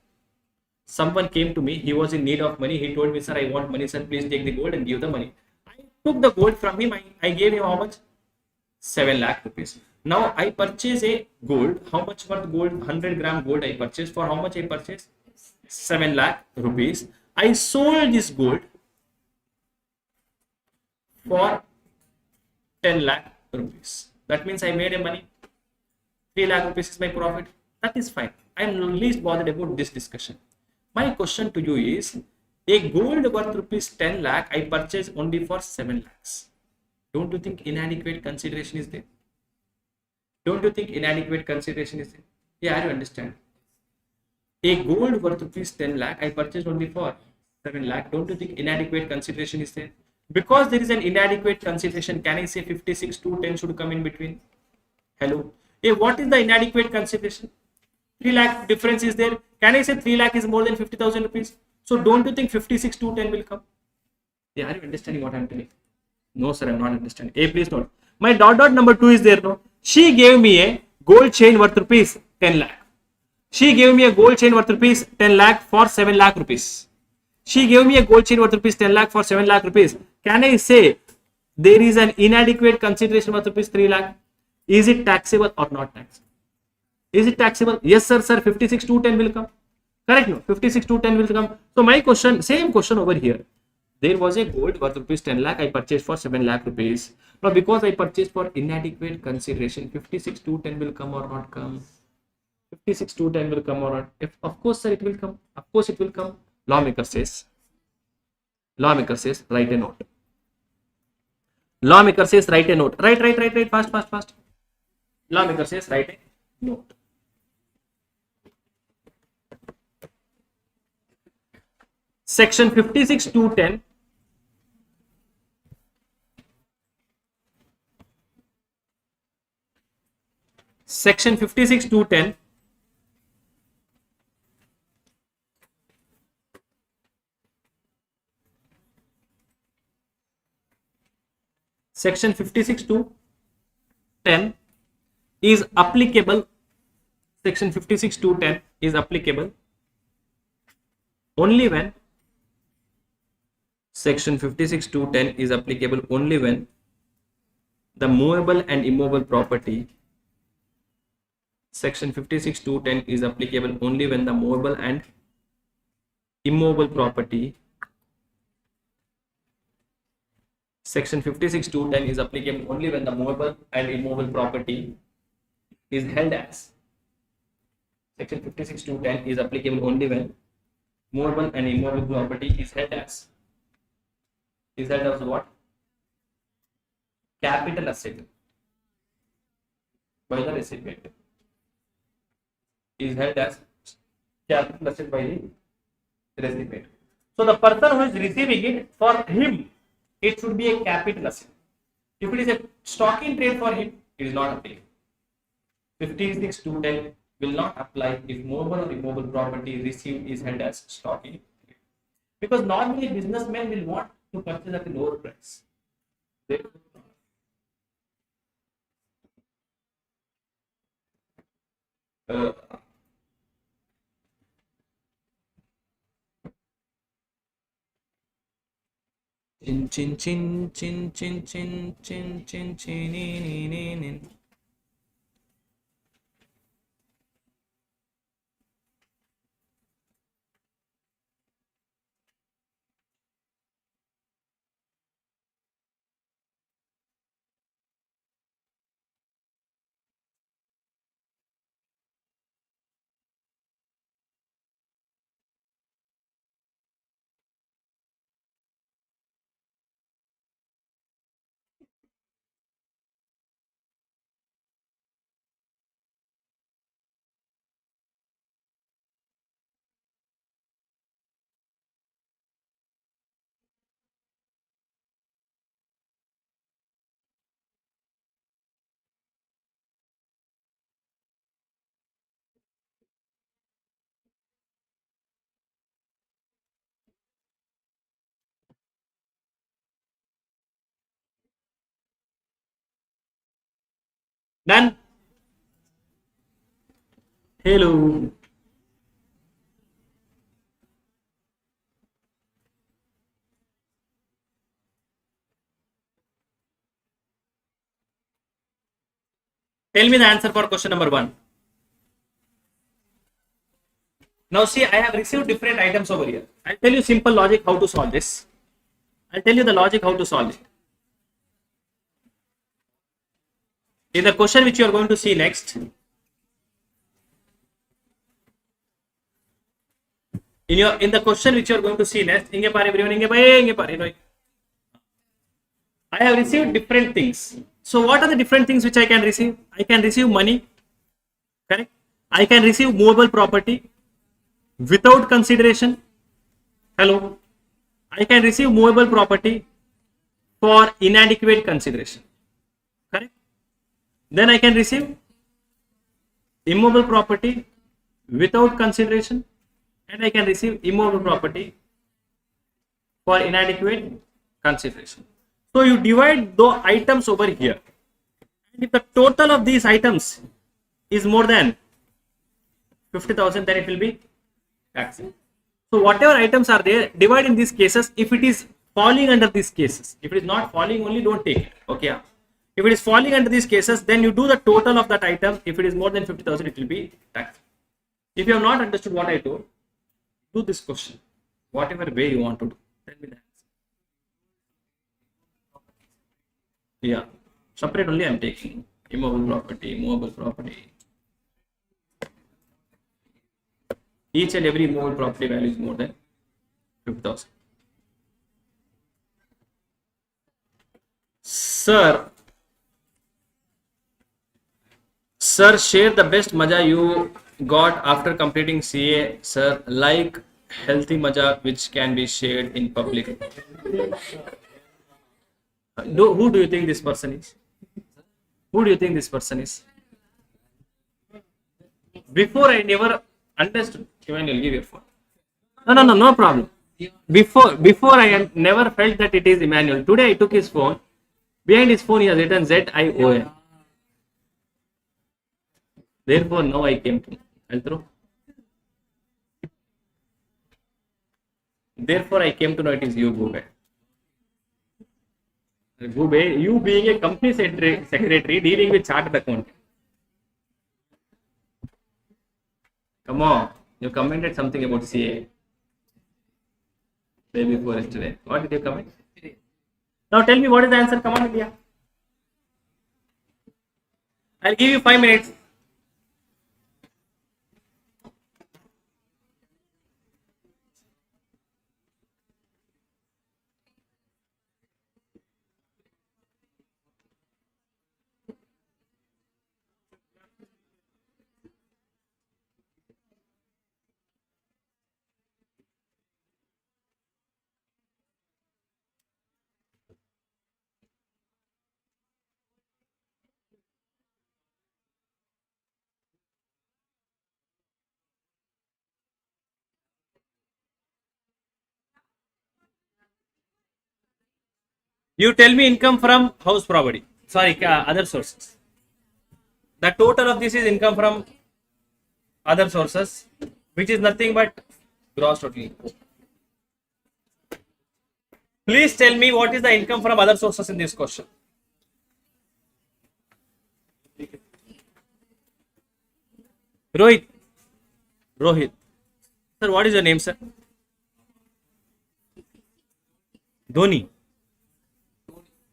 Someone came to me, he was in need of money. He told me, sir, I want money, sir, please take the gold and give the money. I took the gold from him. I gave him how much? 7 lakh rupees. Now I purchase a gold. How much worth gold? 100 gram gold I purchased. For how much I purchased? 7 lakh rupees. I sold this gold for 10 lakh rupees. That means I made a money. 3 lakh rupees is my profit. That is fine. I am least bothered about this discussion. My question to you is, a gold worth rupees 10 lakh I purchased only for 7 lakhs. Don't you think inadequate consideration is there? Don't you think inadequate consideration is there? Yeah, I understand. A gold worth rupees 10 lakh I purchased only for 7 lakh. Don't you think inadequate consideration is there? Because there is an inadequate consideration, can I say 56 to 10 should come in between? Hello. Hey, what is the inadequate consideration? 3 lakh difference is there. Can I say 3 lakh is more than 50,000 rupees? So don't you think 56 to 10 will come? Yeah, are you understanding what I'm telling? No, sir, I'm not understanding. A, please note. My dot number 2 is there, no? She gave me a gold chain worth rupees 10 lakh. She gave me a gold chain worth rupees 10 lakh for 7 lakh rupees. She gave me a gold chain worth rupees 10 lakh for 7 lakh rupees. Can I say there is an inadequate consideration worth rupees 3 lakh? Is it taxable or not taxable? Is it taxable? Yes, sir, 56 to 10 will come. Correct, no? 56 to 10 will come. So my question, same question over here. There was a gold worth rupees 10 lakh I purchased for 7 lakh rupees. Now because I purchased for inadequate consideration, 56 to 10 will come or not come? 56 to 10 will come or not? If, of course, sir, it will come. Of course, it will come. Lawmaker says, write a note. Lawmaker says, write a note. Write, fast. Lawmaker says, write a note. Section 56 to 10. Section 56 to 10. Section 56 to 10 is applicable. Section 56 to 10 is applicable only when Section 56 to 10 is applicable only when the movable and immovable property. Section 56 to 10 is applicable only when the movable and immovable property. Section 56 to 10 is applicable only when the movable and immovable property is held as. Section 56 to 10 is applicable only when movable and immovable property is held as. Is held as what? Capital asset by the recipient. Is held as capital asset by the recipient. So the person who is receiving it, for him, it should be a capital asset. If it is a stock in trade for him, it is not applicable. 56 to 10 will not apply if movable or immovable property received is held as stock in trade. Because normally businessmen will want to purchase at a lower price. Chin chin chin chin chin chin chin chin chin. Done. Hello. Tell me the answer for question number 1. Now see, I have received different items over here. I'll tell you simple logic how to solve this. I'll tell you the logic how to solve it. In the question which you are going to see next, in the question which you are going to see next, inge pare everyone inge pare. I have received different things. So what are the different things which I can receive? I can receive money, correct? I can receive movable property without consideration. Hello. I can receive movable property for inadequate consideration, correct? Then I can receive immovable property without consideration, and I can receive immovable property for inadequate consideration. So you divide the items over here, and if the total of these items is more than 50,000, then it will be taxable. So whatever items are there, divide in these cases. If it is falling under these cases, if it is not falling, only don't take it. Okay. If it is falling under these cases, then you do the total of that item. If it is more than 50,000, it will be taxed. If you have not understood what I told, do this question, whatever way you want to do. Tell me the answer. Yeah, separate only I am taking. Immovable property, movable property. Each and every movable property value is more than 50,000. Sir, share the best maja you got after completing CA, sir, like healthy maja which can be shared in public. Who do you think this person is? Who do you think this person is? Before I never understood. Emmanuel, give your phone. No problem. Before I never felt that it is Emmanuel. Today I took his phone. Behind his phone he has written ZION. Therefore now I came to know. Therefore I came to know it is you, Gube. Gube, you being a company secretary dealing with chartered account. Come on, you commented something about CA. Day before yesterday. What did you comment? Now tell me what is the answer. Come on, India. I'll give you 5 minutes. You tell me income from house property. Sorry, other sources. The total of this is income from other sources, which is nothing but gross total income. Please tell me what is the income from other sources in this question. Rohit. Sir, what is your name, sir? Dhoni.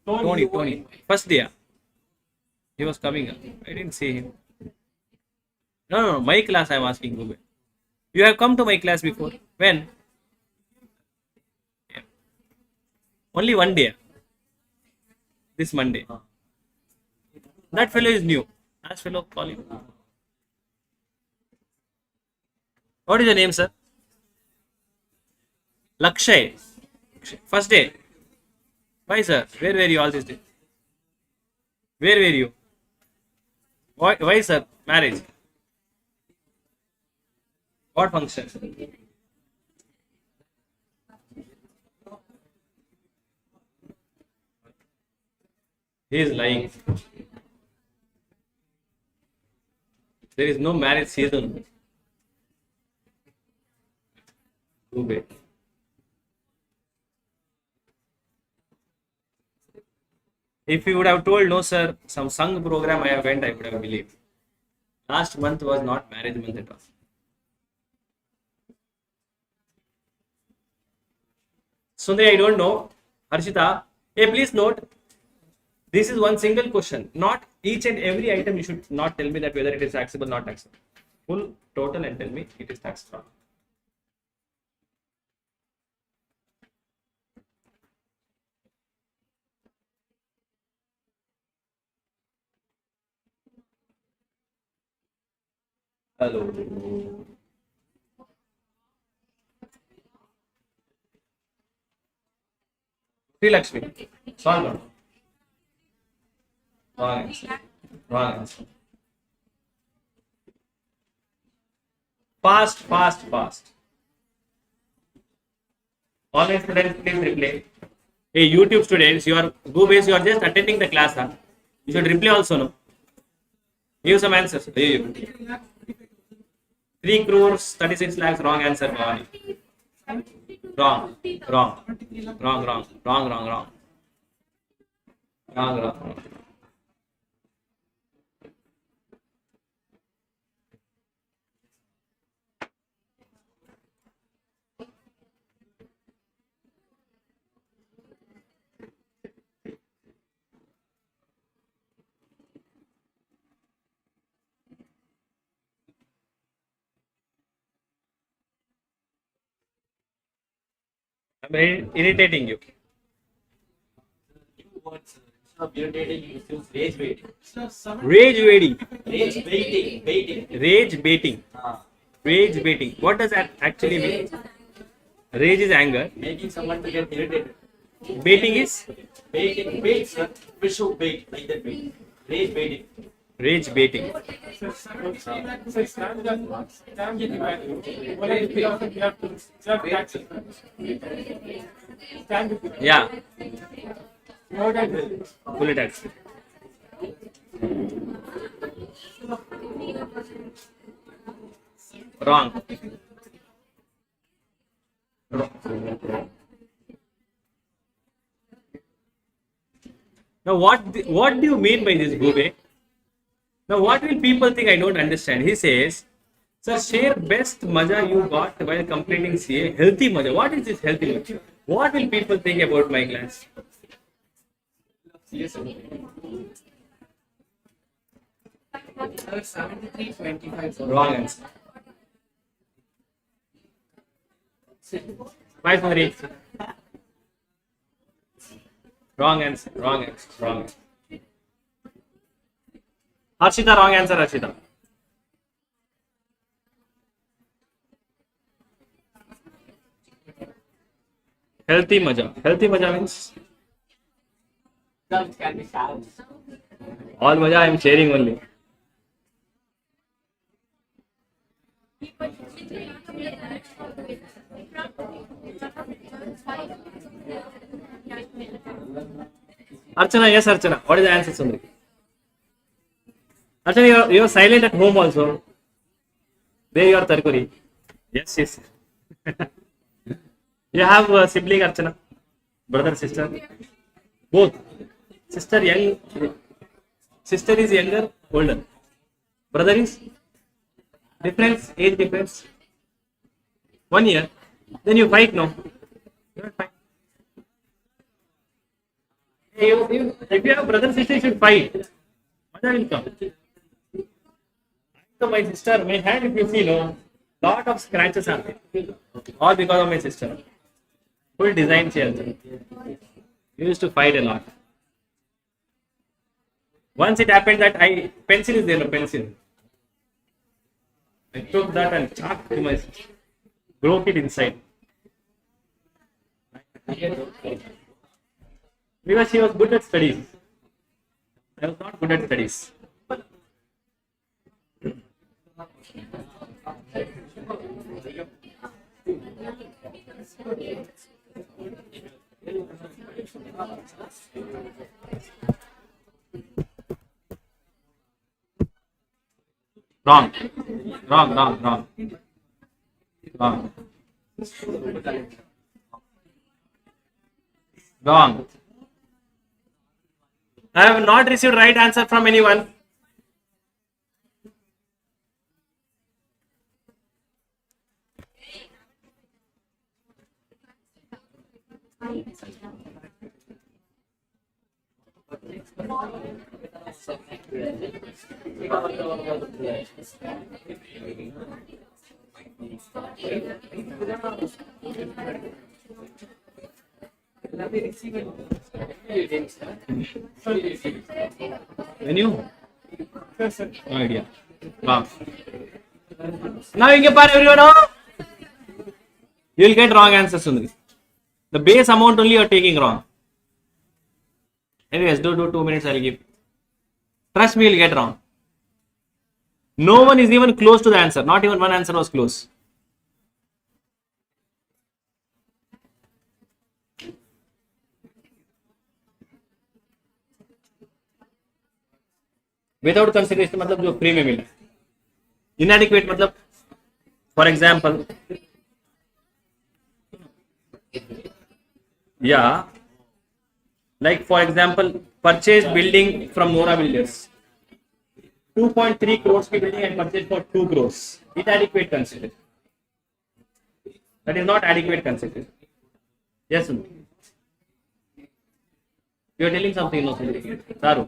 Tony. First day. He was coming up. I didn't see him. No. My class I am asking Gube. You have come to my class before. When? Yeah. Only one day. This Monday. That fellow is new. Ask fellow, call him. What is your name, sir? Lakshay. First day. Why, sir? Where were you all this day? Where were you? Why, sir? Marriage. What function? He is lying. There is no marriage season. Too bad. If you would have told no, sir, some sung program I have went, I would have believed. Last month was not marriage month at all. Sundari, I don't know. Harshita, hey, please note, this is one single question. Not each and every item you should not tell me that whether it is taxable or not taxable. Full total and tell me it is taxable. Hello. Sri Lakshmi. Solve it. Wrong answer. Wrong answer. Fast, fast, fast. Online students, please replay. Hey, YouTube students, you are go base. You are just attending the class, huh? You should replay also, no? Give some answers. 3 crores, 36 lakhs. Wrong answer, Bhavani. Wrong, wrong, wrong, wrong, wrong, wrong, wrong, wrong, wrong. I'm irritating you. Rage baiting. Rage baiting. Rage baiting. Baiting. Rage baiting. Rage baiting. What does that actually mean? Rage is anger. Making someone to get irritated. Baiting is Baiting. Bait, sir. Fish hook bait. Like that bait. Rage baiting. rage baiting. Yeah. Fully tax. Wrong. Now, what do you mean by this, Bhube? Now, what will people think? I don't understand. He says, "Sir, share best maja you got while completing CA. Healthy maja. What is this healthy maja? What will people think about my class?" Yes, sir. 73.25. Wrong answer. 548. Wrong answer. Wrong answer. Wrong answer. Harshita, wrong answer, Harshita. Healthy maja. Healthy maja means That can be found. all maja I am sharing only. Archana, yes, Archana. What is the answer, Sundri? Archana, you are silent at home also. There you are, Tarkuri. Yes, yes. You have a sibling, Archana? Brother, sister? Both. Sister is younger, older. Brother is? Difference, age difference? 1 year. Then you fight, no? You don't fight. If you have brother, sister, you should fight. Mother will come. So my sister, my hand, if you see, no, lot of scratches are there. All because of my sister. Full design chair. We used to fight a lot. Once it happened that pencil is there, no pencil. I took that and chalk to my sister. Broke it inside. Because she was good at studies. I was not good at studies. Wrong. Wrong, wrong, wrong. Wrong. Wrong. I have not received right answer from anyone. When you? No idea. Wrong. Now you get everyone. You will get wrong answers only. The base amount only you are taking wrong. Anyways, do 2 minutes I will give. Trust me, you will get wrong. No one is even close to the answer. Not even one answer was close. Without consideration मतलब जो free में मिला. Inadequate मतलब, for example, yeah, like for example, purchased building from Nora Builders. 2.3 crores की building and purchased for 2 crores. Inadequate consideration. That is not adequate consideration. Yes, Sunil. You are telling something, no, Saru.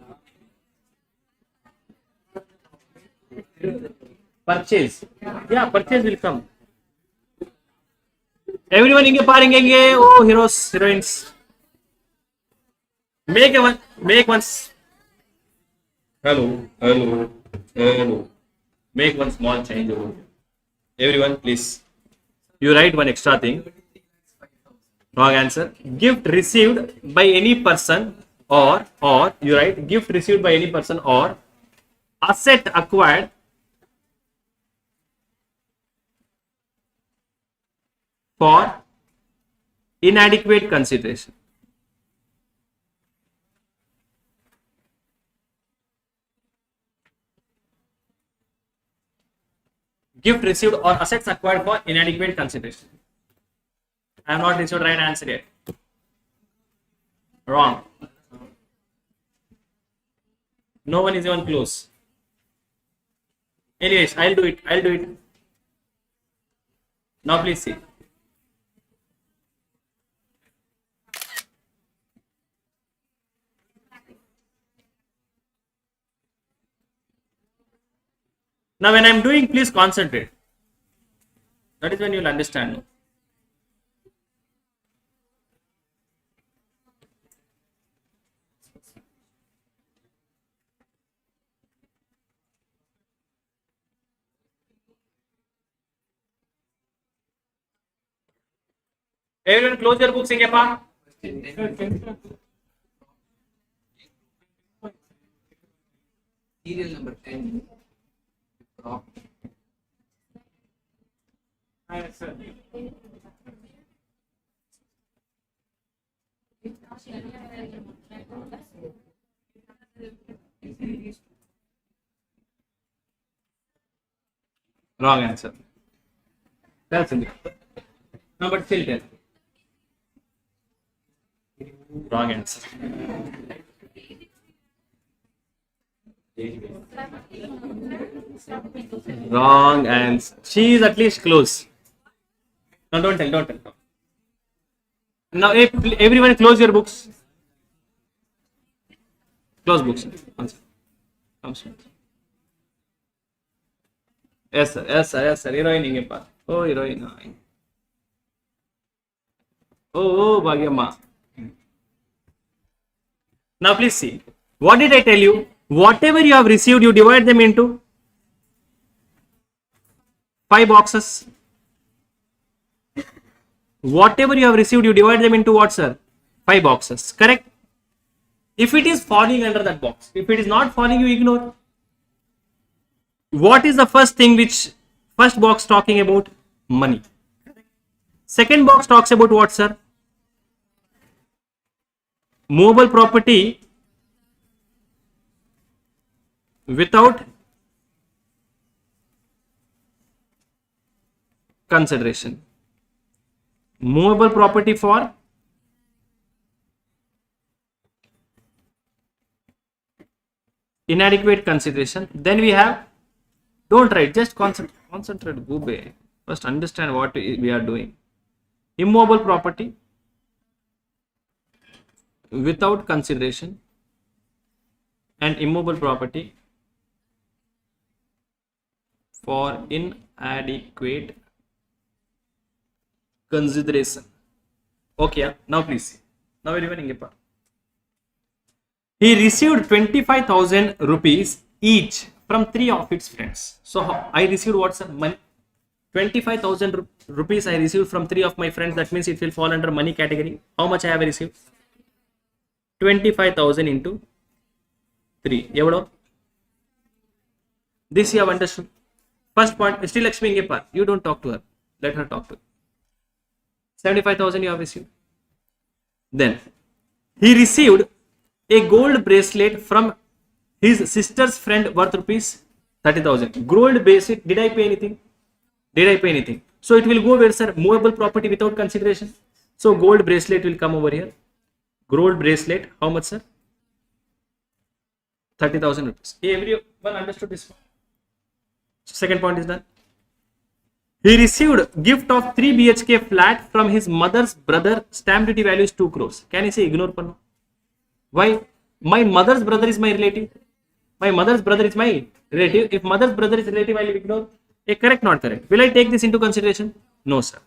Purchase. Yeah, purchase will come. Everyone inge paringe. Oh, heroes, heroines. Make once. Hello. Make one small change. Everyone, please. You write one extra thing. Wrong answer. Gift received by any person or you write gift received by any person or asset acquired for inadequate consideration. Gift received or assets acquired for inadequate consideration. I have not received right answer yet. Wrong. No one is even close. Anyways, I'll do it. Now please see. Now when I am doing, please concentrate. That is when you will understand. Everyone close your books, Ingepa. Serial number 10. Wrong answer. That's it. No, but still 10. Wrong answer. Wrong answer. She is at least close. No, don't tell. Now, everyone close your books. Close books. Answer. Yes, sir. Heroine ingepa. Oh, heroine. Oh, Bhagyamma. Now, please see. What did I tell you? Whatever you have received, you divide them into 5 boxes. Whatever you have received, you divide them into what, sir? 5 boxes. Correct? If it is falling under that box, if it is not falling, you ignore. What is the first thing first box talking about? Money. Second box talks about what, sir? Movable property without consideration. Movable property for inadequate consideration. Then we have, don't write, just concentrate, Gube. First understand what we are doing. Immovable property without consideration and immovable property for inadequate consideration. Okay, now please see. Now everyone Ingepa. He received 25,000 rupees each from 3 of its friends. So I received what's the money? 25,000 rupees I received from 3 of my friends. That means it will fall under money category. How much I have received? 25,000 into 3. Evado? This you have understood. First point, still Lakshmi Ingepar. You don't talk to her. Let her talk to you. 75,000 you have received. Then he received a gold bracelet from his sister's friend worth rupees 30,000. Gold bracelet. Did I pay anything? Did I pay anything? So it will go where, sir? Movable property without consideration. So gold bracelet will come over here. Gold bracelet. How much, sir? 30,000 rupees. Everyone understood this one? So second point is done. He received gift of 3 BHK flat from his mother's brother. Stamp duty value is 2 crores. Can I say ignore Panno? Why? My mother's brother is my relative. My mother's brother is my relative. If mother's brother is relative, I will ignore. Correct, not correct? Will I take this into consideration? No, sir.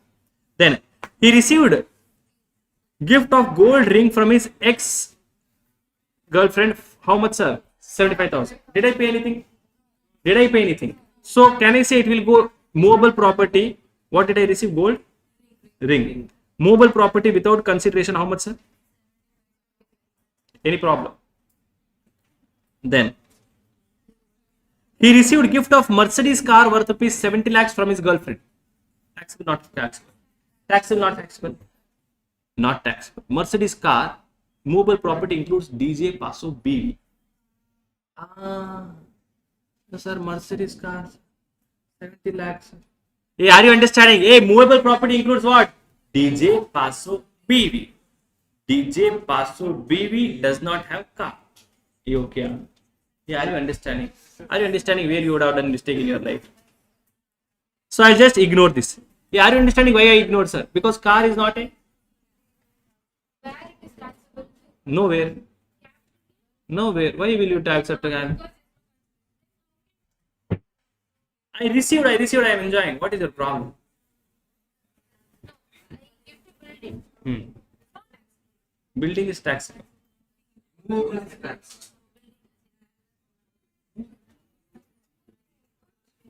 Then he received gift of gold ring from his ex girlfriend. How much, sir? 75,000. Did I pay anything? Did I pay anything? So can I say it will go movable property? What did I receive? Gold ring. Movable property without consideration. How much, sir? Any problem? Then he received gift of Mercedes car worth rupees 70 lakhs from his girlfriend. Taxable, not taxable. Taxable, not taxable. Not taxable. Mercedes car, movable property includes DJ, Paso, BV. No, sir, Mercedes car, 70 lakhs. Hey, are you understanding? Hey, movable property includes what? DJ, Paso, BV. DJ, Paso, BV does not have car. You okay? Yeah, are you understanding? Are you understanding where you would have done mistake in your life? So I just ignore this. Yeah, are you understanding why I ignored, sir? Because car is not a Where it is taxable. nowhere. Nowhere. Why will you tax a car? I received, I am enjoying. What is your problem? Give to building. Building is taxable. Movable is tax.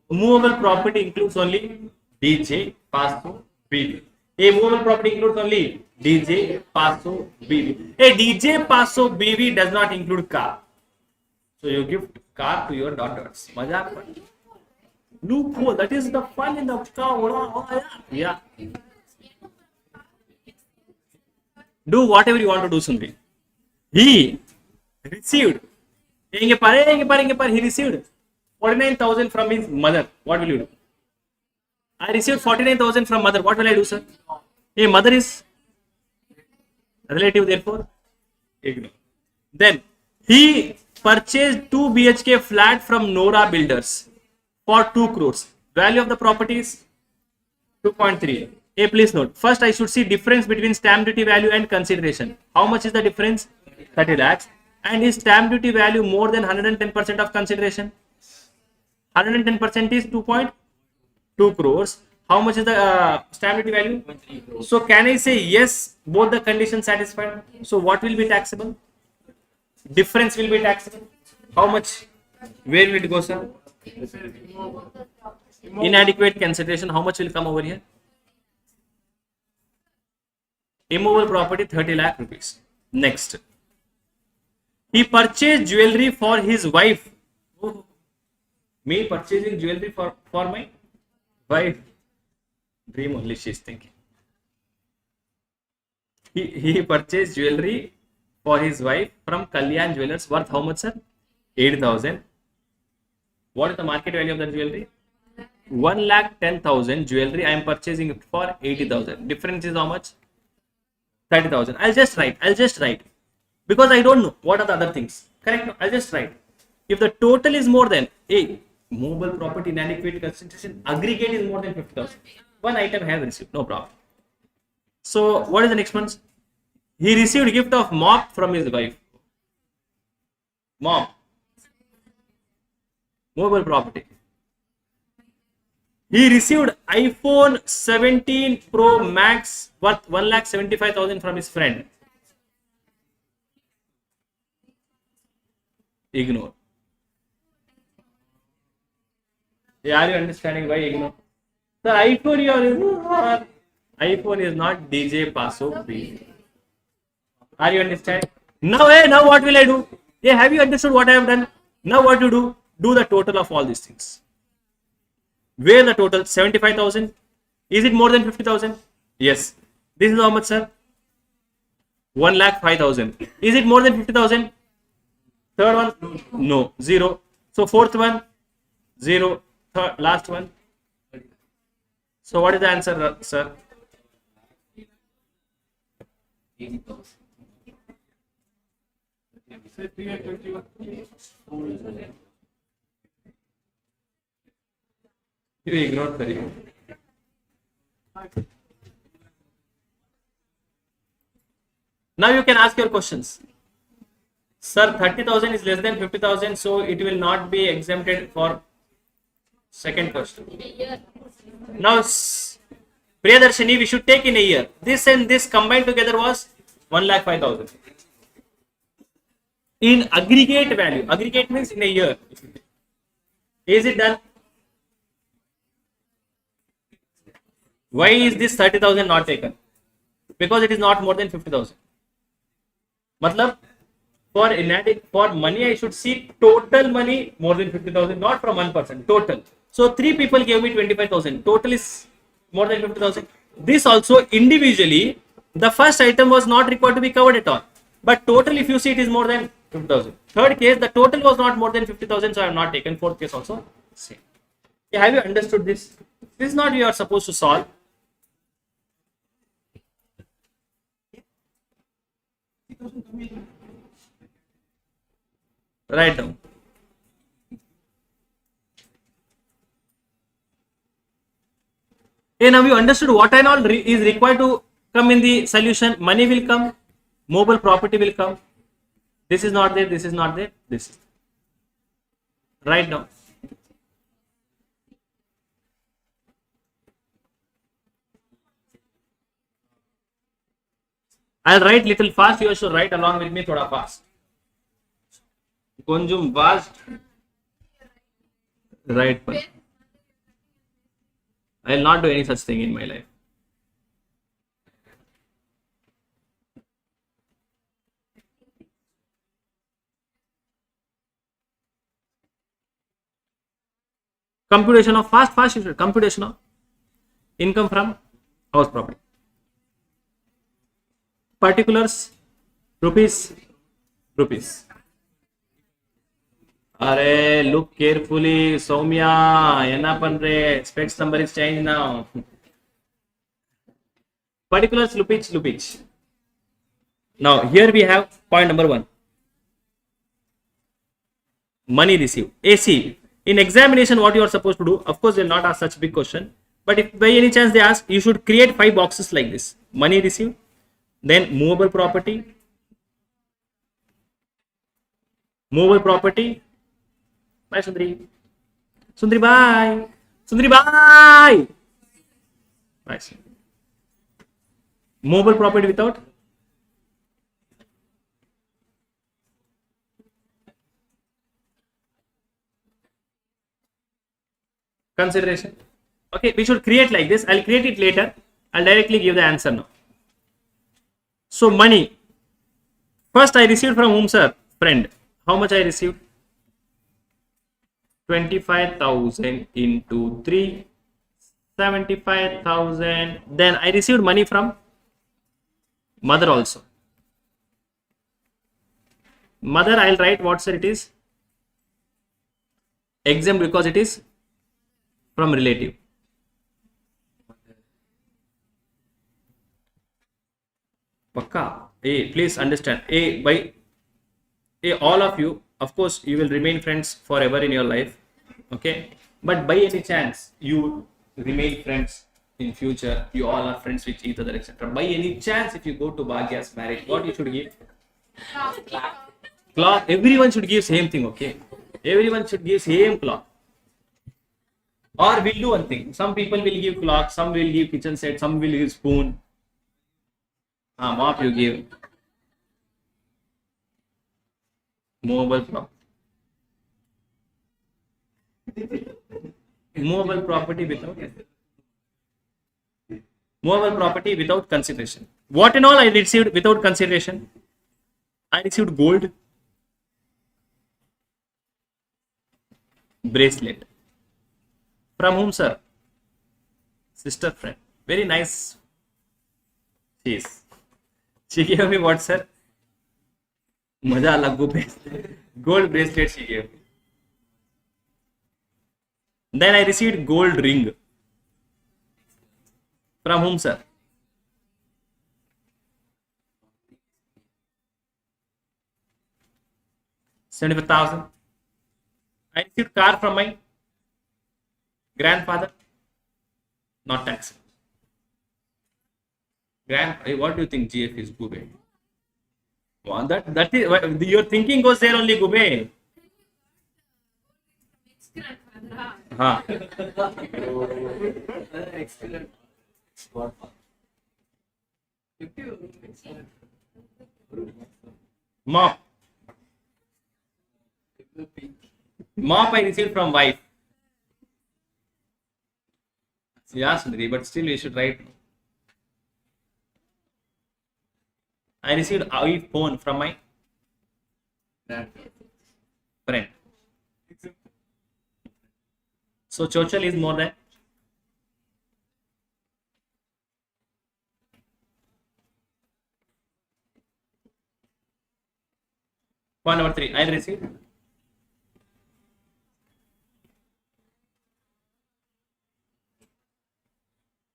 Movable property includes only DJ, Paso, BV. A movable property includes only DJ, Paso, BV. A DJ, Paso, BV does not include car. So you give car to your daughters. Mazak. Loophole. That is the fun in the car. Yeah. Do whatever you want to do, Sundri. He received. He received 49,000 from his mother. What will you do? I received 49,000 from mother. What will I do, sir? Hey, mother is relative, therefore ignore. Then he purchased 2 BHK flat from Nora Builders for 2 crores. Value of the property is 2.3. Hey, please note. First, I should see difference between stamp duty value and consideration. How much is the difference? 30 lakhs. And is stamp duty value more than 110% of consideration? 110% is 2.2 crores. How much is the stamp duty value? 3 crores. So can I say yes, both the conditions satisfied? So what will be taxable? Difference will be taxable. How much? Where will it go, sir? Inadequate consideration. How much will come over here? Immovable property 30 lakh rupees. Next. He purchased jewelry for his wife. Oh, me purchasing jewelry for my wife. Dream only she is thinking. He purchased jewelry for his wife from Kalyan Jewelers worth how much, sir? 8,000. What is the market value of that jewelry? 1,10,000 jewelry. I am purchasing it for 80,000. Difference is how much? 30,000. I'll just write. Because I don't know what are the other things. Correct? I'll just write. If the total is more than a mobile property inadequate consideration, aggregate is more than 50,000. One item I have received, no problem. So what is the next one? He received a gift of mop from his wife. Mop. Mobile property. He received iPhone 17 Pro Max worth 1,75,000 from his friend. Ignore. Are you understanding why ignore? Sir, iPhone iPhone is not DJ Paso, please. Are you understand? Now, now what will I do? Hey, have you understood what I have done? Now what you do? Do the total of all these things. Where the total 75,000? Is it more than 50,000? Yes. This is how much, sir? 1,05,000. Is it more than 50,000? Third one? No. 0. So fourth one? 0. Third, last one? So what is the answer, sir? 80,000. You ignored very good. Now you can ask your questions. Sir, 30,000 is less than 50,000, so it will not be exempted for second question. Now, Priyadarshini, we should take in a year. This and this combined together was 1,05,000. In aggregate value, aggregate means in a year. Is it done? Why is this 30,000 not taken? Because it is not more than 50,000. Matlab, for money, I should see total money more than 50,000, not from one person, total. So 3 people gave me 25,000. Total is more than 50,000. This also individually, the first item was not required to be covered at all. But total, if you see, it is more than 50,000. Third case, the total was not more than 50,000, so I have not taken. Fourth case also same. Yeah, have you understood this? This is not you are supposed to solve. Write down. Now you understood what and all is required to come in the solution. Money will come, mobile property will come. This is not there, this is not there, this is there. Write down. I'll write little fast, you should write along with me thoda fast. Konjum fast. Right. I will not do any such thing in my life. Computation of fast you should. Computation of income from house property. Particulars, rupees. Arey, look carefully, Soumya. Enna panre? Specs number is changed now. Particulars, lupich. Now here we have point number 1. Money received. AC. In examination, what you are supposed to do? Of course, they will not ask such big question. But if by any chance they ask, you should create 5 boxes like this. Money received. Then movable property. Bye, Sundri. Sundri, bye. Sundri, bye. Bye. Movable property without. Consideration. Okay, we should create like this. I'll create it later. I'll directly give the answer now. So money. First I received from whom, sir? Friend. How much I received? 25,000 into 3. 75,000. Then I received money from mother also. Mother, I'll write what, sir, it is? Exempt because it is from relative. Pakka. Please understand. All of you, of course, you will remain friends forever in your life. Okay. But by any chance, you remain friends in future. You all are friends with each other, etc. By any chance, if you go to Bhagya's marriage, what you should give? Cloth. Everyone should give same thing. Okay. Everyone should give same cloth. Or we'll do one thing. Some people will give cloth, some will give kitchen set, some will give spoon. Mop you give. Mobile prop. movable property without consideration. What and all I received without consideration? I received gold bracelet. From whom, sir? Sister friend. Very nice. She gave me what, sir? Maja lagu bracelet. Gold bracelet she gave me. Then I received gold ring. From whom, sir? 75,000. I received car from my grandfather. Not tax. What do you think GF is Gube? Well, that is your thinking goes there only, Gube. हाँ. Excellent. Mop. Mop I received from wife. Yeah, Sundari, but still you should write. I received iPhone from my friend. So Chochal is more than point number 3. I received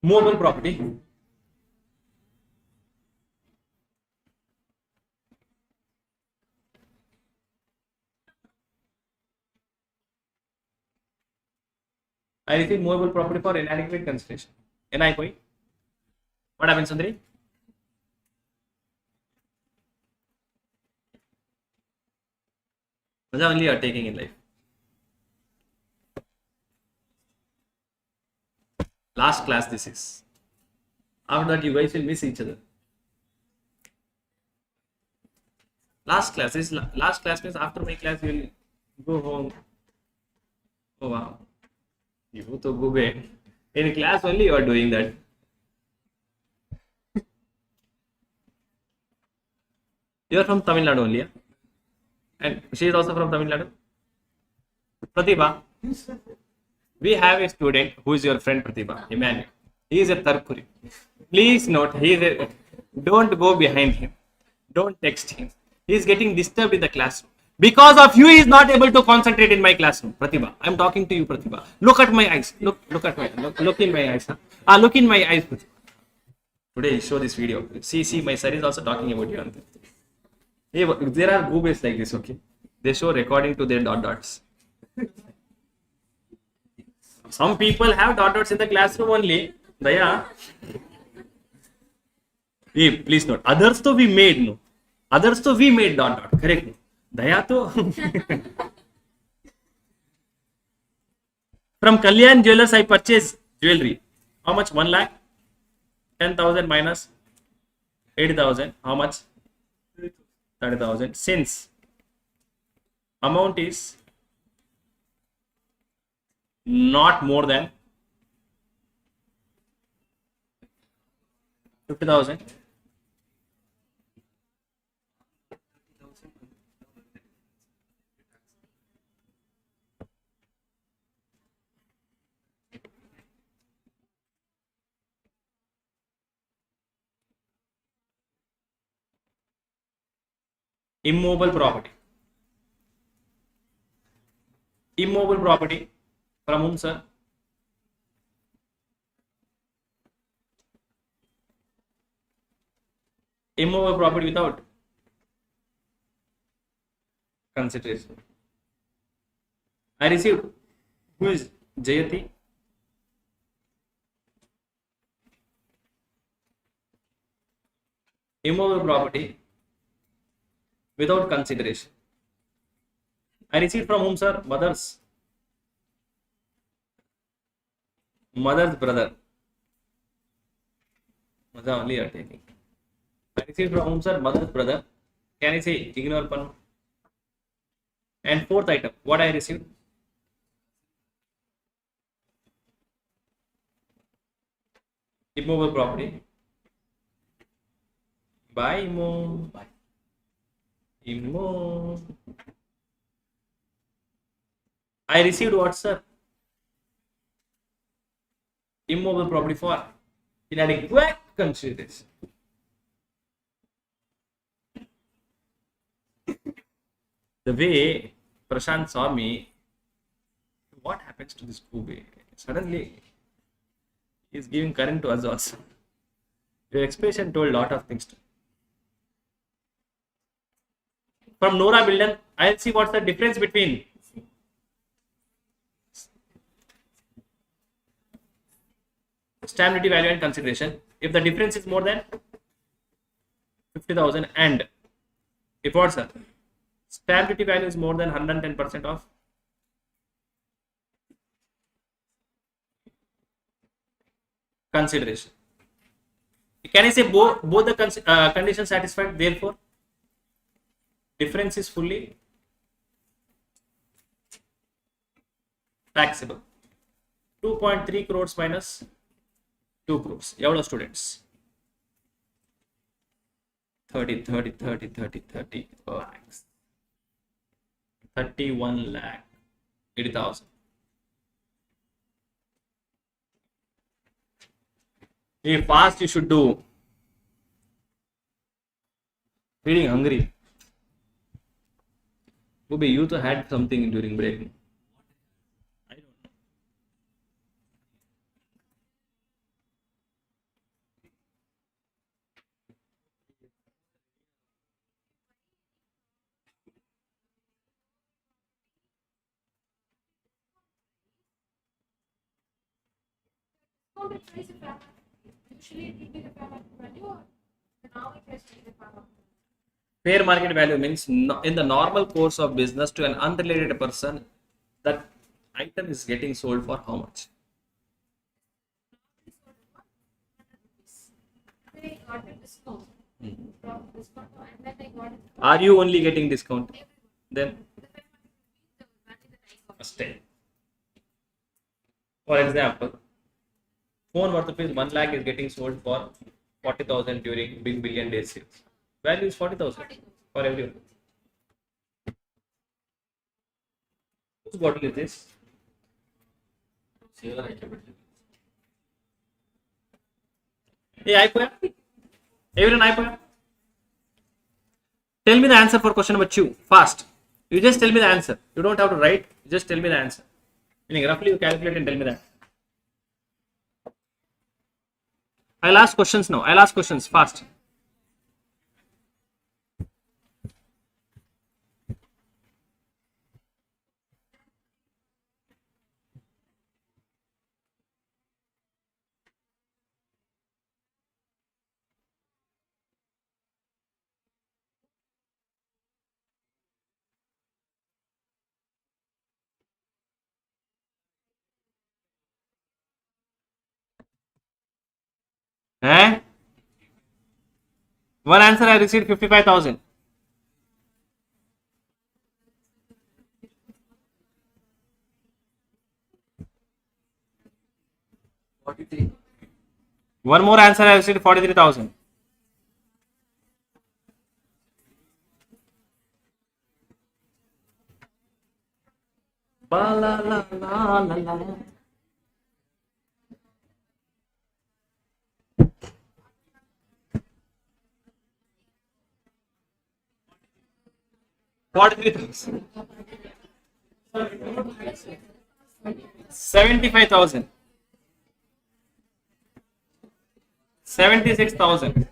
movable property for inadequate consideration. NI koi? What happens, Sundari? Maja only you are taking in life. Last class this is. After that you guys will miss each other. Last class means after my class you will go home. Oh wow. You to go back. In class only you are doing that. You are from Tamil Nadu only, yeah? And she is also from Tamil Nadu. Pratibha, we have a student who is your friend Pratibha, Emmanuel. He is a Tarkuri. Please note, don't go behind him. Don't text him. He is getting disturbed in the classroom. Because of you, he is not able to concentrate in my classroom. Pratibha, I am talking to you, Pratibha. Look at my eyes. Look in my eyes. Huh? Look in my eyes, Pratibha. Today, show this video. See, my sir is also talking about you. Hey, there are goobays like this, okay? They show recording to their dots. Some people have dots in the classroom only. Daya. Hey, please note. Others to we made, no. Others to we made dot. Correct. No? Daya to. From Kalyan Jewelers, I purchased jewelry. How much? 1 lakh? 10,000 minus 80,000. How much? 30,000. Since amount is not more than 50,000. Immobile property. Immobile property from whom, sir? Immobile property without consideration. I received. Who is Jayati? Immobile property without consideration. I received from whom, sir? Mother's brother. Mother only are taking. I received from whom, sir? Mother's brother. Can I say ignore pannu? And fourth item, what I received? Immovable property. Buy immo. Immo. I received what, sir? Immovable property for inadequate consideration. The way Prashant saw me, what happens to this Kube? Suddenly, he's giving current to us also. Your expression told a lot of things to me. From Nora Bilden, I'll see what's the difference between stamp duty value and consideration. If the difference is more than 50,000 and if what, sir? Stamp duty value is more than 110% of consideration. Can I say both the conditions satisfied? Therefore, difference is fully taxable. 2.3 crores minus 2 crores. Yavlo students. 30. Oh, thanks. 31 lakh 80,000. If fast you should do. Feeling hungry. Maybe you too had something during break. I don't know. Discounted price of fair market. Usually it will be the fair market value or the normal price will be the fair market value. Fair market value means in the normal course of business to an unrelated person, that item is getting sold for how much? They got a discount. From discount and then they got it. Are you only getting discount? Then The fair market will be the value that I got. stay. For example, phone worth rupees 1 lakh is getting sold for 40,000 during Big Billion Day sales. Value is 40,000 for everyone. Whose bottle is this? Hey, everyone, tell me the answer for question number 2. Fast. You just tell me the answer. You don't have to write. Just tell me the answer. Meaning roughly you calculate and tell me that. I'll ask questions now. I'll ask questions fast. Eh? One answer I received 55,000. One more answer I received 43,000. Ba la la la la la. $43,000. 75,000. 76,000.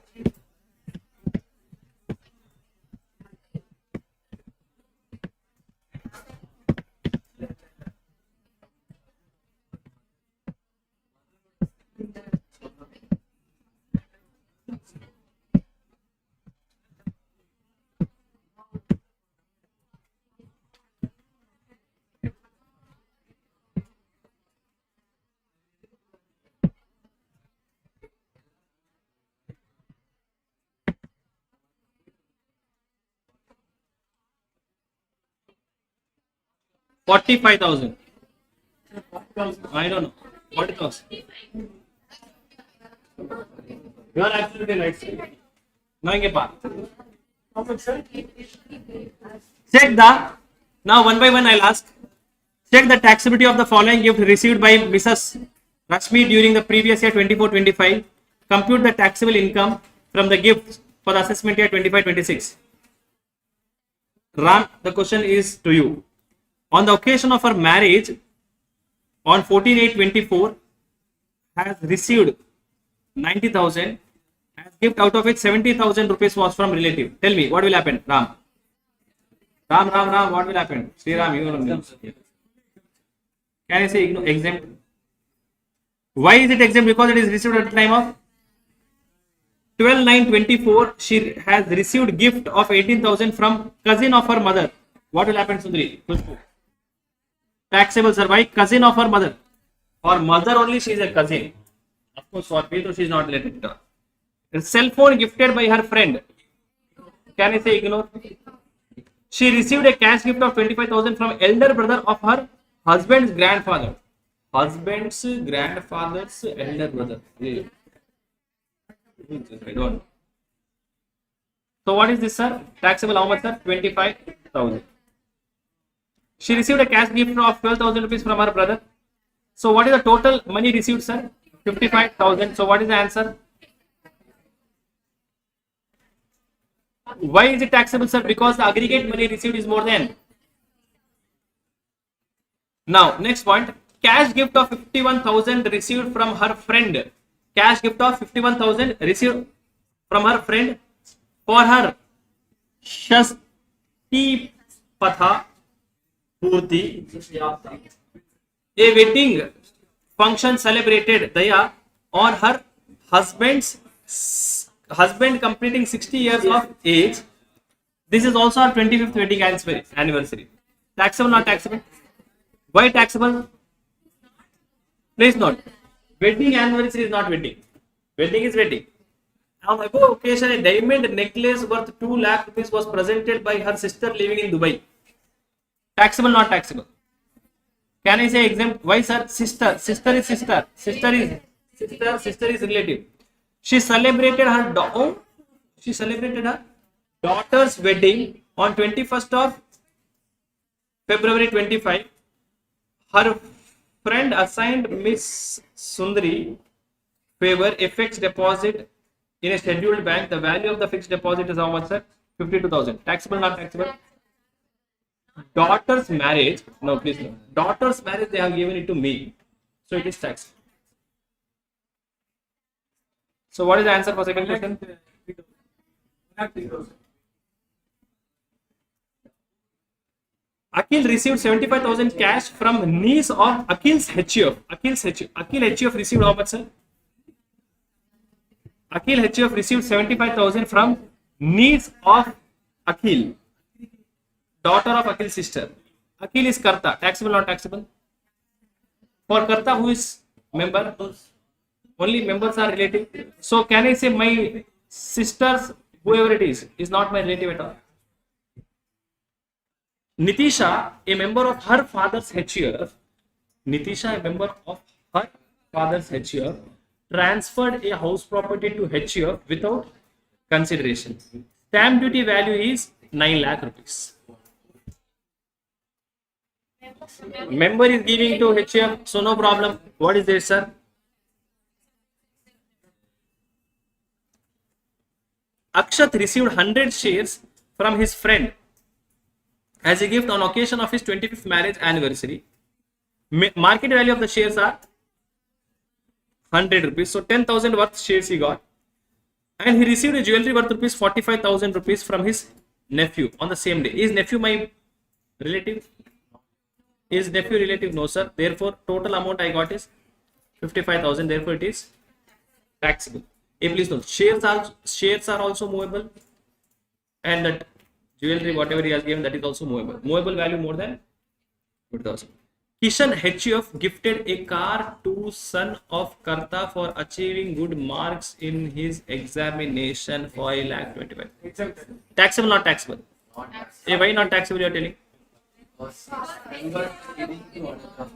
$45,000. I don't know. 40,000. You are absolutely right, sir. Knowing a part. Check the, now one by one I'll ask. Check the taxability of the following gift received by Mrs. Rashmi during the previous year 24-25. Compute the taxable income from the gift for the assessment year 25-26. Ram, the question is to you. On the occasion of her marriage on 14/8/24, has received 90,000 as gift, out of which 70,000 rupees was from relative. Tell me what will happen, Ram. Ram, what will happen? Sri Ram, you know. Can I say exempt? Why is it exempt? Because it is received at the time of 12/9/24. She has received gift of 18,000 from cousin of her mother. What will happen, Sundri? Taxable, sir. Why cousin of her mother? For mother only, she is a cousin. Of course, for Pedro, she is not related to her. A cell phone gifted by her friend. Can I say ignore? She received a cash gift of 25,000 from elder brother of her husband's grandfather. Husband's grandfather's elder brother. I don't. So what is this, sir? Taxable how much, sir? 25,000. She received a cash gift of 12,000 rupees from her brother. So what is the total money received, sir? 55,000. So what is the answer? Why is it taxable, sir? Because the aggregate money received is more than. Now, next point. Cash gift of 51,000 received from her friend. Cash gift of 51,000 received from her friend for her Shasti Patha Purti, a wedding function celebrated Daya on her husband completing 60 years of age. This is also our 25th wedding anniversary. Taxable, not taxable? Why taxable? Please note, wedding anniversary is not wedding. Wedding is wedding. On above occasion, a diamond necklace worth 2 lakh rupees was presented by her sister living in Dubai. Taxable, not taxable? Can I say exempt? Why, sir? Sister is sister. Sister is relative. She celebrated her daughter's wedding on 21st of February 25. Her friend assigned Miss Sundari favor a fixed deposit in a scheduled bank. The value of the fixed deposit is how much, sir? 52,000. Taxable, not taxable? Daughter's marriage. No, please no. Daughter's marriage, they have given it to me. So it is taxed. So what is the answer for second question? Akhil received 75,000 cash from niece of Akhil's HUF. Akhil HUF received how much, sir? Akhil HUF received 75,000 from niece of Akhil, daughter of Akhil's sister. Akhil is Karta. Taxable, not taxable? For Karta, who is member? Only members are relative. So can I say my sister's, whoever it is not my relative at all? Nitisha, a member of her father's HUF, transferred a house property to HUF without consideration. Stamp duty value is 9 lakh rupees. Member is giving to HUF, so no problem. What is this, sir? Akshat received 100 shares from his friend as a gift on occasion of his 25th marriage anniversary. Market value of the shares are 100 rupees. So 10,000 worth shares he got. And he received a jewelry worth rupees 45,000 rupees from his nephew on the same day. Is nephew my relative? Is nephew relative? No, sir. Therefore, total amount I got is 55,000. Therefore, it is taxable. Please note, shares are also movable, and that jewelry, whatever he has given, that is also movable. Movable value more than 50,000. Kishan HUF gifted a car to son of Karta for achieving good marks in his examination. 5,25,000. Taxable, not taxable? Why not taxable? You are telling? was convert into another.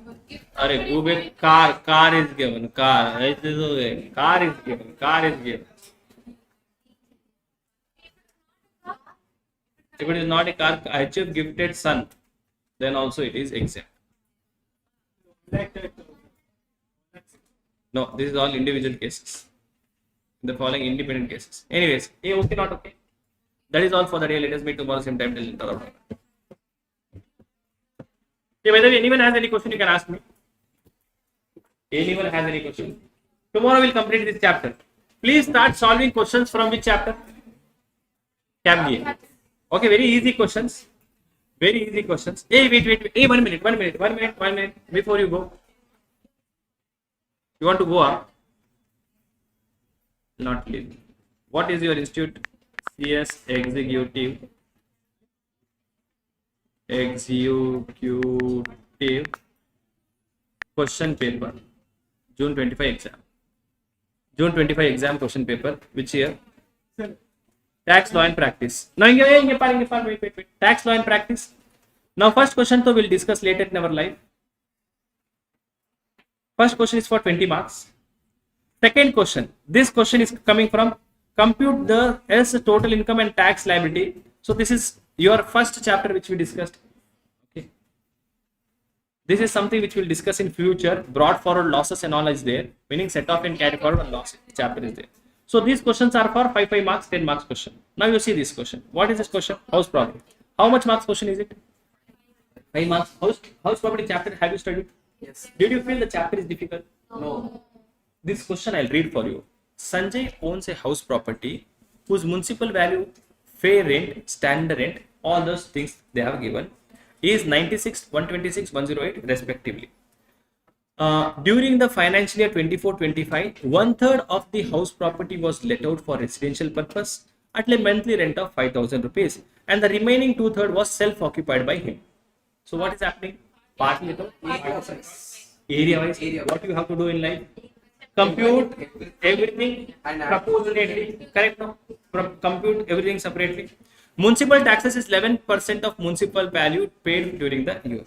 अरे Google car is given, car is given. If it is not a car, achieve gifted son, then also it is exempt. No, this is all individual cases. The following independent cases. Anyways, okay, not okay. That is all for the day. Let us meet tomorrow same time. Till then. Whether anyone has any question, you can ask me. Anyone has any question? Tomorrow we'll complete this chapter. Please start solving questions from which chapter? Cap. Okay, very easy questions. Very easy questions. Hey, wait. Hey, 1 minute. Before you go. You want to go up? Not leave. What is your institute? CS Executive question paper. June 25 exam. June 25 exam question paper. Which year? Tax law and practice. Now, wait. Tax law and practice. Now, first question we'll discuss later in our life. First question is for 20 marks. Second question. This question is coming from compute the S total income and tax liability. So this is your first chapter which we discussed. Okay. This is something which we'll discuss in future. Brought forward losses and all is there. Meaning set off and carry forward loss chapter is there. So these questions are for 5 marks, 10 marks question. Now you see this question. What is this question? House property. How much marks question is it? 5 marks. House property chapter have you studied? Yes. Did you feel the chapter is difficult? No. This question I'll read for you. Sanjay owns a house property whose municipal value, fair rent, standard rent, all those things they have given is 96, 126, 108 respectively. During the financial year 24-25, 1/3 of the house property was let out for residential purpose at a monthly rent of 5,000 rupees and the remaining 2/3 was self-occupied by him. So what is happening? Partly let out, area wise. What you have to do in life? Compute everything proportionately. Correct now? Compute everything separately. Municipal taxes is 11% of municipal value paid during the year.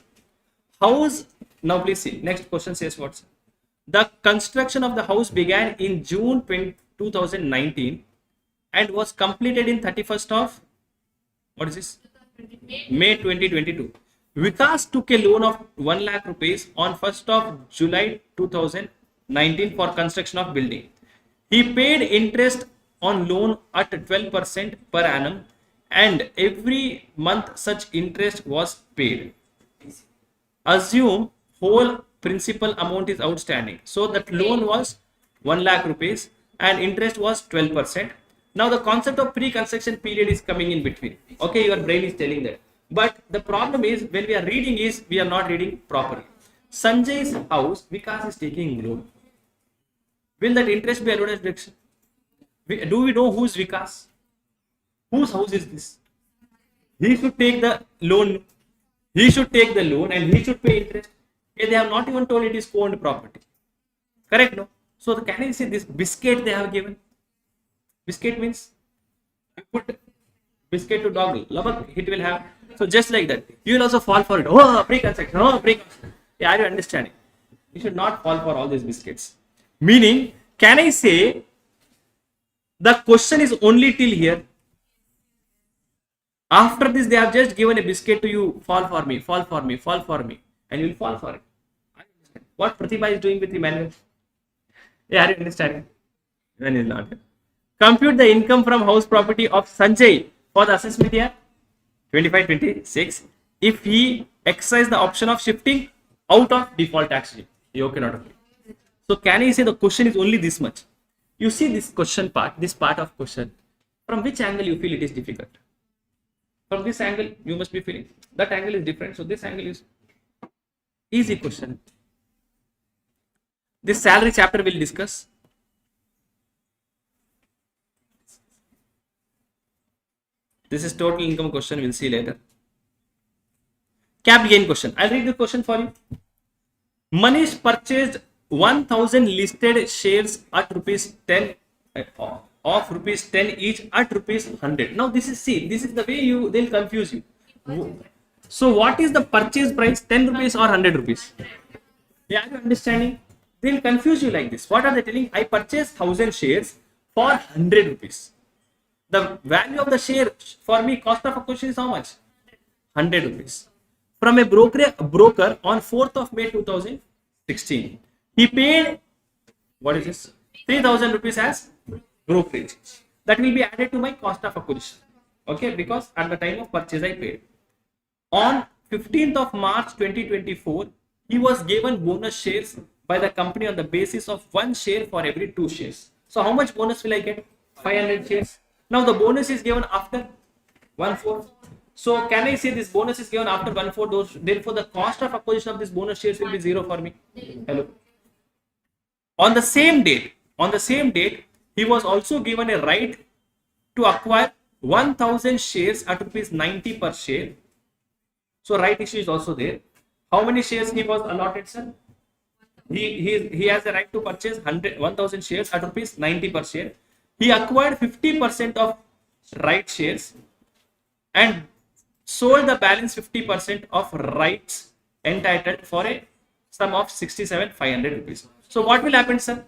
House, now please see, next question says what? The construction of the house began in June 2019 and was completed in 31st of, what is this? May 2022. Vikas took a loan of 1 lakh rupees on 1st of July 2019 for construction of building. He paid interest on loan at 12% per annum and every month such interest was paid. Assume whole principal amount is outstanding. So that loan was 1 lakh rupees and interest was 12%. Now the concept of pre-construction period is coming in between. Okay, your brain is telling that. But the problem is when we are reading is we are not reading properly. Sanjay's house, Vikas is taking loan. Will that interest be allowed as deduction? Do we know who is Vikas? Whose house is this? He should take the loan. He should take the loan and he should pay interest. Okay, they have not even told it is co-owned property. Correct, no? So can I say this biscuit they have given? Biscuit means you put biscuit to dog, labak, it will have. So just like that, you will also fall for it. Oh, pre-construction. Oh, pre-construction. Yeah, are you understanding? You should not fall for all these biscuits. Meaning, can I say the question is only till here? After this, they have just given a biscuit to you. Fall for me, fall for me, fall for me, and you will fall for it. What Pratibha is doing with the manual? Yeah, are you understanding? When is not. Compute the income from house property of Sanjay for the assessment year 25-26 if he exercise the option of shifting out of default tax regime. Okay, not okay. So can I say the question is only this much? You see this question part, this part of question. From which angle you feel it is difficult? From this angle you must be feeling that angle is different. So this angle is easy question. This salary chapter will discuss. This is total income question. We'll see later. Cap gain question. I'll read the question for you. Manish purchased 1,000 listed shares at rupees 10 of rupees 10 each at rupees 100. Now this is, see, this is the way they'll confuse you. So what is the purchase price? 10 rupees or 100 rupees? Yeah, are you understanding? They'll confuse you like this. What are they telling? I purchased 1000 shares for 100 rupees. The value of the share for me, cost of acquisition is how much? 100 rupees. From a broker on 4th of May 2016. He paid, what is this? 3000 rupees as brokerage. That will be added to my cost of acquisition. Okay, because at the time of purchase I paid. On 15th of March 2024, he was given bonus shares by the company on the basis of 1 share for every 2 shares. So how much bonus will I get? 500 shares. Now the bonus is given after 1/4. So can I say this bonus is given after 1/4? Therefore the cost of acquisition of this bonus shares will be 0 for me. Hello. On the same date, he was also given a right to acquire 1000 shares at rupees 90 per share. So right issue is also there. How many shares he was allotted, sir? He has a right to purchase 1000 shares at rupees 90 per share. He acquired 50% of right shares and sold the balance 50% of rights entitled for a sum of 67,500 rupees. So what will happen, sir?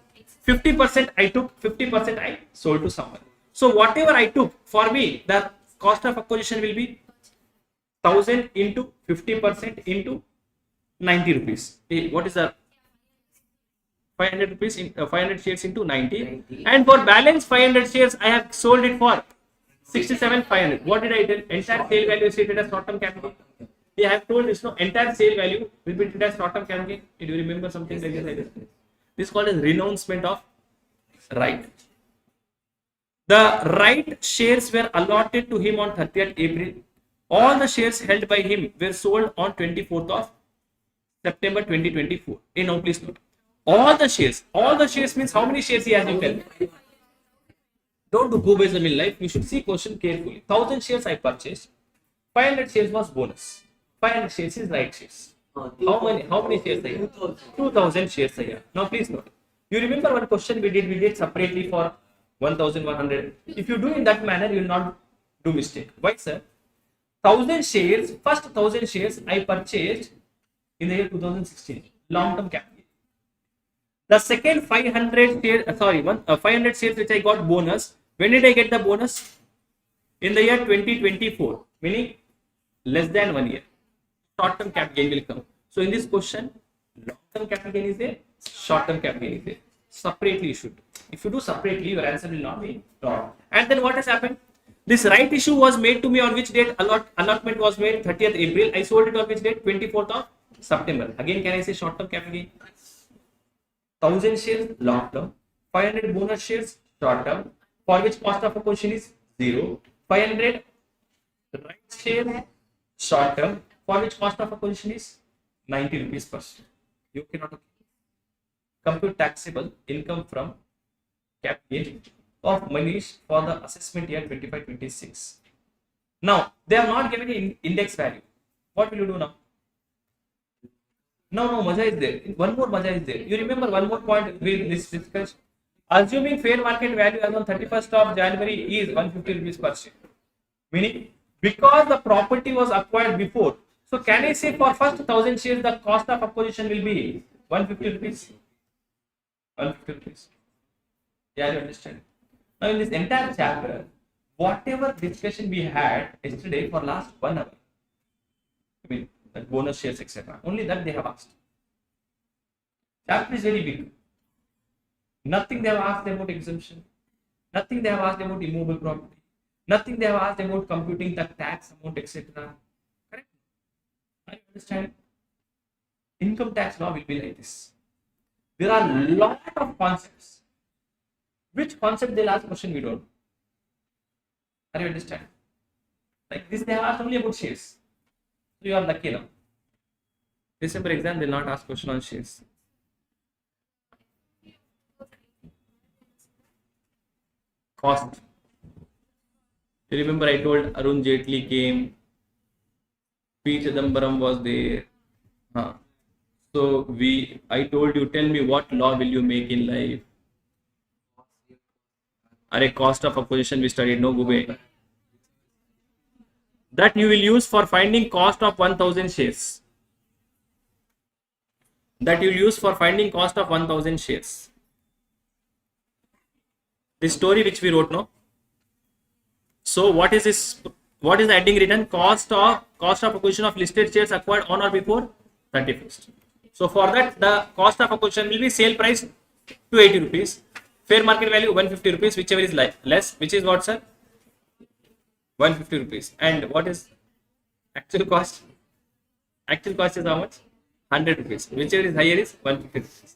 50% I took, 50% I sold to someone. So whatever I took, for me, the cost of acquisition will be 1000 into 50% into 90 rupees. What is the 500 rupees in 500 shares into 90, and for balance 500 shares I have sold it for 67,500. What did I tell? Entire sale value is treated as short-term capital. I have told this, no, entire sale value will be treated as short-term capital. Do you remember something like this? This is called as renouncement of right. The right shares were allotted to him on 30th April. All the shares held by him were sold on 24th of September 2024. Now please note. All the shares means how many shares he has, you tell. Don't do go based on in life. You should see question carefully. 1000 shares I purchased. 500 shares was bonus. 500 shares is right shares. How many shares I have? 2000 shares I have. Now please note. You remember one question we did separately for 1100. If you do in that manner, you will not do mistake. Why, sir? 1000 shares, first 1000 shares I purchased in the year 2016. Long-term capital. The second 500 shares which I got bonus. When did I get the bonus? In the year 2024, meaning less than 1 year. Short-term capital gain will come. So in this question, long-term capital gain is there, short-term capital gain is there. Separately you should. If you do separately, your answer will not be wrong. And then what has happened? This right issue was made to me on which date? Allotment was made 30th April. I sold it on which date? 24th of September. Again, can I say short-term capital gain? 1000 shares long term, 500 bonus shares short term, for which cost of acquisition is 0, 500 right share short term, for which cost of acquisition is 90 rupees per share. You cannot compute taxable income from capital of Manish for the assessment year 25-26. Now they have not given an index value. What will you do now? No, Maja is there. One more Maja is there. You remember one more point we discussed? Assuming fair market value as on 31st of January is 150 rupees per share. Meaning, because the property was acquired before. So, can I say for first 1000 shares, the cost of acquisition will be 150 rupees? 150 rupees. Yeah, you understand? Now, in this entire chapter, whatever discussion we had yesterday for last 1 hour, I mean, that bonus shares, etc. Only that they have asked. Chapter is very big. Nothing they have asked about exemption. Nothing they have asked about immovable property. Nothing they have asked about computing the tax amount, etc. Correct? I understand. Income tax law will be like this. There are a lot of concepts. Which concept they'll ask question we don't. Are you understand? Like this, they have asked only about shares. So you are lucky now. December exam, they will not ask question on shares. Cost. You remember I told Arun Jaitley came, P. Chidambaram was there. So I told you, tell me what law will you make in life? Are cost of acquisition we studied, no Gube. that you will use for finding cost of 1000 shares. That you will use for finding cost of 1000 shares. This story which we wrote now. So what is this? What is the ending written? Cost of acquisition of listed shares acquired on or before 31st. So for that, the cost of acquisition will be sale price 280 rupees, fair market value 150 rupees, whichever is less, which is what, sir? 150 rupees. And what is actual cost? Actual cost is how much? 100 rupees. Whichever is higher is 150 rupees.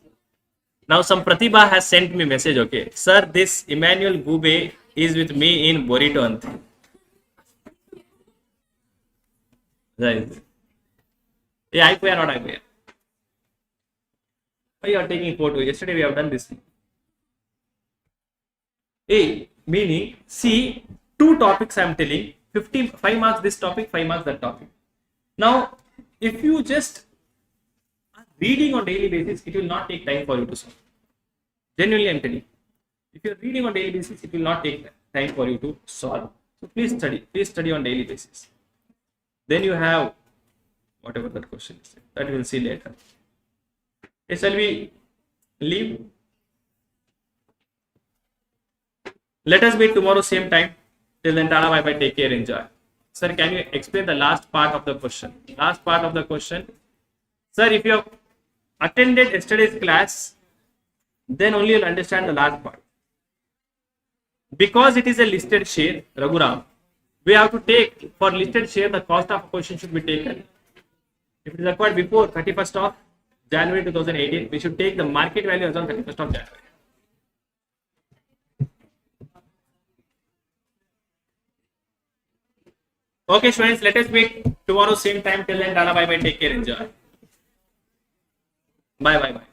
Now some Pratibha has sent me message. Okay, sir, this Emmanuel Gube is with me in Boriton. Right. Yeah, I or not I pay. Why you are taking photo? Yesterday we have done this. A meaning, see, two topics I am telling, 5 marks this topic, 5 marks that topic. Now, if you just are reading on daily basis, it will not take time for you to solve. Genuinely, I am telling. If you are reading on daily basis, it will not take time for you to solve. So please study on daily basis. Then you have whatever that question is. That we will see later. Okay, shall we leave? Let us meet tomorrow same time. Till then, Tana, bye bye. Take care. Enjoy. Sir, can you explain the last part of the question? Last part of the question. Sir, if you have attended yesterday's class, then only you'll understand the last part. Because it is a listed share, Raghuram, we have to take for listed share the cost of acquisition should be taken. If it is acquired before 31st of January 2018, we should take the market value as on 31st of January. Okay, students, let us meet tomorrow same time. Till then, Tana, bye bye. Take care. Enjoy. Bye bye bye.